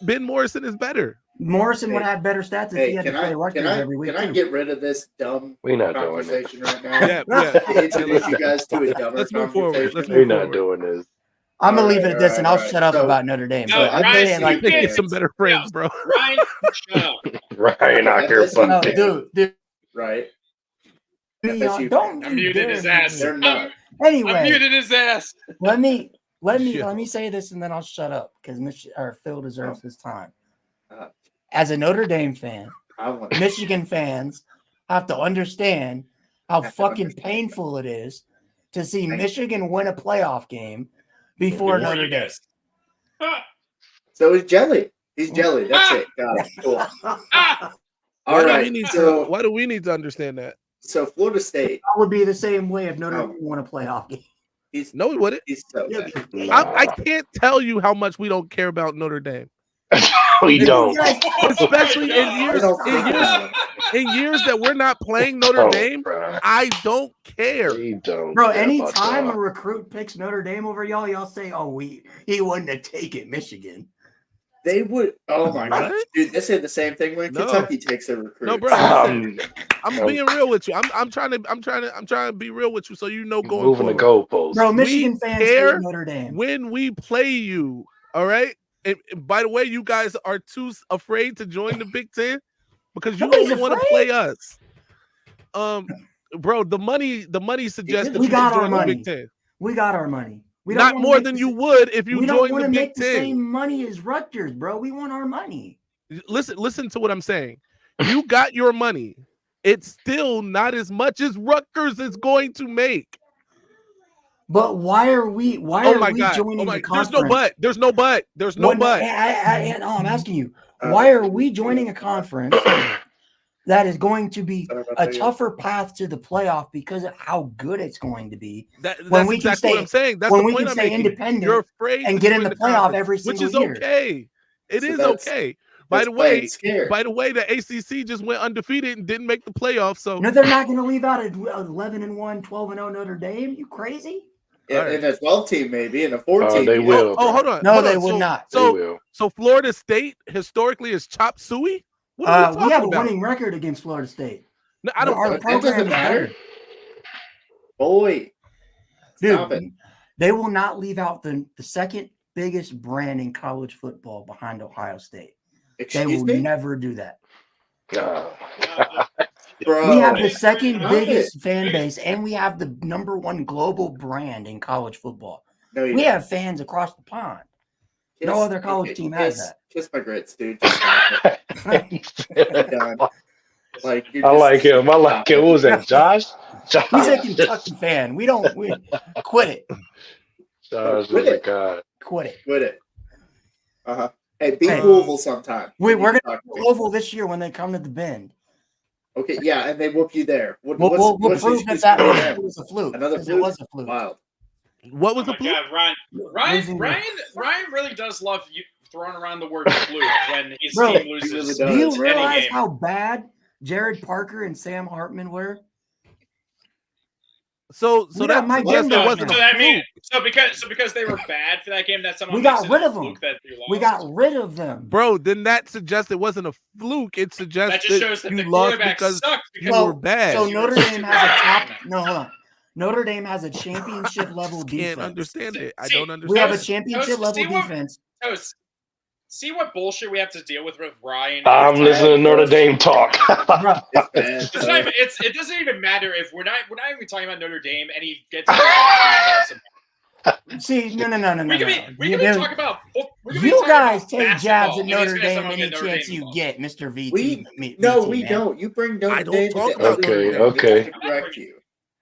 Ben Morrison is better. Morrison would have better stats if he had to play Rutgers every week. Can I too. get rid of this dumb We're not doing conversation right now? Yeah. Introduce you guys to a dumber Let's move forward. conversation. We're not doing this. I'm gonna All leave right, it at this, all and right, I'll all right. shut up So- about Notre Dame. No, But I'm Ryan, saying, you like, can't- Get some better friends, bro. Ryan, shut up. Ryan out here Listen, no, fucking. dude, Right? don't I you muted dare his ass. They're not. I Anyway, muted his ass. let me Yeah. say this, and then I'll shut up because Phil deserves his time. Uh, As a Notre Dame fan, I want Michigan fans have to understand how Have to fucking understand. painful it is to see Michigan win a playoff game before Before Notre you Dame. guys. Ah, So he's jelly. He's jelly. That's it. Got it. Cool. ah. All right. Why do we need to understand that? So Florida State. That would be the same way if Notre Oh. Dame won a playoff game. No, we wouldn't. He's so bad. I can't tell you how much we don't care about Notre Dame. We don't. Especially in I years don't think about it. in years that we're not playing Notre Oh, Dame. bro. I don't care. We don't. Bro, care about anytime a y'all. recruit picks Notre Dame over y'all say, "Oh, he wouldn't have taken Michigan." They would. Oh my What? god, dude! They say the same thing when No. Kentucky takes a recruit. No, bro. Um, I'm being real with you. I'm trying to be real with you so you know going moving the forward. goalposts. Bro, Michigan We fans care hate Notre Dame. when we play you, all right? And by the way, you guys are too afraid to join the Big Ten because you Nobody's only want to afraid. play us. Bro, the money suggests that We you got can our join the money. Big Ten. We got our money. We don't Not wanna more make than the you sa- would if you We don't joined want the to Big make the Ten. same money as Rutgers, bro. We want our money. Listen to what I'm saying. You got your money. It's still not as much as Rutgers is going to make. But why are we Oh my God. joining Oh the my, conference? There's no but. There's no but. I'm asking you, why are we joining a conference that is going to be a tougher path to the playoff because of how good it's going to be? That's when we exactly can what I'm saying. That's when the we point can I'm stay making. independent You're afraid and to get in join the playoff conference, every which single is year. okay. It So is that's- okay. By the playing way, scared. the ACC just went undefeated and didn't make the playoffs. So No, they're not going to leave out at 11-1, 12-0 Notre Dame. You crazy? Yeah, All right. and a 12 team maybe, and a 4 team. they maybe. will. Oh, hold on. No, hold they on. would So- not. They So, will. so Florida State historically is chop suey. What are we We talking have a about? winning record against Florida State. No, I don't. Our That program doesn't is matter. better. Boy, stop Dude, it. they will not leave out the second biggest brand in college football behind Ohio State. They Excuse will me, never do that. Oh, bro. We have the second Stop biggest fan base, and we have the #1 global brand in college football. No, you We don't. have fans across the pond. Kiss- No other college okay, team has kiss- that. Kiss my grits, dude. Just stop it. You're done. Like, you're I just- like him. I like him. What was that, Josh? Josh. He's a Kentucky fan. We quit it. Josh Quit is a it. god. Quit it. Quit it. Uh-huh. Hey, beat Hey. Louisville sometime. We're You going talk to me. Louisville this year when they come to the Bend. Okay, yeah, and they whoop you there. What, We'll what's prove the that excuse for them? was a fluke. Another 'cause fluke? It was a fluke. Wild. What was Oh the my fluke? God, Losing Ryan really does love you throwing around the word fluke when his Bro, team he really loses. does. Do you any realize game. how bad Jared Parker and Sam Hartman were? So We got that Mike suggests Denbrock it wasn't now. a So that fluke. means because they were bad for that game, that somehow We makes got it rid a of them. fluke that you lost. We got rid of them. Bro, then that suggests it wasn't a fluke. It That suggests just shows that you the lost quarterback because sucked. you were bad. So You were Notre Dame super has a bad. top. No, hold on. Notre Dame has a championship level Can't defense. understand it. I See, don't understand. We have a Toast, championship level see what- defense. Toast, see what bullshit we have to deal with Ryan. I'm every time. listening to Notre Dame talk. Bro, It's bad. It's not even, it doesn't even matter if we're not even talking about Notre Dame and he gets. see, no. We can be talking about. You guys take basketball, jabs at and he's Notre gonna Dame somehow any get Notre chance Dame you involved. get, Mr. VT. We VT, man. don't. You bring Notre I don't Dame talk to about Notre Okay, Dame. okay. To correct you.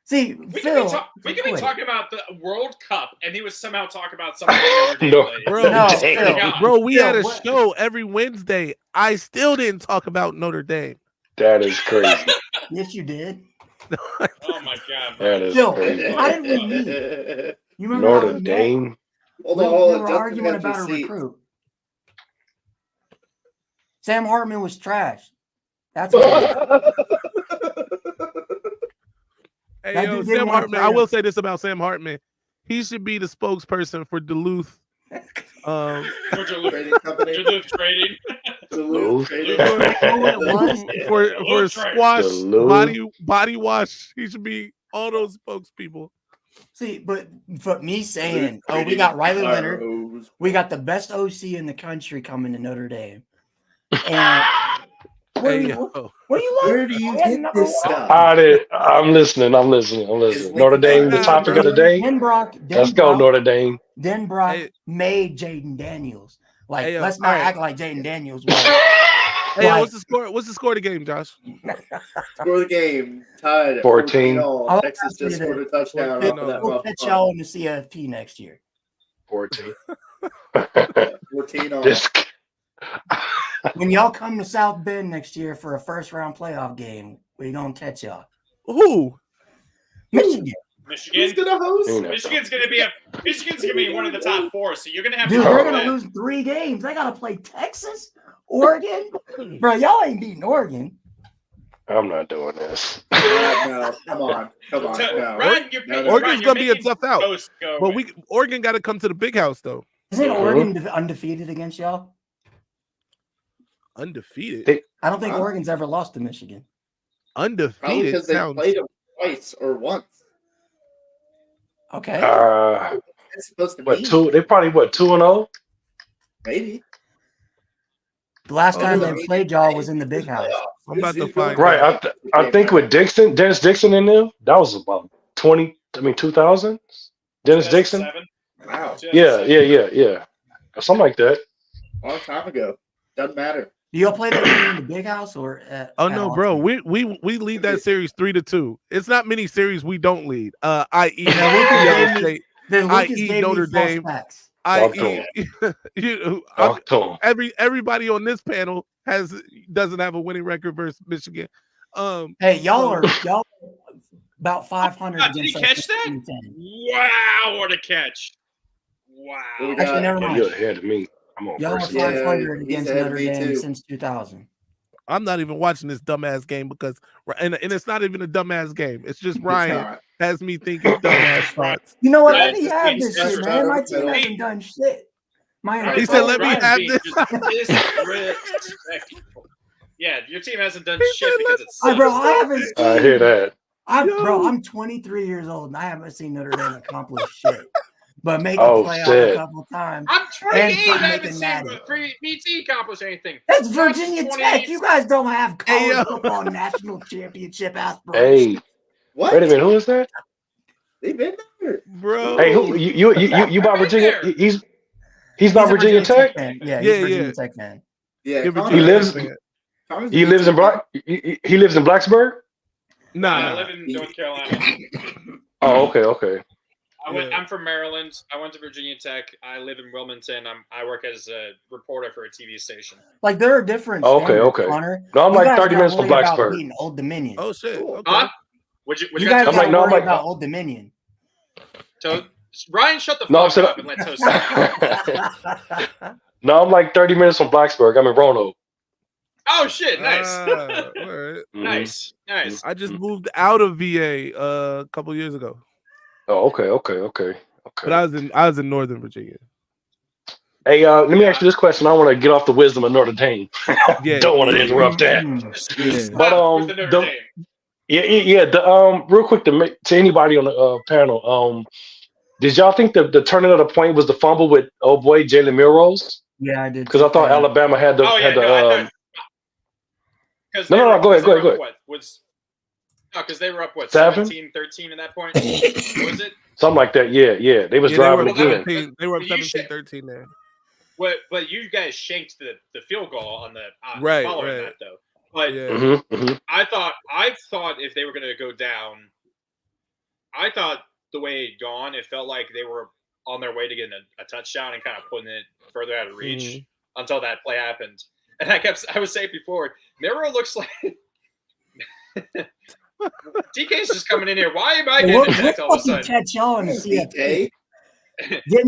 See, We Phil, can be quit. talking about the World Cup, and he was somehow talking about something Notre Dame No. related. Bro, No, Dang. Phil. bro, we Phil, had a what- show every Wednesday. I still didn't talk about Notre Dame. That is crazy. Yes, you did. Oh my god, bro. That is Phil, crazy. how did we meet? You remember how Notre we met? Dame. Hold We on, hold on. were Justin arguing has about a receipts. recruit. Sam Hartman was trash. That's what Hey, That yo, dude didn't Sam wanna Hartman. play I will him. say this about Sam Hartman. He should be the spokesperson for Duluth. For Duluth Trading company. Duluth trading. Duluth trading. You know what it was? for Duluth trade. squash Duluth. body wash. He should be all those spokespeople. See, but for me saying, oh, we got Riley Leonard, Arrows. we got the best OC in the country coming to Notre Dame. And what are Hey, you, yo. what are you Where laughing do you at? We had get number this one. stuff? I'm listening. Notre Dame, the Nah, topic of the day. Let's go, Notre Dame. Denbrock Hey. made Jaden Daniels. Like, Hey, yo, let's not all right. act like Jaden Daniels was. Hey, yo, Like- what's the score? What's the score of the game, Josh? Score of the game tied at 14. 14-all. I'll Texas ask you just this. scored a touchdown 14-all. off of that We'll muff pitch punt. y'all in the CFP next year. 14. 14-all. This- When y'all come to South Bend next year for a first round playoff game, we gonna catch y'all. Who? Michigan. Who's Michigan. gonna host? You know. Michigan's gonna be one of the top four, so you're gonna have Dude, to they're do gonna that. lose 3 games. They gotta play Texas, Oregon. Bro, y'all ain't beating Oregon. I'm not doing this. No, come on. No. Ryan, Oregon's gonna be a tough out. Toast go But away. Oregon got to come to the big house though. Isn't Mhm. Oregon undefeated against y'all? Undefeated. I don't think Huh? Oregon's ever lost to Michigan. Probably Undefeated because they sounds. played them twice or once. Okay. It's supposed to What be. 2? They probably 2-0. Maybe. The last time Oh, they played y'all was in the big house. I'm about to Who's find going Right. I think with Dennis Dixon in there, that was about 2000. Dennis Dixon. 2007? Wow. Yeah. Something like that. Long time ago. Doesn't matter. Do y'all play that game in the big house or at Oh at no, Austin? bro. We lead that series 3-2. It's not many series we don't lead. I.e. Yeah, Lucas Ohio gave me- State. Then Lucas I.e. gave me Notre false Dame. facts. I.e. Talk to him. Everybody on this panel doesn't have a winning record versus Michigan. Hey, y'all are about 500 Did he against catch us. that? Wow, what a catch! Wow. What we Actually, got? never Yeah, mind. you're ahead of me. I'm on Y'all are first. Yeah, 500 he's against ahead of Notre me Dame too. since 2000. I'm not even watching this dumbass game because, and it's not even a dumbass game. It's just It's Ryan not. has me thinking dumbass thoughts. You know what? Ryan Let me just have being this shit, disrespectful. man. My team Hey. hasn't done shit. He said, "Let me Ryan's have being this." just disrespectful. Yeah, your team hasn't done He shit said, because it's Bro, I haven't seen. I hear that. Bro, I'm 23 years old and I haven't seen Notre Dame accomplish shit, but make a Oh, playoff shit. a couple times. I'm 28. And I fucking haven't making seen natty. BT accomplish anything. That's Russ Virginia 28. Tech. You guys don't have college Hey, yo. football national championship aspirations. Hey, What? wait a minute. Who is that? They've been there. Bro. Hey, who you by Virginia? there. He's by He's a Virginia Tech. fan. Yeah, Yeah, he's a Virginia yeah. Tech fan. Yeah, Give it Connor- to He you, lives- man. Connor's He a lives in BT Black. He lives in Blacksburg. I Nah. live in North Carolina. Oh, okay. I'm from Maryland. I went to Virginia Tech. I live in Wilmington. I work as a reporter for a TV station. Like there are different. Okay, standards, okay. Connor. No, I'm You like guys 30 gotta minutes from worry about Blacksburg. beating Old Dominion. Oh shit. Cool. Okay. Huh? What You you guys got? I'm like, gotta no, I'm worry like- about Old Dominion. So Ryan, shut the No, I'm fuck saying- up and let Toast talk. No, I'm like 30 minutes from Blacksburg. I'm in Roanoke. Oh shit! Nice. All right. Nice. I just moved out of VA a couple years ago. Oh, okay. But I was in Northern Virginia. Hey, let me ask you this question. I want to get off the wisdom of Notre Dame. Yeah. Don't want to interrupt that. But with the Notre Dame. yeah. Real quick to anybody on the panel. Did y'all think the turning of the point was the fumble with Jalen Milrose? Yeah, I did. Because I thought Alabama had the Because no, go ahead. What was? No, because they were up 7? 17-13 at that point. What was it? Something like that. Yeah. They was driving again. They were up 17-13 there. But you guys shanked the field goal on the following that though. But I thought if they were going to go down, I thought the way it'd gone, it felt like they were on their way to getting a touchdown and kind of putting it further out of reach until that play happened. And I was saying before, Miro looks like DK's just coming in here. Why am I getting attacked all of a sudden? Catch y'all in the CFP. Get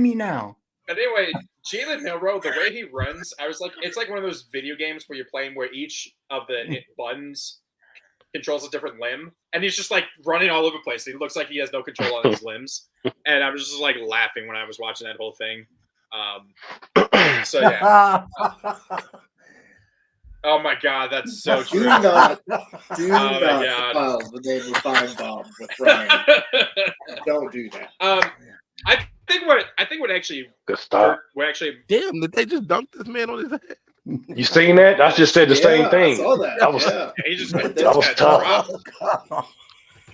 me now. But anyway, Jalen Milroe, the way he runs, I was like, it's like one of those video games where you're playing where each of the buttons controls a different limb, and he's just like running all over the place. He looks like he has no control on his limbs, and I was just like laughing when I was watching that whole thing. So yeah. Oh my god, that's so true. Do not file the name of Fine Bob with Ryan. Don't do that. I think what actually good stuff. Damn, did they just dunk this man on his head? You seen that? I just said the same thing. I saw that. That was tough.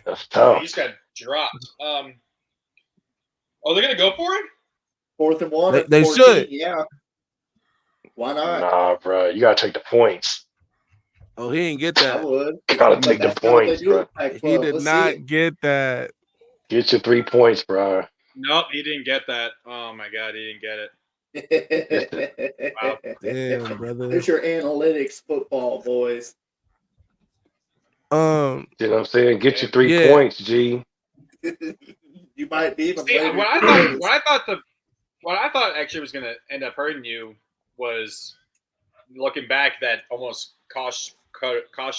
That's tough. He just got dropped. They're gonna go for it? 4th and 1. They 14, should. Yeah. Why not? Nah, bro. You gotta take the points. Oh, he didn't get that. I would. You gotta take the points, bro. He did not get that. Get your 3 points, bro. Nope, he didn't get that. Oh my god, he didn't get it. Wow. Damn, brother. There's your analytics football, boys. You know what I'm saying? Get your 3 points, G. You might be even later. What I thought actually was gonna end up hurting you was looking back that almost cost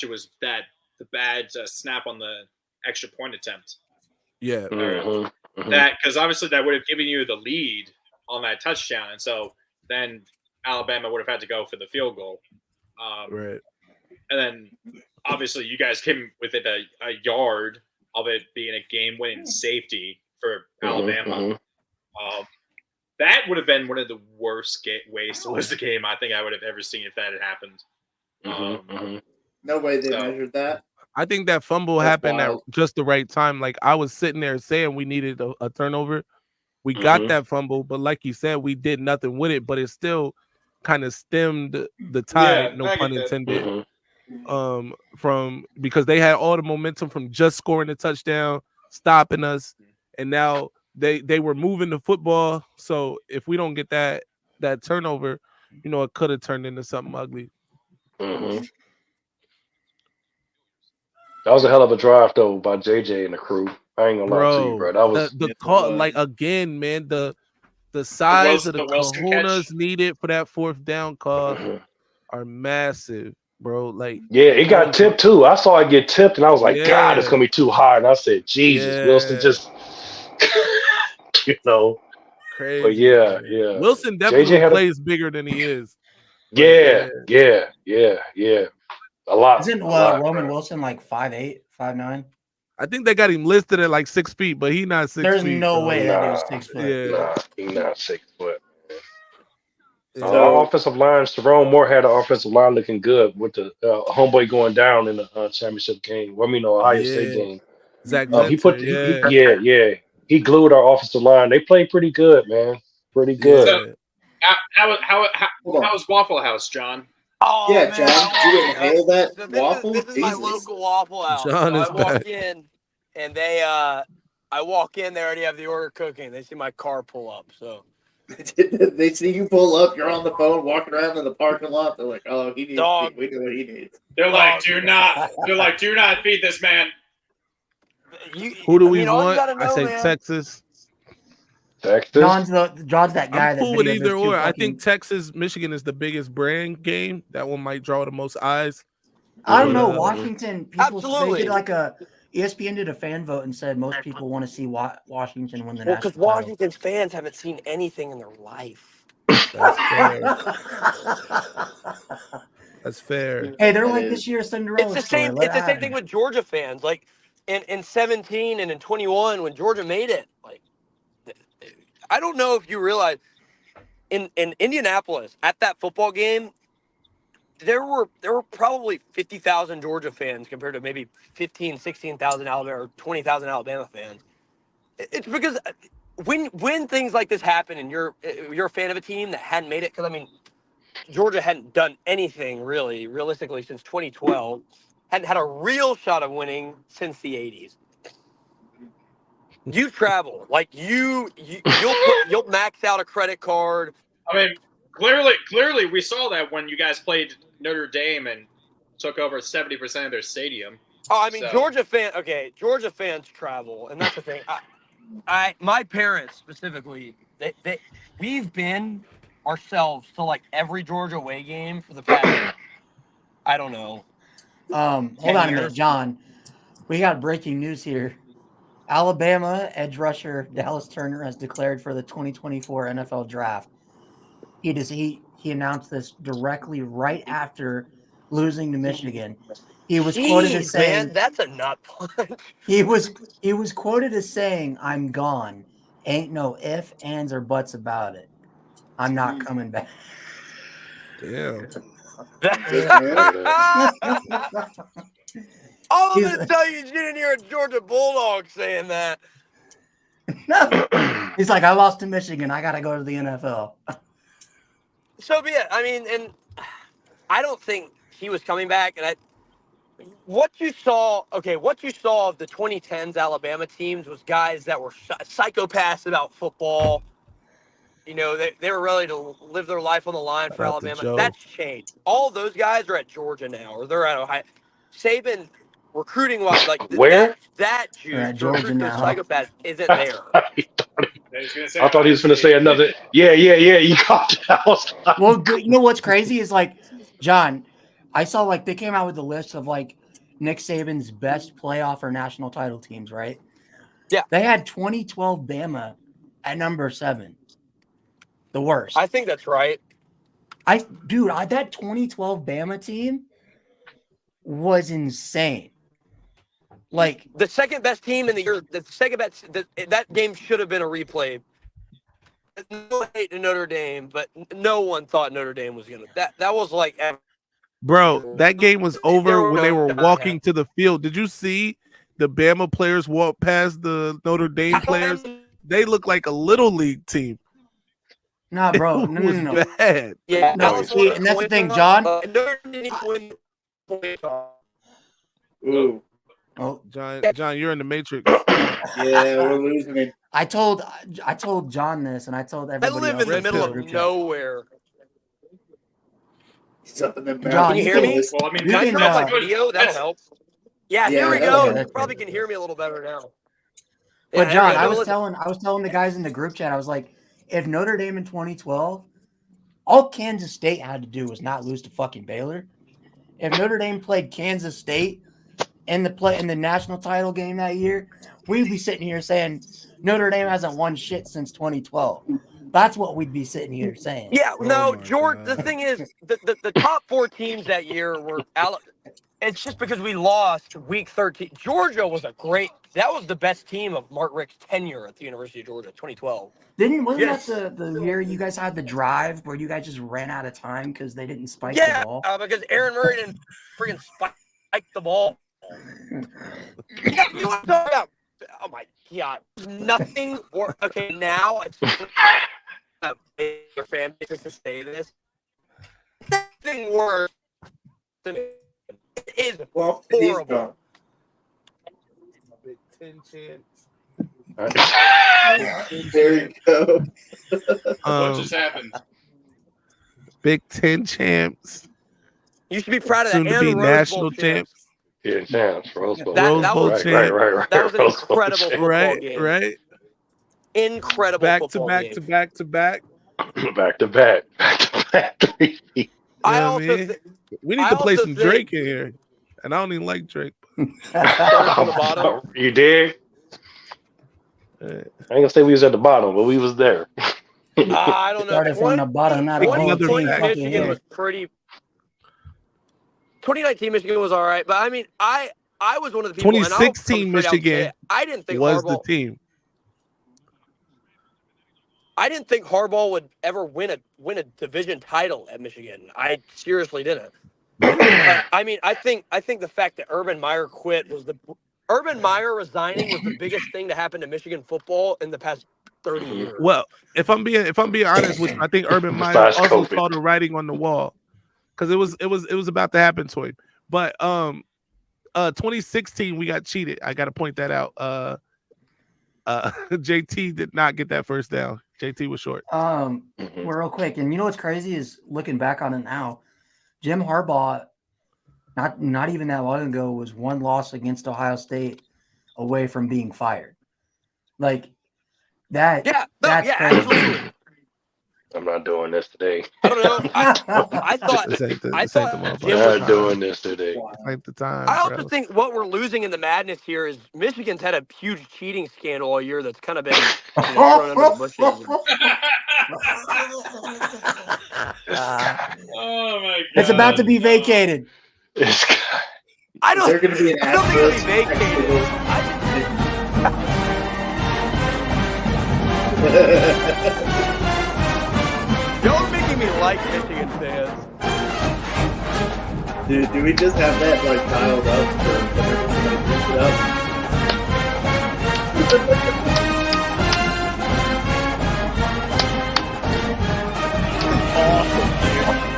you was the bad snap on the extra point attempt. Yeah. That because obviously that would have given you the lead on that touchdown, and so then Alabama would have had to go for the field goal. Right. And then obviously you guys came within a yard of it being a game-winning safety for Alabama. That would have been one of the worst ways to lose the game I think I would have ever seen if that had happened. No way they measured that. I think that fumble happened at just the right time. Like I was sitting there saying we needed a turnover. We got that fumble, but like you said, we did nothing with it. But it still kind of stemmed the tide, no pun intended. From because they had all the momentum from just scoring a touchdown, stopping us, and now they were moving the football. So if we don't get that turnover, it could have turned into something ugly. That was a hell of a drive though by JJ and the crew. I ain't gonna lie to you, bro. That was the call. Like again, man, the size of the cojones needed for that 4th down call are massive, bro. Like it got tipped too. I saw it get tipped, and I was like, God, it's gonna be too hard. And I said, Jesus, Wilson just, crazy. But yeah. Wilson definitely plays bigger than he is. Yeah. A lot. Isn't Roman Wilson like 5'8", 5'9"? I think they got him listed at like 6 feet, but he's not 6 feet. There's no way that dude's 6 foot. Yeah, he's not 6 foot. Our offensive line, Jerome Moore had an offensive line looking good with the homeboy going down in the championship game. Ohio State game. Zach he glued our offensive line. They played pretty good, man. Pretty good. So, how was Waffle House, John? Oh, yeah, man. John, you inhale that waffle? This is my local Waffle House. John is I walk in, and they already have the order cooking. They see my car pull up, so. They see you pull up, you're on the phone, walking around in the parking lot. They're like, oh, he needs dog. We know what he needs. They're like, do not feed this man. Who do we want? I say Texas. Texas. John's that guy. I'm that cool with videos either those two or. I fucking- think Texas, Michigan is the biggest brand game. That one might draw the most eyes. I don't know. But, Washington people Absolutely. they did like a ESPN did a fan vote and said most people want to see Washington win the Well, national because Washington's fans haven't seen anything in their life. That's fair. title. That's fair. Hey, they're That like is. this year's Cinderella It's the story. same. Let It's it the same happen. thing with Georgia fans. Like in 17 and in 21, when Georgia made it, like I don't know if you realize in Indianapolis at that football game, there were probably 50,000 Georgia fans compared to maybe 15, 16,000 Alabama or 20,000 Alabama fans. It's because when things like this happen and you're a fan of a team that hadn't made it, because I mean, Georgia hadn't done anything really realistically since 2012, hadn't had a real shot of winning since the 80s. You travel like you'll max out a credit card. I mean, clearly, we saw that when you guys played Notre Dame and took over 70% of their stadium. Oh, I mean, So- Georgia fans travel, and that's the thing. My parents specifically, we've been ourselves to like every Georgia away game for the past, I don't know. Hold 10 on a minute, years. John. We got breaking news here. Alabama edge rusher Dallas Turner has declared for the 2024 NFL Draft. He announced this directly right after losing to Michigan. He was quoted as Jeez, saying, man, that's a nut punch. He was quoted as saying, "I'm gone. Ain't no ifs, ands, or buts about it. I'm not coming back." Damn. All I'm going to tell you is you didn't hear a Georgia Bulldog saying that. He's like, "I lost to Michigan. I got to go to the NFL." So be it. I mean, and I don't think he was coming back. And what you saw of the 2010s Alabama teams was guys that were psychopaths about football. You know, they were ready to live their life on the line for Shout out to Alabama. Joe. That's changed. All of those guys are at Georgia now, or they're at Ohio. Saban, recruiting wise, like Where? that They're at juice to Georgia recruit those now. psychopaths isn't there. I thought he was going to say another. Yeah. You got that. Well, you know what's crazy is like, John, I saw like they came out with a list of like Nick Saban's best playoff or national title teams, right? Yeah. They had 2012 Bama at number 7. The worst. I think that's right. That 2012 Bama team was insane. Like The second best team in the year, that game should have been a replay. No hate to Notre Dame, but no one thought Notre Dame was gonna. That was like, Bro, that game was over when they were no walking to the field. Did you see the Bama players walk past the Notre Dame players? They look like a little league team. Nah, bro, It no. was bad. yeah. No, see, and that's the thing, John. Notre Dame win point toss. Ooh. Oh, John, you're in the Matrix. Yeah, we're losing it. I told John this, and I told I everybody live else in the this middle in of group chat. nowhere. Something in John, Can you hear me? Well, I mean, You Can I can, turn off my uh, video? That'll help. Yeah, Yeah, here we that's go. okay, You probably can hear me a little better now. But Yeah, John, here we go. I was telling the guys in the group chat, I was like, if Notre Dame in 2012, all Kansas State had to do was not lose to fucking Baylor. If Notre Dame played Kansas State in the national title game that year, we'd be sitting here saying Notre Dame hasn't won shit since 2012. That's what we'd be sitting here saying. Yeah, no, my George. God. The thing is, the top 4 teams that year were. It's just because we lost week 13. Georgia was that was the best team of Mark Richt's tenure at the University of Georgia, 2012. Wasn't Yes. that the year you guys had the drive where you guys just ran out of time because they didn't spike the Yeah, ball? because Aaron Murray didn't freaking spike the ball. Yeah, you want to talk about? Oh my God, nothing. Okay, now it's your fan base to say this. Nothing worse than it is He's horrible. gone. Big 10 chance. There you go. what just happened? Big 10 champs. You should be proud of that. Soon to And be Rose national Bowl champs. Yeah, chance. Rose Bowl. That Rose Bowl was champ. Right. that was an Rose Bowl incredible champ. football Right, game. right. incredible back to football back game. to back to back. Back to back. Back to back. You I know also what I mean? thi- We need I to play also some think- Drake in here, and I don't even like Drake. Start from the bottom. You did? I ain't gonna say we was at the bottom, but we was there. I don't know. Started from the bottom, not a whole 2020 team. Michigan was pretty. 2019 Michigan was all right, but I mean, I was one of the people. and I'll come 2016 straight out and say Michigan it, I didn't think was Harbaugh. the team. I didn't think Harbaugh would ever win a division title at Michigan. I seriously didn't. I mean, I think the fact that Urban Meyer quit was Urban Meyer resigning was the biggest thing to happen to Michigan football in the past 30 years. Well, if I'm being honest with you, I think Urban Meyer Besides also COVID. saw the writing on the wall because it was about to happen to him. But 2016 we got cheated. I got to point that out. JT did not get that first down. JT was short. Well, real quick, and you know what's crazy is looking back on it now, Jim Harbaugh, not even that long ago, was one loss against Ohio State away from being fired. Like that. Yeah, that's crazy. absolutely. I'm not doing this today. I don't know. I thought Jim was not doing this today. Ain't the time. I also think what we're losing in the madness here is Michigan's had a huge cheating scandal all year that's kind of been thrown under the bushes. Oh my god! It's about to be vacated. I don't. Is there going to be an I don't think it'll be asterisk? vacated. Y'all are making me like Michigan fans. Dude, do we just have that like dialed up for everybody to pick it up?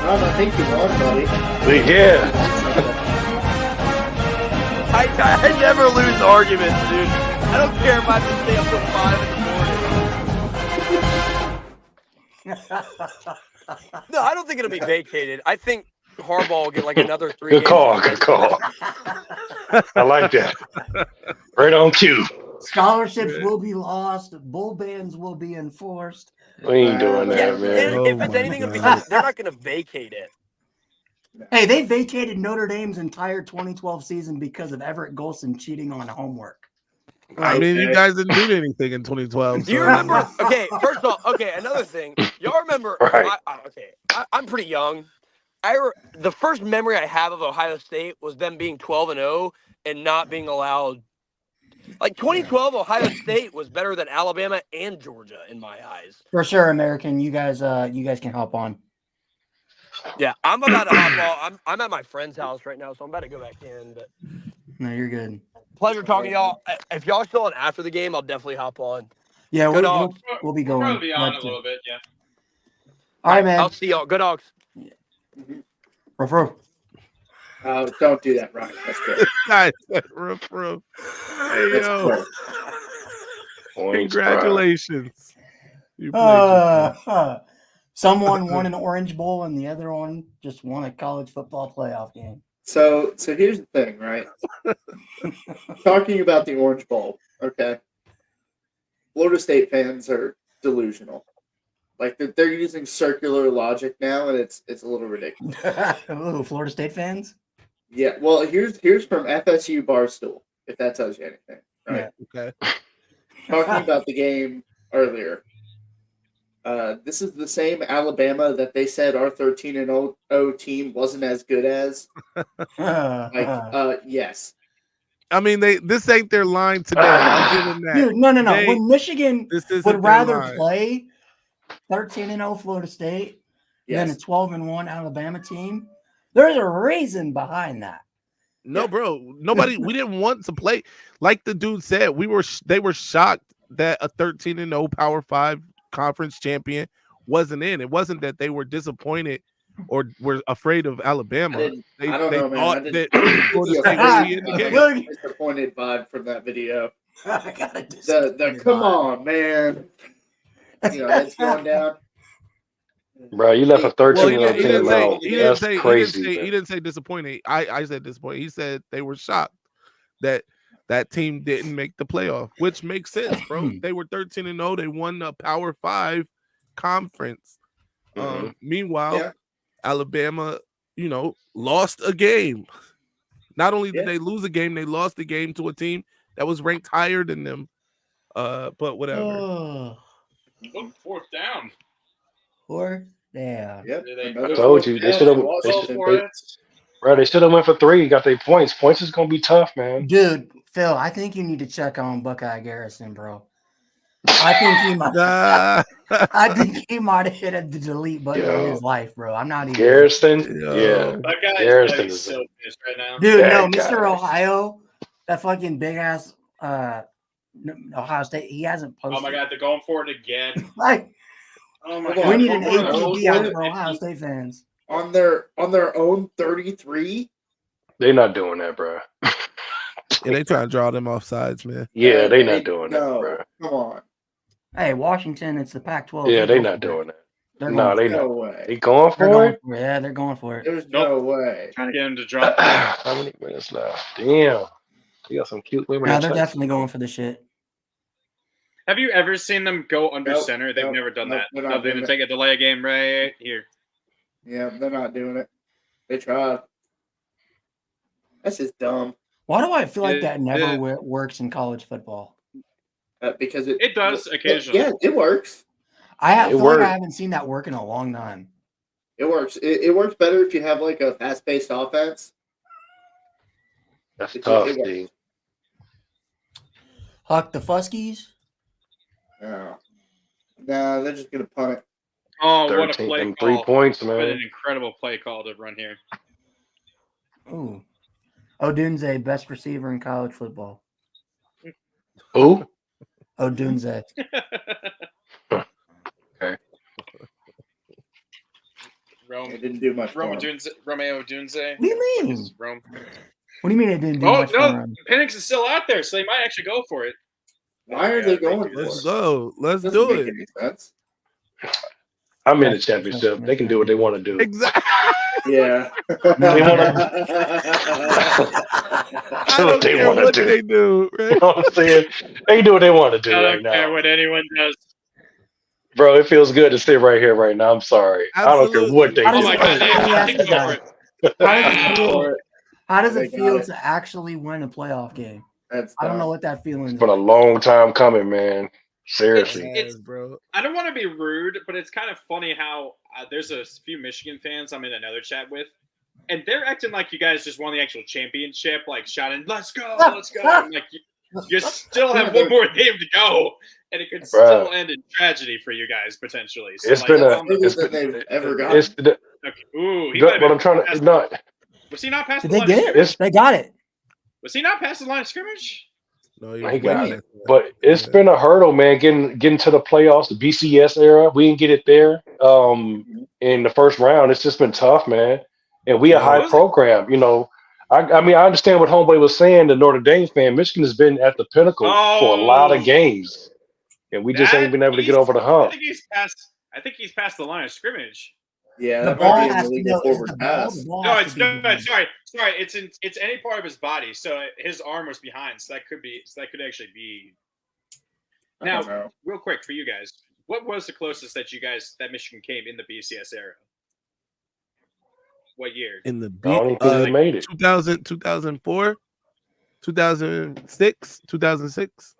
I think you won, buddy. Yeah. I never lose arguments, dude. I don't care if I have to stay up till 5 in the morning. No, I don't think it'll be vacated. I think Harbaugh will get like another 3 Good games. call. Good call. I like that. Right on cue. Scholarships will be lost. Bull bans will be enforced. We ain't doing that, man. If it's anything, they're not going to vacate it. Hey, they vacated Notre Dame's entire 2012 season because of Everett Golson cheating on homework. I mean, you guys didn't do anything in 2012. Do you remember? Okay, first of all, another thing. Y'all remember? Right. I'm pretty young. The first memory I have of Ohio State was them being 12-0 and not being allowed. Like 2012, Ohio State was better than Alabama and Georgia in my eyes. For sure, American. You guys can hop on. Yeah, I'm about to hop on. I'm at my friend's house right now, so I'm about to go back in. But No, you're good. pleasure talking to y'all. If y'all still on after the game, I'll definitely hop on. Yeah, Good we'll dogs. be We'll going. probably be on But, a little bit, yeah. all right, man. I'll see y'all. Good dogs. Ruff, ruff. Don't do that, Ryan. That's good. Guys, roof. Hey, That's yo. cool. Congratulations. You played Someone won an Orange Bowl and the other one just won a college football playoff game. So here's the thing, right? Talking about the Orange Bowl, okay? Florida State fans are delusional. Like they're using circular logic now, and it's a little ridiculous. Ooh, Florida State fans? Yeah, well, here's from FSU Barstool, if that tells you anything, right? Yeah, okay. Talking about the game earlier. This is the same Alabama that they said our 13-0 team wasn't as good as. Yes. I mean, this ain't their line today. I'll give them that. Dude, no. When Michigan would rather line. play 13-0 Florida State than a 12-1 Alabama team, there's a reason behind that. No, bro. Nobody. We didn't want to play. Like the dude said, they were shocked that a 13-0 Power 5 conference champion wasn't in. It wasn't that they were disappointed or were afraid of Alabama. I don't know, man. thought I that didn't Florida State would be in the game. Disappointed vibe from that video. I got the come on, man. You know, that's going down. Bro, you left a 13 Well, he didn't out. That's crazy. He didn't say disappointed. I said disappointed. He said they were shocked that that team didn't make the playoff, which makes sense, bro. They were 13-0. They won the Power 5 conference. Meanwhile, Alabama, lost a game. Not only did they lose a game, they lost the game to a team that was ranked higher than them. But whatever. Oh, fourth down. Fourth down. Yep. I told you they should have. Bro, they should have went for 3. Got their points. Points is gonna be tough, man. Dude, Phil, I think you need to check on Buckeye Garrison, bro. I think he might. I think he might have hit the delete button of his life, bro. I'm not even. Garrison, yeah. That guy Garrison is so pissed right now. Dude, no, That Mr. guy. Ohio, that fucking big ass Ohio State, he hasn't posted. Oh my God, they're going for it again. Like, oh my we God, need an going for it. APB out for Ohio State fans. On their own 33. They not doing that, bro. Yeah, they trying to draw them off sides, man. Yeah, they not doing that, No, bro. come on. Hey, Washington, it's the Pac-12. Yeah, they not doing that. They're No, going they for not. No way. They going They're for going it? for it. Yeah, they're going for it. There's no way. Trying to get him to drop. How many minutes left? Damn. They got some cute women. No, in they're Texas. definitely going for the shit. Have you ever seen them go under Nope, center? They've nope, never done nope, that. they're No, not they're doing going to it. take a delay game right here. Yeah, they're not doing it. They tried. That's just dumb. Why do I feel like that Yeah. never works in college football? Because It does occasionally. Yeah, it works. I It feel like worked. I haven't seen that work in a long time. It works. It works better if you have like a fast-paced offense. That's It tough, works. dude. Huck the Fuskies? No, they're just gonna punt it. Oh, what a 13 play and call. 3 points, What man. an incredible play call to run here. Ooh. Odunze, best receiver in college football. Who? Odunze. Okay. It didn't do much. Romeo for him. Dunze. What do you mean? Rome. What do you mean it didn't do Oh, much for no. him? Penix is still out there, so they might actually go for it. Why are they going for Let's it? go. Let's Doesn't do make it. any sense. I'm in the championship. They can do what they want to do. Exactly. Yeah. They wanna- I don't they care wanna what do. they do. You Right? know what I'm saying? They can do what they want to do I right don't care now. what anyone does. Bro, it feels good to sit right here right now. I'm sorry. I don't care what they How do. does Oh my it God, feel? Let me ask you go for guys. it. How does it feel? For it. How does They it got feel it. to actually win a playoff game? That's I don't know dumb. what that feeling It's is. been a long time coming, man. Seriously. It's bro. I don't want to be rude, but it's kind of funny how there's a few Michigan fans I'm in another chat with, and they're acting like you guys just won the actual championship, like shouting, "Let's go, let's go!" I'm like, you still have one more game to go, and it could still end in tragedy for you guys potentially. So It's like, been a. Bigger It's than been, they've ever it's gotten. the, okay. Ooh, he what I'm trying to. No, was he not past Did the they line of get it? scrimmage? They got it. Was he not past the line of scrimmage? No, he got it. But it's Yeah. been a hurdle, man. Getting to the playoffs, the BCS era. We didn't get it there. In the first round, it's just been tough, man. And we a high program, you know. I mean, I understand what Homeboy was saying. The Notre Dame fan, Michigan has been at the pinnacle for a lot of games, and we just ain't been able to get over the I hump. think he's past. I think he's past the line of scrimmage. Yeah, The that ball might be an has to illegal go. Is forward the ball? pass. The ball No, has it's to be no. behind. Sorry. It's any part of his body. So his arm was behind. So that could actually be. I don't Now, know. real quick for you guys, what was the closest that Michigan came in the BCS era? What year? In the I don't think they made it. 2000, 2004, 2006, 2006.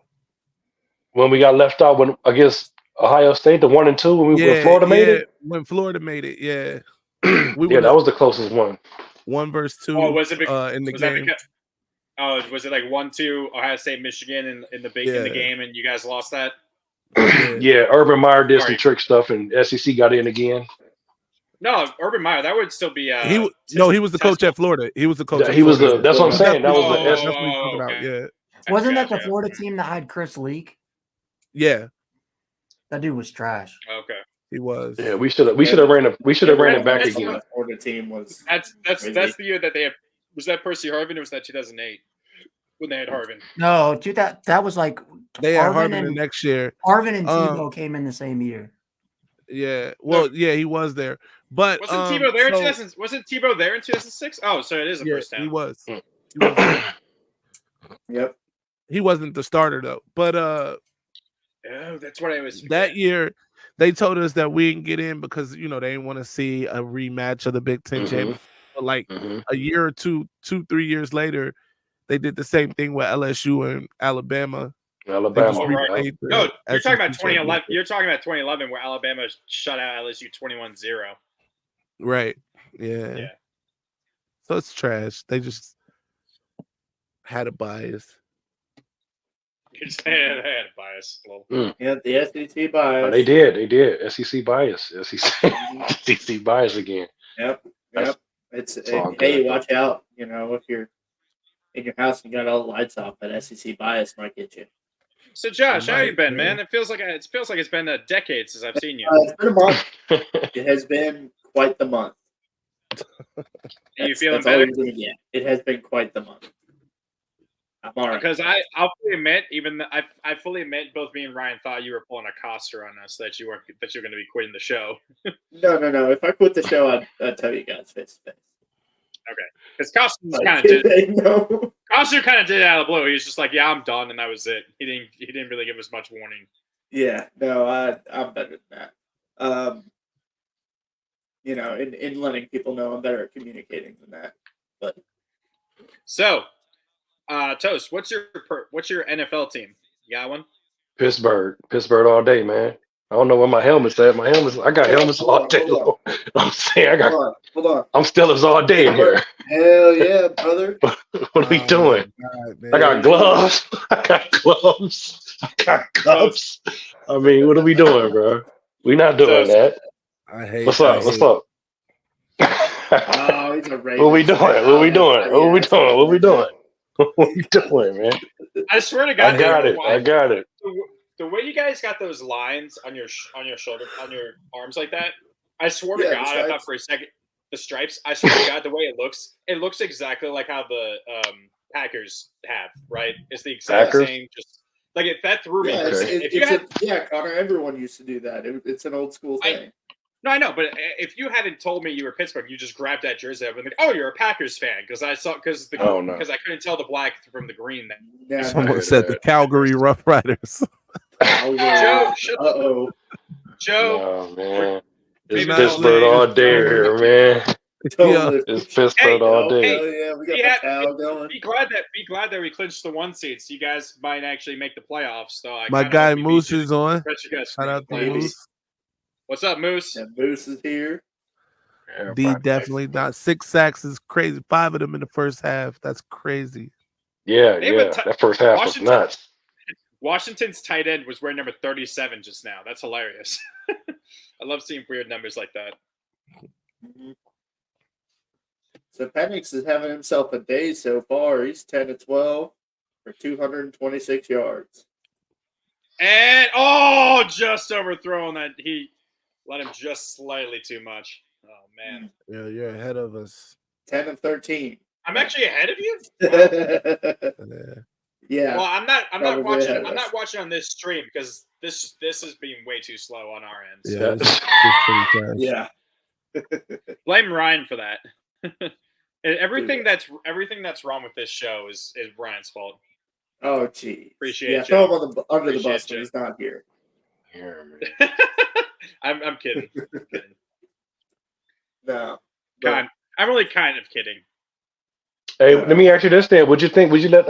When we got left out when against Ohio State, the 1 and 2, when Florida made it. When Florida made it, yeah. Yeah, that was the closest one. 1 versus 2. Oh, was it in the was game? Was it like 1-2 Ohio State Michigan in the game, and you guys lost that? Yeah, Urban Meyer did some Sorry. trick stuff, and SEC got in again. No, Urban Meyer. That would still be. He was the coach at Florida. He was the coach. He was the. That's what I'm saying. That was That's the. what we're talking about. Yeah. Wasn't that the Florida team that had Chris Leak? Yeah. That dude was trash. Okay. He was. Yeah, we should have ran it back again. The Florida team was. That's the year that they had. Was that Percy Harvin or was that 2008 when they had Harvin? No, that was like They had Harvin Harvin the next year. Harvin and Tebow came in the same year. Yeah. Well, yeah, he was there. But Wasn't Tebow there in 2000? Wasn't Tebow there in 2006? Oh, so it is the first time. He was. Hmm. He was there. Yep. He wasn't the starter though. But Oh, that's what I was. that year they told us that we didn't get in because they didn't want to see a rematch of the Big Ten championship. But like a year or 3 years later, they did the same thing with LSU and Alabama. Alabama. Oh, right. replayed the No, you're talking about SEC 2011. championship. You're talking about 2011 where Alabama shut out LSU 21-0. Right. Yeah. So it's trash. They just had a bias. You're saying they had a bias. A little. Yeah, the SEC bias. Oh, they did. SEC bias. SEC bias again. Yep. It's all hey, good, watch out. If you're in your house and you got all the lights off, that SEC bias might get you. So Josh, how you been, man? It feels like it's been a decade since I've seen you. It's been a month. It has been quite the month. You feeling that's all better? you're gonna get. It has been quite the month. I'm all right. Because I'll fully admit, I fully admit, both me and Ryan thought you were pulling a Coster on us that you're going to be quitting the show. No. If I quit the show, I'd tell you guys face to face. Okay, because Coster kind of did. No. Coster kind of did it out of the blue. He was just like, "Yeah, I'm done," and that was it. He didn't really give us much warning. Yeah, no, I'm better than that. In letting people know I'm better at communicating than that. But so, Toast, what's your NFL team? You got one? Pittsburgh all day, man. I don't know where my helmet's at. I got helmets all day long. I'm saying hold on. I'm Steelers all day in here. Hell yeah, brother. What are we doing? I got gloves. I got cups. I mean, what are we doing, bro? We're not doing that. What's up? Oh, he's a Ravens. What we doing? What we doing, man? I swear to God, I got it. The way you guys got those lines on your shoulder, on your arms like that, I swear to God, I thought for a second the stripes. I swear to God, the way it looks exactly like how the Packers have. Right? It's the exact same. Just like that threw me. Connor. Everyone used to do that. It's an old school thing. No, I know, but if you hadn't told me you were Pittsburgh, you just grabbed that jersey. I'd been like, "Oh, you're a Packers fan," because I couldn't tell the black from the green. Someone said the Calgary Rough Riders. Joe, Joe. Oh man, it's Pittsburgh all day here, man. It's Pittsburgh all day. We got the cow going. Be glad that we clinched the 1 seed, so you guys might actually make the playoffs. So my guy Moose is on. Shout out to Moose. What's up, Moose? And Moose is here. D definitely not. 6 sacks is crazy. 5 of them in the first half. That's crazy. Yeah. That first half was nuts. Washington's tight end was wearing number 37 just now. That's hilarious. I love seeing weird numbers like that. So Penix is having himself a day so far. He's 10-12 for 226 yards. And just overthrown that. He let him just slightly too much. Oh man. Yeah, you're ahead of us. 10 of 13. I'm actually ahead of you. Yeah. Well, I'm not watching on this stream because this is being way too slow on our end. So. Yeah. Blame Ryan for that. everything that's wrong with this show is Ryan's fault. Oh, gee. Appreciate it. Throw him under the bus when he's not here. I'm kidding. No. I'm really kind of kidding. Hey, let me ask you this then. Would you let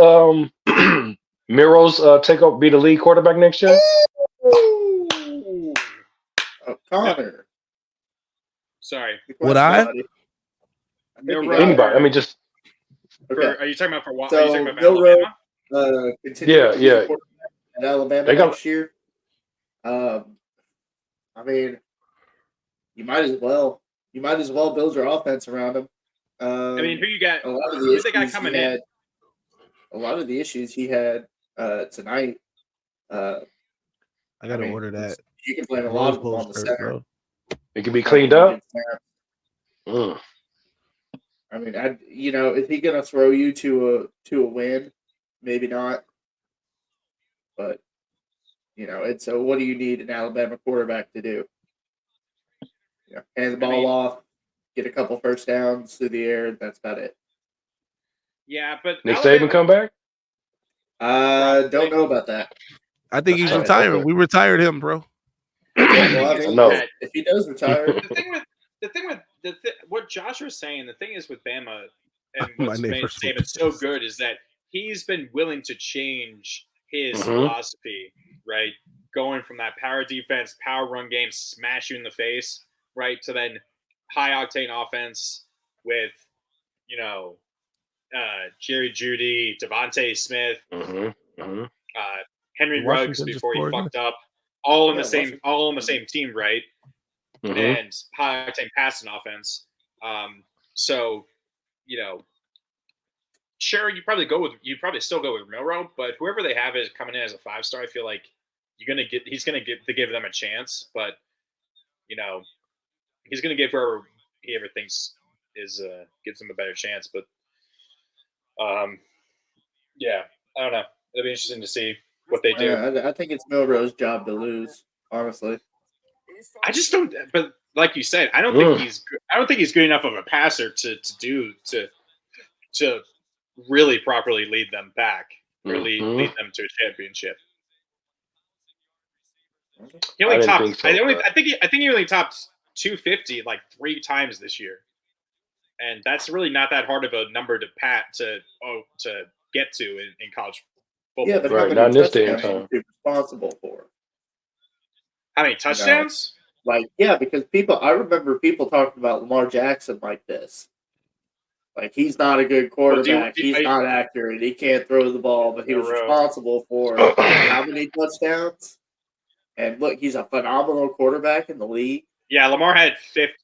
Miros be the lead quarterback next year? Connor. Sorry. Would I? Anybody. I mean, just. Okay. Are you talking about for what? So, are you talking about Alabama? Continue at Alabama next year. I mean, you might as well build your offense around him. I mean, who you got? A lot of the who's the guy coming in? A lot of the issues he had tonight. I gotta order that. You can blame a lot of them on the center. Bro. It can be cleaned up. I mean, is he gonna throw you to a win? Maybe not. But it's what do you need an Alabama quarterback to do? Hand the ball off, get a couple first downs through the air. That's about it. Yeah, but Nick Saban come back? Don't know about that. I think he's Oh, retiring. okay. We retired him, bro. Yeah, well, I is mean, No. if he does retire, what Josh was saying, the thing is with Bama and My what's made neighbors will Saban so good is that he's been willing to change his Mhm. philosophy, right? Going from that power defense, power run game, smash you in the face, right, to then high octane offense with, Jerry Jeudy, Devontae Smith, Mhm. Mhm. Henry Ruggs Washington just before he scored again. fucked up, all in Yeah, the same, Washington. all on the same team, right? Mhm. And high octane passing offense. So, sure, you'd probably still go with Milroe, but whoever they have is coming in as a 5-star. I feel like he's gonna give them a chance, but he's gonna give whoever he ever thinks gives them a better chance. But yeah, I don't know. It'll be interesting to see what they do. I think it's Milroe's job to lose. Honestly, I just don't. But like you said, I don't think he's good enough of a passer to really properly lead them back or lead them to a championship. He only I didn't topped. think so, I think he only topped 250 like 3 times this year, and that's really not that hard of a number to get to in college football. yeah, but Right, how not in many this day and touchdowns is he responsible for? How many touchdowns? Like, yeah, because I remember people talking about Lamar Jackson like this. Like, he's not a good quarterback. He's not accurate. He can't throw the ball, but he was responsible for how many touchdowns? And look, he's a phenomenal quarterback in the league. Yeah, Lamar had 50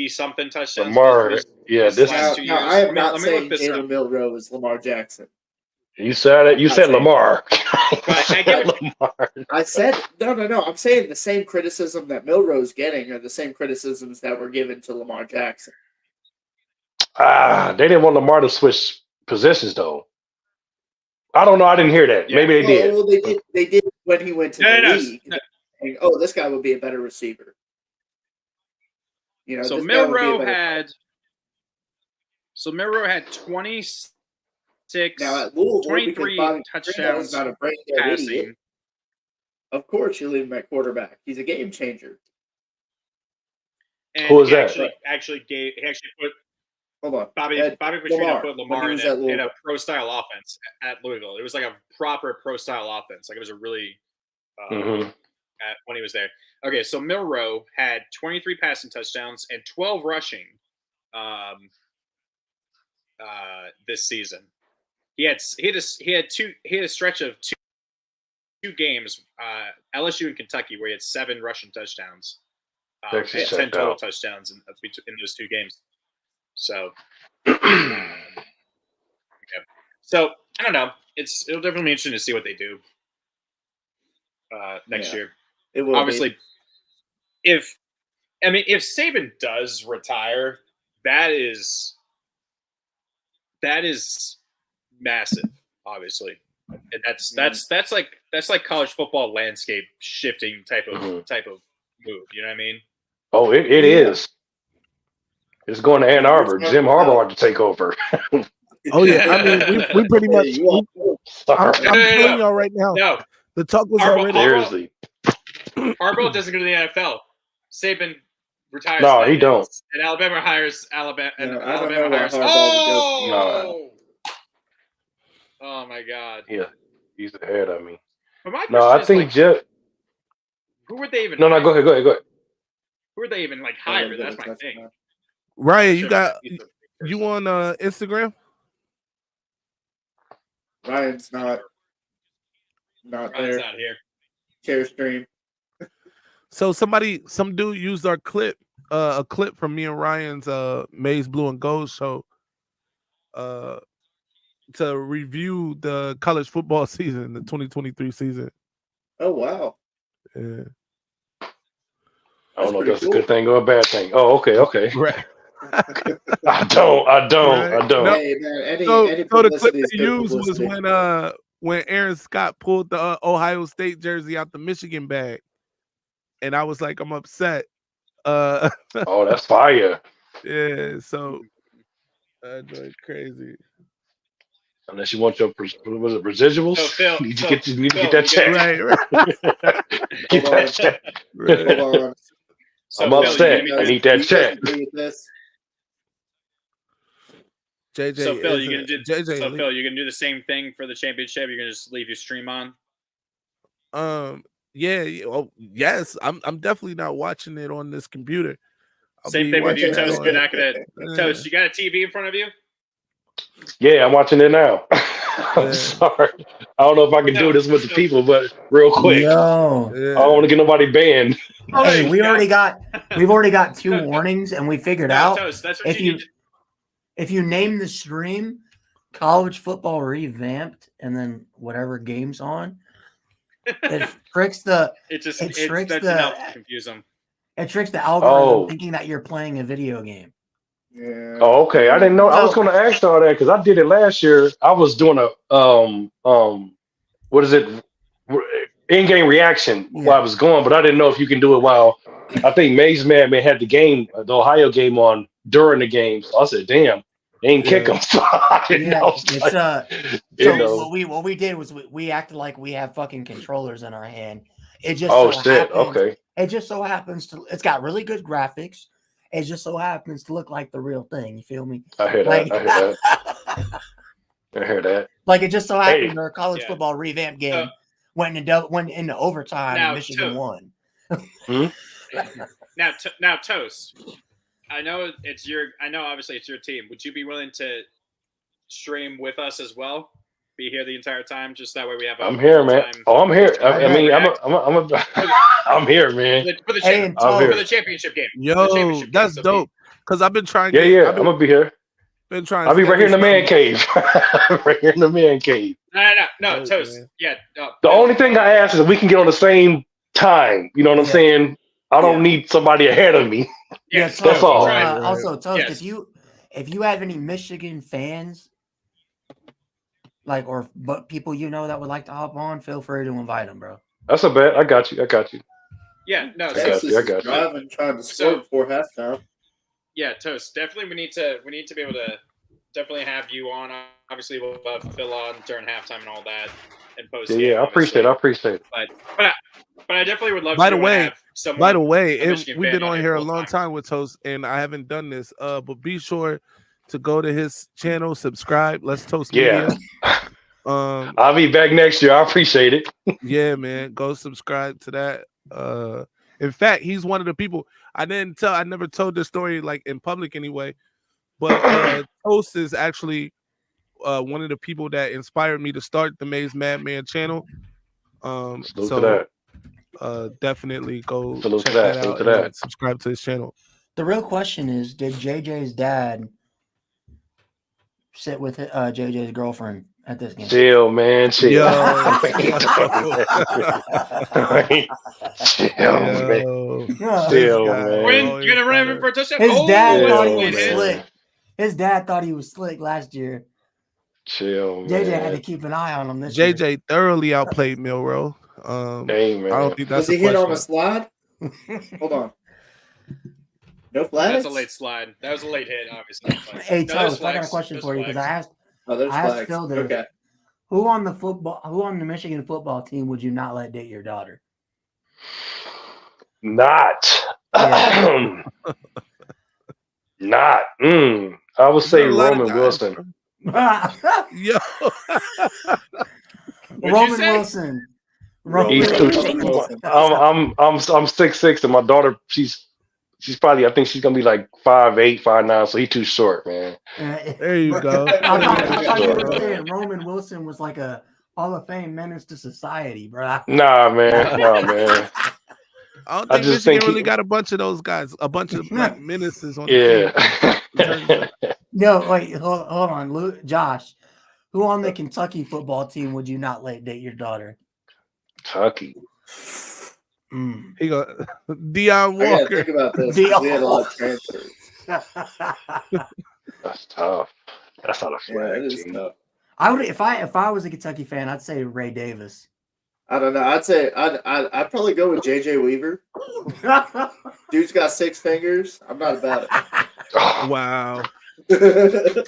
something touchdowns. Lamar, this last 2 years. Now, I am not let me saying look this up. Jalen Milroe is Lamar Jackson. You said it. You said Lamar. I said no. I'm saying the same criticism that Milroe's getting are the same criticisms that were given to Lamar Jackson. They didn't want Lamar to switch positions though. I don't know. I didn't hear that. Yeah. Maybe they did. Well, they did when he went to the league. Saying, oh, this guy would be a better receiver. So Milroe had 26. Now at Louisville, 23 touchdowns not a brain dead passing. idiot. Of course, you leave him at quarterback. He's a game changer. And Who was he that? Actually put. Hold on, Bobby Petrino put Lamar in a pro style offense at Louisville. It was like a proper pro style offense. Like it was a really when he was there. Okay, so Milroe had 23 passing touchdowns and 12 rushing this season. He had a stretch of two games, LSU and Kentucky, where he had 7 rushing touchdowns, and 10 total touchdowns in those 2 games. So, so I don't know. It'll definitely be interesting to see what they do next year. It will obviously. If Saban does retire, that is massive, obviously. And that's like college football landscape shifting type of move. You know what I mean? Oh, it is. It's going to Ann Arbor. Jim Harbaugh to take over. Oh yeah, I mean we pretty much. I'm telling y'all right now. No, the talk was already. Seriously, Harbaugh doesn't go to the NFL. Saban retires. No, he don't. And Alabama hires Alabama. And No, Alabama hires. No. Oh my God. Yeah, he's ahead of me. But my no, I think Jeff. Who would they even? No, go ahead. Who would they even hire? That's my thing. Ryan, you on Instagram? Ryan's not there. Not here. Share stream. So some dude used our clip, a clip from me and Ryan's Maize Blue and Gold show, to review the college football season, the 2023 season. Oh wow! Yeah. I don't know if that's a good thing or a bad thing. Oh, okay. Right. I don't. No. Hey, man, So the clip they used was when Aaron Scott pulled the Ohio State jersey out the Michigan bag, and I was like, I'm upset. Oh, that's fire. Yeah. So that's crazy. Unless you want your was it residuals? So, Phil, you need to Phil, get you need to Phil, get that you check. Right. Get Hold on. that check. Right. Hold on. So, I'm Phil, upset. you I gonna need Do that you guys check. agree with this? JJ So Phil, is you gonna do JJ. so Phil, you're gonna do the same thing for the championship. You're gonna just leave your stream on. Yeah. Oh, yes. I'm definitely not watching it on this computer. I'll Same be thing with you, watching it Toast. on- You're not gonna Yeah. Toast. You got a TV in front of you? Yeah, I'm watching it now. I'm Yeah. sorry. I don't know if I can No, do this with the so- people, but real quick. Yo. I don't want to get nobody banned. Hey, Right, we've yeah. already got 2 warnings, and we figured No, out Toast. That's what if you you if you name the stream College Football Revamped and then whatever game's on, it tricks the It just it it's tricks that's the enough to confuse them. algorithm Oh. thinking that you're playing a video game. Yeah. Oh, okay. I didn't know. I was So- going to ask all that because I did it last year. I was doing a what is it? In-game reaction while I was going, but I didn't know if you can do it while. I think Maze Madman had the game, the Ohio game on during the game. So I said, "Damn, they ain't kick them." So I didn't Yeah, know. I was it's like, you so know. what we did was we acted like we have fucking controllers in our hand. It just Oh so shit. happens Okay. it just so happens to it's got really good graphics. It just so happens to look like the real thing. You feel me? I hear that. Like, I hear that. I hear that. like it just so happened Hey. our college Yeah. football revamp game went into overtime Now, and Michigan won. Now, Toast. I know obviously it's your team. Would you be willing to stream with us as well? Be here the entire time, just that way we have. I'm here, man. full-time- Oh, I'm here. I mean, React. I'm here, man. for the Hey, champ- I'm for here. the championship game. Yo, The championship game, that's so dope. Because I've been trying. Yeah. I've I'm gonna be here. been trying. I'll be right here in the man schedule cave. Right here in the man cave. No, Dope, Toast. man. Yeah. The only thing I ask is if we can get on the same time. You know what I'm saying? I don't need somebody ahead of me. Yeah, Toast, that's all. also, Toast, Yes. if you have any Michigan fans, but people you know that would like to hop on, feel free to invite them, bro. That's a bet. I got you. Yeah. No. I got Texas you. I is got you. driving, trying to score before halftime. Yeah, Toast. Definitely, we need to be able to definitely have you on. Obviously, we'll have Phil on during halftime and all that, and post. Yeah, I appreciate it. But I definitely would love By to the way, have someone. By the way, a Michigan we've fan been on here a full long time with Toast, and I haven't done this. But be sure to go to his channel, subscribe. Let's Toast Yeah. Media. I'll be back next year. I appreciate it. Yeah, man. Go subscribe to that. In fact, he's one of the people I never told this story like in public anyway. But Toast is actually one of the people that inspired me to start the Maze Madman channel. Salute to that. Definitely go Salute check to that. that Salute out to and that. subscribe to his channel. The real question is, did JJ's dad sit with JJ's girlfriend at this game? Chill, man. Chill. Yo. Chill, man. Chill, man. You're gonna run him for a touchdown. His dad Chill, thought he was man. slick. His dad thought he was slick last year. Chill, JJ man. had to keep an eye on him this year. JJ thoroughly outplayed Milrow. Hey, man. I don't think that's Was he a hit on a question. slide? Hold on. No flags? That's a late slide. That was a late hit, obviously. But Hey, no, there's Toast, I got a flags. question There's for you because I flags. asked there's I asked flags. Phil this. Okay. Who on the Michigan football team would you not let date your daughter? Not. Yeah. Not. I would say There's a lot of Roman guys, Wilson. Yo. Roman Wilson. He's too. I'm 6'6", and my daughter she's probably, I think she's gonna be like 5'8", 5'9", so he's too short, man. There you go. I thought you were saying Roman Wilson was like a Hall of Fame menace to society, bro. Nah, man. I don't I think just Michigan think really got a bunch of those guys, a bunch of like menaces on the Yeah. team. No, wait, hold on, Josh. Who on the Kentucky football team would you not let date your daughter? Kentucky. He go Deion I gotta Walker. think about this. 'Cause we had a lot of transfers. That's tough. That's not a Yeah, flag. it is G. tough. I would if I was a Kentucky fan, I'd say Ray Davis. I don't know. I'd say I'd probably go with JJ Weaver. Dude's got 6 fingers. I'm not about Wow. it.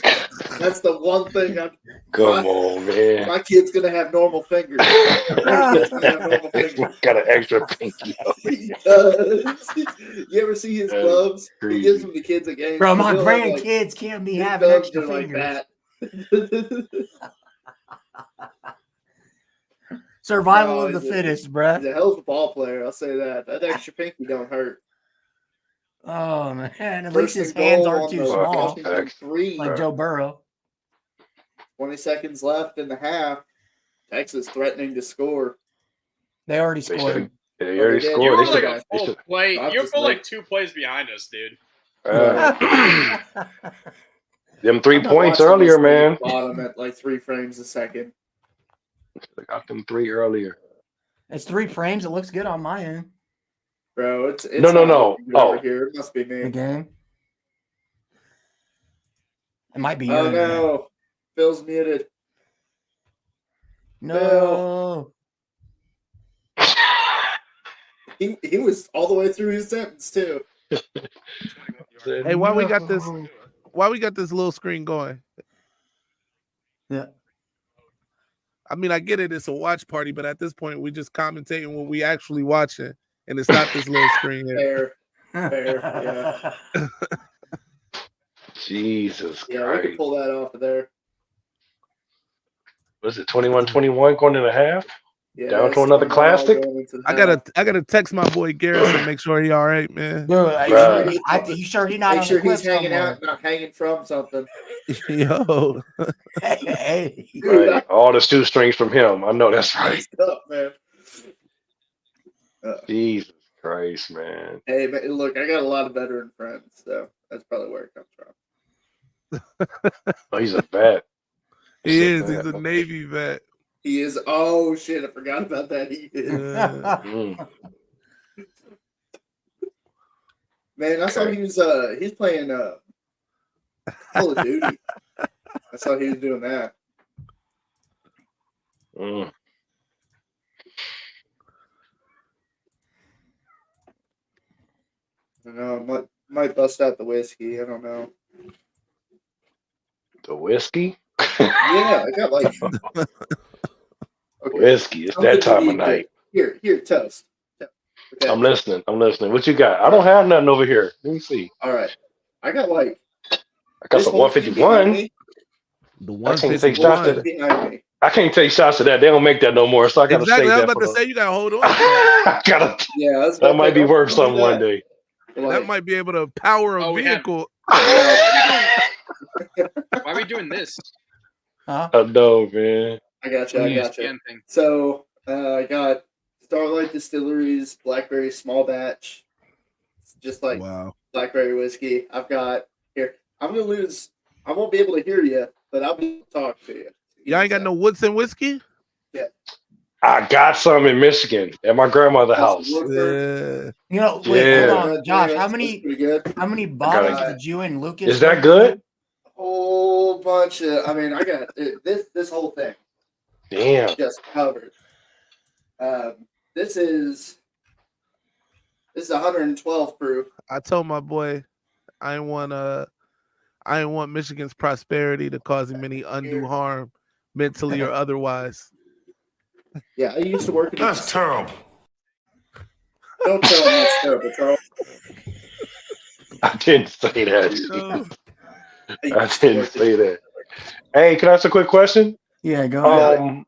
That's the one thing I'm. Come on, man. My kid's gonna have normal fingers. My kid's gonna have normal fingers. Got an extra pinky. He does. You ever see his gloves? He gives them to kids at games. Bro, my He'll have, like, grandkids can't be his having gloves extra are like fingers. that. Survival No, of the he's a- fittest, bruh. He's a hell of a ball player. I'll say that. That extra pinky don't hurt. Oh man, at First least his and hands goal aren't on too the small, Washington 3. like Joe Burrow. 20 seconds left in the half. Texas threatening to score. They already They scored. should. They Oh, already they did? scored. You They were should. like a They full should. play. I'm You're just full like- like 2 plays behind us, dude. Them 3 I'm not points watching earlier, this man. Bottom at like 3 frames a second. They got them 3 earlier. It's 3 frames. It looks good on my end. Bro, it's No. not looking good over Oh. here. It must be The me. game. It might be. Oh your internet. no. Phil's muted. No. He was all the way through his sentence too. Hey, why we got this? Why we got this little screen going? Yeah. I mean, I get it. It's a watch party, but at this point, we just commentating what we actually watching, and it's not this little screen here. Fair. Yeah. Jesus Yeah, we can Christ. pull that off of there. Was it 21-21 going into half? Yeah, Down it's to another 21 classic? going into the I gotta text my boy Garrison, make sure he all right, man. Dude, Bruh. you sure he's not Make on sure the he's cliff hanging somewhere? out, not hanging from something. Yo, Hey. Right. All the shoestrings from him. I know that's right. Messed up, man. Jesus Christ, man. Hey, man, look, I got a lot of veteran friends, so that's probably where it comes from. Oh, he's a vet. he is. vet. He's a Navy vet. He is. Oh shit! I forgot about that. He is. Mm. Man, I saw Okay. he was. He's playing Call of Duty. I saw he was doing that. Mm. I don't know. Might bust out the whiskey. I don't know. The whiskey? Yeah, I got like. Okay. Whiskey. It's that time of night. Here, toast. Okay. I'm listening. What you got? I don't have nothing over here. Let me see. All right. I got like. I got this some whole thing behind 151. me, The I can't take shots 151. at behind me. I can't take shots of that. They don't make that no more. So I gotta Exactly. save I was that about to for say you gotta hold on. I gotta. Yeah, that's That might be worth something one day. That might be able to power a Oh, we have- vehicle. Why are we doing this? Huh? I know, man. I got you. ESPN thing. So I got Starlight Distillery's Blackberry Small Batch. It's just like Wow. Blackberry whiskey. I've got here. I'm gonna lose. I won't be able to hear you, but I'll be able to talk to you. Y'all ain't got no Woodson whiskey? I got some in Michigan at my grandmother's house. Yeah. You know, wait, Yeah. hold on, Josh. That's pretty good. How many bottles gotta- did you and Lucas? Is that go good? Whole bunch of. I mean, I got this whole thing Damn. just covered. This is 112 proof. I told my boy I didn't want Michigan's prosperity to cause him any undue harm, mentally or otherwise. Yeah, I used to work in. That's terrible. Don't tell him that's terrible, Charles. I didn't say that. Yo. I didn't say that. Hey, can I ask a quick question? Yeah, go ahead.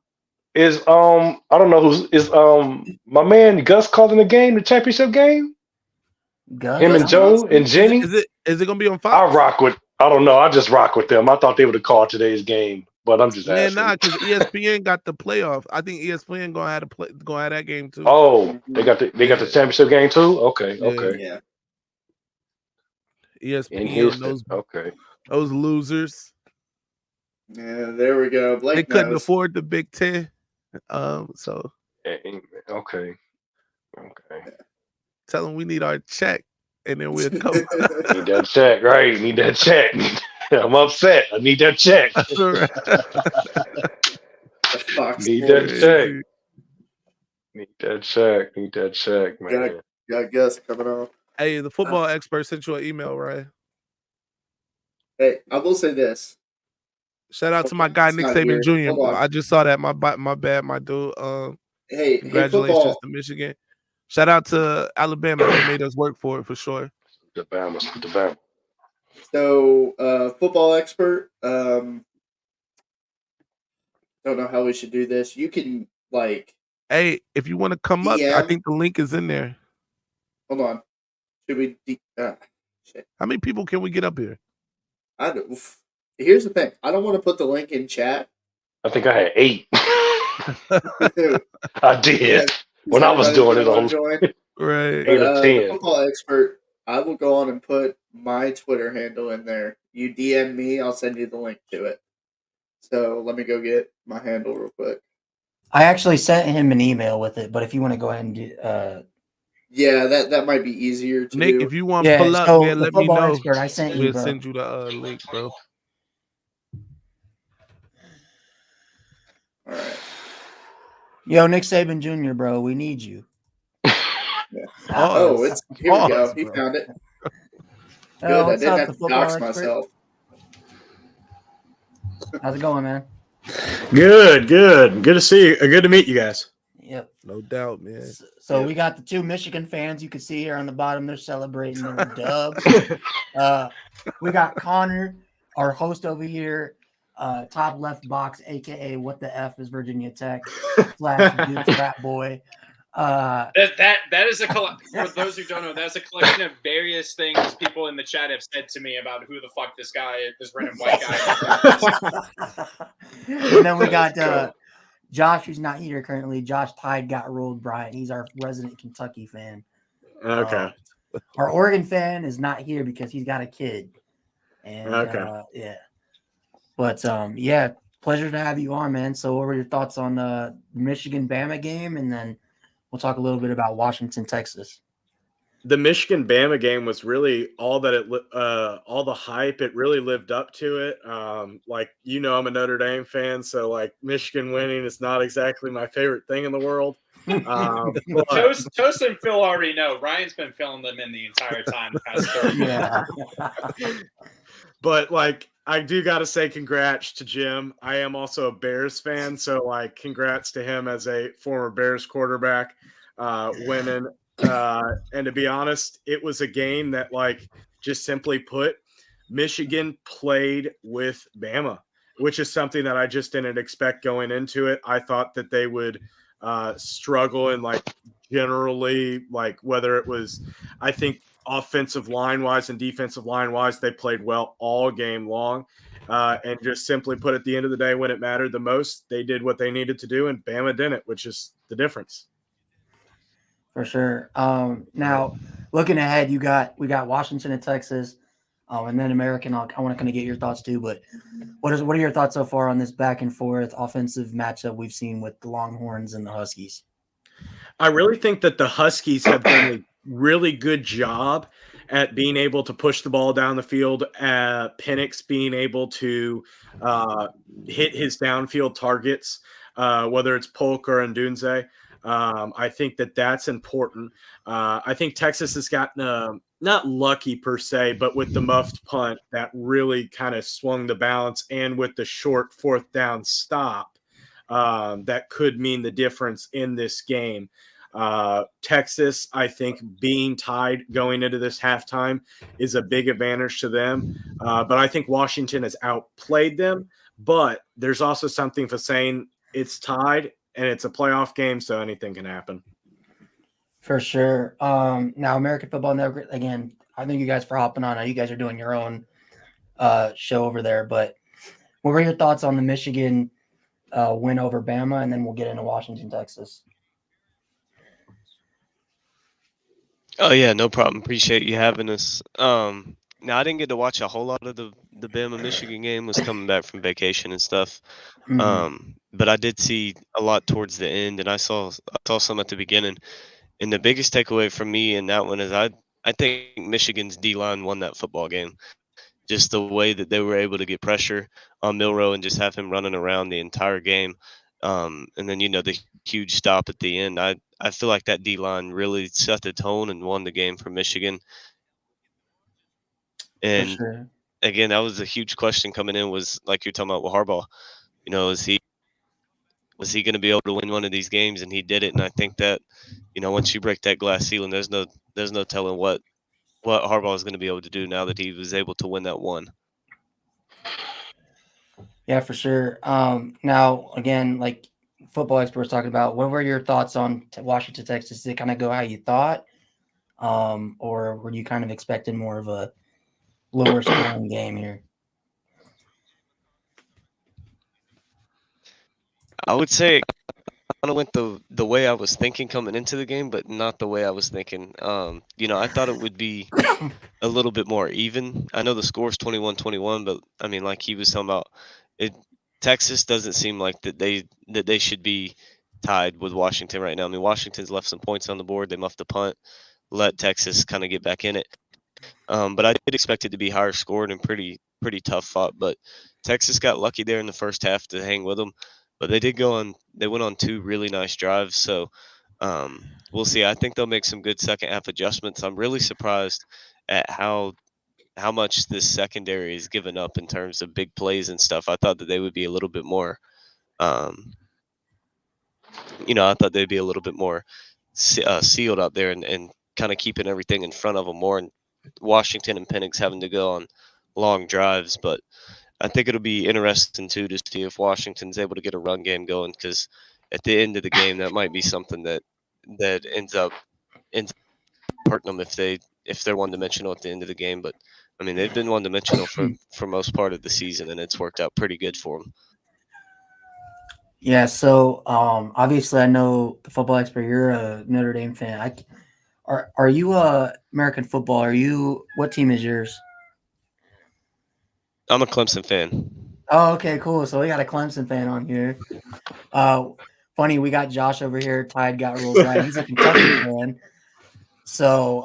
Is I don't know is my man Gus calling the game, the championship game? Gus? Him and Joe and Jenny? Is it gonna be on I Fox? rock with. I don't know. I just rock with them. I thought they would have called today's game, but I'm just Man, asking. nah, because ESPN got the playoff. I think ESPN gonna have that game too. Oh, they got the championship game too. Okay, Yeah. okay. Yeah. In ESPN, Houston. Okay. those losers. Yeah, there we go. Blake They couldn't knows. afford the Big Ten. So Okay. tell them we need our check, and then we'll come. Need that check, right? Need that check. I'm upset. I need that check. The Fox Need Sports. that check. Need that check. Need that check, man. Got Gus coming on. Hey, the football expert sent you an email, right? Hey, I will say this. Shout out to Okay, my guy it's Nick not Saban here. Jr. Hold on. I just saw that. My bad, my dude. Hey, Congratulations football. to Michigan. Shout out to Alabama. They made us work for it for sure. The Bama. So, football expert. Don't know how we should do this. You can Hey, if you want to come up, I DM. think the link is in there. Hold on. Should we? Shit. How many people can we get up here? I don't. Here's the thing. I don't want to put the link in chat. I think I had 8. I did Yeah, when I was doing it on join. Right. 8 or The 10. football expert. I will go on and put my Twitter handle in there. You DM me, I'll send you the link to it. So let me go get my handle real quick. I actually sent him an email with it, but if you want to go ahead and do, yeah, that might be easier to Nick, do. if you want to pull up, man, let me know. Expert, I sent you, we'll bro. send you the link, bro. All right. Yo, Nick Saban Jr., bro, we need you. Oh, it's here we go. He found it. Good. I didn't have to dox myself. How's it going, man? Good to see you. Good to meet you guys. Yep. No doubt, man. So we got the 2 Michigan fans. You can see here on the bottom, they're celebrating their dub. We got Connor, our host over here, top left box, aka what the F is Virginia Tech / Duke's frat boy. That is for those who don't know, that's a collection of various things people in the chat have said to me about who the fuck this random white guy is. And then we got Josh, who's not here currently. Josh Tide got rolled, Brian. He's our resident Kentucky fan. Okay. Our Oregon fan is not here because he's got a kid. And yeah. But yeah, pleasure to have you on, man. So what were your thoughts on the Michigan Bama game? And then we'll talk a little bit about Washington, Texas. The Michigan Bama game was really all the hype. It really lived up to it. I'm a Notre Dame fan, so Michigan winning is not exactly my favorite thing in the world. Toast and Phil already know. Ryan's been filling them in the entire time. Yeah. But I do got to say congrats to Jim. I am also a Bears fan, so congrats to him as a former Bears quarterback winning. And to be honest, it was a game that just simply put, Michigan played with Bama, which is something that I just didn't expect going into it. I thought that they would struggle and generally whether it was, I think offensive line wise and defensive line wise, they played well all game long. And just simply put, at the end of the day, when it mattered the most, they did what they needed to do, and Bama didn't, which is the difference. For sure. Now, looking ahead, we got Washington and Texas, and then American. I want to kind of get your thoughts too. But what are your thoughts so far on this back and forth offensive matchup we've seen with the Longhorns and the Huskies? I really think that the Huskies have done a really good job at being able to push the ball down the field. Penix being able to hit his downfield targets, whether it's Polk or Ndunze. I think that that's important. I think Texas has gotten not lucky per se, but with the muffed punt that really kind of swung the balance, and with the short 4th down stop that could mean the difference in this game. Texas, I think, being tied going into this halftime is a big advantage to them. But I think Washington has outplayed them. But there's also something for saying it's tied and it's a playoff game, so anything can happen. For sure. Now, American Football Network, again, I thank you guys for hopping on. I know you guys are doing your own show over there, but what were your thoughts on the Michigan win over Bama? And then we'll get into Washington, Texas. Oh yeah, no problem. Appreciate you having us. Now I didn't get to watch a whole lot of the Bama Michigan game. Was coming back from vacation and stuff. But I did see a lot towards the end, and I saw some at the beginning. And the biggest takeaway from me in that one is I think Michigan's D-line won that football game. Just the way that they were able to get pressure on Milroe and just have him running around the entire game. And then, the huge stop at the end. I feel like that D-line really set the tone and won the game for Michigan. And again, that was a huge question coming in. Was like you're talking about with Harbaugh. You know, was he going to be able to win one of these games? And he did it. And I think that, you know, once you break that glass ceiling, there's no telling what Harbaugh is going to be able to do now that he was able to win that one. Yeah, for sure. Now again, like football experts talking about, what were your thoughts on Washington, Texas? Did it kind of go how you thought, or were you kind of expecting more of a lower scoring game here? I would say kind of went the way I was thinking coming into the game, but not the way I was thinking. You know, I thought it would be a little bit more even. I know the score's 21-21, but I mean, like he was talking about, it. Texas doesn't seem like that they should be tied with Washington right now. I mean, Washington's left some points on the board. They muffed the punt, let Texas kind of get back in it. But I did expect it to be higher scored and pretty tough fought. But Texas got lucky there in the first half to hang with them. But they did go on. They went on 2 really nice drives. So we'll see. I think they'll make some good second half adjustments. I'm really surprised at how much this secondary is given up in terms of big plays and stuff. I thought that they would be a little bit more. You know, I thought they'd be a little bit more sealed out there and kind of keeping everything in front of them more. And Washington and Penix having to go on long drives, but I think it'll be interesting too to see if Washington's able to get a run game going, because at the end of the game, that might be something that ends up hurting them if they're one dimensional at the end of the game. But I mean, they've been one dimensional for most part of the season, and it's worked out pretty good for them. Yeah, so obviously I know the football expert. You're a Notre Dame fan. Are you a American football? What team is yours? I'm a Clemson fan. Oh, okay, cool. So we got a Clemson fan on here. Funny, we got Josh over here. Tide got rules right. He's a Kentucky fan. So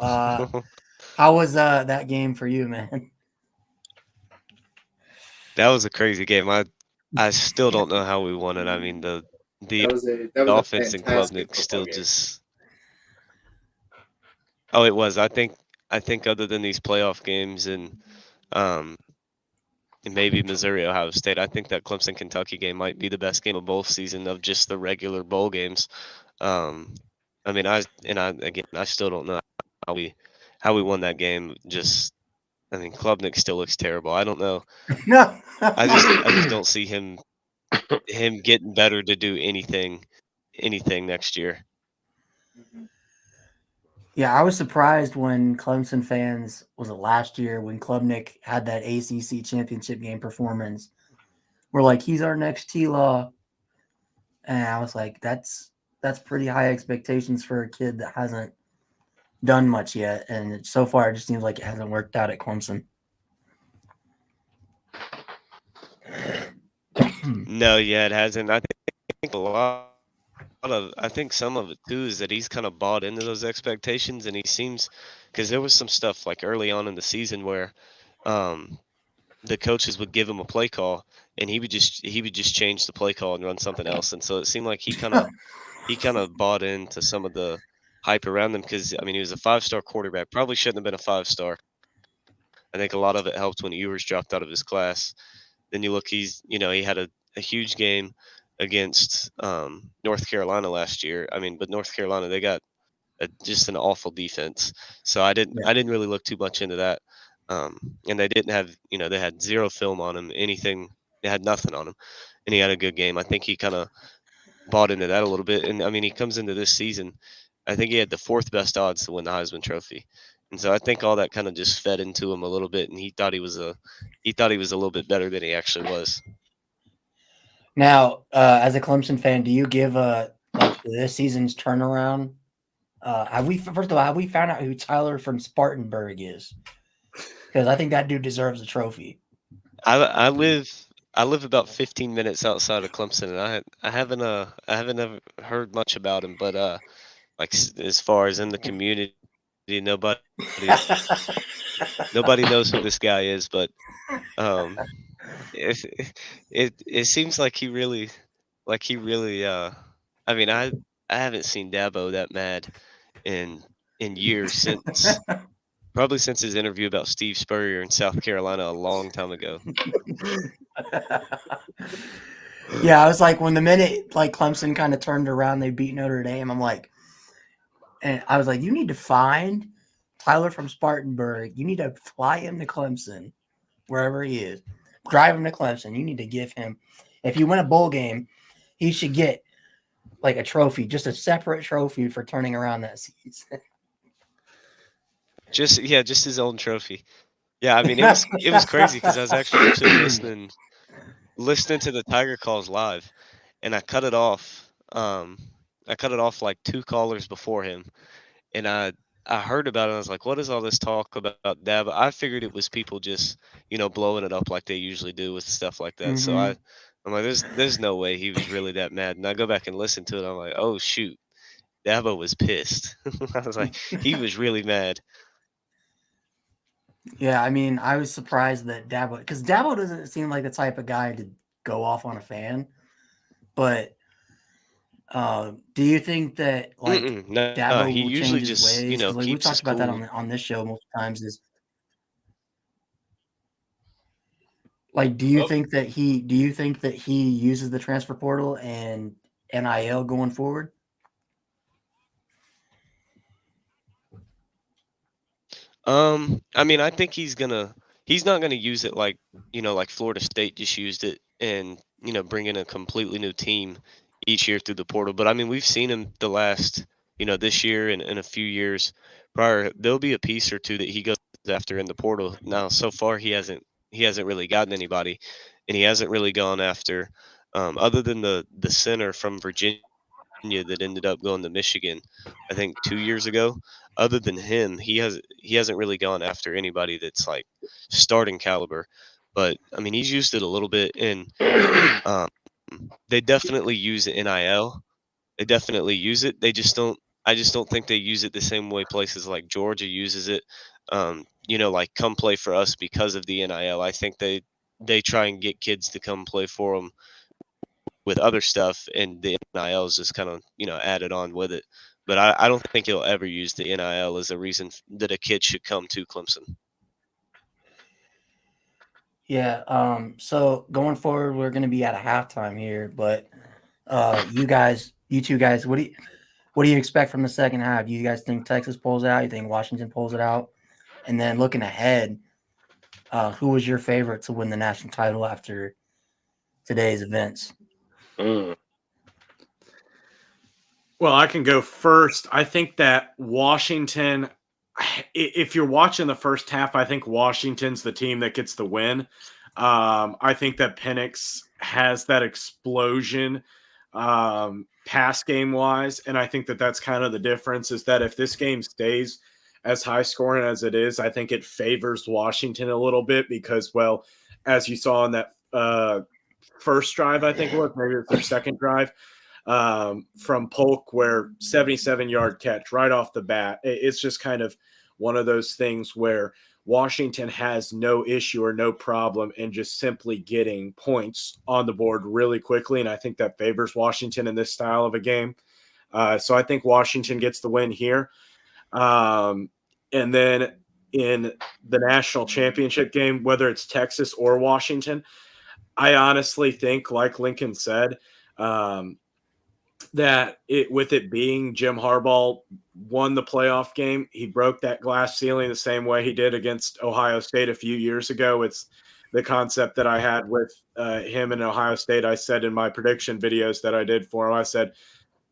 how was that game for you, man? That was a crazy game. I still don't know how we won it. I mean, the That was a offense in fantastic Klubnik football still game. just. Oh, it was. I think other than these playoff games and maybe Missouri Ohio State, I think that Clemson Kentucky game might be the best game of both season of just the regular bowl games. I mean, I still don't know how we won that game. Just, I mean, Klubnik still looks terrible. I don't know. No. I just don't see him getting better to do anything next year. Yeah, I was surprised when Clemson fans, was it last year when Klubnik had that ACC championship game performance? We're like, he's our next T-Law. And I was like, that's pretty high expectations for a kid that hasn't done much yet. And so far, it just seems like it hasn't worked out at Clemson. No, yeah, it hasn't. I think a lot of, I think some of it too is that he's kind of bought into those expectations, and he seems, because there was some stuff like early on in the season where the coaches would give him a play call, and he would just change the play call and run something else, and so it seemed like he kind of bought into some of the hype around him, because I mean, he was a 5-star quarterback, probably shouldn't have been a 5-star. I think a lot of it helped when Ewers dropped out of his class. Then you look, he had a huge game against North Carolina last year. I mean, but North Carolina, they got just an awful defense. So I didn't really look too much into that. And they didn't have, they had zero film on him, anything. They had nothing on him, and he had a good game. I think he kind of bought into that a little bit. And I mean, he comes into this season, I think he had the 4th best odds to win the Heisman Trophy. And so I think all that kind of just fed into him a little bit, and he thought he was a little bit better than he actually was. Now, as a Clemson fan, do you give like this season's turnaround? Have we found out who Tyler from Spartanburg is? Because I think that dude deserves a trophy. I live about 15 minutes outside of Clemson, and I haven't ever heard much about him, but like as far as in the community, nobody knows who this guy is, but it seems like he really I mean, I haven't seen Dabo that mad in years since Probably since his interview about Steve Spurrier in South Carolina a long time ago. Yeah, I was like, when the minute like Clemson kind of turned around, they beat Notre Dame. I'm like, and I was like, you need to find Tyler from Spartanburg. You need to fly him to Clemson, wherever he is. Drive him to Clemson. You need to give him, if you win a bowl game, he should get like a trophy, just a separate trophy for turning around that season. Just his own trophy. Yeah, I mean it was crazy because I was actually listening to the Tiger calls live, and I cut it off like 2 callers before him, and I heard about it. And I was like, what is all this talk about Dab? I figured it was people just blowing it up like they usually do with stuff like that. So Mhm. I'm like, there's no way he was really that mad. And I go back and listen to it. I'm like, oh shoot, Dabo was pissed. I was like, he was really mad. Yeah, I mean, I was surprised that Dabo, because Dabo doesn't seem like the type of guy to go off on a fan. But do you think that like No, Dabo he will usually change his just ways? Because like we keeps his talked about that cool. on this show multiple times. Is like, do you think that he uses the transfer portal and NIL going forward? I mean, I think he's not gonna use it like like Florida State just used it, and bring in a completely new team each year through the portal. But I mean, we've seen him the last this year and a few years prior. There'll be a piece or two that he goes after in the portal. Now, so far he hasn't really gotten anybody, and he hasn't really gone after other than the center from Virginia that ended up going to Michigan, I think 2 years ago. Other than him, he hasn't really gone after anybody that's like starting caliber. But I mean, he's used it a little bit, and um, they definitely use NIL. They definitely use it. They just don't. I just don't think they use it the same way places like Georgia uses it. Like come play for us because of the NIL. I think they try and get kids to come play for them with other stuff, and the NIL is just kind of added on with it. But I don't think he'll ever use the NIL as a reason that a kid should come to Clemson. Yeah. So going forward, we're going to be at a halftime here, but you two guys, what do you expect from the second half? Do you guys think Texas pulls out? You think Washington pulls it out? And then looking ahead, who was your favorite to win the national title after today's events? Well, I can go first. I think that Washington, if you're watching the first half, I think Washington's the team that gets the win. I think that Penix has that explosion pass game wise. And I think that that's kind of the difference is that if this game stays as high scoring as it is, I think it favors Washington a little bit because, well, as you saw in that first drive, I think it was, maybe it's their second drive, from Polk, where 77-yard catch right off the bat. It's just kind of one of those things where Washington has no issue or no problem in just simply getting points on the board really quickly. And I think that favors Washington in this style of a game. So I think Washington gets the win here. And then in the national championship game, whether it's Texas or Washington, I honestly think, like Lincoln said, that with it being Jim Harbaugh won the playoff game, he broke that glass ceiling the same way he did against Ohio State a few years ago. It's the concept that I had with him and Ohio State. I said in my prediction videos that I did for him, I said,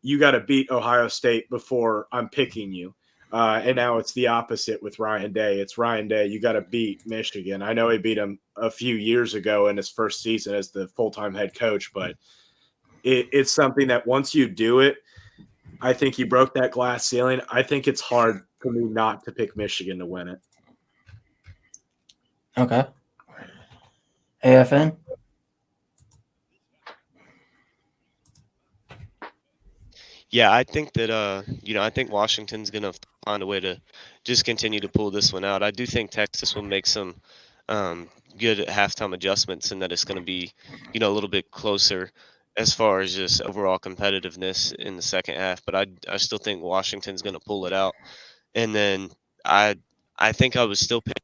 you got to beat Ohio State before I'm picking you. And now it's the opposite with Ryan Day. It's Ryan Day. You got to beat Michigan. I know he beat him a few years ago in his first season as the full-time head coach, but it's something that once you do it, I think you broke that glass ceiling. I think it's hard for me not to pick Michigan to win it. Okay. AFN? Yeah, I think that I think Washington's gonna find a way to just continue to pull this one out. I do think Texas will make some good halftime adjustments, and that it's gonna be a little bit closer as far as just overall competitiveness in the second half. But I still think Washington's gonna pull it out, and then I I think I would still pick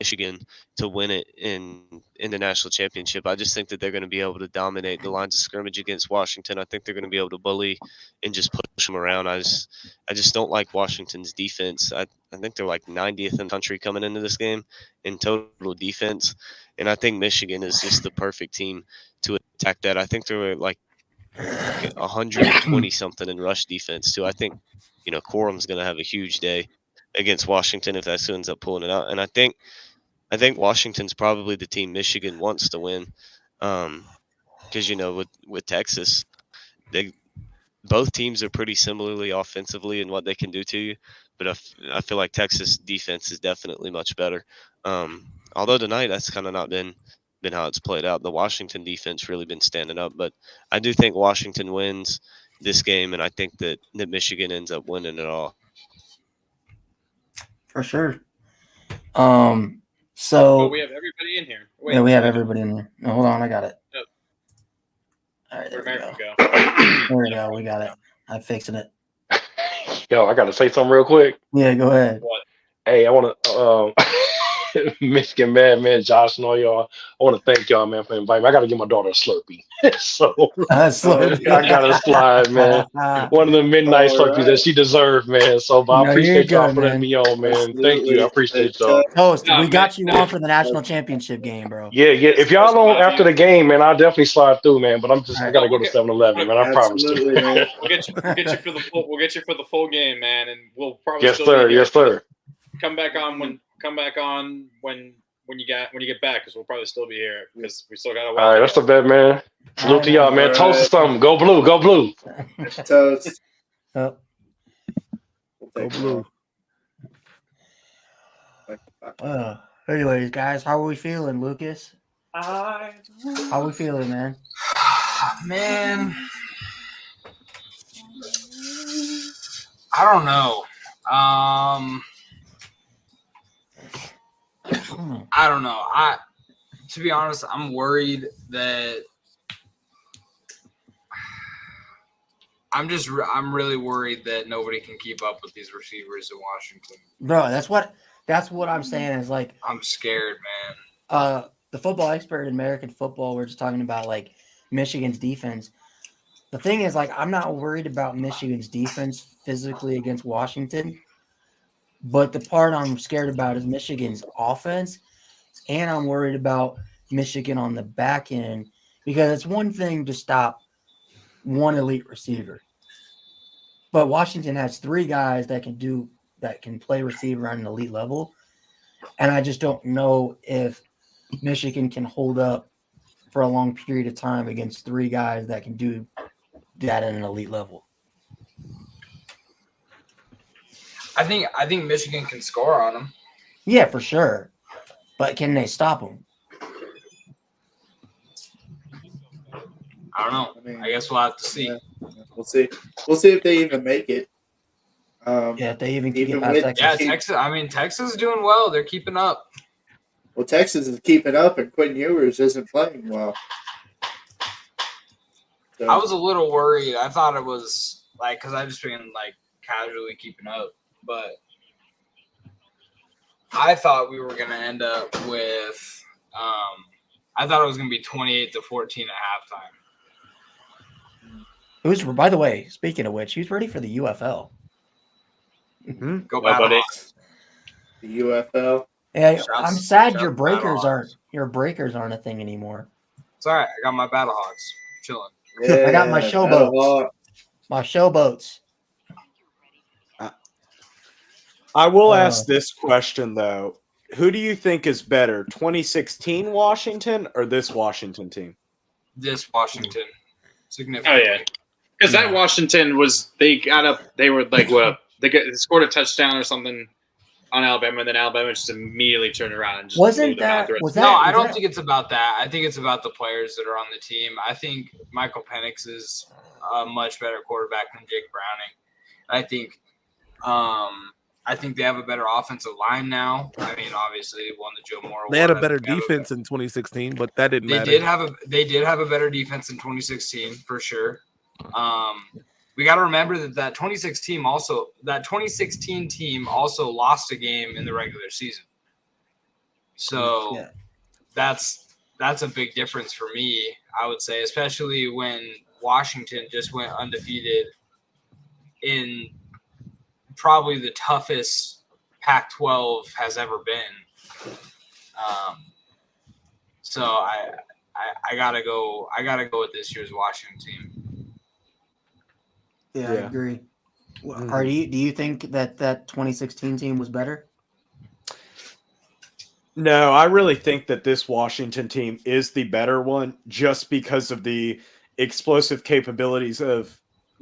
Michigan to win it in the national championship. I just think that they're going to be able to dominate the lines of scrimmage against Washington. I think they're going to be able to bully and just push them around. I just don't like Washington's defense. I think they're like 90th in the country coming into this game in total defense, and I think Michigan is just the perfect team to attack that. I think they're like 120 something in rush defense too. I think Corum's going to have a huge day against Washington if that ends up pulling it out, and I think Washington's probably the team Michigan wants to win, because with Texas, both teams are pretty similarly offensively in what they can do to you, but I feel like Texas defense is definitely much better. Although tonight that's kind of not been how it's played out. The Washington defense really been standing up, but I do think Washington wins this game, and I think that Michigan ends up winning it all. For sure. Oh, we have everybody in here. Wait, yeah, we have everybody in there. No, hold on, I got it. Oh. All right, there we go. go. There we go. We got it. I'm fixing it. Yo, I got to say something real quick. Yeah, go ahead. What? Hey, I want to Michigan Madman, Josh, and all y'all. I want to thank y'all, man, for inviting me. I got to give my daughter a Slurpee. So Slurpee. I got to slide, man. One of the midnight Slurpees that she deserved, man. So but I appreciate y'all for letting me on, man. Absolutely. Thank you. I appreciate y'all. Toast, we got you on for the national championship game, bro. Yeah. If y'all don't after the game, man, I'll definitely slide through, man. But I gotta go to 7-Eleven, man. I promise you. Absolutely, man. We'll get you for the full. We'll get you for the full game, man, and we'll probably Yes, still sir. be here. Yes, sir. Come back on when you get back, because we'll probably still be here because we still got a while. All right, that's the bet, man. Salute to y'all, man. Toast or something. Go blue. Go blue. Toast. Oh. Go blue. Anyways, guys, how are we feeling, Lucas? How are we feeling, man? Man, I don't know. I don't know. To be honest, I'm worried that I'm really worried that nobody can keep up with these receivers in Washington. Bro, that's what I'm saying is like I'm scared, man. The football expert in American football, we're just talking about like Michigan's defense. The thing is, like, I'm not worried about Michigan's defense physically against Washington, but the part I'm scared about is Michigan's offense, and I'm worried about Michigan on the back end, because it's one thing to stop one elite receiver, but Washington has three guys that can play receiver on an elite level, and I just don't know if Michigan can hold up for a long period of time against three guys that can do that at an elite level. I think Michigan can score on them. Yeah, for sure. But can they stop them? I don't know. I guess we'll have to see. Yeah, we'll see. We'll see if they even make it. If they even can even get past with- Texas. Yeah, Texas. I mean, Texas is doing well. They're keeping up. Well, Texas is keeping up, and Quinn Ewers isn't playing well. So, I was a little worried. I thought it was like because I just been like casually keeping up, but I thought we were gonna end up with. I thought it was gonna be 28-14 at halftime. Who's, by the way, speaking of which, who's ready for the UFL? Go Battle. the UFL. Yeah, I'm sad shouts your breakers Battlehawks. aren't a thing anymore. It's all right. I got my Battlehawks chilling. Yeah, I got my showboats. Battlehawk. My showboats. I will ask this question though: who do you think is better, 2016 Washington or this Washington team? This Washington, significantly. Oh yeah, because that Washington was they were like what they scored a touchdown or something on Alabama, and then Alabama just immediately turned around and just Wasn't blew them out that- the rest was of the No, game. I don't think it's about that. I think it's about the players that are on the team. I think Michael Penix is a much better quarterback than Jake Browning. I think they have a better offensive line now. I mean, obviously, they won the Joe Moore Award. They had a I better think they have defense in 2016, but that didn't They matter. did have a better defense in 2016 for sure. we got to remember that 2016 team also lost a game in the regular season. So that's a big difference for me, I would say, especially when Washington just went undefeated in probably the toughest Pac-12 has ever been. So I gotta go with this year's Washington team. Yeah, I agree. Do you think that 2016 team was better? No, I really think that this Washington team is the better one just because of the explosive capabilities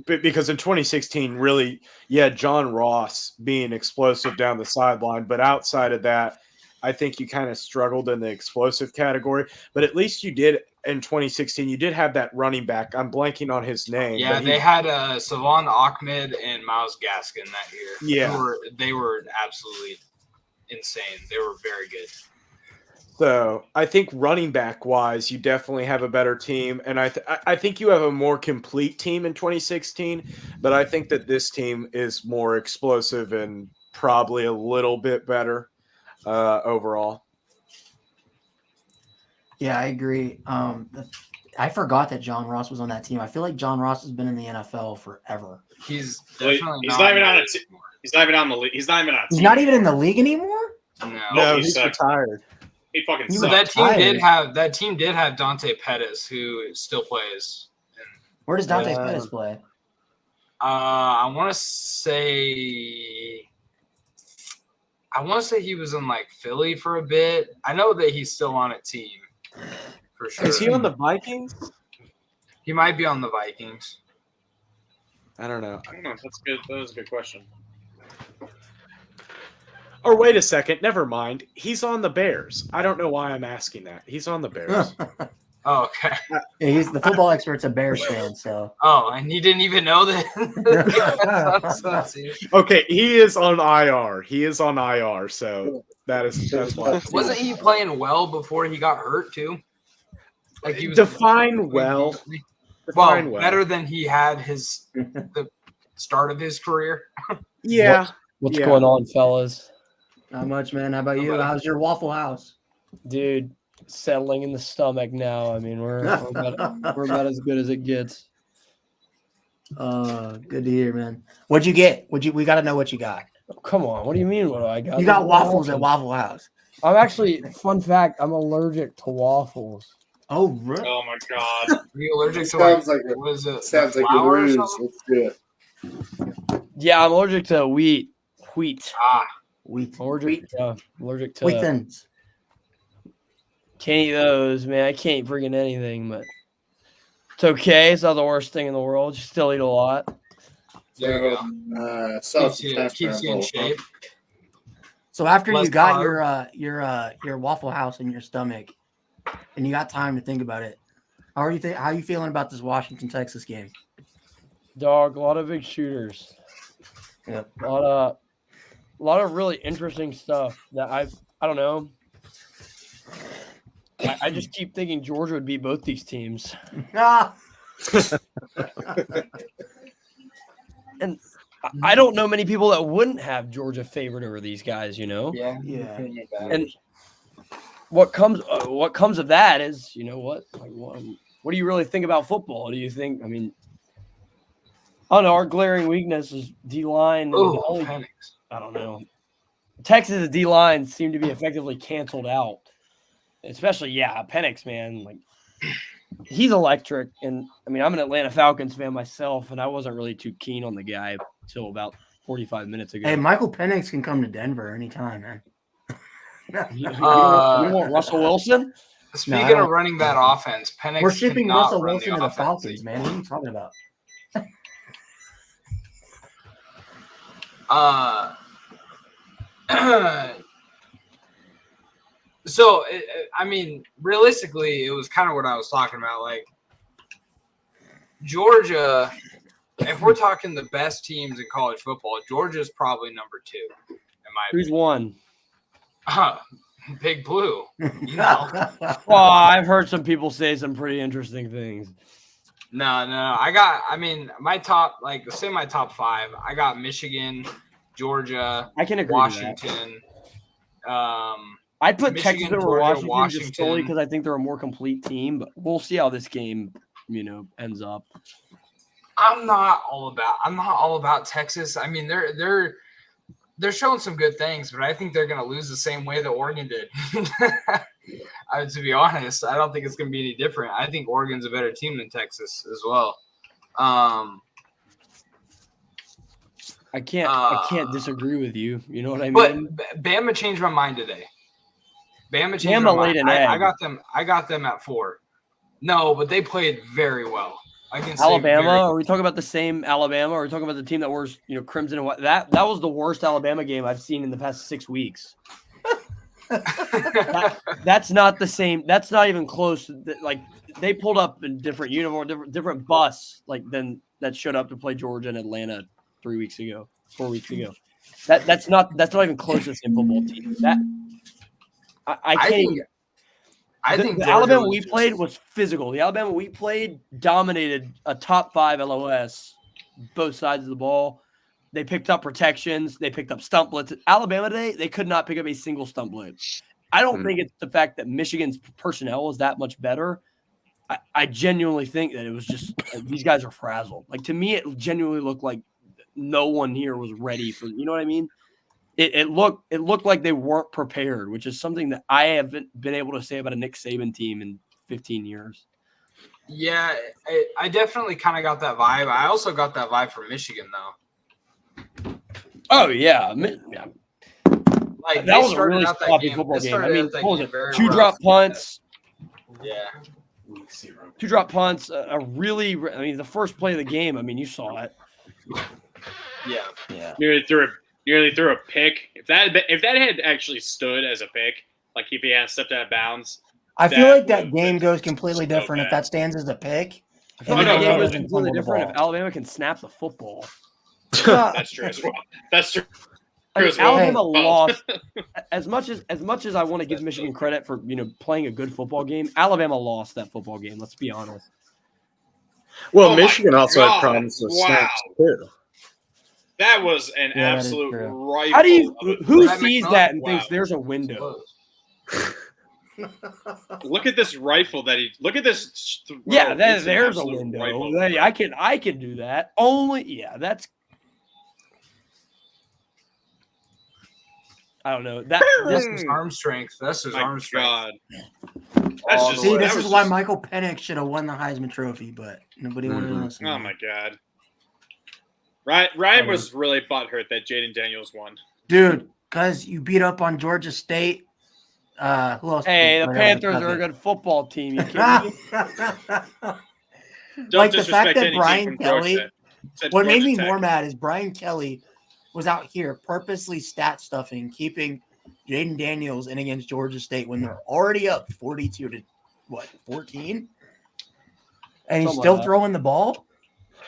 because in 2016, really, you had John Ross being explosive down the sideline, but outside of that, I think you kind of struggled in the explosive category. But at least you did in 2016, you did have that running back. I'm blanking on his name. Yeah, they had Savon Ahmed and Miles Gaskin that year. Yeah. They were absolutely insane. They were very good. So I think running back wise, you definitely have a better team, and I think you have a more complete team in 2016. But I think that this team is more explosive and probably a little bit better overall. Yeah, I agree. I forgot that John Ross was on that team. I feel like John Ross has been in the NFL forever. He's not even on it. He's not even on the league. He's not even on. He's not even in the league anymore. No, he's retired. He fucking but sucks. that team did have Dante Pettis, who still plays. Where does Dante Pettis play? I want to say he was in like Philly for a bit. I know that he's still on a team for sure. Is he on the Vikings? He might be on the Vikings. I don't know. That's good. That was a good question. Or wait a second. Never mind. He's on the Bears. I don't know why I'm asking that. He's on the Bears. Oh, okay. Yeah, he's the football expert's a Bears fan, so. Oh, and you didn't even know that. Okay, he is on IR. So that's why. Wasn't he playing well before he got hurt too? Like he was define well. Better than he had the start of his career. Yeah. What's going on, fellas? Not much, man. How about you? How's your Waffle House? Dude, settling in the stomach now. I mean, we're about as good as it gets. Good to hear, man. What'd you get? We got to know what you got. Come on. What do you mean? What do I got? You got waffles at Waffle House. I'm actually, fun fact, I'm allergic to waffles. Oh, really? Oh my god. Are you allergic to what is it? Sounds like a ruse. Let's do it. Yeah, I'm allergic to wheat. Wheat. Allergic to wheat thins. Can't eat those, man. I can't eat freaking anything, but it's okay. It's not the worst thing in the world. You still eat a lot. There you go. Keeps you in shape. So after you got your Waffle House in your stomach, and you got time to think about it, how are you feeling about this Washington Texas game? Dog, a lot of big shooters. Yeah, a lot of really interesting stuff that I don't know. I just keep thinking Georgia would beat both these teams. And I don't know many people that wouldn't have Georgia favored over these guys, you know? Yeah. And what comes of that is, you know what? Like, what do you really think about football? Do you think, I mean, I don't know, our glaring weakness is D-line. I don't know. Texas' D-line seemed to be effectively canceled out. Especially, Penix, man. Like, he's electric. And, I mean, I'm an Atlanta Falcons fan myself, and I wasn't really too keen on the guy until about 45 minutes ago. Hey, Michael Penix can come to Denver anytime, man. You want Russell Wilson? Speaking of running that offense, Penix we're shipping cannot Russell run Wilson the to the offense. Falcons, man. What are you talking about? So, I mean, realistically, it was kind of what I was talking about. Like, Georgia, if we're talking the best teams in college football, Georgia's probably number 2. In my Who's one? Big Blue. You know. Well, I've heard some people say some pretty interesting things. No. My top, like, say my top 5. I got Michigan, Georgia, I can agree Washington. I'd put Michigan, Texas over Georgia, Washington just solely Washington. because I think they're a more complete team. But we'll see how this game, ends up. I'm not all about Texas. I mean, they're showing some good things, but I think they're going to lose the same way that Oregon did. To be honest, I don't think it's going to be any different. I think Oregon's a better team than Texas as well. I can't disagree with you. You know what I mean? But Bama changed my mind today. Bama changed Bama my laid mind. an egg. I got them at 4. No, but they played very well. Alabama? Are we talking about the same Alabama? Or are we talking about the team that wears, crimson and white? That was the worst Alabama game I've seen in the past 6 weeks. That's not the same. That's not even close. Like, they pulled up in different uniform, different bus, than that showed up to play Georgia and Atlanta 4 weeks ago. That's not even close to the same football team. I think the Alabama we played was physical. The Alabama we played dominated a top 5 LOS, both sides of the ball. They picked up protections. They picked up stump blitz. Alabama today, they could not pick up a single stump blitz. I don't think it's the fact that Michigan's personnel is that much better. I genuinely think that it was just these guys are frazzled. Like, to me, it genuinely looked like no one here was ready for. You know what I mean? It looked like they weren't prepared, which is something that I haven't been able to say about a Nick Saban team in 15 years. Yeah, I definitely kind of got that vibe. I also got that vibe from Michigan, though. Oh, yeah. Like, that was a really sloppy football game. I mean, what was it? 2 drop punts. Yeah. 2 drop punts. The first play of the game, you saw it. Yeah. Nearly threw a pick. If that had actually stood as a pick, like if he hadn't stepped out of bounds, I feel like that game goes completely different if that stands as a pick. I feel like that game goes completely different if Alabama can snap the football. That's true as well. That's true. Alabama lost as much as I want to give Michigan credit for playing a good football game. Alabama lost that football game. Let's be honest. Well, Michigan also had problems with snaps too. That was an absolute rifle. How do you? Who sees that and thinks there's a window? Look at this rifle that he. Look at this. Yeah, there's a window. I can do that. That's. I don't know. This is arm strength. This is arm strength. This is why Michael Penix should have won the Heisman Trophy, but nobody wanted to listen. Oh my God. Ryan was really butthurt that Jaden Daniels won. Dude, because you beat up on Georgia State. Who else? Hey, the Panthers are a good football team. You kidding me? Like, the fact that Brian Kelly. What made me more mad is Brian Kelly was out here purposely stat stuffing, keeping Jaden Daniels in against Georgia State when they're already up 42 to 14? And he's still throwing the ball?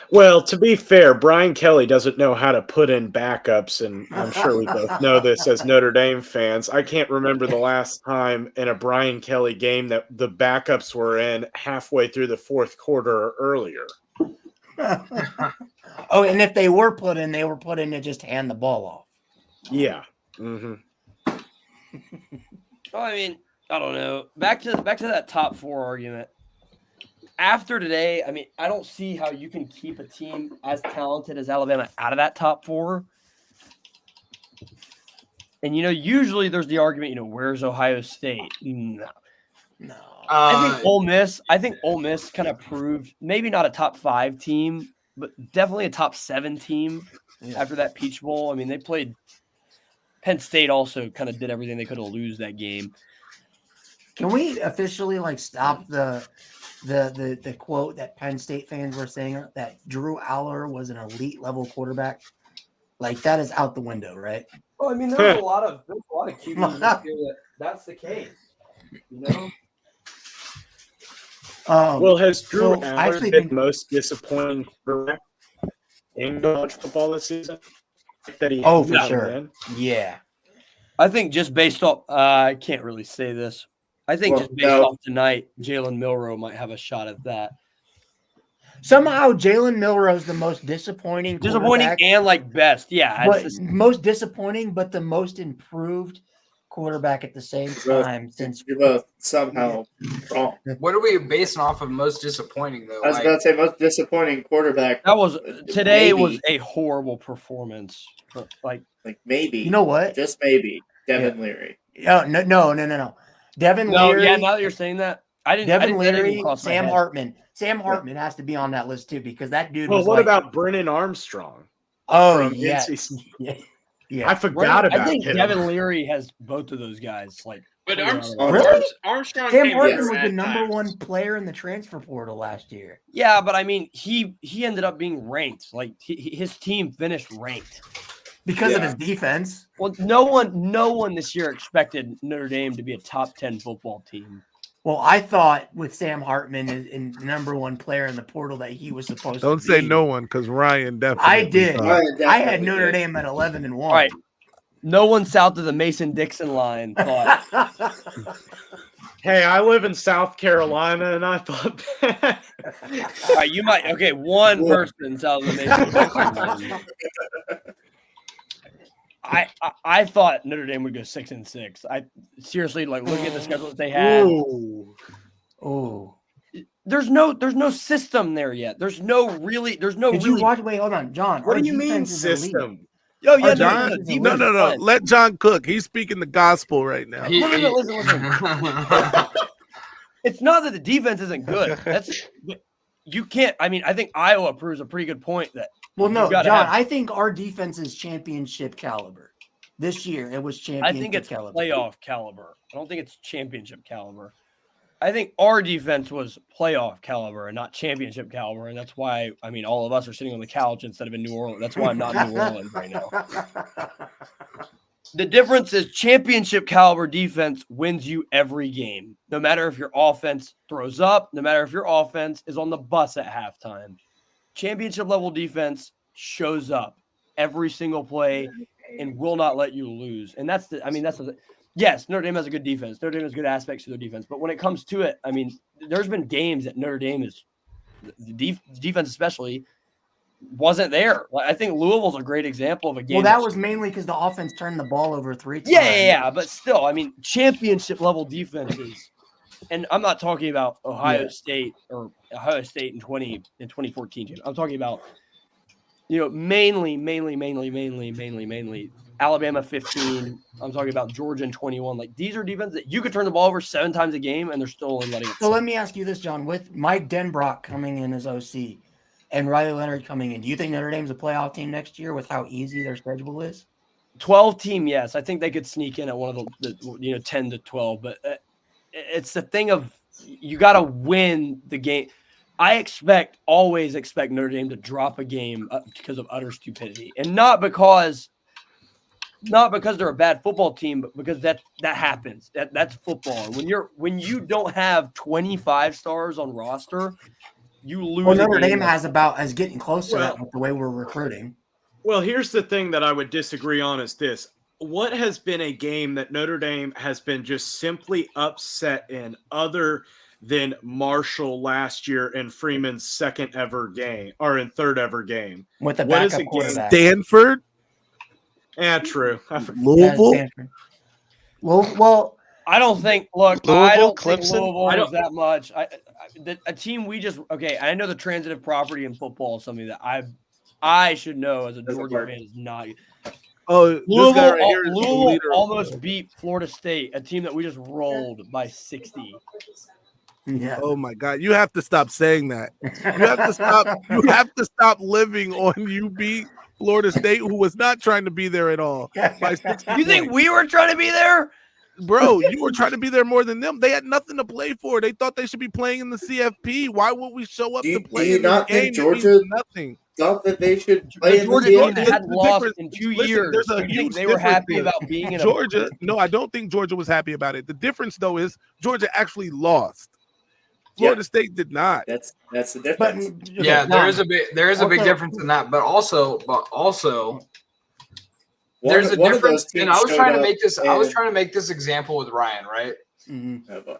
Well, to be fair, Brian Kelly doesn't know how to put in backups, and I'm sure we both know this as Notre Dame fans. I can't remember the last time in a Brian Kelly game that the backups were in halfway through the fourth quarter or earlier. Oh, and if they were put in to just hand the ball off. Yeah. Mm-hmm. Well, I don't know. Back to that top 4 argument. After today, I don't see how you can keep a team as talented as Alabama out of that top 4. And usually there's the argument, where's Ohio State? No. I think Ole Miss kind of proved maybe not a top 5 team, but definitely a top 7 team after that Peach Bowl. They played Penn State also kind of did everything they could to lose that game. Can we officially stop the quote that Penn State fans were saying that Drew Aller was an elite level quarterback? That is out the window, right? Well, there's a lot of QBs here that's the case. Has Drew Aller been the most disappointing quarterback in college football this season? For sure. Yeah. I think just based off, I can't really say this. I think just based off tonight, Jalen Milroe might have a shot at that. Somehow Jalen Milroe's the most disappointing quarterback, and like best. Yeah. but most disappointing, but the most improved quarterback at the same time since you're both somehow wrong. What are we basing off of most disappointing though? I was about to say most disappointing quarterback. That was today maybe, was a horrible performance. Like maybe. You know what? Just maybe. Devin Leary. Oh no. Devin no, Leary. yeah. Now that you're saying that, Devin Leary, cross my Sam head. Hartman. Sam Hartman has to be on that list too because that dude. Well, was what like, about Brennan Armstrong? Oh from yeah, NC yeah. I forgot about I think him. Devin Leary has both of those guys. Like, But Armstrong Sam came Hartman here was at the number times. one player in the transfer portal last year. yeah, but I mean, he ended up being ranked. Like his team finished ranked because of his defense. Well, no one this year expected Notre Dame to be a top 10 football team. Well, I thought with Sam Hartman and number one player in the portal that he was supposed Don't to say be. no one because Ryan definitely. I did. thought. I had Notre Dame at 11-1. All right. No one south of the Mason-Dixon line thought. Hey, I live in South Carolina, and I thought that. All right, you might. Okay, one person south of the Mason-Dixon line. I thought Notre Dame would go 6-6. I seriously looking at the schedule that they had. Oh. There's no system there yet. There's no. Did you watch? Wait, hold on, John. What our do you mean defense is elite. system? Oh yeah, John, no. Let John cook. He's speaking the gospel right now. No, listen. It's not that the defense isn't good. You can't. I mean, I think Iowa proves a pretty good point that. Well, no, John. I think our defense is championship caliber. This year, it was championship. I think it's caliber. playoff caliber. I don't think it's championship caliber. I think our defense was playoff caliber and not championship caliber, and that's why all of us are sitting on the couch instead of in New Orleans. That's why I'm not in New Orleans right now. The difference is championship caliber defense wins you every game, no matter if your offense throws up, no matter if your offense is on the bus at halftime. Championship level defense shows up every single play and will not let you lose. And yes, Notre Dame has a good defense. Notre Dame has good aspects to their defense. But when it comes to it, there's been games that Notre Dame is the defense especially wasn't there. I think Louisville's a great example of a game. Well, that was mainly because the offense turned the ball over 3 times. Yeah. But still, championship level defenses. And I'm not talking about Ohio State or Ohio State in 2014. I'm talking about, mainly Alabama 15. I'm talking about Georgia in 21. Like these are defenses that you could turn the ball over 7 times a game and they're still only letting it. So let me ask you this, John. With Mike Denbrock coming in as OC and Riley Leonard coming in, do you think Notre Dame's a playoff team next year with how easy their schedule is? 12 team, yes. I think they could sneak in at one of the 10 to 12, but it's the thing of you got to win the game. I always expect Notre Dame to drop a game because of utter stupidity, and not because they're a bad football team, but because that happens. That's football. When you don't have 25 stars on roster, you lose. Well, Notre Dame is getting close to that with the way we're recruiting. Well, here's the thing that I would disagree on is this. What has been a game that Notre Dame has been just simply upset in other than Marshall last year and Freeman's second ever game or in third ever game? With the backup quarterback. Stanford? Yeah, true. Louisville? Well, I don't think. Look, Louisville, I don't Clemson? think Louisville was that much. A team I know the transitive property in football is something that I should know as a Georgia fan is not. Oh, Louisville almost beat Florida State, a team that we just rolled by 60. Yeah. Oh my God! You have to stop saying that. You have to stop. You have to stop living on you beat Florida State, who was not trying to be there at all. By 60 You think we were trying to be there? Bro, you were trying to be there more than them. They had nothing to play for. They thought they should be playing in the CFP. Why would we show up to play? Do you in not the game? think Georgia nothing? Thought that they should play in the Georgia CFP? hadn't lost in 2 years. There's a huge They were happy difference about being in Georgia. No, I don't think Georgia was happy about it. The difference, though, is Georgia actually lost. Florida State did not. That's the difference. Yeah, there is a big difference in that, but also there's a difference. And I was trying to make this example with Ryan, right? Oh boy.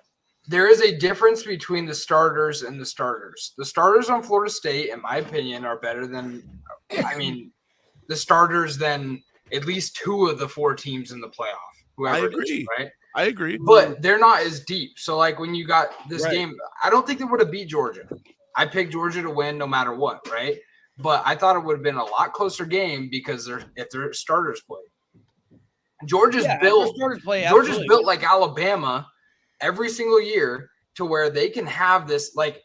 there is a difference between the starters and the starters. The starters on Florida State, in my opinion, are better than, the starters than at least 2 of the 4 teams in the playoff. Whoever it is, right? I agree. But they're not as deep. So, like, when you got this Right. game, I don't think they would have beat Georgia. I picked Georgia to win no matter what, right? But I thought it would have been a lot closer game because if their starters played. Georgia's built like Alabama every single year to where they can have this, like,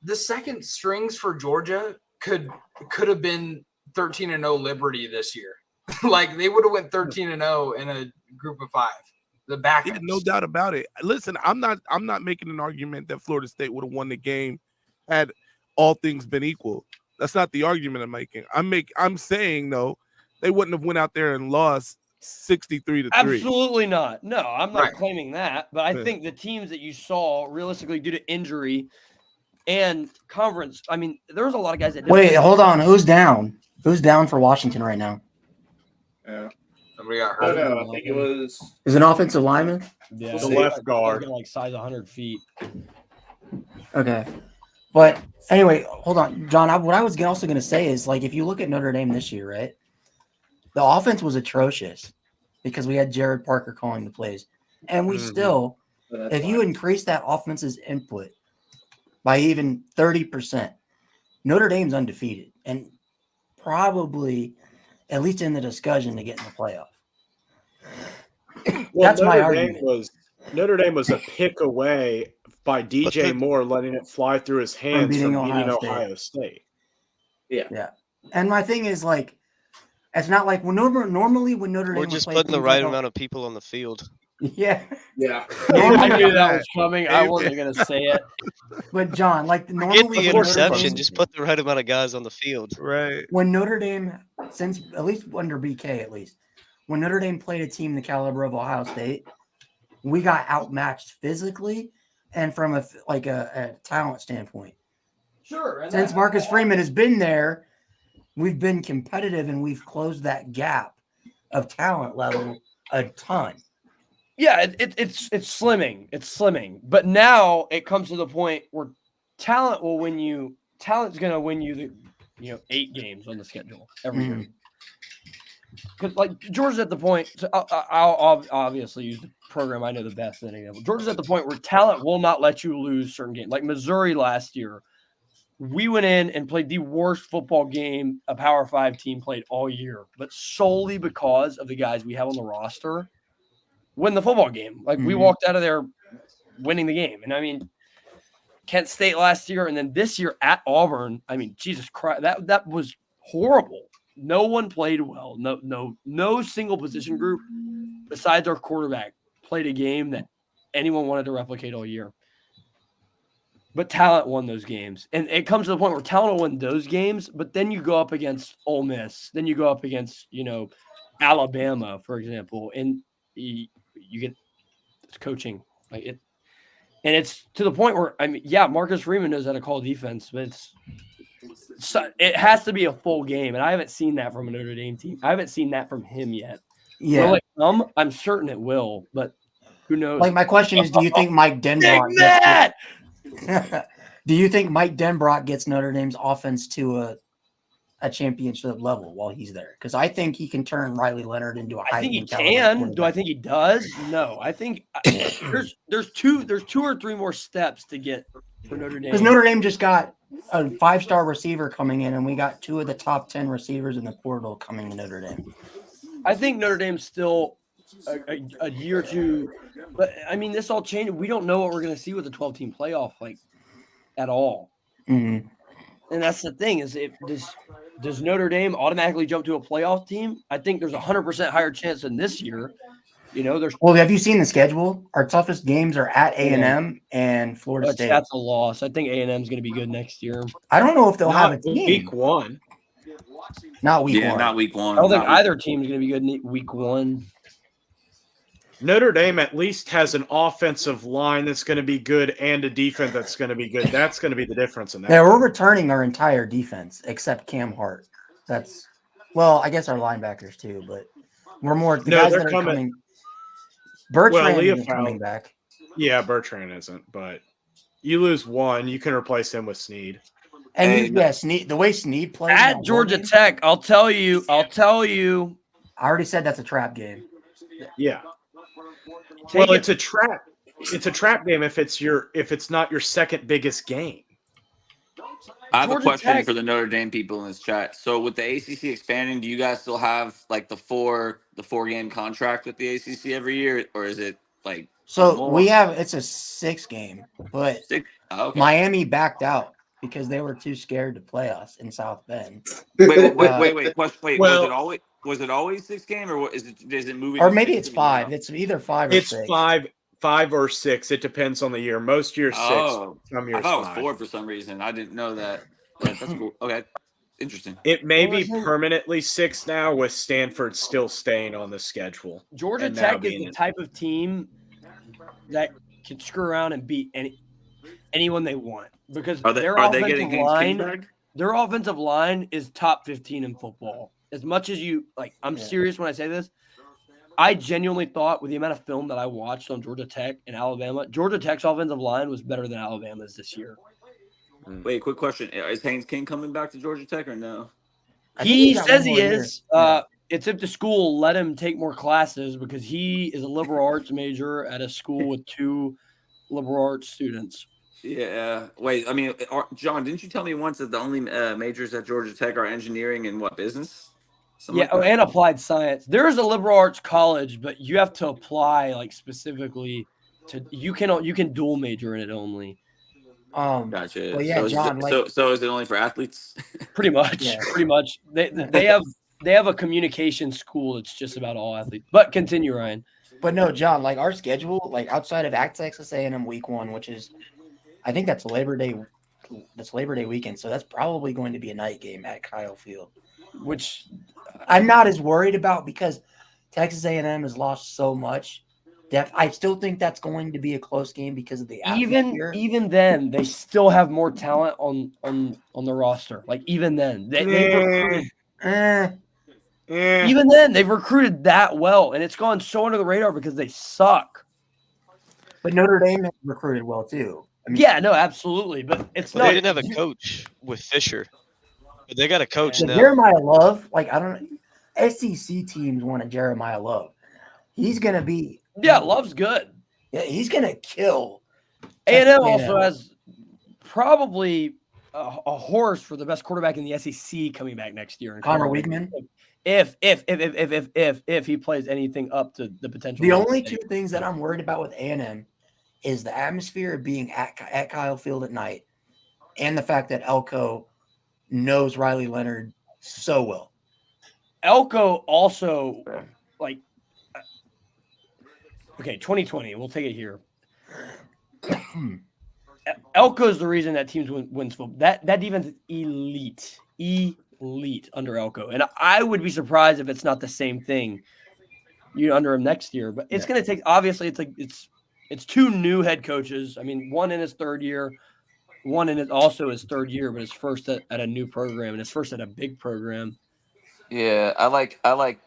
the second strings for Georgia could have been 13-0 Liberty this year. Like, they would have went 13-0 in a group of 5. The back, yeah, no doubt about it. Listen, I'm not making an argument that Florida State would have won the game had all things been equal. That's not the argument I'm making. I'm saying though, they wouldn't have went out there and lost 63-3. Absolutely not. No, I'm not claiming that, but I think the teams that you saw realistically due to injury and conference, I mean, there was a lot of guys that didn't Wait, play. hold on. Who's down? Who's down for Washington right now? Yeah. Somebody got Oh hurt. no, I think it was. Is an offensive lineman? Yeah, The left guard. Like size 100 feet. Okay. But anyway, hold on, John. What I was also going to say is, like, if you look at Notre Dame this year, right? The offense was atrocious because we had Jared Parker calling the plays. And we still, if you increase that offense's input by even 30%, Notre Dame's undefeated and probably at least in the discussion to get in the playoff. Well, That's my argument. Notre Dame was a pick away by DJ Moore letting it fly through his hands from beating Ohio State. Yeah. And my thing is, like, it's not like normally when Notre Dame Or just putting the right amount of people on the field. Yeah. Yeah. I knew that was coming. I wasn't going to say it. But John, like, Forget normally the interception. Just put the right amount of guys on the field. Right. When Notre Dame, since at least under BK, when Notre Dame played a team the caliber of Ohio State, we got outmatched physically and from a talent standpoint. Sure. Since Marcus Freeman has been there, we've been competitive and we've closed that gap of talent level a ton. Yeah, it's slimming. It's slimming. But now it comes to the point where talent will win you. Talent's going to win you 8 games on the schedule every year. Because, like, Georgia's at the point. So I'll obviously use the program I know the best as an example. Georgia's at the point where talent will not let you lose certain games. Like Missouri last year, we went in and played the worst football game a Power 5 team played all year, but solely because of the guys we have on the roster win the football game. Like, we walked out of there winning the game. And I mean, Kent State last year and then this year at Auburn, I mean, Jesus Christ, that was horrible. No one played well. No single position group besides our quarterback played a game that anyone wanted to replicate all year. But talent won those games. And it comes to the point where talent will win those games, but then you go up against Ole Miss. Then you go up against, Alabama, for example, and you get coaching. Like it, and it's to the point where, I mean, yeah, Marcus Freeman knows how to call defense, but it has to be a full game, and I haven't seen that from a Notre Dame team. I haven't seen that from him yet. Yeah. Will it come? I'm certain it will, but who knows? Like, my question is, do you think Mike Denbrock do you think Mike Denbrock gets Notre Dame's offense to a championship level while he's there? Because I think he can turn Riley Leonard into a I think he can. Do I think he does? No. I think there's two or three more steps to get for Notre Dame. Because Notre Dame just got a 5-star receiver coming in, and we got 2 of the top 10 receivers in the portal coming to Notre Dame. I think Notre Dame's still a year or two, but I mean, this all changed. We don't know what we're going to see with the 12-team playoff, like, at all. Mm-hmm. And that's the thing is, does Notre Dame automatically jump to a playoff team? I think there's 100% higher chance than this year. Well, have you seen the schedule? Our toughest games are at A&M and Florida State. That's a loss. I think A&M is going to be good next year. I don't know if they'll have a team. Week 1. Not week 1. Yeah, not week 1. I don't think either team is going to be good in week 1. Notre Dame at least has an offensive line that's going to be good and a defense that's going to be good. That's going to be the difference in that. Yeah, we're returning our entire defense except Cam Hart. I guess our linebackers too, but we're more the guys that are coming. Bertrand is coming back. Yeah, Bertrand isn't, but you lose one, you can replace him with Snead. And Snead, the way Snead plays in At that Georgia game, Tech, I'll tell you. I already said that's a trap game. Yeah. Take It's a trap. It's a trap game if it's not your second biggest game. I have a Georgia question Tech- for the Notre Dame people in this chat. So with the ACC expanding, do you guys still have like the four game contract with the ACC every year, or is it like So more? it's a 6 game, but Oh, okay. Miami backed out because they were too scared to play us in South Bend. Wait. Was it always 6 game, or is it moving? Or to maybe 6 it's 5. now? It's either 5 or It's 6. 5 or 6. It depends on the year. Most years 6. Oh, Some years I thought it was 5. 4 for some reason. I didn't know that. That's cool. Okay, interesting. It may be permanently 6 now, with Stanford still staying on the schedule. Georgia and now Tech is being the type of team that can screw around and beat anyone they want because Are they getting Haynes King back? Their offensive line is top 15 in football. As much as you like, I'm serious when I say this. I genuinely thought with the amount of film that I watched on Georgia Tech and Alabama, Georgia Tech's offensive line was better than Alabama's this year. Wait, quick question: is Haynes King coming back to Georgia Tech or no? He says he is. It's if the school let him take more classes because he is a liberal arts major at a school with 2 liberal arts students. Yeah. Wait. I mean, John, didn't you tell me once that the only majors at Georgia Tech are engineering and business? Something like that? And applied science. There is a liberal arts college, but you have to apply like specifically to. You can dual major in it only. Gotcha. Well, yeah, so, John. So is it only for athletes? Pretty much. Yeah. Pretty much. They have a communication school that's just about all athletes. But continue, Ryan. But no, John, like our schedule, like outside of Texas A&M week 1, which is, I think that's Labor Day. That's Labor Day weekend, so that's probably going to be a night game at Kyle Field, which I'm not as worried about because Texas A&M has lost so much depth. I still think that's going to be a close game because of the atmosphere. Even then, they still have more talent on the roster. Like even then, they've recruited. Even then, they've recruited that well, and it's gone so under the radar because they suck. But Notre Dame has recruited well too. I mean, yeah, no, absolutely. But it's not. They didn't have a coach with Fisher, but they got a coach now. Jeremiah Love, like I don't know, SEC teams wanted Jeremiah Love. He's gonna be Love's good. Yeah, he's gonna kill. A&M also has probably a horse for the best quarterback in the SEC coming back next year. Connor Weigman. If he plays anything up to the potential. The only 2 things that I'm worried about with A&M is the atmosphere of being at Kyle Field at night, and the fact that Elko knows Riley Leonard so well. Elko also like. Okay, 2020. We'll take it here. Elko is the reason that teams wins football. That defense is elite under Elko, and I would be surprised if it's not the same thing. Under him next year, but it's going to take. Obviously, it's 2 new head coaches. I mean, one in his 3rd year, one in also his 3rd year, but his first at a new program and his first at a big program. Yeah, I like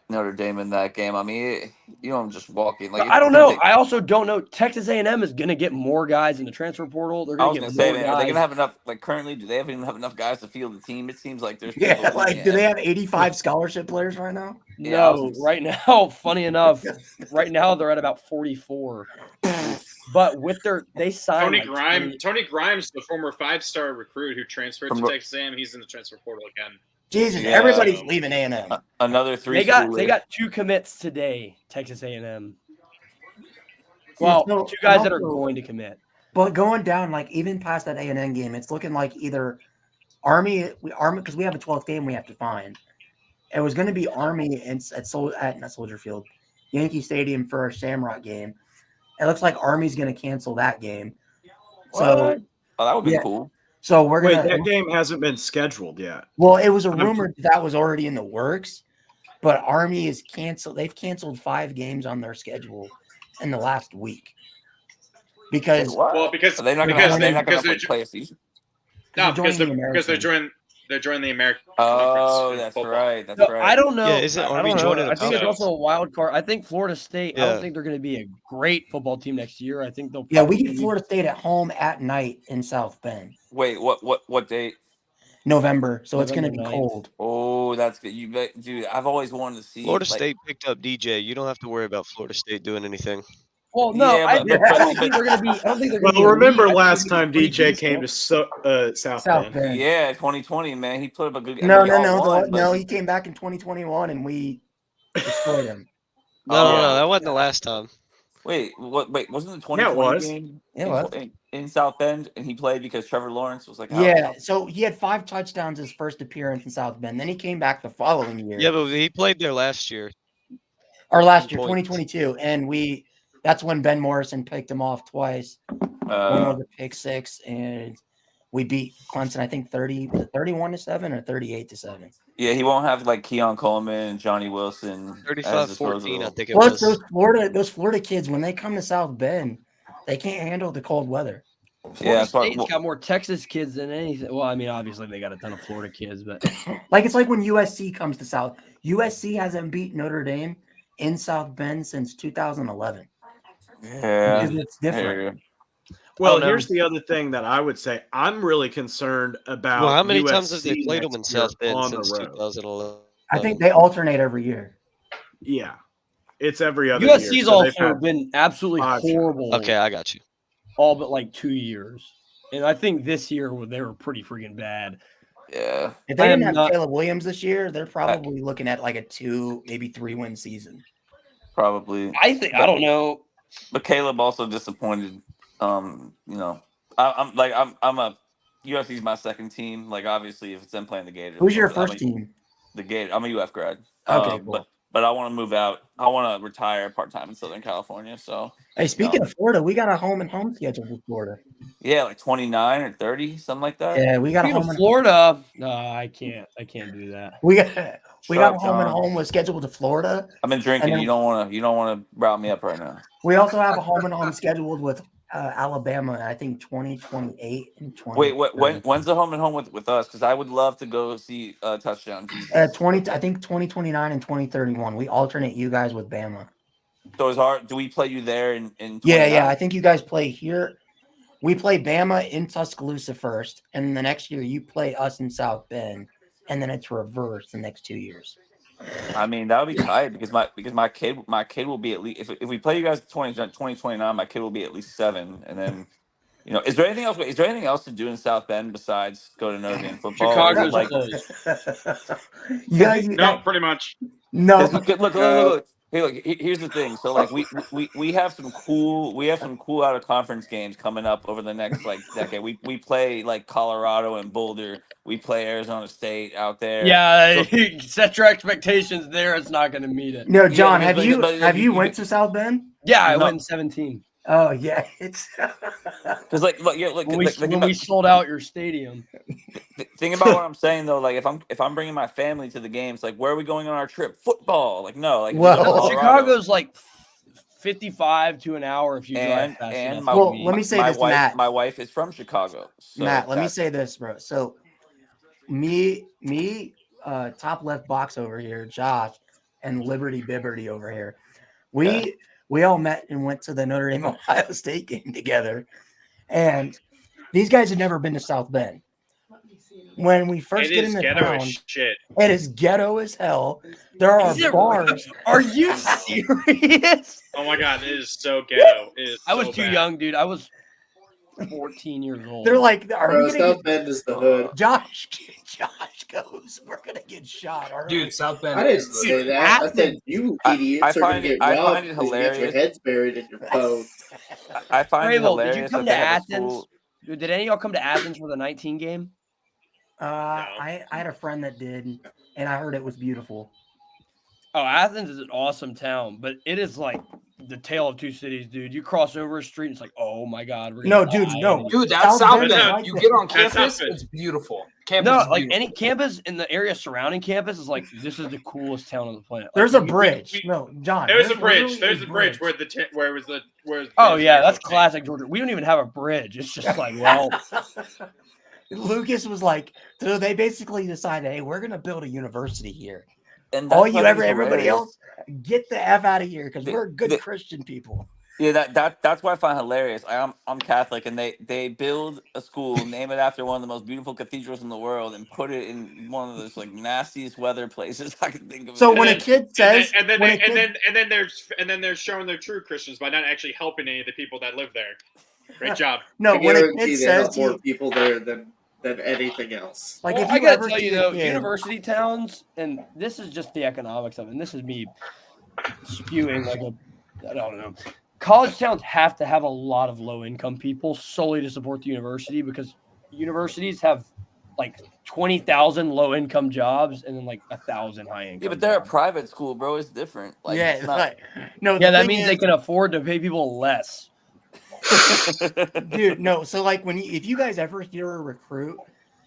Notre Dame in that game. I mean, I'm just walking. Like I don't know. I also don't know. Texas A&M is going to get more guys in the transfer portal. They're I going was to going get to say, more man, are they guys. going to have enough? Like currently, do they even have enough guys to field the team? It seems like there's do they have 85 scholarship players right now? No, right now, funny enough, right now they're at about 44. But with they signed Tony Grimes, the former 5-star recruit who transferred to Texas A&M, he's in the transfer portal again. Jesus, everybody's leaving A&M. Another 3. They got 2 commits today. Texas A&M. Well, 2 guys that are going to commit. But going down, like even past that A&M game, it's looking like either Army because we have a 12th game we have to find. It was going to be Army at Soldier Field, Yankee Stadium for a Shamrock game. It looks like Army's going to cancel that game. So, that would be cool. So we're gonna. That game hasn't been scheduled yet. Well, it was a rumor that was already in the works, but Army is canceled. They've canceled 5 games on their schedule in the last week because they're not going to play a season. No, because they're They're joining the American Oh, Conference. that's football. right. That's So right. I don't know. Yeah, isn't I Army don't know. joining I a think it's conference? also a wild card. I think Florida State. I Yeah. don't think they're going to be a great football team next year. I think they'll. Yeah, we probably get Florida State at home at night in South Bend, Wait, what date? November. So it's going to November be 9th. cold. Oh, that's good. You bet, dude. I've always wanted to see Florida like, State picked up DJ. You don't have to worry about Florida State doing anything. Well, no, Yeah, I but don't think they're going to be. I don't think they're going to Well, be. remember elite. I think last they're time gonna be pretty DJ came to South South Bend. Bend. yeah, 2020, man. He put up a good. I No, mean, no, y'all no, won, but no. He came back in 2021 and we destroyed him. No, that wasn't the last time. Wait, what? Wait, wasn't the Yeah, it 2020 was. game It was. in South Bend, and he played because Trevor Lawrence was like, Yeah, so he had 5 touchdowns his first appearance in South Bend. Then he came back the following year. Yeah, but he played there last year. Or last year, Points. 2022. And that's when Ben Morrison picked him off twice. One was a pick 6, and we beat Clemson, I think 31-7 or 38-7. Yeah, he won't have like Keon Coleman and Johnny Wilson. 35-14, I think it Plus, was. those Florida kids, when they come to South Bend, they can't handle the cold weather. Florida State's got more Texas kids than anything. Well, I mean, obviously they got a ton of Florida kids, but Like it's like when USC comes to South. USC hasn't beat Notre Dame in South Bend since 2011. Yeah, Because it's different. Well, Oh, no. here's the other thing that I would say. I'm really concerned about. Well, how many USC times have they played them in next year South Bend on the since road. 2011? I think they alternate every year. Yeah, it's every other year. USC's so they've also had been absolutely 5 horrible. Okay, I got you. All but like 2 years, and I think this year they were pretty freaking bad. Yeah. If they I didn't am have not- Caleb Williams this year, they're probably looking at like a 2, maybe 3-win season. probably. I don't know. But Caleb also disappointed. You know, I'm a USC's my second team. Like obviously, if it's them playing the Gators, Who's your I'm first a- team? The Gators. I'm a UF grad. Okay, cool. But I want to move out. I want to retire part time in Southern California. So Hey, speaking of Florida, we got a home and home schedule for Florida. yeah, like 29 or 30, something like that. Yeah, we got a Speaking of home and Florida, no, I can't do that. we got up, a home and John? home was scheduled to Florida. I've been drinking. And then- You don't want to route me up right now. We also have a home and home scheduled with Alabama. I think 2028 and 20. Wait, when's the home and home with us? Because I would love to go see touchdown Jesus. 20. I think 2029 and 2031. We alternate you guys with Bama. So it's hard. Do we play you there in? Yeah. I think you guys play here. We play Bama in Tuscaloosa first, and the next year you play us in South Bend, and then it's reversed the next 2 years. I mean, that would be tight because my kid will be at least if we play you guys 2029, my kid will be at least 7, and then you know, is there anything else to do in South Bend besides go to Notre Dame football? Chicago's Like, No, pretty much. No. Look. Hey, look. Here's the thing. So, like, we have some cool out of conference games coming up over the next like decade. We play like Colorado and Boulder. We play Arizona State out there. Yeah, set your expectations there. It's not going to meet it. No, John, Yeah, have you went to South Bend? Yeah, I No. went in 17 Oh yeah, it's Because like when we sold out your stadium. Think about what I'm saying though. Like if I'm bringing my family to the games, like where are we going on our trip? Football. Like no. Like Well, we go to Colorado. Chicago's like 55 to an hour if you drive fast enough. let me say my this, wife, Matt. My wife is from Chicago. So Matt, let me that's- say this, bro. So me, top left box over here, Josh, and Liberty Bibberty over here. We all met and went to the Notre Dame Ohio State game together. And these guys had never been to South Bend. When we first It get is in the ghetto town, as shit. it is ghetto as hell. There are Is it bars. Are you serious? Oh my god, it is so ghetto. It is I was so too bad. young, dude. I was 14 years old. They're like, are Bro, we gonna South Bend is the hood. Josh goes, we're gonna get shot. Aren't we? Dude, South Bend. I didn't is the- say that. I said you idiots are going to get I robbed find it because you get your hilarious. heads buried in your phone. I find it Grable, did hilarious. you come that to they have a Athens? school- Dude, did any of y'all come to Athens for the 19 game? I had a friend that did, and I heard it was beautiful. Oh, Athens is an awesome town, but it is like the tale of two cities, dude. You cross over a street, it's like, oh my god, we're No, gonna dude, die. no. Dude, that's South Bend Bend. is like You that. get on That's campus, South Bend. it's beautiful. Campus No, is like beautiful. any campus in the area surrounding campus is like this is the coolest town on the planet. Like, There's a we- bridge. No, John. There's a bridge. literally There's a bridge where where it was the where. Oh yeah, that's classic Georgia. We don't even have a bridge. It's just like, well, Lucas was like, so they basically decided, hey, we're gonna build a university here. And All that's you what I think is everybody hilarious. else, get the F out of here because The- we're good the- Christian people. Yeah, that's what I find hilarious. I'm Catholic, and they build a school, name it after one of the most beautiful cathedrals in the world, and put it in one of those like nastiest weather places I can think of. So in when the a kid says, and then when a kid, they're showing they're true Christians by not actually helping any of the people that live there. Great job. no, I when a guarantee kid they says have more he, people there than anything else. like Well, if I you gotta ever tell see you a though, kid, university towns, and this is just the economics of it, and this is me spewing like I don't know. College towns have to have a lot of low income people solely to support the university because universities have like 20,000 low income jobs and then like 1,000 high income. Yeah, but they're a private school, bro. It's different. Like, yeah, it's not. like, no, Yeah, the that thing means is, they can afford to pay people less. dude, no. So like if you guys ever hear a recruit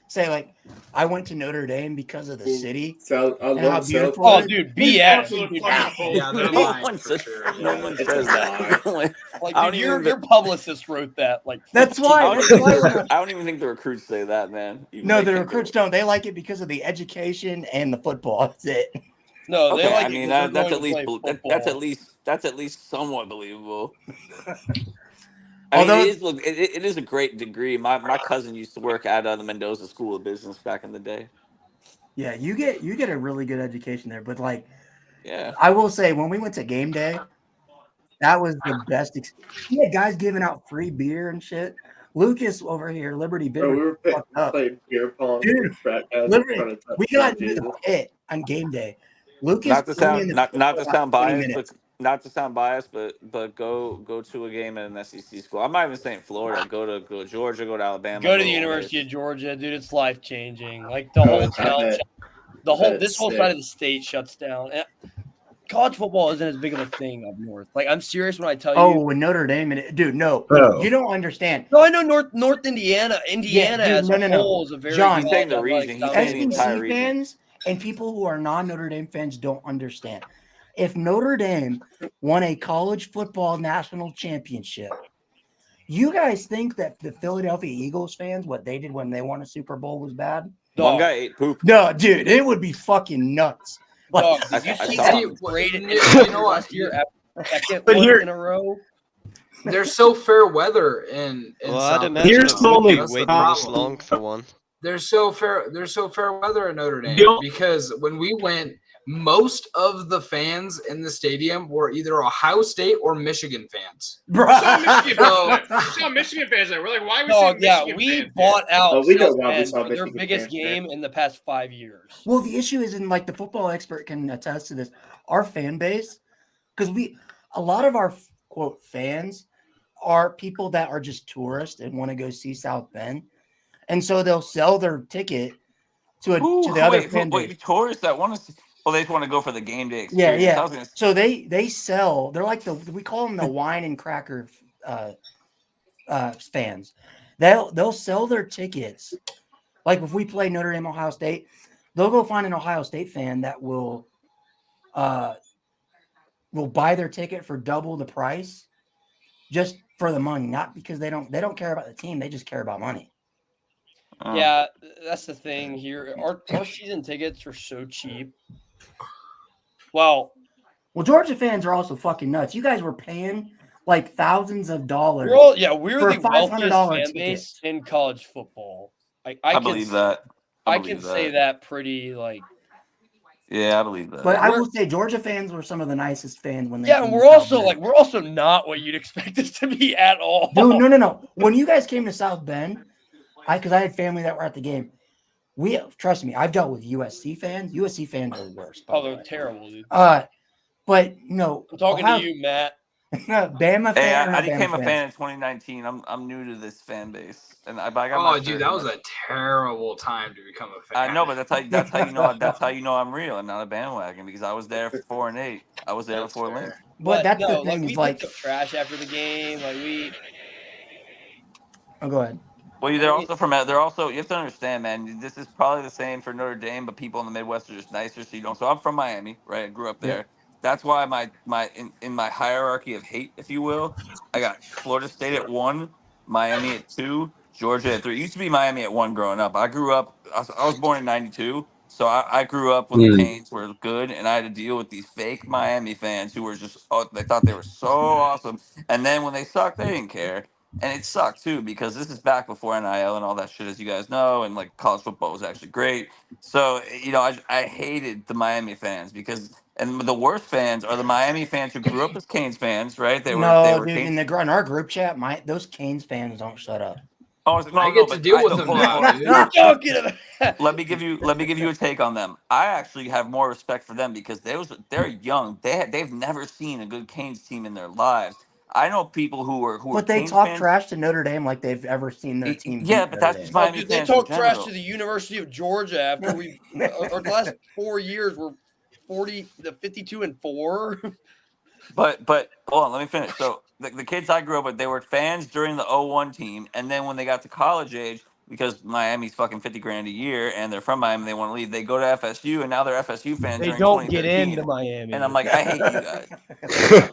say like, I went to Notre Dame because of the city So I and how love beautiful. Oh, it is, dude, he's BS. fucking Dude, capping. Yeah, they're No lying one for says, sure. no one It's a says that. like, I dude, don't even. your publicist wrote that. Like, That's 15 why. I don't, That's even why. think When I don't even think the recruits say that, man. Even no, they the think recruits don't. They like it because of the education and the football. That's it. No, they Okay, like I it mean because they're that's going at to least play that's football. at least somewhat believable. I mean, Although, it is a great degree. My cousin used to work at the Mendoza School of Business back in the day. yeah, you get a really good education there. But like, Yeah, I will say, when we went to game day, that was the best. We had guys giving out free beer and shit. Lucas over here, Liberty Bro, Bibber, we were fucked up, playing beer pong dude. with frat guys in Liberty, front of we touchdown got into the Jesus. pit on game day. Lucas threw me in the pit not for to about sound 20 biased, minutes. not to sound biased, but go to a game at an SEC school. I'm not even saying Florida. Go to Georgia, go to Alabama, Go to the Ole University Miss. of Georgia, dude. It's life changing. Like the Oh, whole I town, bet. this whole Sick. side of the state shuts down. And college football isn't as big of a thing up north. Like I'm serious when I tell you. Oh, and Notre Dame, dude, no, Oh. you don't understand. No, I know North Indiana. Indiana dude, as no, a no, no. whole is a very John, He's saying the college region. He's athletic saying the entire SEC region. fans and people who are non Notre Dame fans don't understand. If Notre Dame won a college football national championship, you guys think that the Philadelphia Eagles fans, what they did when they won a Super Bowl was bad? One guy ate poop. No, dude, it would be fucking nuts. Like, Dog, did you I see saw that him. great You know what? last year after second But one here- in a row? They're so fair weather in Well, South I'd imagine Here's it the would only be That's the waiting this problem. long for one. They're so fair weather at Notre Dame Bill- because when we went, most of the fans in the stadium were either Ohio State or Michigan fans. Saw Michigan fans there. We're like, why are we Dog, seeing yeah, Michigan we fans? bought out Oh, we know South why we Bend saw for their Michigan biggest fans there. game in the past 5 years. well, the issue is, and like the football expert can attest to this, our fan base, because a lot of our quote fans are people that are just tourists and want to go see South Bend, and so they'll sell their ticket to the other fan base. Tourists that want to. Well, they just want to go for the game day Yeah, experience. I yeah. was gonna, So they sell. They're like we call them the wine and cracker fans. They'll sell their tickets. Like if we play Notre Dame, Ohio State, they'll go find an Ohio State fan that will buy their ticket for double the price, just for the money, not because they don't care about the team. They just care about money. Yeah, that's the thing here. Our season tickets are so cheap. Well, Georgia fans are also fucking nuts. You guys were paying like thousands of dollars. we're for the a wealthiest $500 fan ticket. base in college football. I believe that. I can say that pretty like. Yeah, I believe that. But I will say Georgia fans were some of the nicest fans when they. Yeah, and came we're to South also Bend. we're also not what you'd expect us to be at all. Dude, no. When you guys came to South Bend, because I had family that were at the game. Trust me, I've dealt with USC fans. USC fans are the worst. Oh, they're terrible, dude. But no, I'm talking to you, Matt. Bama fan. Hey, or I not became Bama a fan in 2019. I'm new to this fan base, and I got my Oh, dude, shirt that and was a terrible time to become a fan. I know, but that's how you know I'm real and not a bandwagon because I was there 4-8. I was there before Link. But that's no, the thing we is like. picked up trash after the game. Like we. Oh, go ahead. Well, you have to understand, man. This is probably the same for Notre Dame, but people in the Midwest are just nicer, so you don't. So I'm from Miami, right? I grew up there. Yeah. That's why in my hierarchy of hate, if you will, I got Florida State at 1, Miami at 2, Georgia at 3. It used to be Miami at 1 growing up. I was born in 92, so I grew up when the Canes were good, and I had to deal with these fake Miami fans who were just, they thought they were so awesome. And then when they sucked, they didn't care. And it sucked, too, because this is back before NIL and all that shit, as you guys know, and, like, college football was actually great. So, I hated the Miami fans because – and the worst fans are the Miami fans who grew up as Canes fans, right? They were dude, Canes. in our group chat, those Canes fans don't shut up. Oh, I get to deal with them now, dude. You're talking about. Let me give you a take on them. I actually have more respect for them because they're young. They've never seen a good Canes team in their lives. I know people who are But they Canes talk fans. trash to Notre Dame like they've ever seen their team. Yeah, beat but Notre that's Dame. just Miami Dude, they fans in talk trash general. to the University of Georgia after our last 4 years were 52-4. But hold on, let me finish. So the kids I grew up with, they were fans during the 01 team, and then when they got to college age, because Miami's fucking $50,000 a year, and they're from Miami, they want to leave. They go to FSU, and now they're FSU fans They during don't get 2013. into Miami. And I'm like, I hate you guys.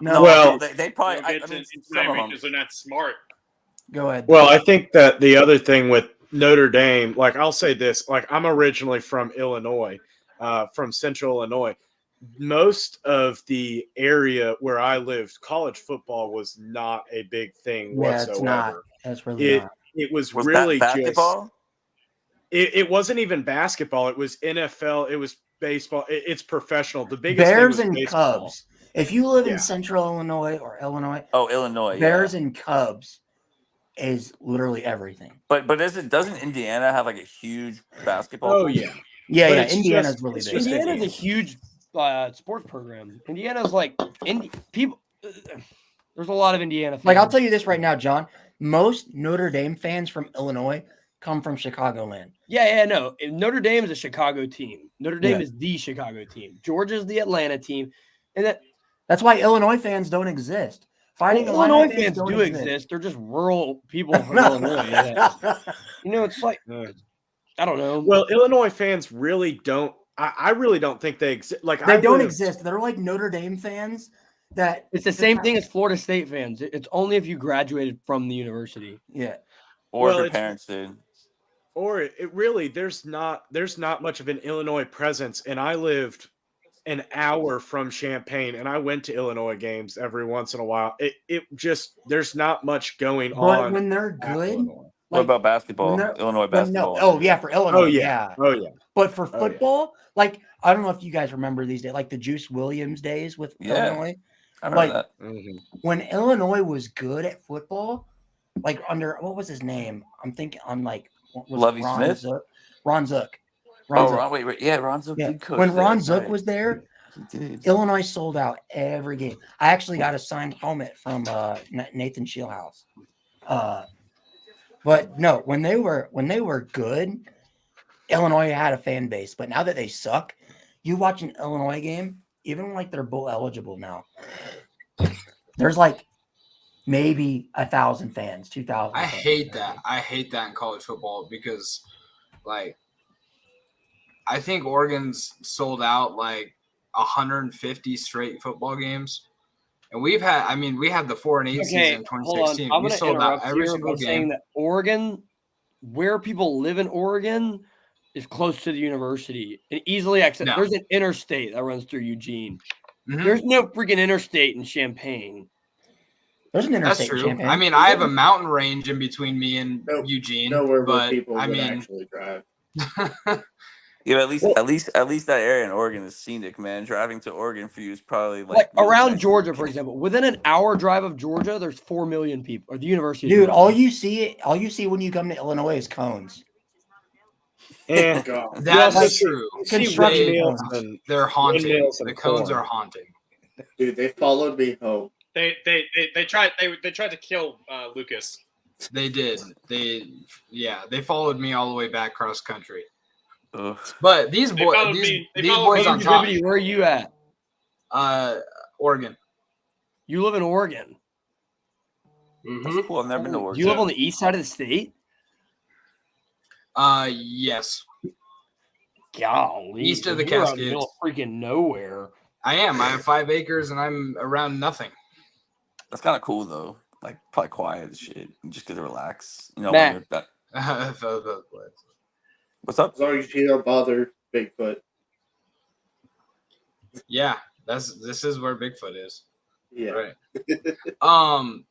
Well, they probably. They don't get into Miami because they're not smart. Go ahead. Well, I think that the other thing with Notre Dame, like I'll say this, like I'm originally from Illinois, from Central Illinois. Most of the area where I lived, college football was not a big thing whatsoever. It's not. That's really not. It was Was really that basketball? It wasn't even basketball. It was NFL. It was baseball. It's professional. The biggest Bears thing was and baseball. Cubs. If you live in Central Illinois or Illinois, Illinois, Bears and Cubs is literally everything. But doesn't Indiana have like a huge basketball? Team? Yeah. Indiana's really big. Indiana's a huge sports program. Indiana's like people. There's a lot of Indiana fans. Like I'll tell you this right now, John. Most Notre Dame fans from Illinois come from Chicagoland. Yeah, no. Notre Dame is a Chicago team. Notre Dame is the Chicago team. Georgia's the Atlanta team, and that's why Illinois fans don't exist. Illinois fans do exist. They're just rural people from Illinois. It's like I don't know. Well, Illinois fans really don't. I really don't think they exist. Like they don't exist. They're like Notre Dame fans. That it's the same thing as Florida State fans. It's only if you graduated from the university. Yeah, or if your parents did. Or it really there's not much of an Illinois presence, and I lived an hour from Champaign, and I went to Illinois games every once in a while. It just there's not much going on. But when they're good, what about basketball? Illinois basketball. For Illinois. Oh yeah. But for football, like I don't know if you guys remember these days, like the Juice Williams days with Illinois. I remember that. When Illinois was good at football, like under what was his name? I'm thinking on like Lovie Smith? Ron Zook. Ron Zook did coach. When Ron Zook was there, Illinois sold out every game. I actually got a signed helmet from Nathan Shieldhouse. But no, when they were good, Illinois had a fan base. But now that they suck, you watch an Illinois game, even like they're bowl eligible now, there's like maybe 1,000 fans, 2,000. I hate that. I hate that in college football because, like, I think Oregon's sold out like 150 straight football games, and we had the 4-8 season in 2016. I'm we going to sold out interrupt every here single by game. saying that Oregon, where people live in Oregon, is close to the university and easily access. No. There's an interstate that runs through Eugene. Mhm. There's no freaking interstate in Champaign. There's an That's interstate. true. I mean, I have a mountain range in between me and Eugene, Nowhere where but people I would mean, actually drive. Yeah, but at least that area in Oregon is scenic, man. Driving to Oregon for you is probably Like really around nice. Georgia, for example, within an hour drive of Georgia, there's 4 million people. Or the University of Dude, Georgia. all you see when you come to Illinois is cones. And that's true. Construction. They're haunting. Windmills The and cones corn. are haunting. Dude, they followed me home. They tried to kill Lucas. They did. They followed me all the way back cross country. Ugh. But these They boys, followed these me. They these followed boys me. on top. Where are you at? Oregon. You live in Oregon. That's cool. I've never been to Do Oregon. you live on the east side of the state? Yes. Golly. East of the you're out in Cascades. middle of freaking nowhere. I am. I have 5 acres and I'm around nothing. That's kind of cool though. like probably quiet as shit. You just get to relax. You know, Matt. when you're that. What's up? As long as you don't bother Bigfoot. Yeah, this is where Bigfoot is. Yeah. Right.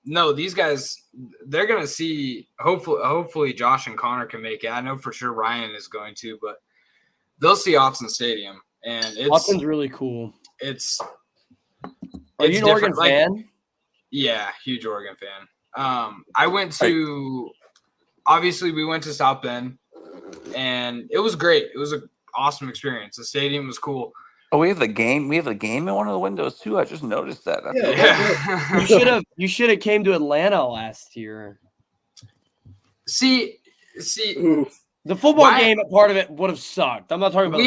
No, these guys, they're gonna see. Hopefully, Josh and Connor can make it. I know for sure Ryan is going to, but they'll see Autzen Stadium, and Autzen's really cool. Are you an Oregon fan? Yeah, huge Oregon fan. I went to. Obviously, we went to South Bend, and it was great. It was an awesome experience. The stadium was cool. Oh, we have the game. We have the game in one of the windows too. I just noticed that. You should have came to Atlanta last year. See, the football game part of it would have sucked. I'm not talking about.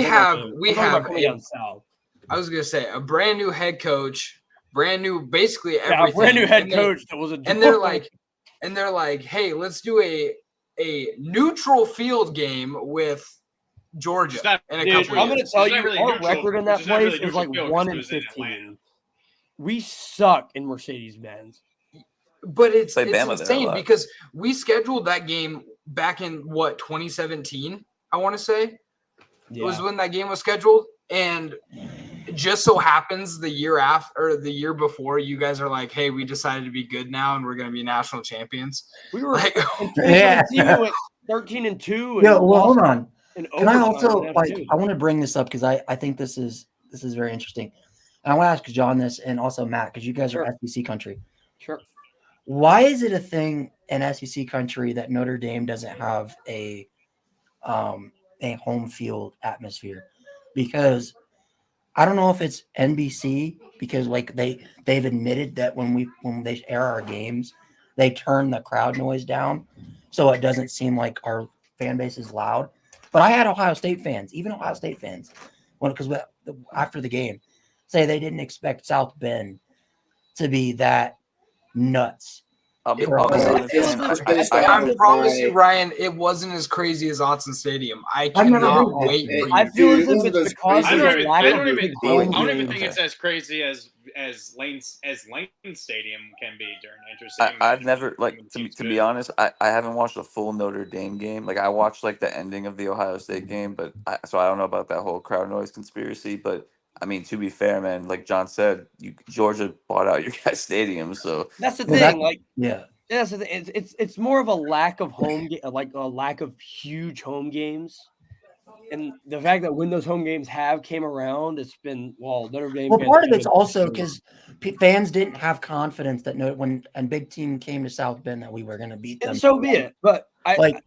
We have coming down south. I was gonna say a brand new head coach, brand new, basically everything. Yeah, brand new head coach that was a. And they're like, hey, let's do a neutral field game with Georgia in a couple I'm going to tell you, really our neutral. record in that It's not place really is like neutral field 1 because in it was in 15. We suck in Mercedes-Benz. But it's Bama there a insane lot. because we scheduled that game back in 2017, I want to say. It was when that game was scheduled. And it just so happens the year after or the year before, you guys are like, hey, we decided to be good now and we're going to be national champions. We were like, we went 13-2. Yeah, well, hold on. Can I also I want to bring this up because I think this is very interesting. And I want to ask John this and also Matt because you guys are SEC country. Sure. Why is it a thing in SEC country that Notre Dame doesn't have a home field atmosphere? Because I don't know if it's NBC because like they've admitted that when they air our games, they turn the crowd noise down so it doesn't seem like our fan base is loud. But I had Ohio State fans, because after the game, say they didn't expect South Bend to be that nuts. I'll be honest, I promise you, Ryan, it wasn't as crazy as Autzen Stadium. I cannot wait for you. I feel as if it's because I don't even think games. it's as crazy as Lane Stadium can be during interesting. I've never to be honest. I haven't watched a full Notre Dame game. Like I watched like the ending of the Ohio State game, but so I don't know about that whole crowd noise conspiracy. But I mean, to be fair, man, like John said, Georgia bought out your guys' stadium, so that's the thing. Yeah, that's the thing. It's more of a lack of like a lack of huge home games, and the fact that when those home games came around, it's been Notre Dame. Well, part of it's also because fans didn't have confidence that when a big team came to South Bend that we were going to beat them. And so be it. But I think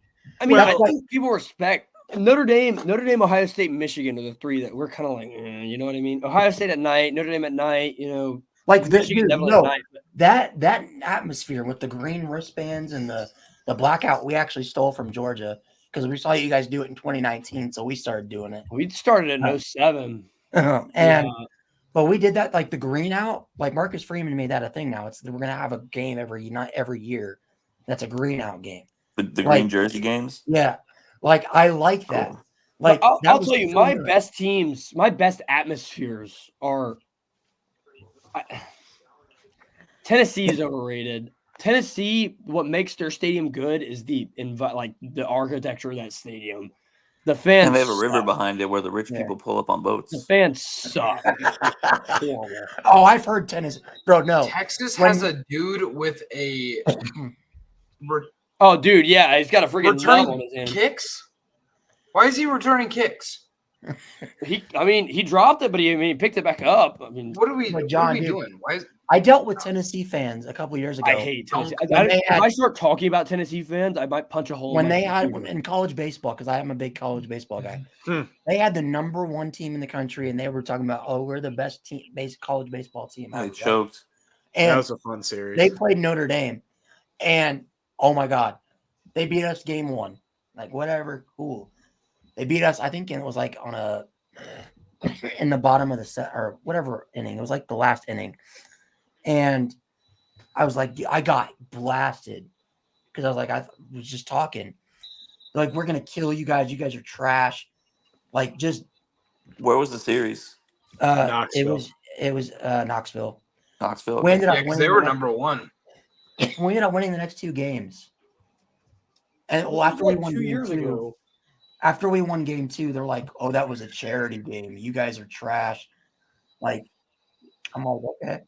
people respect. Notre Dame, Ohio State, Michigan are the three that we're kind of like, you know what I mean? Ohio State at night, Notre Dame at night, you know. Like that atmosphere with the green wristbands and the blackout we actually stole from Georgia because we saw you guys do it in 2019, so we started doing it. We started in 07. But we did that like the green out. Like Marcus Freeman made that a thing now. We're gonna have a game every year. That's a green out game. The green jersey games. Yeah. Like I like that. Cool. Like I'll tell you, my best teams, my best atmospheres are. Tennessee is overrated. Tennessee, what makes their stadium good is the architecture of that stadium. The fans and they have a river behind it where the rich people pull up on boats. The fans suck. Oh, I've heard Tennessee, bro. No, Texas has a dude with a. Oh, dude, yeah, he's got a freaking nub on his hand. Kicks? Why is he returning kicks? He dropped it, but he picked it back up. I mean, what are we doing? Why is I dealt with Tennessee fans a couple years ago. I hate Tennessee. If I start talking about Tennessee fans, I might punch a hole. When they had in college baseball, because I am a big college baseball guy, they had the #1 team in the country, and they were talking about, we're the best college baseball team. They choked. And that was a fun series. They played Notre Dame, and oh my God, they beat us game 1. Like whatever, cool. They beat us. I think it was like in the bottom of the set or whatever inning. It was like the last inning. And I was like, I got blasted because I was like, I was just talking. They're like, we're going to kill you guys. You guys are trash. Like, just. Where was the series? Knoxville. It was Knoxville. Knoxville. We ended up because they were #1. We ended up winning the next 2 games. And well, after we won 2 game years 2, ago. after we won game 2, they're like, "Oh, that was a charity game. You guys are trash." Like, I'm like, okay.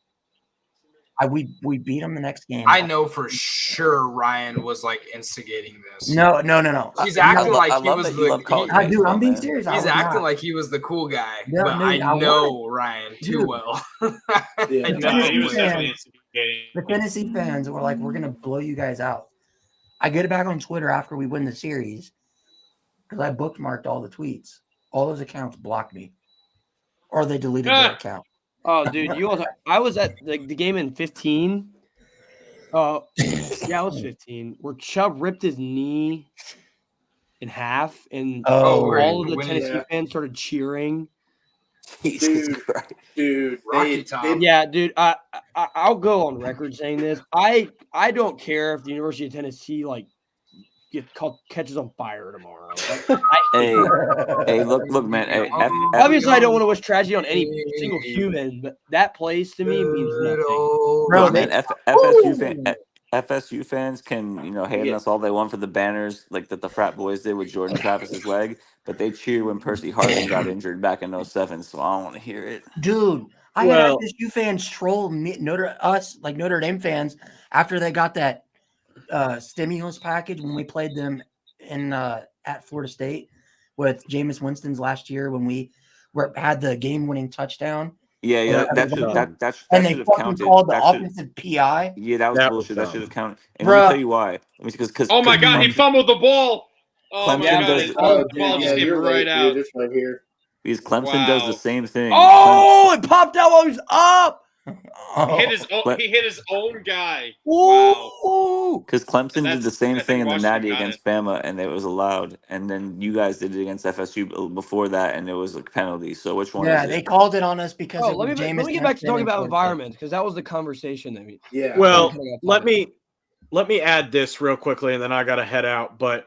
We beat them the next game. I know for sure Ryan was like instigating this. No. He's acting like he was Dude, I'm being serious. He's acting like he was the cool guy, No, but dude, I know Ryan too Dude. well. The No, he was Tennessee definitely fans, instigating. the Tennessee fans were like, "We're gonna blow you guys out." I get it back on Twitter after we win the series because I bookmarked all the tweets. All those accounts blocked me, or they deleted their account. Oh, dude, I was at the game in 15. Yeah, I was 15. Where Chubb ripped his knee in half, and all of the Tennessee fans started cheering. Dude, Rocky Top. Yeah, dude. I'll go on record saying this. I don't care if the University of Tennessee catches on fire tomorrow. Hey, look, man. Hey, obviously, I don't want to wish tragedy on any single human, but that place to me means nothing. Bro, man, FSU fans can hate on us all they want for the banners like that the frat boys did with Jordan Travis's leg, but they cheered when Percy Harvin got injured back in 07, so I don't want to hear it. Dude, I had FSU fans troll Notre Dame fans after they got that stimulus package when we played them in at Florida State with Jameis Winston's last year when we had the game-winning touchdown. Yeah, that should and they have fucking counted. called the offensive PI. Yeah, that was bullshit. That dumb. should have counted. And let me tell you why. Because oh my god, he fumbled the ball. Oh my Clemson god, the ball just came right out. Just right here. Because Clemson does the same thing. Oh, it popped out while he was up. He hit his own guy. Wow. Because Clemson did the same thing in the Natty against Bama, and it was allowed. And then you guys did it against FSU before that, and it was a penalty. So which one? Yeah, is they it? called it on us because let me get back to talking about environment because that was the conversation that we. Yeah. Well, let me add this real quickly, and then I got to head out. But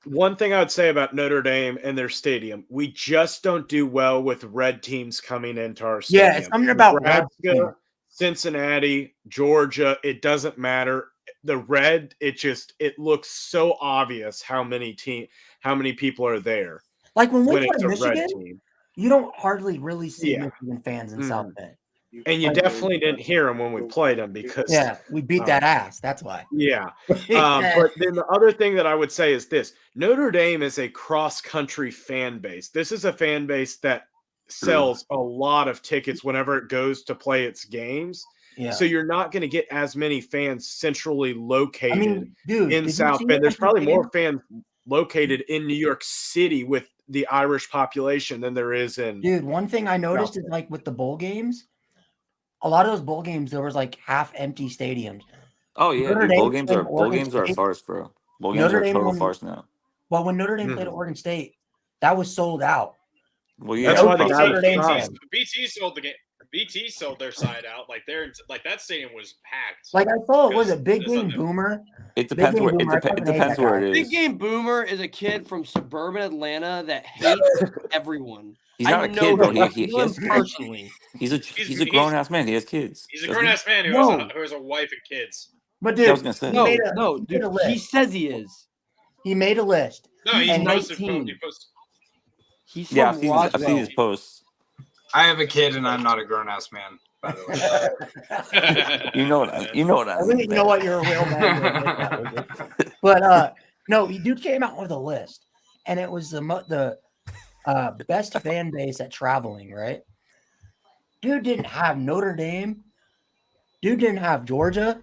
one thing I would say about Notre Dame and their stadium, we just don't do well with red teams coming into our stadium. Yeah, it's something about Nebraska, Cincinnati, Georgia. It doesn't matter. The red, it looks so obvious how many people are there. Like when we it's play a red Michigan, team. you don't hardly really see Michigan fans in South Bend. And you definitely didn't hear them when we played them because we beat that ass. That's why. Yeah. But then the other thing that I would say is this: Notre Dame is a cross-country fan base. This is a fan base that sells a lot of tickets whenever it goes to play its games. Yeah. So you're not going to get as many fans centrally located dude, in South Bend. There's probably more fans located in New York City with the Irish population than there is in. Dude, one thing I noticed is like with the bowl games. A lot of those bowl games, there was like half empty stadiums. Oh yeah, dude, bowl games are a farce, bro. Bowl games are a total farce now. Well, when Notre Dame played at Oregon State, that was sold out. Well, yeah, that's why they got BT sold the game. BT sold their side out. Like that stadium was packed. Like I saw, was a Big Game Boomer. It depends where it depends where it is. Big Game Boomer is a kid from suburban Atlanta that hates everyone. He's not a kid, bro. Personally. He's a grown ass man. He has kids. He's a grown ass man who has a wife and kids. But dude, I was gonna say. Dude, he says he is. He made a list. No, he's posted. He's I've seen his posts. I have a kid and I'm not a grown ass man. By the way. You know what I mean. You know what? You're a real man. But no, dude came out with a list, and it was the best fan base at traveling, right? Dude didn't have Notre Dame. Dude didn't have Georgia.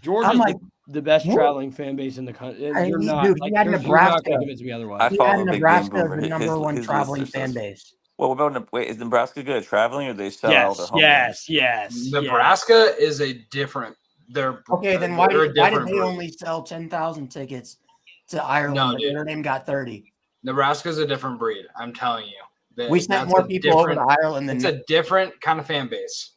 Georgia's like the best traveling fan base in the country. You're not. Dude, he had Nebraska. Me otherwise. He had Nebraska as the number one traveling fan base. Well, what about is Nebraska good at traveling, or they sell all their home Yes. Nebraska is a different. They're okay. Then why did they only sell 10,000 tickets to Ireland? No, but Notre Dame got 30. Nebraska's a different breed. I'm telling you. We sent more people over to Ireland than it's a different kind of fan base.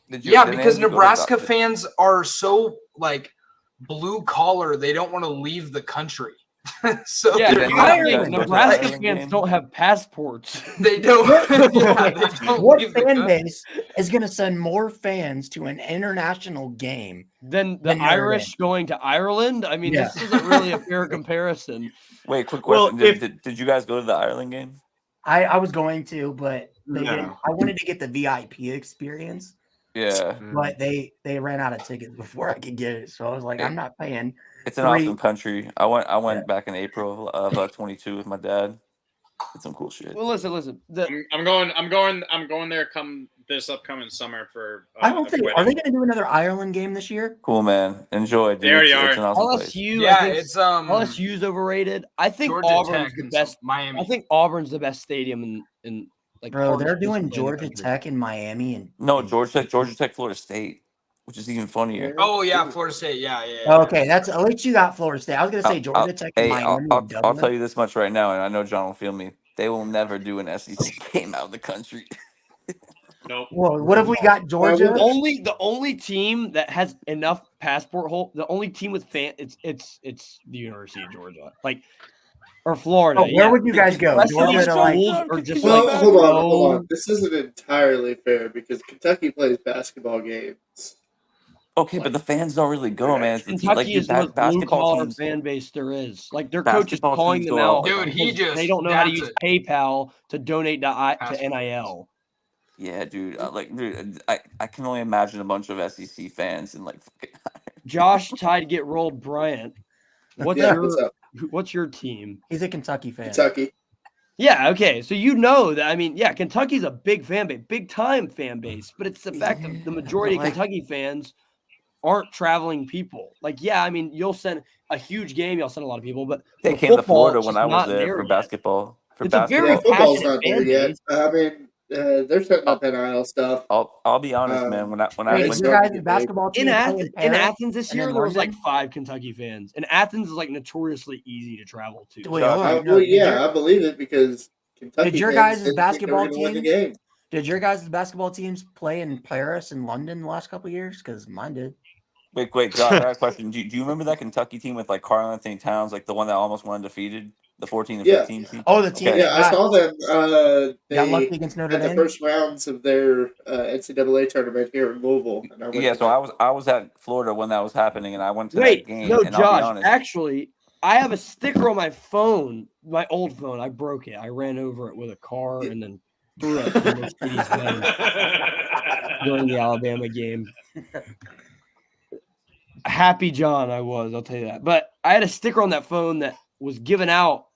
Yeah, because Nebraska fans are so like blue collar. They don't want to leave the country. So Yeah, Did Ireland. anyone Nebraska Ireland fans game? don't have passports. they don't. Yeah, they don't What leave the fan country. base is going to send more fans to an international game Then the than Notre Irish Dame? going to Ireland. I mean, Yeah. this isn't really a fair comparison. Wait, quick Well, question. Did you guys go to the Ireland game? I was going to, but they No. didn't. I wanted to get the VIP experience, Yeah. but they ran out of tickets before I could get it. So I was like, I'm not paying. It's an awesome country. I went back in April of 22 with my dad. It's some cool shit. Well, listen. I'm going there come this upcoming summer for. I don't think. Are they going to do another Ireland game this year? Cool, man. Enjoy, dude. They already It's are. an awesome place. LSU, Yeah, I think it's LSU's overrated. I think Georgia Auburn's Tech the and best. Miami. I think Auburn's the best stadium in like. Bro, college they're football doing in the Georgia country. Tech and Miami and No, Georgia Tech, Florida State, which is even funnier. Oh yeah, Florida State. Yeah. Okay, that's at least you got Florida State. I was gonna say Georgia Tech and Miami. I'll and tell Dublin. you this much right now, and I know John will feel me. They will never do an SEC game out of the country. Nope. Well, what if we got Georgia? The only team that has enough passport hold. The only team with it's the University of Georgia, like or Florida. Oh, where would you guys go? Rest of Georgia these to like? schools are just Well, like hold on. This isn't entirely fair because Kentucky plays basketball games. Okay, but the fans don't really go, man. It's Kentucky is the most blue basketball collar teams. fan base there is. Like their coach is Basketball calling teams them go out. out. Dude, because they don't know how to use PayPal to donate to NIL. Yeah, dude. I can only imagine a bunch of SEC fans and like. Josh Tide get rolled Bryant. What's your team? He's a Kentucky fan. Kentucky. Yeah, okay. So you know that Kentucky's a big fan base, big time fan base, but it's the fact that the majority of Kentucky fans aren't traveling people. Like, you'll send a huge game, you'll send a lot of people, but They came to Florida when I was there for yet. basketball. It's a very football's passionate not there fan yet. base. I mean, they're setting up NIL stuff. I'll be honest, man. When I Wait, your guys' basketball team In playing Paris Athens this and year, in there was like London? 5 Kentucky fans, and Athens is like notoriously easy to travel to. Wait, hold on. Well, yeah, I believe it because Kentucky. Did your fans guys' didn't think they were basketball gonna win the teams? game. Did your guys' basketball teams play in Paris and London the last couple of years? Because mine did. Wait, John, I got a question. Do you remember that Kentucky team with like Karl Anthony Towns, like the one that almost went undefeated, the 14 and 15 team? Oh, the team. Okay. Yeah, I saw them. They got lucky against Notre had the Dame? first rounds of their NCAA tournament here in Louisville. And I went Yeah, to so that. I was at Florida when that was happening, and I went to that Wait, game. no, and I'll be Josh. honest, Actually, I have a sticker on my phone, my old phone. I broke it. I ran over it with a car and then threw it in Mercedes-Benz during the Alabama game. Happy John, I was. I'll tell you that. But I had a sticker on that phone that was given out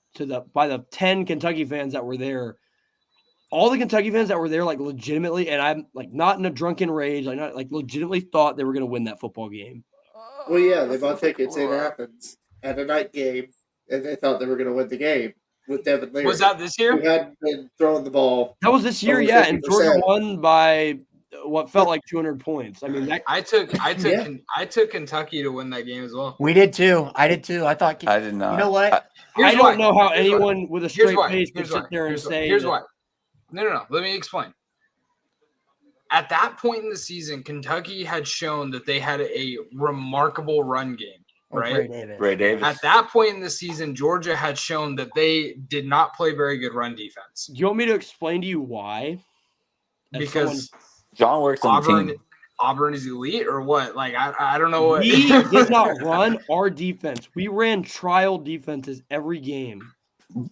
by the 10 Kentucky fans that were there. All the Kentucky fans that were there, like legitimately, and I'm like not in a drunken rage, like legitimately thought they were going to win that football game. Well, yeah, they bought tickets in Athens at a night game, and they thought they were going to win the game with Devin Leary. Was that this year? Who hadn't been throwing the ball. That was this year, over yeah, and 50%. Georgia won by what felt like 200 points. I mean, I took Kentucky to win that game as well. We did too. I did too. I thought. I did not. You know what? I don't know how anyone with a straight face could sit there and say. Here's why. No. Let me explain. At that point in the season, Kentucky had shown that they had a remarkable run game, right? Ray Davis. At that point in the season, Georgia had shown that they did not play very good run defense. Do you want me to explain to you why? Because John works on the team. Auburn is elite or what? Like, I don't know what. We did not run our defense. We ran trial defenses every game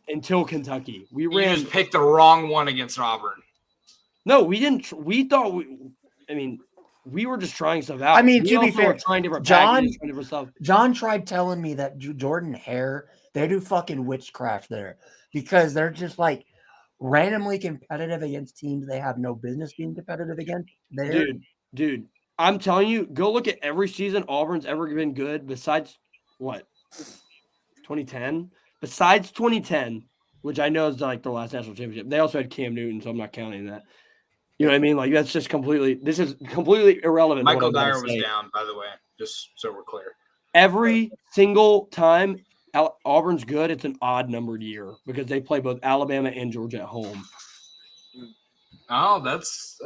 until Kentucky. You just picked the wrong one against Auburn. No, we didn't. We thought we were just trying stuff out. I mean, We to be also fair, were trying different John, packages, trying different stuff. John tried telling me that Jordan Hare, they do fucking witchcraft there because they're just like randomly competitive against teams they have no business being competitive against. Dude, I'm telling you, go look at every season Auburn's ever been good besides what? 2010? Besides 2010, which I know is like the last national championship. They also had Cam Newton, so I'm not counting that. You know what I mean? Like this is completely irrelevant. Michael Dyer was down, by the way, just so we're clear. Every single time Auburn's good, it's an odd numbered year because they play both Alabama and Georgia at home. Oh, that's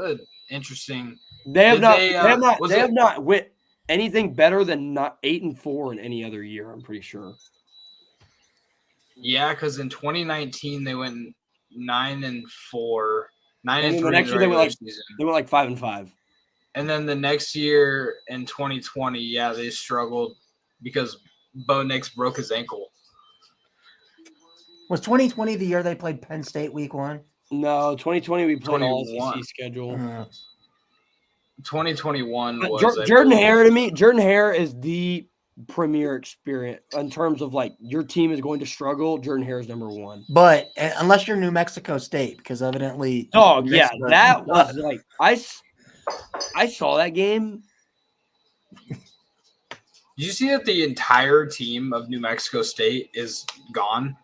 interesting. They have not went anything better than not 8-4 in any other year. I'm pretty sure. Yeah, because in 2019 they went 9-4, 9-3 And then the in next the year they regular went season. 5-5. And then the next year in 2020, yeah, they struggled because Bo Nix broke his ankle. Was 2020 the year they played Penn State week 1? No, 2020 we played all 21. SEC schedule. 2021 But was Jordan Hare to me. Jordan Hare is the premier experience in terms of like your team is going to struggle. Jordan Hare is number 1. But unless you're New Mexico State, because evidently, oh yeah, that was like I saw that game. Did you see that the entire team of New Mexico State is gone?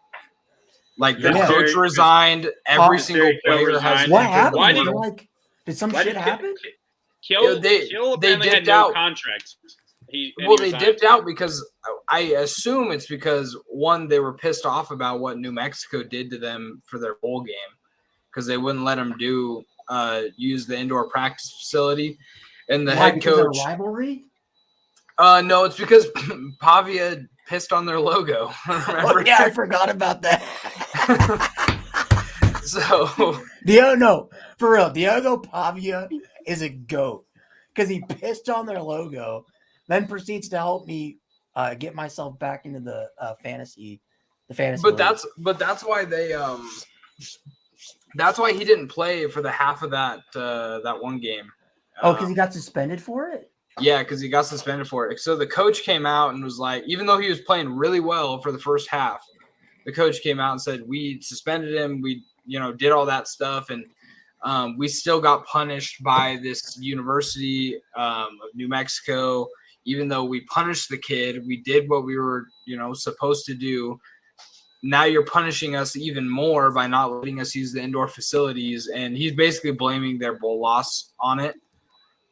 Like the coach resigned, every single player has. What happened? Why did some shit happen? Kill they apparently had dipped no out. contract. They resigned. Dipped out because I assume it's because one, they were pissed off about what New Mexico did to them for their bowl game because they wouldn't let them use the indoor practice facility, and the head coach. Of rivalry? No, it's because Pavia pissed on their logo. Oh, yeah, I forgot about that. So no, for real, Diogo Pavia is a goat because he pissed on their logo, then proceeds to help me get myself back into the fantasy. But league. that's why they that's why he didn't play for the half of that one game. Because he got suspended for it. Yeah, because he got suspended for it. So the coach came out and was like, even though he was playing really well for the first half, the coach came out and said, we suspended him. We, did all that stuff. And we still got punished by this University of New Mexico. Even though we punished the kid, we did what we were, supposed to do. Now you're punishing us even more by not letting us use the indoor facilities. And he's basically blaming their bowl loss on it.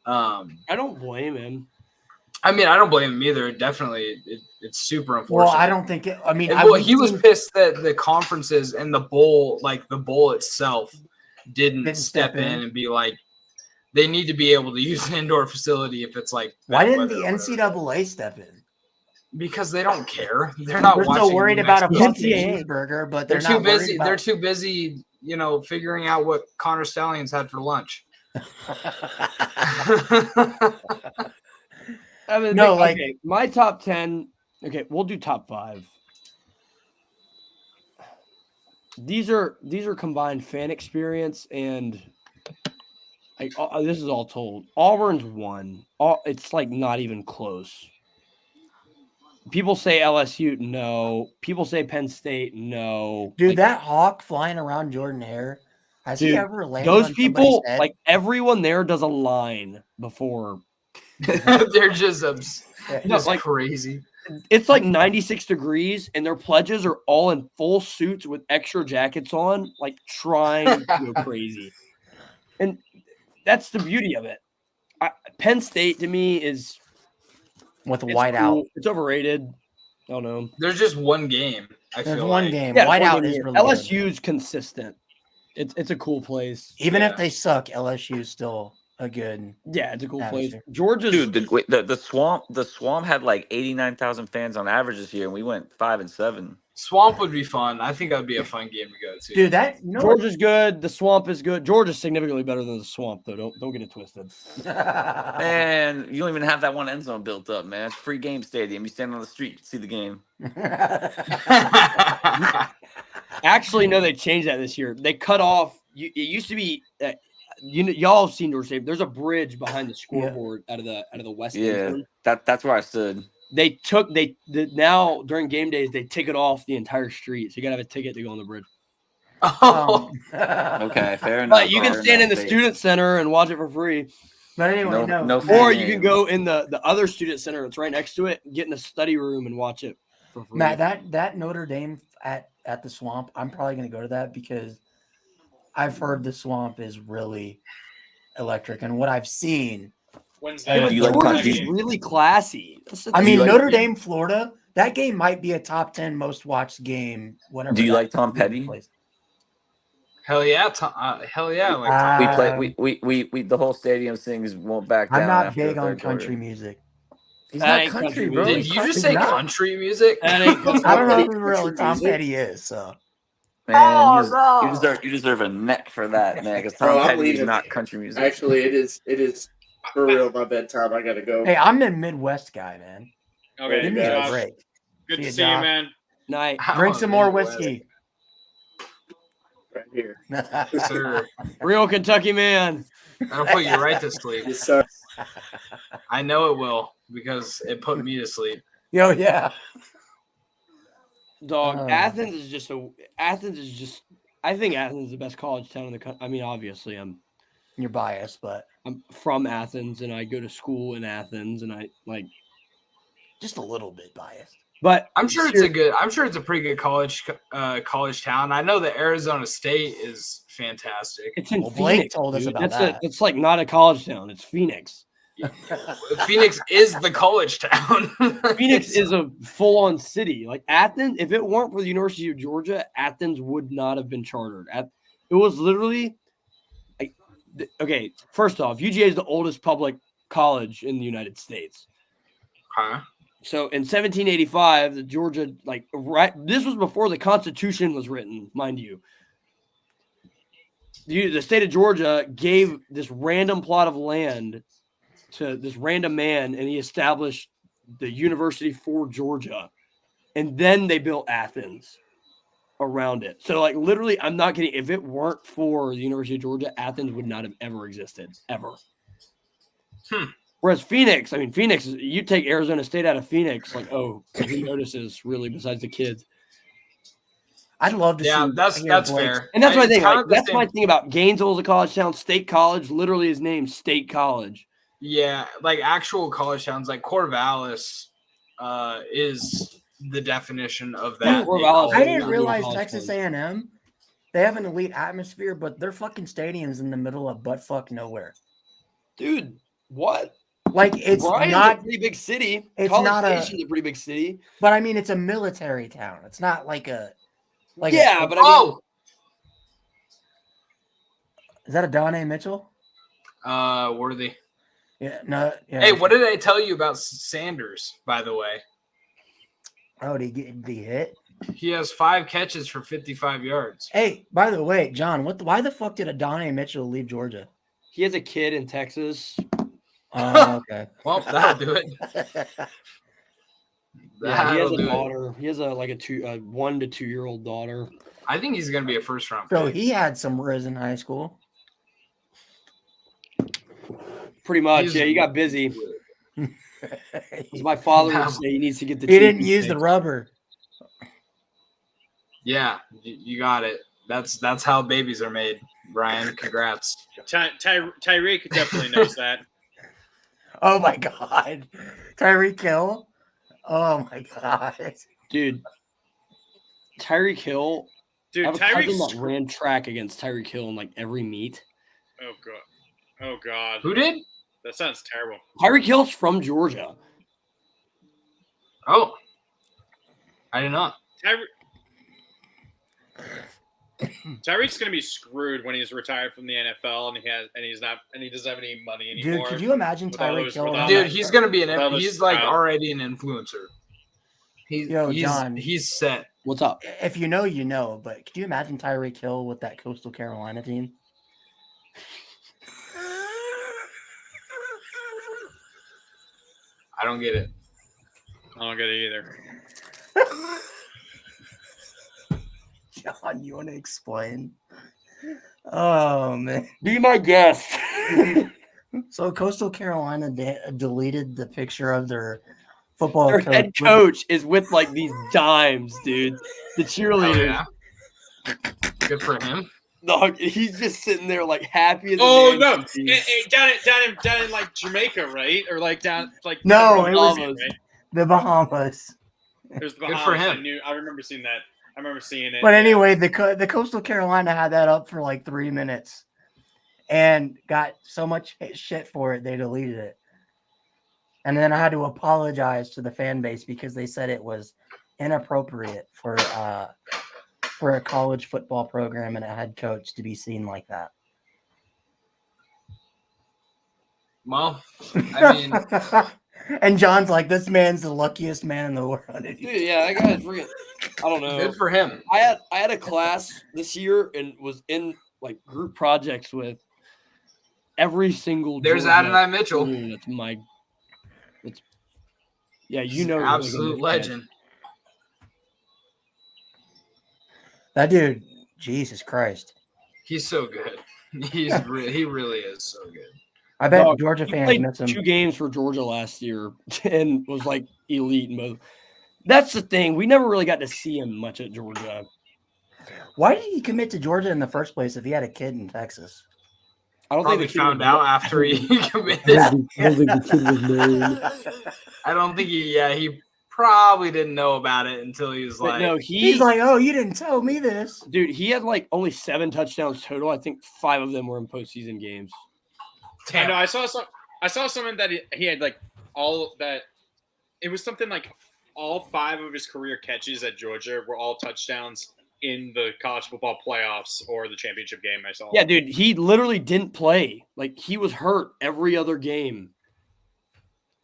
I don't blame him. I mean, I don't blame him either. Definitely, it's super unfortunate. Well, I don't think it. I mean, he was pissed that the conferences and the bowl, like the bowl itself, didn't step in and be like, they need to be able to use an indoor facility if it's like. Why didn't the NCAA step in? Because they don't care. They're not. They're watching so worried about a fucking cheeseburger, but they're too busy. They're too busy, figuring out what Connor Stallions had for lunch. I mean, my top 10. Okay, we'll do top 5. These are combined fan experience and this is all told. Auburn's 1. It's like not even close. People say LSU, no. People say Penn State, no. Dude, that hawk flying around Jordan Hare. Has he ever landed those on people, head? like everyone there does a line before. They're just crazy. It's like 96 degrees, and their pledges are all in full suits with extra jackets on, like trying to go crazy. And that's the beauty of it. Penn State to me is with a whiteout. It's overrated. I don't know. There's just one game. There's one game. Yeah, whiteout is really LSU's consistent. It's a cool place. Even if they suck, LSU is still a good. Yeah, it's a cool atmosphere. place. Georgia's the Swamp had like 89,000 fans on average this year, and we went 5-7. Swamp would be fun. I think that would be a fun game to go to. Dude, Georgia's good. The Swamp is good. Georgia's significantly better than the Swamp, though. Don't get it twisted. Man, you don't even have that one end zone built up, man. It's a free game stadium. You stand on the street, you see the game. Actually, no, they changed that this year. They cut off. It used to be. Y'all have seen Georgia State. There's a bridge behind the scoreboard out of the west. Yeah, end. that's where I stood. Now during game days they take it off the entire street, so you gotta have a ticket to go on the bridge. Oh, okay, fair enough. But you can stand in the student center and watch it for free. But anyway, no or you can go in the other student center that's right next to it, get in the study room and watch it for free. Matt, that Notre Dame at the Swamp, I'm probably gonna go to that because I've heard the Swamp is really electric, and what I've seen. Georgia's really classy. I mean, Notre Dame, Florida. That game might be a top 10 most watched game. Whatever. Do you like Tom Petty? Hell yeah, hell yeah! I like we the whole stadium sings "Won't Back Down." I'm not big on country music. He's That not ain't country, country bro. music. Did you just He's say not. country music? That ain't country. I don't know Country who really Tom music? Petty is. So Man, Oh you deserve a neck for that, man. Because Bro, Tom I'm Petty is leaving. not country music. Actually, it is for real my bedtime. I gotta go. hey, I'm a Midwest guy, man. Okay, Give me a Josh. break. Good See to you, see you, Josh. man. Night. Drink I'm some a more Midwest. whiskey. Right here. Yes, sir. Real Kentucky man. That'll put you right to sleep. Yes, sir. I know it will because it put me to sleep. Yo, yeah. Dog. Athens is just. I think Athens is the best college town in the country. I mean, obviously, You're biased, but I'm from Athens and I go to school in Athens and I like just a little bit biased. But I'm sure it's a pretty good college town. I know that Arizona State is fantastic. It's in Well, Blake Phoenix. told us dude. about That's that. It's like not a college town. It's Phoenix. Phoenix is the college town. Phoenix is a full-on city. Like Athens, if it weren't for the University of Georgia, Athens would not have been chartered. It was literally like, okay. First off, UGA is the oldest public college in the United States. Huh? So in 1785, the Georgia this was before the Constitution was written, mind you. The state of Georgia gave this random plot of land to this random man, and he established the University for Georgia, and then they built Athens around it. So, like, literally, I'm not kidding. If it weren't for the University of Georgia, Athens would not have ever existed, ever. Whereas Phoenix, you take Arizona State out of Phoenix, like, oh, who notices really besides the kids? I'd love to see. That's Blake's- fair. And that's my thing. It's kind Like, of the that's same- my thing about Gainesville is a college town. State College literally is named State College. Yeah, like actual college towns, like Corvallis, is the definition of that. Corvallis I is didn't not realize college Texas town. A&M, they have an elite atmosphere, but their fucking stadium's in the middle of buttfuck nowhere. Dude, what? Like, it's Bryan's not a pretty big city. It's College not Station's a pretty big city. But I mean, it's a military town. It's not like a But I mean, is that a Donnie Mitchell? Worthy. Yeah, no. Yeah. Hey, what did I tell you about Sanders, by the way? Oh, did he get the hit? He has 5 catches for 55 yards. Hey, by the way, John, why the fuck did Adonai Mitchell leave Georgia? he has a kid in Texas. Oh, okay. Well, that'll do it. Yeah, he has That'll a do it. daughter. He has a 1 to 2 year old daughter. I think he's going to be a first round So pick. he had some riz in high school. Pretty much, He's- yeah. He got busy. As my father would say, he needs to get the. He didn't TV use the fixed. rubber. Yeah, you got it. That's how babies are made, Brian. Congrats. Tyreek definitely knows that. Oh my god, Tyreek Hill. Oh my god, dude. Tyreek Hill. Dude, I have a cousin Tyreek's that ran track against Tyreek Hill in like every meet. Oh god. Oh god. Who did? That sounds terrible. Tyreek Hill's from Georgia. Oh, I did not. Tyreek's gonna be screwed when he's retired from the NFL and he doesn't have any money anymore. dude, could you imagine With all Tyreek those- Hill? with all Dude, that- he's gonna be with all those he's like crowd. already an influencer. Yo, John. He's set. What's up? If you know, you know. But could you imagine Tyreek Hill with that Coastal Carolina team? I don't get it. I don't get it either. John, you want to explain? Oh man, Be my guest. So Coastal Carolina deleted the picture of their football Their coach. head coach is with like these dimes, dude. The Oh, cheerleaders. yeah. Good for him. Dog, he's just sitting there like happy as a Oh man no! can be. Down in like Jamaica, right? Or like down like No, down in it was- Bahamas, right? The Bahamas. There's the Good Bahamas. for him. I remember seeing that. I remember seeing it. But anyway, the Coastal Carolina had that up for like 3 minutes, and got so much shit for it they deleted it. And then I had to apologize to the fan base because they said it was inappropriate for a college football program and a head coach to be seen like that. Well, I mean, And John's like, this man's the luckiest man in the world. Dude, yeah, that guy's freaking. I don't know. Good for him. I had a class this year and was in like group projects with every single. There's Georgia Adonai Mitchell. student. Yeah, you know, Absolute legend. That dude, Jesus Christ. He's so good. He really is so good. I bet Dog, Georgia he fans played miss him. 2 games for Georgia last year and was like elite in both. That's the thing. We never really got to see him much at Georgia. Why did he commit to Georgia in the first place if he had a kid in Texas? I don't Probably think the kid found was out known. after he committed. I don't think the kid was known. I don't think he probably didn't know about it until he was But like, no, He's like, oh, you didn't tell me this. dude, he had like only 7 touchdowns total. I think 5 of them were in postseason games. I know. I saw something that he had like all that. It was something like all 5 of his career catches at Georgia were all touchdowns in the college football playoffs or the championship game. I saw. Yeah, dude, he literally didn't play. Like he was hurt every other game.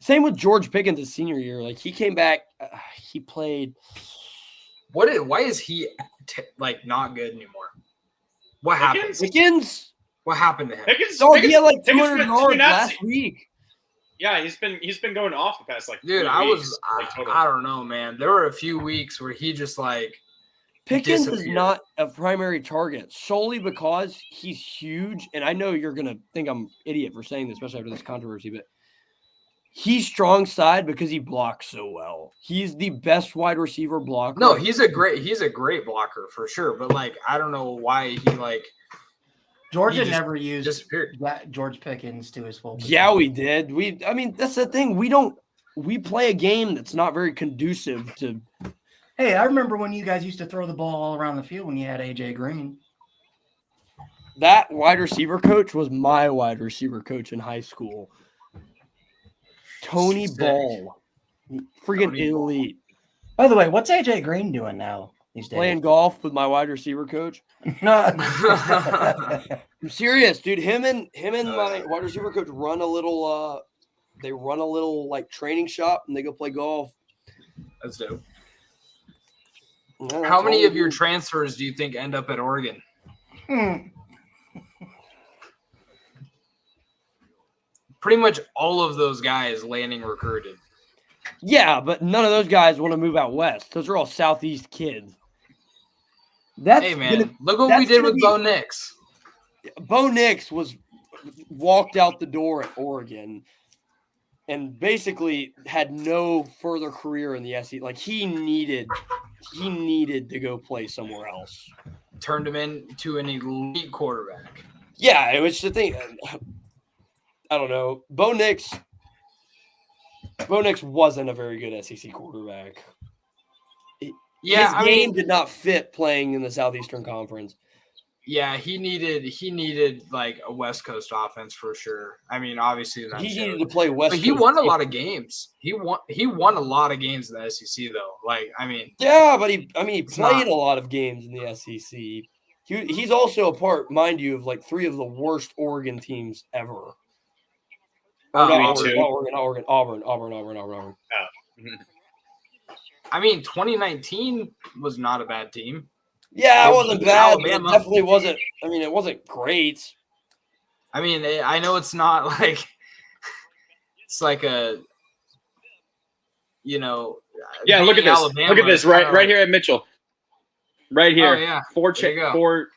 Same with George Pickens' his senior year. Like he came back, he played. why is he like not good anymore? What happened? Pickens. What happened to him? He had like 200 yards last week. Yeah, he's been going off the past like. Dude, 3 weeks, total. I don't know, man. There were a few weeks where he just like Pickens is disappeared. not a primary target solely because he's huge. And I know you're gonna think I'm an idiot for saying this, especially after this controversy, but he's strong side because he blocks so well. He's the best wide receiver blocker. No, he's a great blocker for sure. But like, I don't know why he like. Georgia He just never used disappeared. George Pickens to his full potential. Yeah, we did. I mean, that's the thing. We play a game that's not very conducive to. Hey, I remember when you guys used to throw the ball all around the field when you had AJ Green. That wide receiver coach was my wide receiver coach in high school. Tony Ball. Freaking elite. By the way, what's AJ Green doing now these days? Playing golf with my wide receiver coach. No. I'm serious, dude. Him and my wide receiver coach run a little like training shop and they go play golf. That's dope. Yeah, How many of your transfers do you think end up at Oregon? Pretty much all of those guys landing recruited. Yeah, but none of those guys want to move out west. Those are all Southeast kids. That's Hey man, look what we did with Bo Nix. Bo Nix was walked out the door at Oregon and basically had no further career in the SEC. Like he needed to go play somewhere else. Turned him into an elite quarterback. Yeah, it was the thing. I don't know. Bo Nix wasn't a very good SEC quarterback. Yeah, His game did not fit playing in the Southeastern Conference. Yeah, he needed like a West Coast offense for sure. I mean, obviously that He showed. needed to play West But he Coast won a team. lot of games. He won a lot of games in the SEC though. Like, I mean, Yeah, but he played not- a lot of games in the SEC. He's also a part, mind you, of like 3 of the worst Oregon teams ever. Not Oregon, Auburn. Oh. I mean, 2019 was not a bad team. Yeah, it wasn't bad. But it Alabama. definitely wasn't. I mean, it wasn't great. I mean, I know it's not like it's like a, Yeah, look at this. Alabama Look at this is kinda right here at Mitchell. Right here. Oh, yeah. 4 There you go. 4.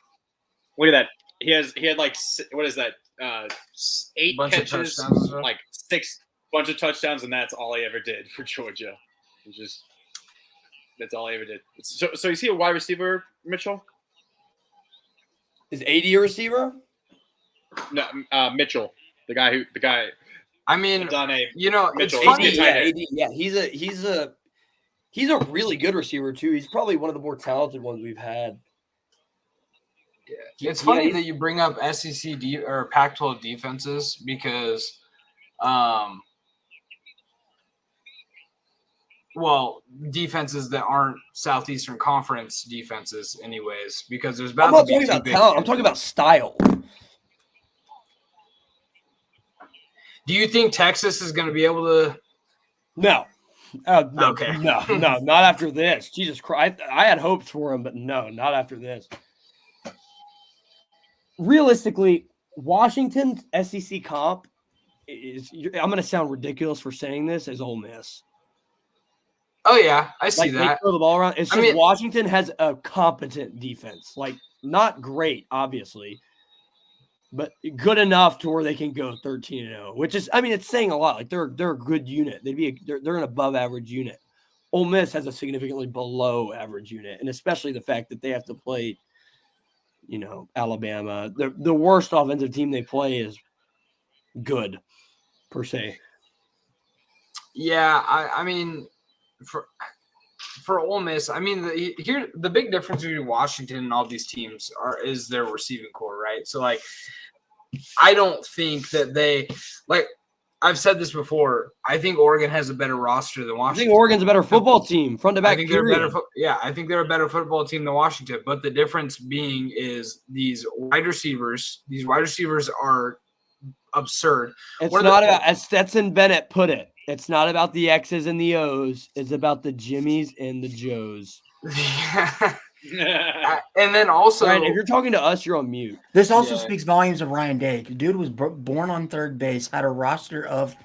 Look at that. He had like what is that? 8 Bunch of catches, touchdowns and stuff. like 6 bunch of touchdowns, and that's all he ever did for Georgia. That's all he ever did. So you see a wide receiver, Mitchell? Is 80 a receiver? No, Mitchell, the guy. I mean, done a it's Mitchell. funny. He's a tight end. Yeah, he's a really good receiver too. He's probably one of the more talented ones we've had. It's funny that you bring up SEC or Pac-12 defenses because, defenses that aren't Southeastern Conference defenses, anyways. Because there's I'm about not to be talking two about big. talent. I'm talking about style. Do you think Texas is going to be able to No. No, Okay. no, not after this. Jesus Christ. I had hopes for him, but no, not after this. Realistically, Washington's SEC comp is, I'm going to sound ridiculous for saying this, is Ole Miss. Oh, yeah. I see Like, they that. throw the ball around. It's I just mean- Washington has a competent defense. Like, not great, obviously, but good enough to where they can go 13-0, which is, I mean, it's saying a lot. Like, they're a good unit. They're an above average unit. Ole Miss has a significantly below average unit, and especially the fact that they have to play, Alabama. The worst offensive team they play is good, per se. Yeah, I mean, for Ole Miss, I mean, the big difference between Washington and all these teams is their receiving core, right? So, like, I don't think that they I've said this before. I think Oregon has a better roster than I Washington. think Oregon's a better football team, front to back. I think they're better. I think they're a better football team than Washington. But the difference being is these wide receivers. These wide receivers are absurd. It's not about, as Stetson Bennett put it, it's not about the X's and the O's. It's about the Jimmies and the Joes. And then also, Ryan, if you're talking to us, you're on mute. This also speaks volumes of Ryan Day. The dude was born on third base, had a roster of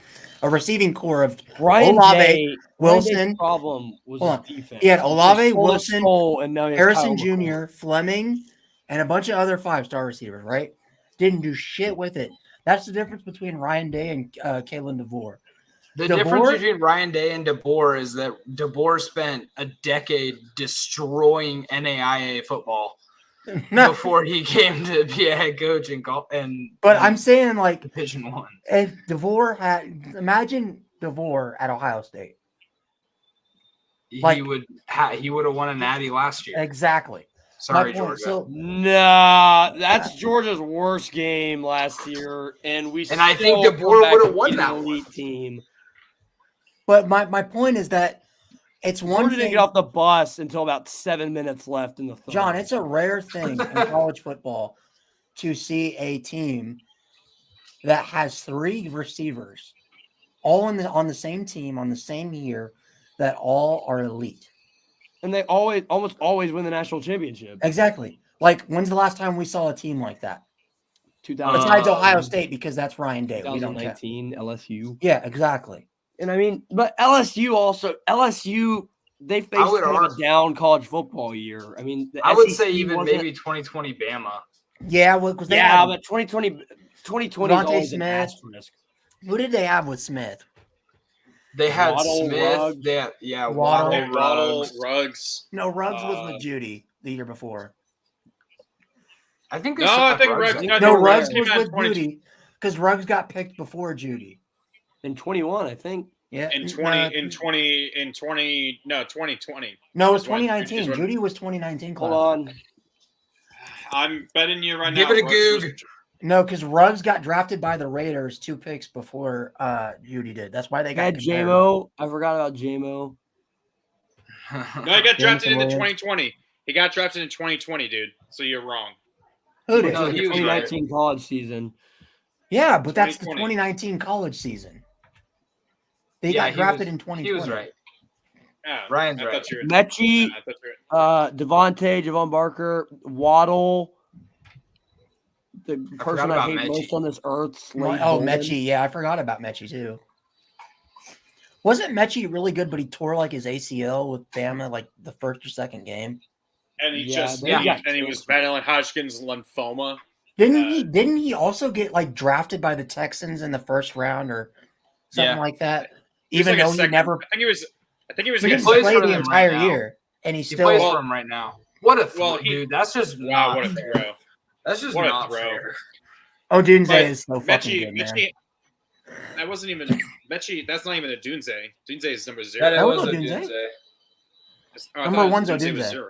a receiving core of Ryan Olave, Day, Wilson. Ryan Day's problem was Hold his on. defense. He had Olave, He stole his Wilson, soul, and now he has Harrison Kyle McCord. Jr., Fleming, and a bunch of other 5-star receivers, right? Didn't do shit with it. That's the difference between Ryan Day and Kalen DeVore. The difference between Ryan Day and DeBoer is that DeBoer spent a decade destroying NAIA football before he came to be a head coach But I'm saying, like, Division I. If DeVore imagine DeVore at Ohio State. He would have won a natty last year. Exactly. Sorry, My point, Georgia. Nah, that's Georgia's worst game last year, and I think DeBoer would have won that elite team. But my point is that it's one Georgia thing. didn't get off the bus until about 7 minutes left in the third. John, it's a rare thing in college football to see a team that has 3 receivers all on the same team on the same year that all are elite. And they almost always win the national championship. Exactly. Like, when's the last time we saw a team like that? 2000. Besides Ohio State, because that's Ryan Day. We don't care. 2019 LSU. Yeah, exactly. And I mean, but LSU, they faced a down college football year. I mean, I would say even maybe 2020 Bama. Yeah, well, because but 2020 Devontae Smith. Who did they have with Smith? They had Waddle, Smith. Ruggs. Waddle, Ruggs. No, Ruggs was with Judy the year before. I think they Ruggs was with Judy because Ruggs got picked before Judy. In 21, I think. Yeah. In 2020. No, it was 2019. Judy was 2019 class. Hold on. I'm betting you right now. Give it a goog. No, because Ruggs got drafted by the Raiders 2 picks before Judy did. That's why they got JMO. I forgot about JMO. No, he got drafted in 2020. He got drafted in 2020, dude. So you're wrong. Who did? No, the 2019 college season. Yeah, but that's the 2019 college season. They got drafted in 2020. He was right. Yeah, Ryan's right. Mechie, Devontae, Javon Barker, Waddle, the person I hate most on this earth. Mechie. Yeah, I forgot about Mechie too. Wasn't Mechie really good, but he tore like his ACL with Bama like the first or second game? And he he was battling Hodgkin's lymphoma. Didn't he also get like drafted by the Texans in the first round or something like that? Even though he never, I think he was. He played the entire year, and he still plays for him right now. What a throw, dude! That's just wow. What a throw! That's just what not a throw. Fair. Oh, Dunze is so fucking good, man. That wasn't even Mechie. That's not even a Dunze. Dunze is number 0. That was a Dunze. Number 1's a Dunze.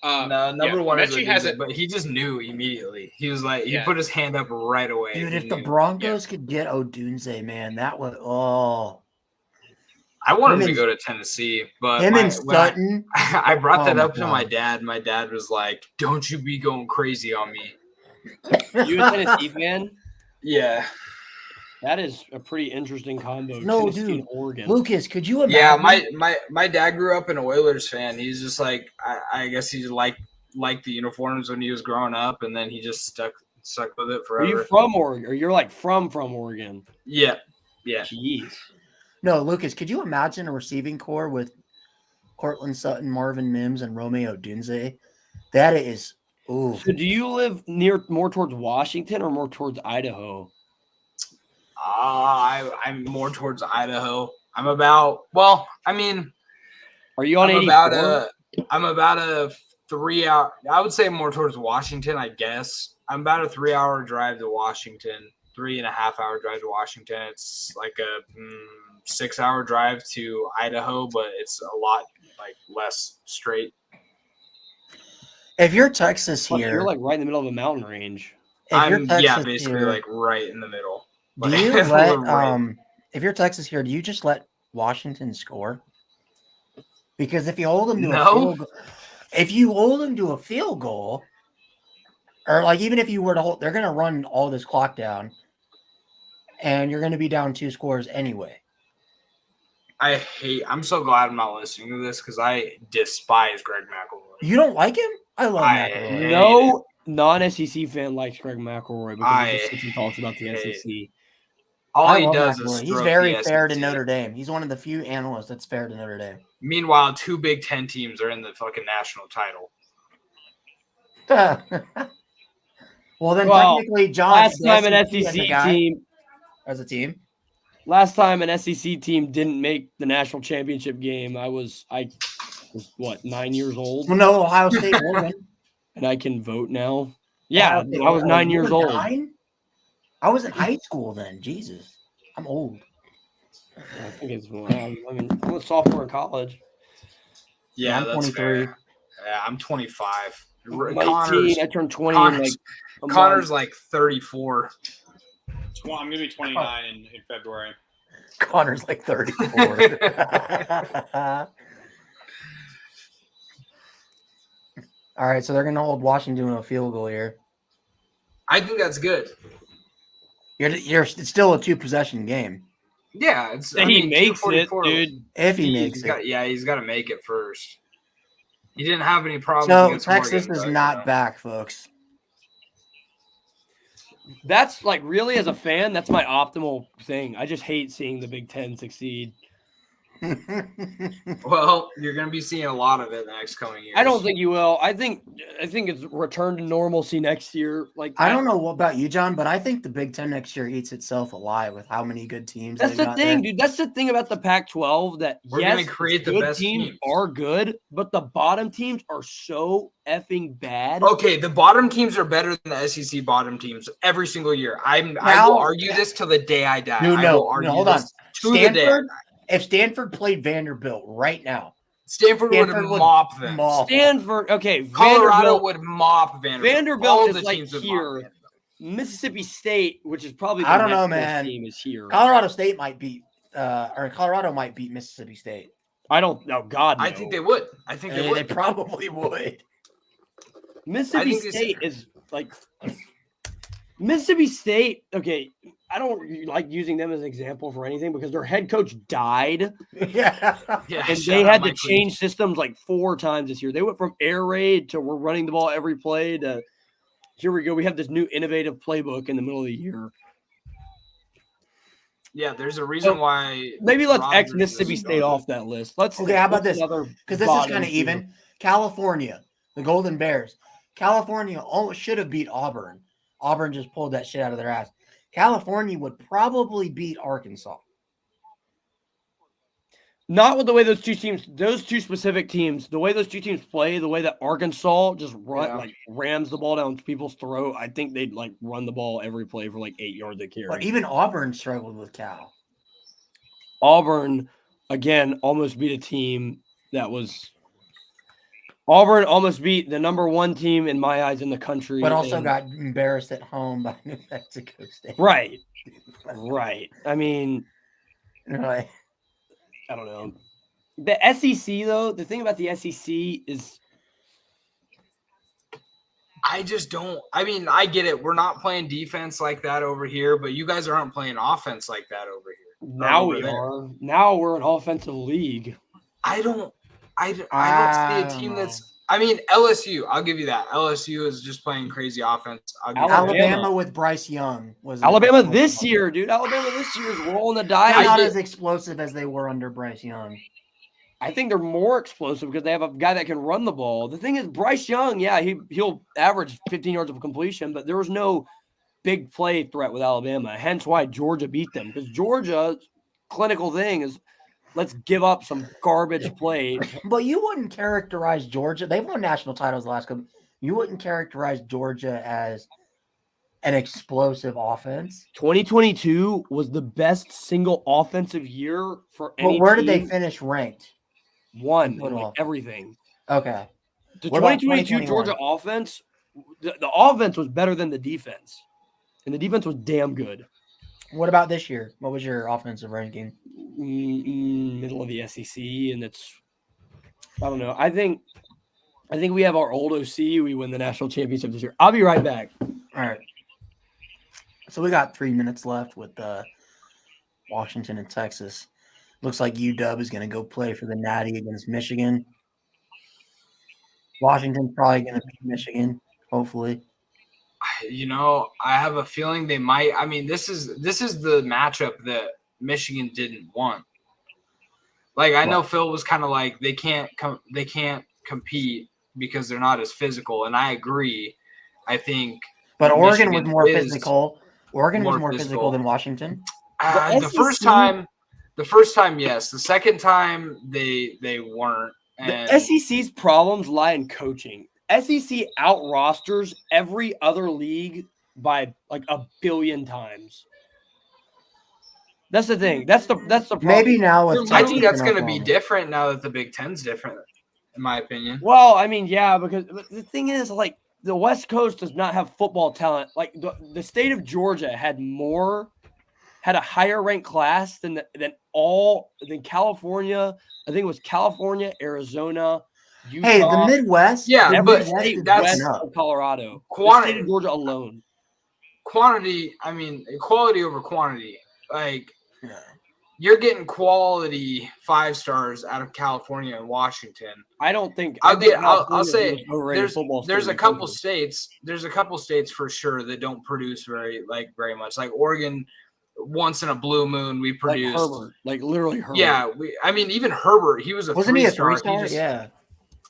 No, number 1 is Mechie has it, but he just knew immediately. He was like, he put his hand up right away. Dude, if the Broncos could get Odunze, man, that would I wanted him to go to Tennessee, but him and Sutton. I brought that up to my dad. My dad was like, "Don't you be going crazy on me." You a Tennessee fan? Yeah. That is a pretty interesting combo. No, Tennessee dude. and Oregon. Lucas, could you imagine? Yeah, my dad grew up an Oilers fan. He's just like I guess he liked the uniforms when he was growing up, and then he just stuck with it Are forever. you from Oregon? Or you're like from Oregon? Yeah. Jeez. No, Lucas, could you imagine a receiving core with Cortland Sutton, Marvin Mims, and Romeo Dunze? That is, ooh. So do you live more towards Washington or more towards Idaho? I'm more towards Idaho. I'm about, well, I mean, are you on 84? I'm about a 3 hour, I would say more towards Washington, I guess. I'm about a 3 hour drive to Washington, 3.5 hour drive to Washington. It's like a 6 hour drive to Idaho, but it's a lot like less straight. If you're Texas here, you're like right in the middle of a mountain range. Basically here, like right in the middle. Do you let if you're Texas here, do you just let Washington score? Because if you hold them to a field goal, if you hold them to a field goal, or like even if you were to hold, they're going to run all this clock down, and you're going to be down 2 scores anyway. I'm so glad I'm not listening to this because I despise Greg McElroy. You don't like him? I love McElroy. No non-SEC fan likes Greg McElroy because he talks about the SEC. All he does is he's very fair to Notre Dame. He's one of the few analysts that's fair to Notre Dame. Meanwhile, 2 Big Ten teams are in the fucking national title. Well, technically, John. Last time an SEC team as a team. Last time an SEC team didn't make the national championship game, I was what 9 years old. Well, no, Ohio State won, and I can vote now. Yeah, I was 9 years old. 9? I was in high school then. Jesus, I'm old. I think it's. I mean, I'm a sophomore in college. Yeah, I'm that's 23. Fair. Yeah, I'm 25. 19. I turned 20 in like. Connor's like 34. I'm gonna be 29 in February. Connor's like 34. All right, so they're gonna hold Washington to a field goal here. I think that's good. It's still a 2-possession game. Yeah, it's. He makes it, dude. If he makes it, he's got to make it first. He didn't have any problems. So against Texas Oregon, is not back, folks. That's like really, as a fan, that's my optimal thing. I just hate seeing the Big Ten succeed. Well, you're going to be seeing a lot of it in the next coming years. I don't think you will. I think it's return to normalcy next year. Like I don't know about you, John, but I think the Big Ten next year eats itself alive with how many good teams. That's the thing, dude. That's the thing about the Pac-12 that we're going to create the best teams are good, but the bottom teams are so effing bad. Okay, the bottom teams are better than the SEC bottom teams every single year. I will argue this till the day I die. Dude, hold on. Stanford. If Stanford played Vanderbilt right now, Stanford would mop them. Stanford, okay. Colorado would mop Vanderbilt. Vanderbilt is like here. Mississippi State, which is probably the next best team, is here. Colorado State might beat, or Colorado might beat Mississippi State. I don't know. God, no. I think they would. I think they would. They probably would. Mississippi State is like Mississippi State. Okay, I don't like using them as an example for anything because their head coach died. Yeah, and they had to change systems like 4 times this year. They went from air raid to we're running the ball every play to here we go. We have this new innovative playbook in the middle of the year. Yeah, there's a reason why. Maybe let's X Mississippi State off that list. Okay, how about this? Because this is kind of even. California, the Golden Bears. California almost should have beat Auburn. Auburn just pulled that shit out of their ass. California would probably beat Arkansas. Not with the way those two specific teams, the way those two teams play, the way that Arkansas just rams the ball down people's throat. I think they'd like run the ball every play for like 8 yards a carry. But even Auburn struggled with Cal. Auburn, again, almost beat a team that was. Auburn almost beat the number 1 team in my eyes in the country. But also got embarrassed at home by New Mexico State. Right. I mean, right. I don't know. The SEC, though, the thing about the SEC is I just don't. I mean, I get it. We're not playing defense like that over here, but you guys aren't playing offense like that over here. Now we are. Now we're an offensive league. I don't see a team that's. I mean, LSU. I'll give you that. LSU is just playing crazy offense. Alabama with Bryce Young was Alabama this year, dude. Alabama this year is rolling the dice. They're not as explosive as they were under Bryce Young. I think they're more explosive because they have a guy that can run the ball. The thing is, Bryce Young, yeah, he'll average 15 yards of completion, but there was no big play threat with Alabama. Hence why Georgia beat them, because Georgia's clinical thing is let's give up some garbage play. But you wouldn't characterize Georgia. They've won national titles the last couple. You wouldn't characterize Georgia as an explosive offense. 2022 was the best single offensive year for any But where did they team. finish ranked? One in like everything. Okay. The What about 2022 Georgia offense, the offense was better than the defense, and the defense was damn good. What about this year? What was your offensive ranking? Middle of the SEC, and it's I don't know. I think we have our old OC. We win the national championship this year. I'll be right back. All right. So we got 3 minutes left with Washington and Texas. Looks like UW is going to go play for the Natty against Michigan. Washington's probably going to beat Michigan, hopefully. You know, I have a feeling they might. I mean, this is the matchup that Michigan didn't want. Like, I know Phil was kind of like they can't compete because they're not as physical, and I agree. I think, but Oregon Michigan was more is physical. Oregon was more physical than Washington. The first time, yes. The second time, they weren't. And The SEC's problems lie in coaching. SEC out rosters every other league by like a billion times. That's the thing. That's the problem. Maybe now with I think that's going to be different now that the Big Ten's different, in my opinion. Well, I mean, yeah, because the thing is, like, the West Coast does not have football talent. Like the state of Georgia had a higher ranked class than California. I think it was California, Arizona, Utah. Hey, the Midwest. Yeah, the but Midwest is that's messing up. Colorado. The state of Georgia alone. Quantity. I mean, quality over quantity. Like, you're getting quality 5 stars out of California and Washington. I don't think. I'll say California there's a couple states. There's a couple states for sure that don't produce very much. Like Oregon, once in a blue moon, we produced like Herbert, like literally Herbert. Yeah, I mean, even Herbert, he was Wasn't he a 3-star? 3-star? Yeah.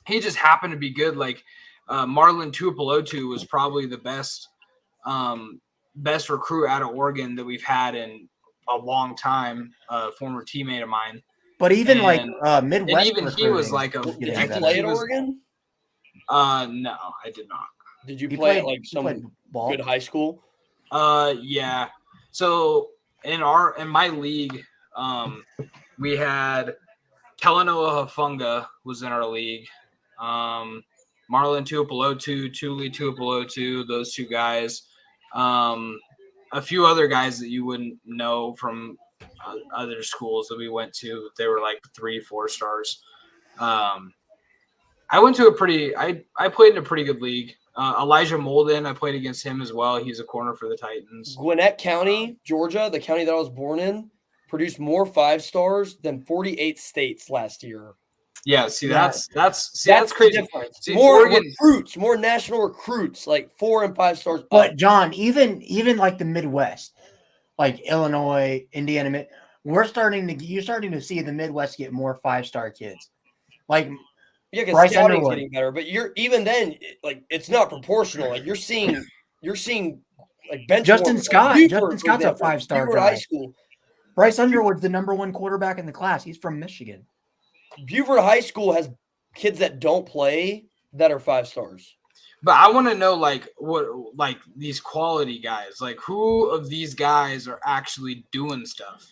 He just happened to be good. Like Marlon Tuipulotu was probably the best recruit out of Oregon that we've had in a long time. Former teammate of mine. But even Midwest, and even he was like a. Did you play at Oregon? No, I did not. Did you play at like some good high school? Yeah. So in my league, we had Talanoa Hafunga was in our league. Marlon Tuipulotu, Tuli Tuipulotu, those two guys. A few other guys that you wouldn't know from other schools that we went to. They were like 3-4 stars. I went to I played in a pretty good league. Elijah Molden, I played against him as well. He's a corner for the Titans. Gwinnett County, Georgia, the county that I was born in, produced more 5 stars than 48 states last year. Yeah, that's crazy. See, more recruits, more national recruits, like 4 and 5 stars. But John, even like the Midwest, like Illinois, Indiana, you're starting to see the Midwest get more 5-star kids. Like yeah, because scouting's getting better, but even then, like it's not proportional. Like you're seeing like bench Justin Scott. Justin Scott's a 5-star guy. High school. Bryce Underwood's the #1 quarterback in the class. He's from Michigan. Buford High School has kids that don't play that are 5 stars. But I want to know what these quality guys, like who of these guys are actually doing stuff?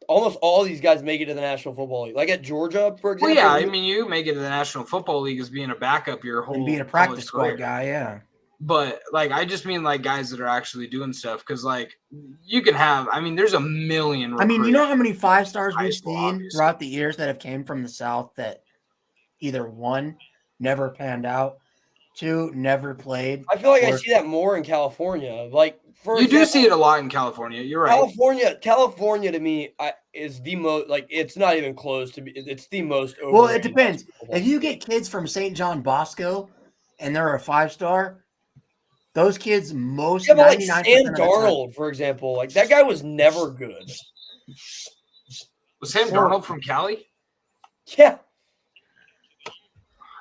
Almost all these guys make it to the National Football League. Like at Georgia, for example. Well, yeah, I mean, you make it to the National Football League as being a backup your whole and being a practice squad guy, yeah. But I just mean guys that are actually doing stuff because you can have. I mean, there's a million. I mean, you know how many 5 stars we've seen throughout the years that have came from the South that either one never panned out, Two, never played. I feel like I Or- see that more in California. Like for You do example, see it a lot in California. You're right. California to me is the most like it's not even close to be. It's the most. Well, it overrated depends. basketball If you state. get kids from St. John Bosco and they're a 5-star, those kids most Yeah, but like 99% Sam of the time. Darnold, for example, like that guy was never good. Was Sam Darnold from Cali? Yeah,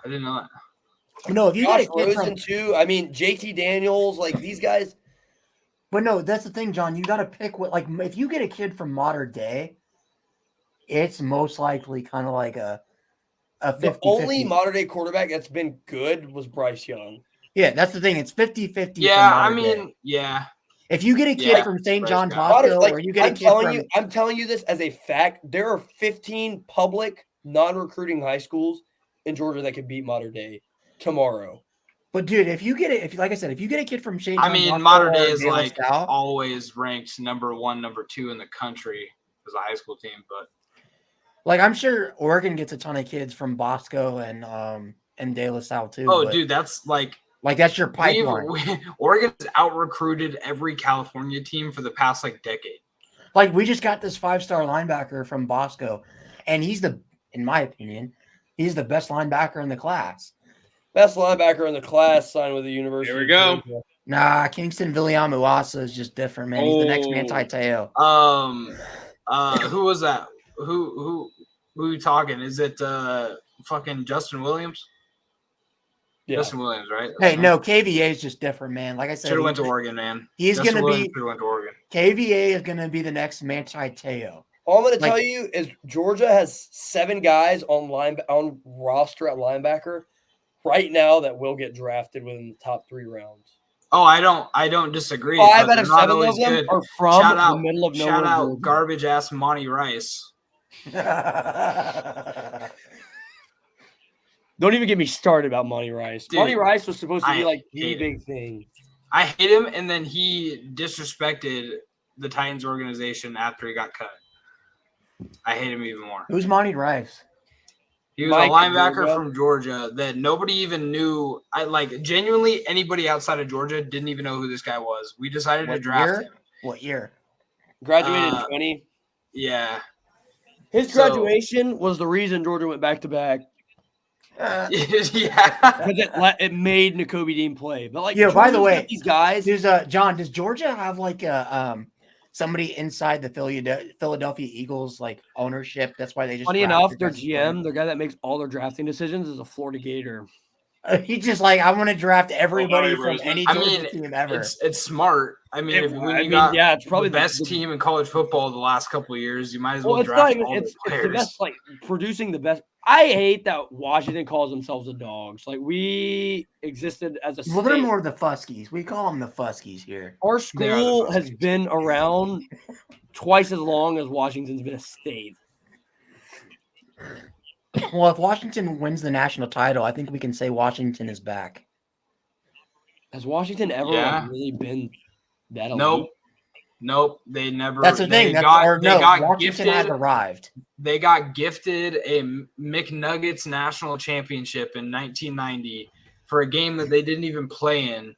I didn't know that. No, if you Josh get a kid Rosen from, too. I mean, JT Daniels, like these guys. but no, that's the thing, John. You got to pick what, like, if you get a kid from modern day, it's most likely kind of like a The 50 only modern day quarterback that's been good was Bryce Young. Yeah, that's the thing. It's 50-50. Yeah, from I modern day. mean, yeah. If you get a kid Yeah, from St. Bryce John Young. Bosco, Like, or you get a I'm kid telling from, you, I'm telling you this as a fact. There are 15 public non-recruiting high schools in Georgia that could beat modern day tomorrow. but dude, if you get it, if like I said, if you get a kid from St. John I mean, Bosco modern day or is De La like Salle, always ranked number 1, number 2 in the country as a high school team. But like I'm sure Oregon gets a ton of kids from Bosco and De La Salle too. oh, but, dude, that's like that's your pipeline. Oregon has out recruited every California team for the past like decade. Like we just got this 5-star linebacker from Bosco, and in my opinion, he's the best linebacker in the class. Best linebacker in the class signed with the University. There we go. of Georgia. Nah, Kingston Viliamuasa is just different, man. He's the next Manti Te'o. Who was that? Who you talking? Is it fucking Justin Williams? Yeah. Justin Williams, right? Hey, no, KVA is just different, man. Like I said, should have went to Oregon, man. He's Justin gonna Williams be should have went to Oregon. KVA is gonna be the next Manti Te'o. All I'm going to Like- tell you is Georgia has 7 guys on roster at linebacker right now that will get drafted within the top 3 rounds. Oh, I don't disagree. 5 but out of they're not 7 of always them good. are from Shout the out, middle of nowhere. shout out, Georgia. garbage ass Monty Rice. Don't even get me started about Monty Rice. Dude, Monty Rice was supposed to be I like the hate big thing. I hate him, and then he disrespected the Titans organization after he got cut. I hate him even more. Who's Monty Rice? He was Mike a linebacker Georgia. from Georgia that nobody even knew. I like genuinely anybody outside of Georgia didn't even know who this guy was. We decided to What draft year? him. What year? Graduated in 20. Yeah. His So- graduation was the reason Georgia went back to back. yeah. Because it made N'Kobe Dean play. But like, Yeah, by the Georgia's way, got these guys. Does John, does Georgia have like a somebody inside the Philadelphia Eagles like ownership? That's why they just Funny enough, drafted their Justice GM, their guy that makes all their drafting decisions, is a Florida Gator. He's just like, I want to draft everybody Larry from Roseman. any I Georgia mean, team ever. it's smart. I mean, when you got it's probably the best team in college football the last couple of years, you might as well, Well, it's not draft even. all It's the the players. best. Like producing the best. I hate that Washington calls themselves the Dogs. Like we existed as a. Well, they're state. more the Fuskies. We call them the Fuskies here. Our They are the school has Huskies. been around twice as long as Washington's been a state. Well, if Washington wins the national title, I think we can say Washington is back. Has Washington ever Yeah. really been that elite? Nope. They never. That's the thing. They That's, got, or they no, got Washington has gifted. arrived. They got gifted a McNuggets national championship in 1990 for a game that they didn't even play in,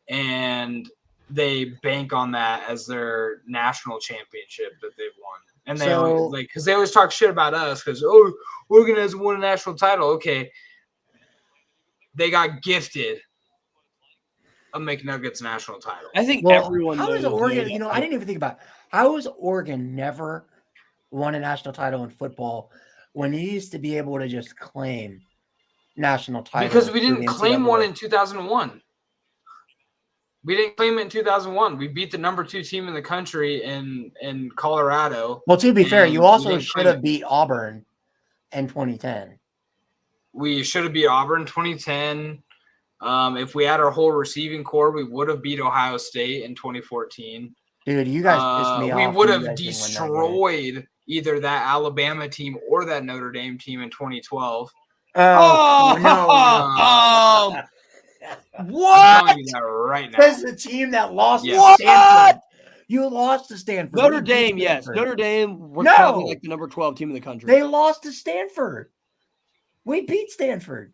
and they bank on that as their national championship that they've won. And they So- always, like, because they always talk shit about us because Oregon hasn't won a national title. Okay, they got gifted a McNuggets national title. I think Well, everyone how knows. is Oregon? that. You know, I didn't even think about it. How has Oregon never won a national title in football when you used to be able to just claim national titles? Because we through didn't the claim NCAA? one in 2001. We didn't claim it in 2001. We beat the number 2 team in the country in Colorado. Well, to be fair, and you we also didn't should claim have it. beat Auburn in 2010. We should have beat Auburn 2010. If we had our whole receiving core, we would have beat Ohio State in 2014. Dude, you guys pissed me off. We would when you have guys didn't win that game. destroyed either that Alabama team or that Notre Dame team in 2012. Oh, no. I'm What? telling you that right now. That's the team that lost Yes. to What? Stanford. You lost to Stanford. Notre We beat Dame, yes. Stanford. Notre Dame was No. probably like the number 12 team in the country. They lost to Stanford. We beat Stanford.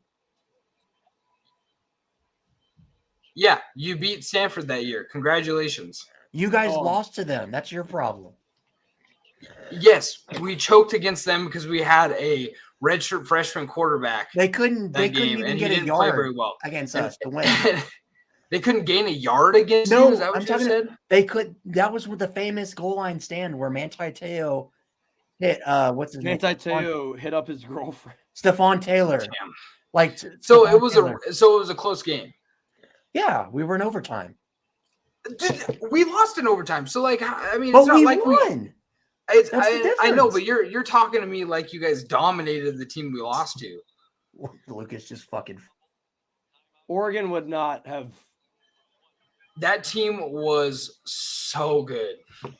Yeah, you beat Stanford that year. Congratulations. You guys lost to them. That's your problem. Yes, we choked against them because we had a redshirt freshman quarterback. They couldn't game, even and get he a didn't play yard very well against And- us to win. They couldn't gain a yard against you. No, Is that what I'm you talking. said? They could. That was with the famous goal line stand where Manti Te'o hit. What's his name? Manti Te'o hit up his girlfriend. Stephon Taylor. Damn. Like So Stephon it was Taylor. a close game. Yeah, we were in overtime. Dude, we lost in overtime. So like, I mean, But it's not we like won. That's the I know, difference. but you're talking to me like you guys dominated the team we lost to. Lucas just fucking. Oregon would not have. That team was so good.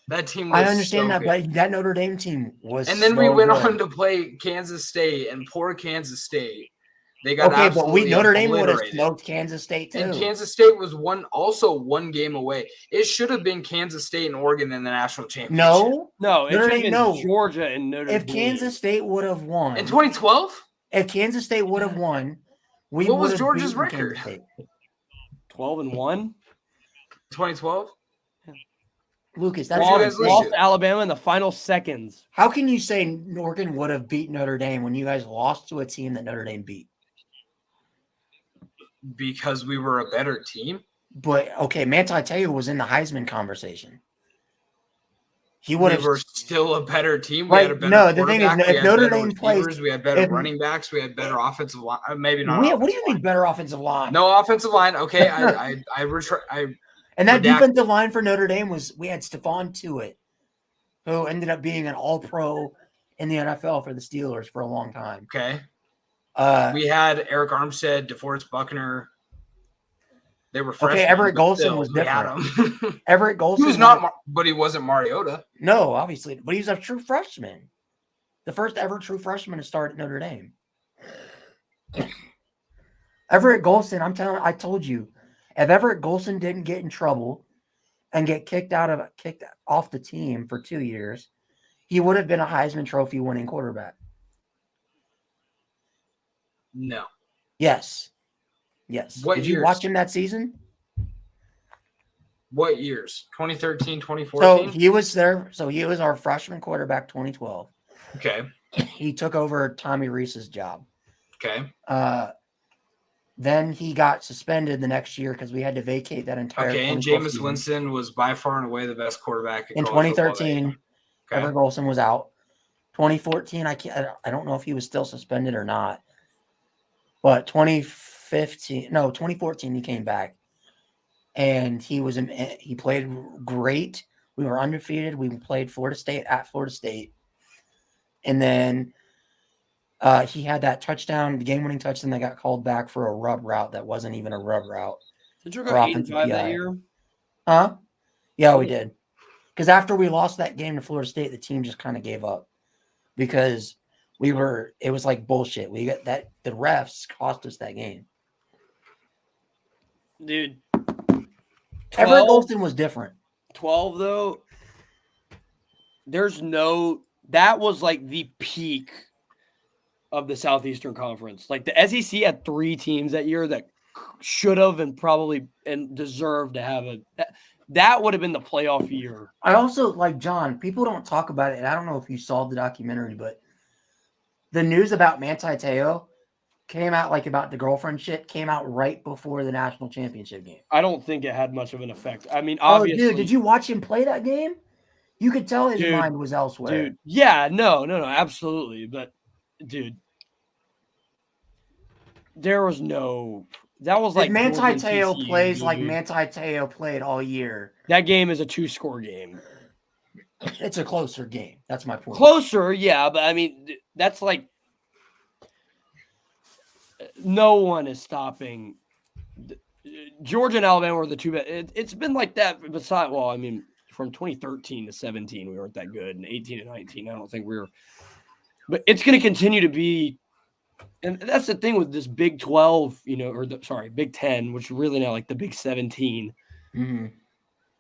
That team was I understand so that, good. but that Notre Dame team was. And then we so went good. on to play Kansas State, and poor Kansas State. They got Okay, but absolutely Notre Dame would have obliterated. smoked Kansas State too. And Kansas State was one game away. It should have been Kansas State and Oregon in the national championship. No, it Notre should have Dame, been no. Georgia and Notre If Dame. Kansas State would have won In 2012? If Kansas State would have won, we What was would have Georgia's beaten record? Kansas State. 12-1. 2012? Lucas, that's lost to Alabama in the final seconds. How can you say Oregon would have beat Notre Dame when you guys lost to a team that Notre Dame beat? Because we were a better team. But okay, Manti Te'o was in the Heisman conversation. He would have. We were still a better team. We Right, had a better no, the thing is, quarterback, if we had Notre better Dame plays- receivers, we had better if- running backs, we had better offensive line. Maybe not. What do you mean better offensive line? No offensive line. Okay, And that redact- defensive line for Notre Dame we had Stephon Tuitt, who ended up being an All-Pro in the NFL for the Steelers for a long time. Okay. We We had Eric Armstead, DeForest Buckner. They were freshmen. Everett but Golson still, was we had different. him. Everett Golson He was not, but he wasn't Mariota. No, obviously, but he's a true freshman. The first ever true freshman to start at Notre Dame. Everett Golson, I told you, if Everett Golson didn't get in trouble and get kicked off the team for 2 years, he would have been a Heisman Trophy winning quarterback. No. Yes. Yes. What Did you years? watch him that season? What years? 2013, So 2014? he was there. So he was our freshman quarterback 2012. Okay. He took over Tommy Reese's job. Okay. Then he got suspended the next year because we had to vacate that entire. Okay. And 2012 Jameis season. Winston was by far and away the best quarterback In college football that 2013, year. Okay. Everett Golson was out. 2014, I don't know if he was still suspended or not. But 2014, he came back, and he played great. We were undefeated. We played Florida State at Florida State, and then he had that touchdown, the game-winning touchdown that got called back for a rub route that wasn't even a rub route. Did you for go offensive 8-5 that PI. year? Huh? Yeah, we did. Because after we lost that game to Florida State, the team just kind of gave up because it was like bullshit. We got that the refs cost us that game. Dude. Everett 12 Golson was different. 12 though. That was like the peak of the Southeastern Conference. Like the SEC had 3 teams that year that should have and probably and deserved to have that would have been the playoff year. I also like John. People don't talk about it, and I don't know if you saw the documentary, but the news about Manti Te'o came out about the girlfriend shit came out right before the national championship game. I don't think it had much of an effect. I mean, Oh, obviously, dude, did you watch him play that game? You could tell his mind was elsewhere. Dude, yeah, no, absolutely. But, dude, there was no. That was like if Manti Georgia Te'o TCU, plays like dude. Manti Te'o played all year, That game is a 2-score game. it's a closer game. That's my point. Closer, yeah, but I mean, that's like no one is stopping. Georgia and Alabama were the two best. It's been like that. Besides, well, I mean, from 2013 to 17, we weren't that good, and 18 and 19, I don't think we were. But it's going to continue to be, and that's the thing with this Big 12, Big 10, which is really now like the Big 17. Mm-hmm.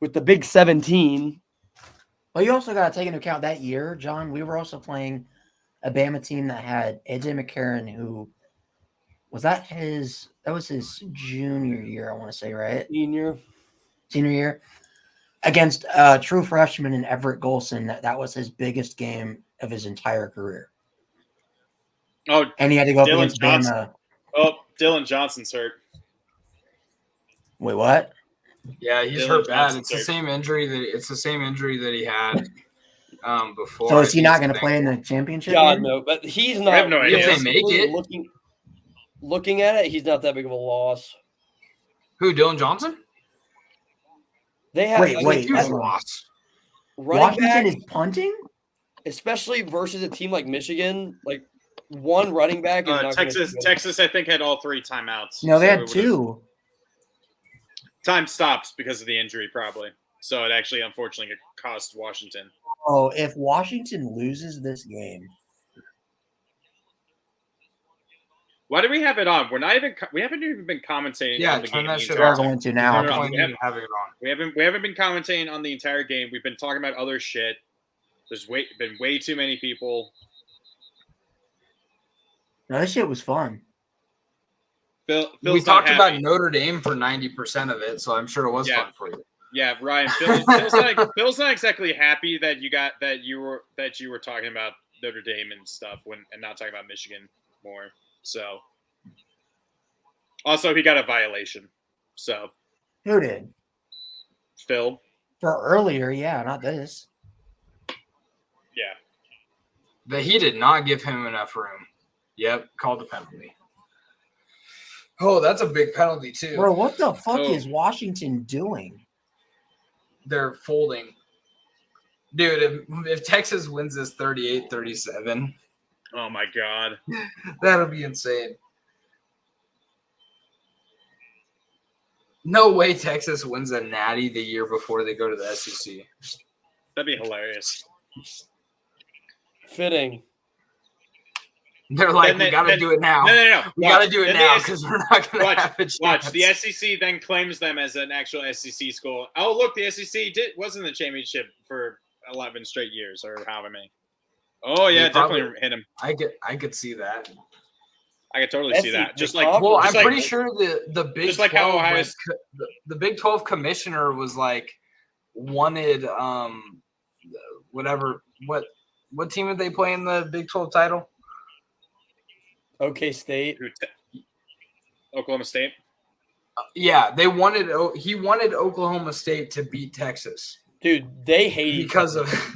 With the Big 17. Well, you also got to take into account that year, John. We were also playing a Bama team that had AJ McCarron, who Was that his? That was his junior year, I want to say, right? Senior year against true freshman and Everett Golson. That was his biggest game of his entire career. Oh, and he had to go up Dylan against Johnson. Bama. Oh, Dylan Johnson's hurt. Wait, what? Yeah, he's Dylan hurt bad. Johnson's It's the hurt. same injury that he had before. So is he I not think going to it's play in the championship? God game? no, but he's I not. have no idea. If they make it. Looking at it, he's not that big of a loss. Who? Dylan Johnson? They have Wait, Huge hold on. loss. running Washington back, is punting? especially versus a team like Michigan. Like one running back is not gonna Texas, do it. Texas, I think had all 3 timeouts. No, they So had it would've- 2. Time stops because of the injury, probably. So it actually, unfortunately, cost Washington. Oh, if Washington loses this game, Why do we have it on? We haven't even been commentating Yeah, on the turn game. that the shit entire off. time. Going to now. No, Why do you have it on? We haven't been commentating on the entire game. We've been talking about other shit. There's been way too many people. no, this shit was fun. Phil's We not talked happy. about Notre Dame for 90% of it, so I'm sure it was Yeah. fun for you. Yeah, Ryan. Phil's not exactly happy that you were talking about Notre Dame and stuff and not talking about Michigan more. So also he got a violation. So Who did? Phil, For earlier, yeah, not this. yeah. That he did not give him enough room. Yep, called the penalty. Oh, that's a big penalty too. Bro, what the fuck Oh. is Washington doing? They're folding. Dude, if Texas wins this 38-37, Oh my god. that'll be insane. No way Texas wins a natty the year before they go to the SEC. That'd be hilarious. Fitting. They're like, Then we they- got to then- do it now. No. We got to Watch. do it Then now the because we're not going to have a chance. Watch. The SEC then claims them as an actual SEC school. Oh, look, the SEC was in the championship for 11 straight years or however many. Oh yeah, They probably- definitely hit him. I could see that. I could totally see that. Just like Well, I'm just like- pretty sure the Big just like how 12, Ohio like, the Big 12 commissioner was like wanted whatever what team did they play in the Big 12 title? OK State. Oklahoma State. Yeah, he wanted Oklahoma State to beat Texas. Dude, they hate each because other. of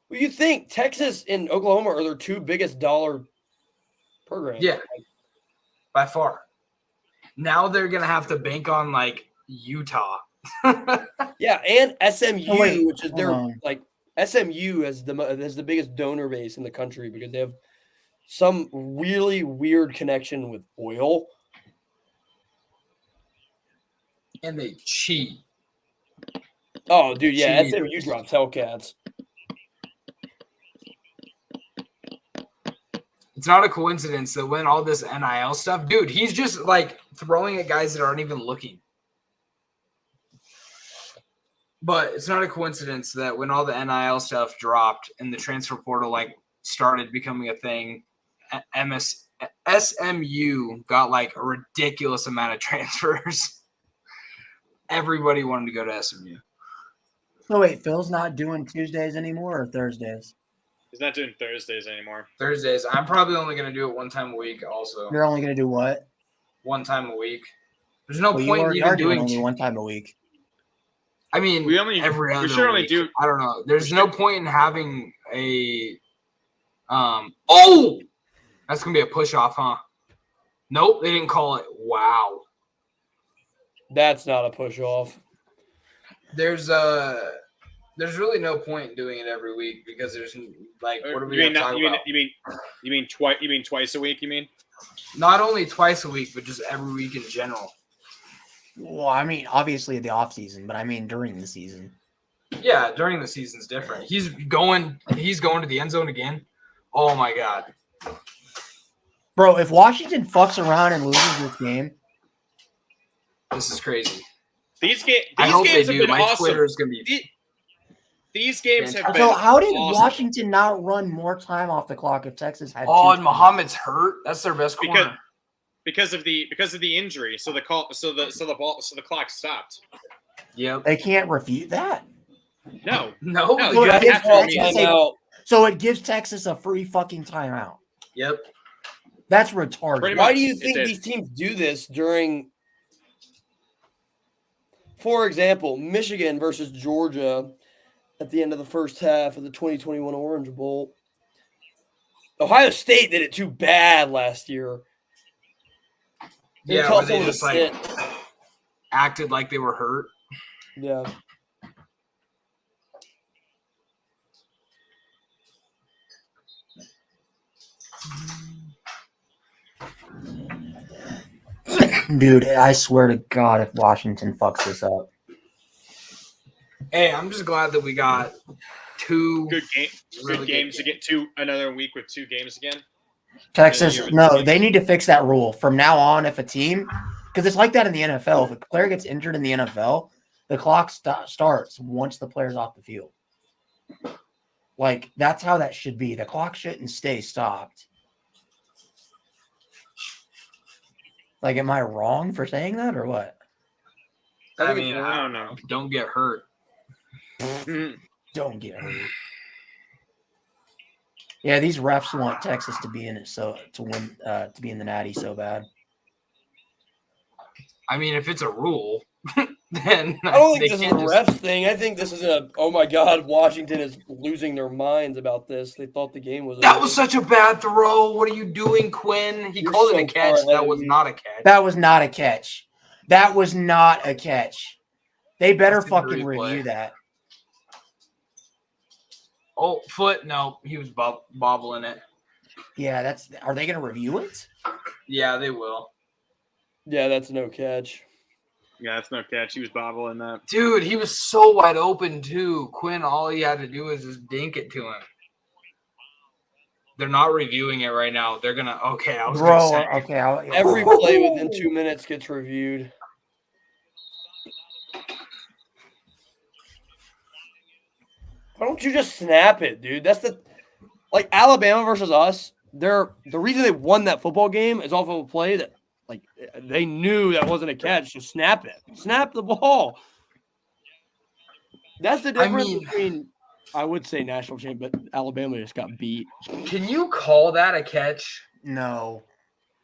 Well, you think Texas and Oklahoma are their 2 biggest dollar programs? yeah, by far. Now they're gonna have to bank on like Utah. Yeah, and SMU, Oh, wait, which is hold their on. like SMU has the biggest donor base in the country because they have some really weird connection with oil. And they cheat. Oh, dude, yeah, Jeez. SMU drops Hellcats. It's not a coincidence that when all this NIL stuff, dude, he's just like throwing at guys that aren't even looking. But it's not a coincidence that when all the NIL stuff dropped and the transfer portal like started becoming a thing, SMU got like a ridiculous amount of transfers. Everybody wanted to go to SMU. So wait, Phil's not doing Tuesdays anymore or Thursdays? He's not doing Thursdays anymore. Thursdays. I'm probably only going to do it one time a week also. You're only going to do what? One time a week. There's no Well, you point in already even are doing doing only one time a week. I mean, We only- every we other should only week. do- I don't know. There's no point in having a that's gonna be a push off, huh? Nope, they didn't call it. Wow. That's not a push off. There's really no point in doing it every week because there's like what are we You gonna talk about? You mean twice a week? You mean? Not only twice a week, but just every week in general. Well, I mean, obviously the off season, but I mean during the season. Yeah, during the season's different. He's going to the end zone again. Oh my god. Bro, if Washington fucks around and loses this game, This is crazy. These games I hope they have do. been My awesome. Twitter is gonna be These games have been So how did awesome. Washington not run more time off the clock if Texas had? Oh, two and Muhammad's hurt. That's their best corner. Because of the injury, so the clock stopped. Yep. They can't refute that. No. So You it, gives have to Texas so it gives Texas a free fucking timeout. Yep. That's retarded. Why do you think these teams do this during? For example, Michigan versus Georgia at the end of the first half of the 2021 Orange Bowl. Ohio State did it too bad last year. Yeah, where they just like acted like they were hurt. Yeah. Dude, I swear to God, if Washington fucks this up. Hey, I'm just glad that we got two good games to get to another week with 2 games again. Texas, no, they need to fix that rule. From now on, if a team, because it's like that in the NFL, if a player gets injured in the NFL, the clock starts once the player's off the field. Like, that's how that should be. The clock shouldn't stay stopped. Like, am I wrong for saying that or what? I mean, I don't know. Don't get hurt. Don't get hurt. Yeah, these refs want Texas to be in it to win to be in the Natty so bad. I mean, if it's a rule, then I don't think this is a refs thing. I think this is oh my God, Washington is losing their minds about this. They thought the game was That was such a bad throw. What are you doing, Quinn? He called it a catch. That was not a catch. That was not a catch. That was not a catch. They better fucking review that. Oh, foot. No, he was bobbling it. Yeah, are they going to review it? Yeah, they will. Yeah, that's no catch. Yeah, that's no catch. He was bobbling that. Dude, he was so wide open, too. Quinn, all he had to do was just dink it to him. They're not reviewing it right now. They're going to – okay, I was going to say. Okay. Every play within 2 minutes gets reviewed. Why don't you just snap it, dude? That's like Alabama versus us. The reason they won that football game is off of a play that like they knew that wasn't a catch. So snap it. Snap the ball. That's the difference between I would say national champ, but Alabama just got beat. Can you call that a catch? No.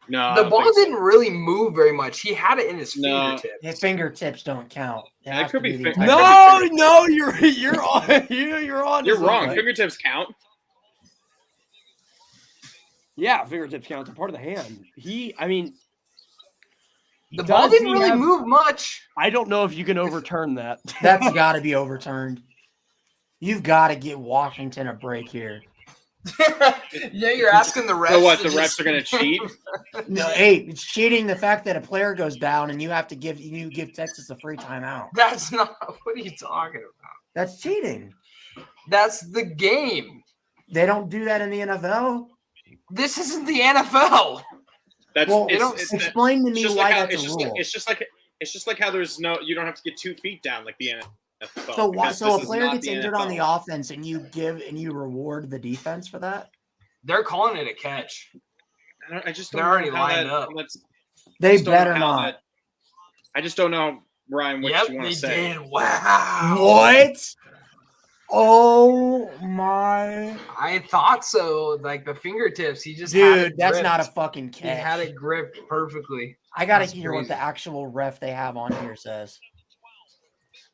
No. The ball didn't really move very much. He had it in his fingertips. His fingertips don't count. That could be No, you're on. You're on. You're wrong. Fingertips count. Yeah, fingertips count. It's a part of the hand. The ball didn't really move much. I don't know if you can overturn that. That's got to be overturned. You've got to get Washington a break here. Yeah, you're asking the refs. So what? The refs are going to cheat? No, hey, it's cheating. The fact that a player goes down and you give Texas a free timeout. That's not. What are you talking about? That's cheating. That's the game. They don't do that in the NFL. This isn't the NFL. Explain to me why that's a rule. It's just like how there's you don't have to get 2 feet down like the NFL. So a player gets injured on the offense and you reward the defense for that? They're calling it a catch. They're already lined up. They better not. I just don't know, Ryan, what you want to say. Did. Wow. What? Oh my! I thought so. Like the fingertips, he just dude. That's not a fucking catch. He had it gripped perfectly. I gotta hear what the actual ref they have on here says.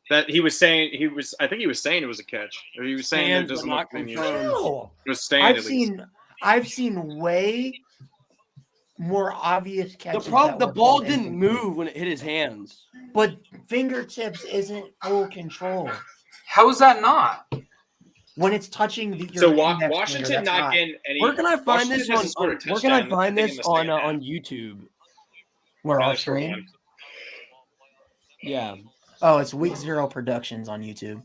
That he was saying I think he was saying it was a catch. Or he was saying it doesn't look no. It was stand I've seen way more obvious catches. The ball didn't move when it hit his hands. But fingertips isn't full control. How is that not? When it's touching the so Washington not getting any. Where can I find this on? Where can I find this on YouTube? Where our stream? Yeah. Oh, it's Week 0 Productions on YouTube.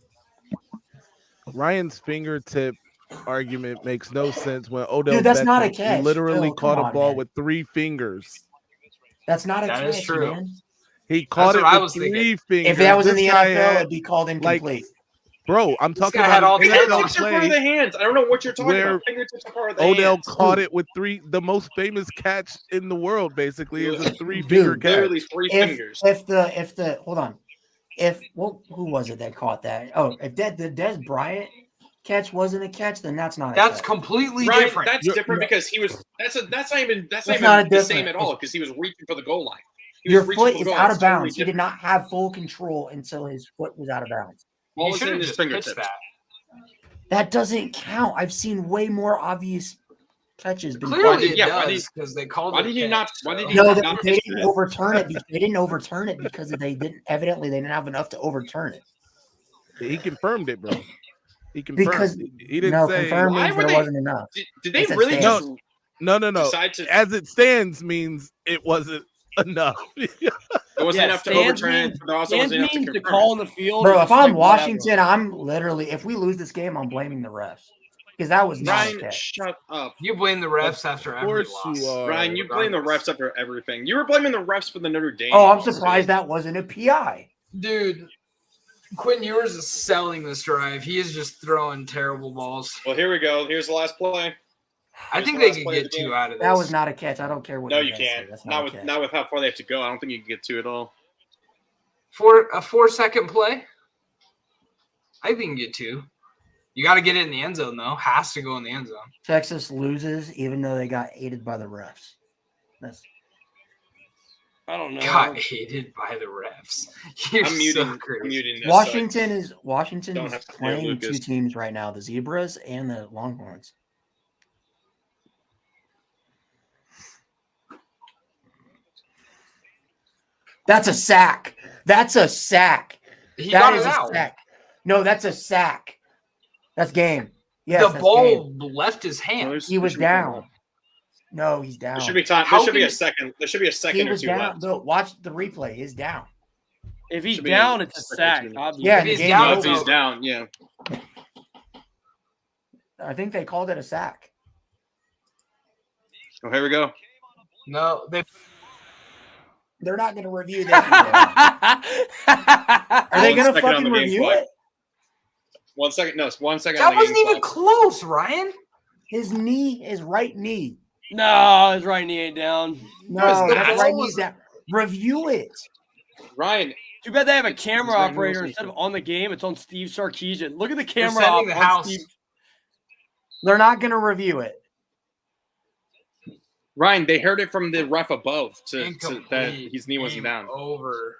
Ryan's fingertip argument makes no sense when Odell Dude, that's Beckham not a catch. literally Phil, caught a ball man. with 3 fingers. That's not a catch. That is true. Man. He caught it with 3 fingers. If that was in the NFL, it'd be called incomplete. Bro, I'm This talking guy had about all an 10 NFL Fingertips are part of play the hands. I don't know what you're talking where about. Fingertips are part of the Odell hands. caught it with the most famous catch in the world, basically, is a 3-finger Dude, catch. Literally 3 fingers. If the hold on, who was it that caught that? Oh, if the Des Bryant catch wasn't a catch, then that's not a That's catch. completely Ryan, different. that's different because he was. That's not even That's the not same different. at all because he was reaching for the goal line. He Your was reaching foot for the is goal out line. of It's totally bounds. He did not have full control until his foot was out of bounds. All He was should in have his just fingertips. pitched that. That doesn't count. I've seen way more obvious catches. Clearly it does because they called why it. did he not? Why did he No, not they pitch didn't that? overturn it. They didn't overturn it because they didn't have enough to overturn it. He confirmed it, bro. He confirmed. Because he didn't no, say. confirmed Why means were there they? wasn't enough. Did they said really stands. just No. decide to? As it stands means it wasn't enough. It wasn't enough to overturn it, but also wasn't enough to confirm call it. in the field. Bro, is if just I'm like whatever. Washington, I'm literally, if we lose this game, I'm blaming the refs because that was not Ryan, a catch. shut up. You blame the refs after every loss. Ryan, you blame the refs after everything. You were blaming the refs for the Notre Dame. Oh, I'm loss, surprised dude. that wasn't a PI. Dude, Quinn Ewers is selling this drive. He is just throwing terrible balls. Well, here we go. Here's the last play. I think they could get 2 out of this. That was not a catch. I don't care what. No, you you guys can't. say. That's Not a with catch. how far they have to go. I don't think you can get 2 at all. For a 4-second play, I think you can get 2. You got to get it in the end zone, though. Has to go in the end zone. Texas loses even though they got aided by the refs. That's I don't know. Got aided by the refs. You're I'm muting. so crazy. I'm muting this. Washington is Don't have to hear playing Lucas. 2 teams right now: the Zebras and the Longhorns. That's a sack. That's a sack. He That got is it a out. sack. No, that's a sack. That's game. Yes, The that's ball game. left his hand. He was down. No, he's down. There should be time. How There should be can a second. There should be a He second or was 2 down. left. No, watch the replay. He's down. If he's Should be down, a it's a second or sack. 2. Obviously. Yeah, If he's the game down, No, over. if he's down, yeah. I think they called it a sack. Oh, here we go. No, They're not going to review this. Are they 1 going to second on fucking the game review clock. it? 1 second. No, it's 1 second. that on the wasn't game even clock. close, Ryan. His knee, his right knee. No, his right knee ain't down. No, the that ball right was- knee's down. Review it. Ryan, Too bad they have a camera right operator here. instead of on the game. It's on Steve Sarkisian. Look at the They're camera sending op the on house. Steve. They're not going to review it. Ryan, they heard it from the ref above to that Incomplete. his knee wasn't Game down. Over.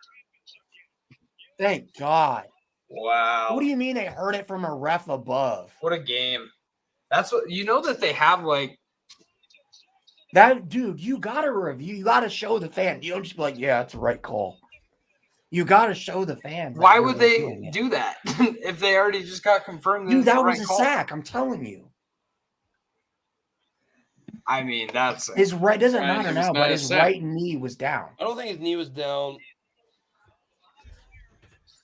Thank God. Wow. What do you mean they heard it from a ref above? What a game. That's what you know that they have like That dude, you gotta review. You gotta show the fan. You don't just be like, yeah, it's the right call. You gotta show the fans. that why you're would they reviewing it. do that if they already just got confirmed Dude, it's the that right was a call? sack. I'm telling you. I mean, that's His right doesn't Ryan, matter it was now, not but a his sack. right knee was down. I don't think his knee was down.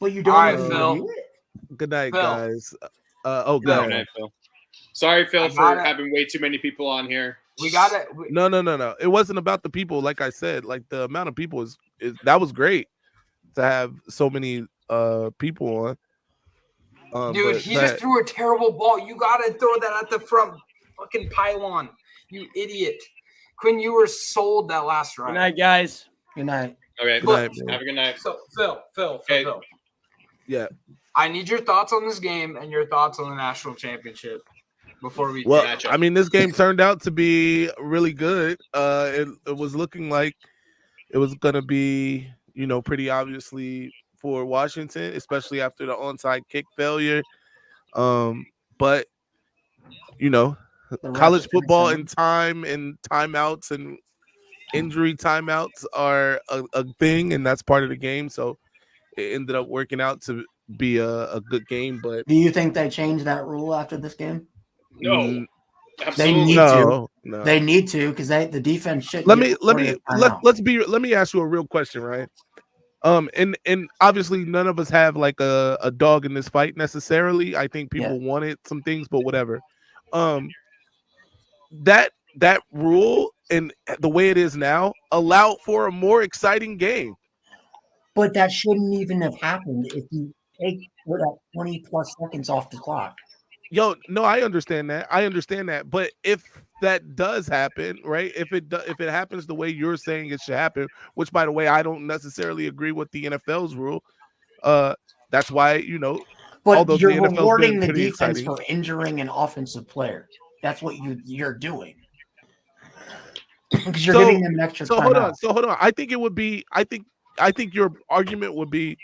But you don't All right, even Phil. review it? Good night, Phil. guys. Go Phil. Good ahead. night, Phil. Sorry, Phil, I for gotta- having way too many people on here. we got it. No. It wasn't about the people. Like I said, like the amount of people is that was great to have so many people on. Dude, but he that- just threw a terrible ball. You gotta throw that at the front fucking pylon. You idiot. Quinn, you were sold that last Good drive. night, guys. Good night. Okay, Good night, bro. have a good night. So Phil. Okay. Yeah. I need your thoughts on this game and your thoughts on the national championship before we Well, matchup. I mean, this game turned out to be really good. It was looking like it was going to be, pretty obviously for Washington, especially after the onside kick failure. But The college refs football didn't and time and timeouts and injury timeouts are a thing, and that's part of the game. So it ended up working out to be a good game. But Do you think they changed that rule after this game? No, They absolutely. need no. to. They need to because the defense should. Let me ask you a real question, right? And obviously none of us have like a dog in this fight necessarily. I think people wanted some things, but whatever. That rule and the way it is now allowed for a more exciting game. But that shouldn't even have happened take 20 plus seconds off the clock. Yo, no, I understand that. But if that does happen, right? If it happens the way you're saying it should happen, which by the way, I don't necessarily agree with the NFL's rule. That's why, But although you're the NFL's rewarding been the pretty defense exciting. for injuring an offensive player. That's what you're doing. Because you're giving them an extra timeout. Hold on. I think your argument would be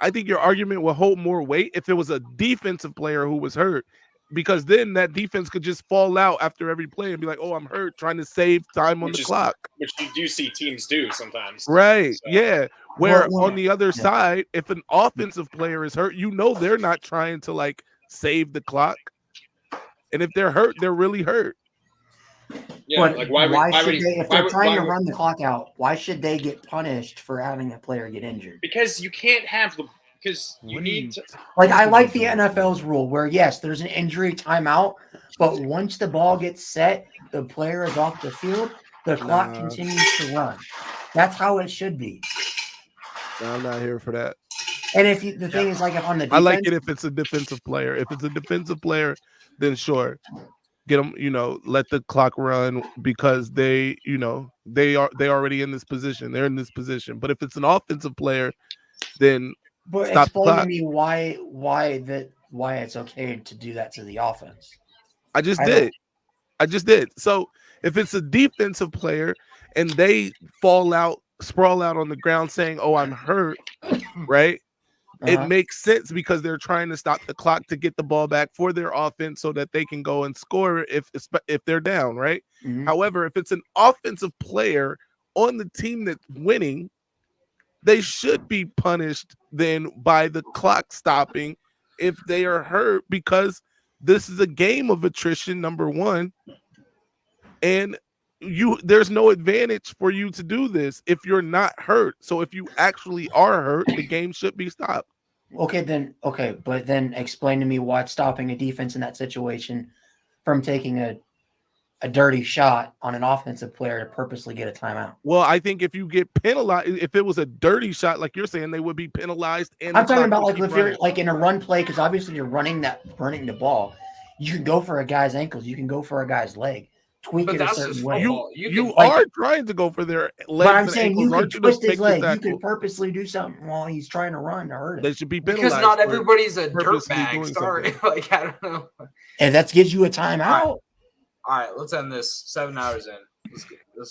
I think your argument will hold more weight if it was a defensive player who was hurt, because then that defense could just fall out after every play and be like, "Oh, I'm hurt," trying to save time on the clock. Which you do see teams do sometimes. Right. So. Yeah. Where on the other side, if an offensive player is hurt, they're not trying to like save the clock. And if they're hurt, they're really hurt. Yeah, but like why should they, if they're trying to run the clock out, why should they get punished for having a player get injured? Because you can't have because you need to. Like, I like the NFL's rule where, yes, there's an injury timeout, but once the ball gets set, the player is off the field, the clock continues to run. That's how it should be. I'm not here for that. And if the thing is, like, if on the defense, I like it if it's a defensive player. If it's a defensive player, then sure. Get them, let the clock run because they already in this position. They're in this position. But if it's an offensive player, then stop explain the clock. to me why it's okay to do that to the offense. I just did. So if it's a defensive player and they sprawl out on the ground saying, "Oh, I'm hurt," right? It makes sense because they're trying to stop the clock to get the ball back for their offense so that they can go and score if they're down, right? Mm-hmm. However, if it's an offensive player on the team that's winning, they should be punished then by the clock stopping if they are hurt, because this is a game of attrition, number one, and there's no advantage for you to do this if you're not hurt. So if you actually are hurt, the game should be stopped. But then explain to me why stopping a defense in that situation from taking a dirty shot on an offensive player to purposely get a timeout. Well, I think if you get penalized, if it was a dirty shot, like you're saying, they would be penalized. And I'm talking about, like, if you're like in a run play, because obviously you're running the ball. You can go for a guy's ankles. You can go for a guy's leg. Tweak it a certain way. You are trying to go for their legs. But I'm saying you could twist his leg. You could could purposely do something while he's trying to run to hurt him. They should be penalized. Because not everybody's a dirtbag. Sorry. Like, I don't know. And that gives you a timeout. All right, let's end this. 7 hours in. Let's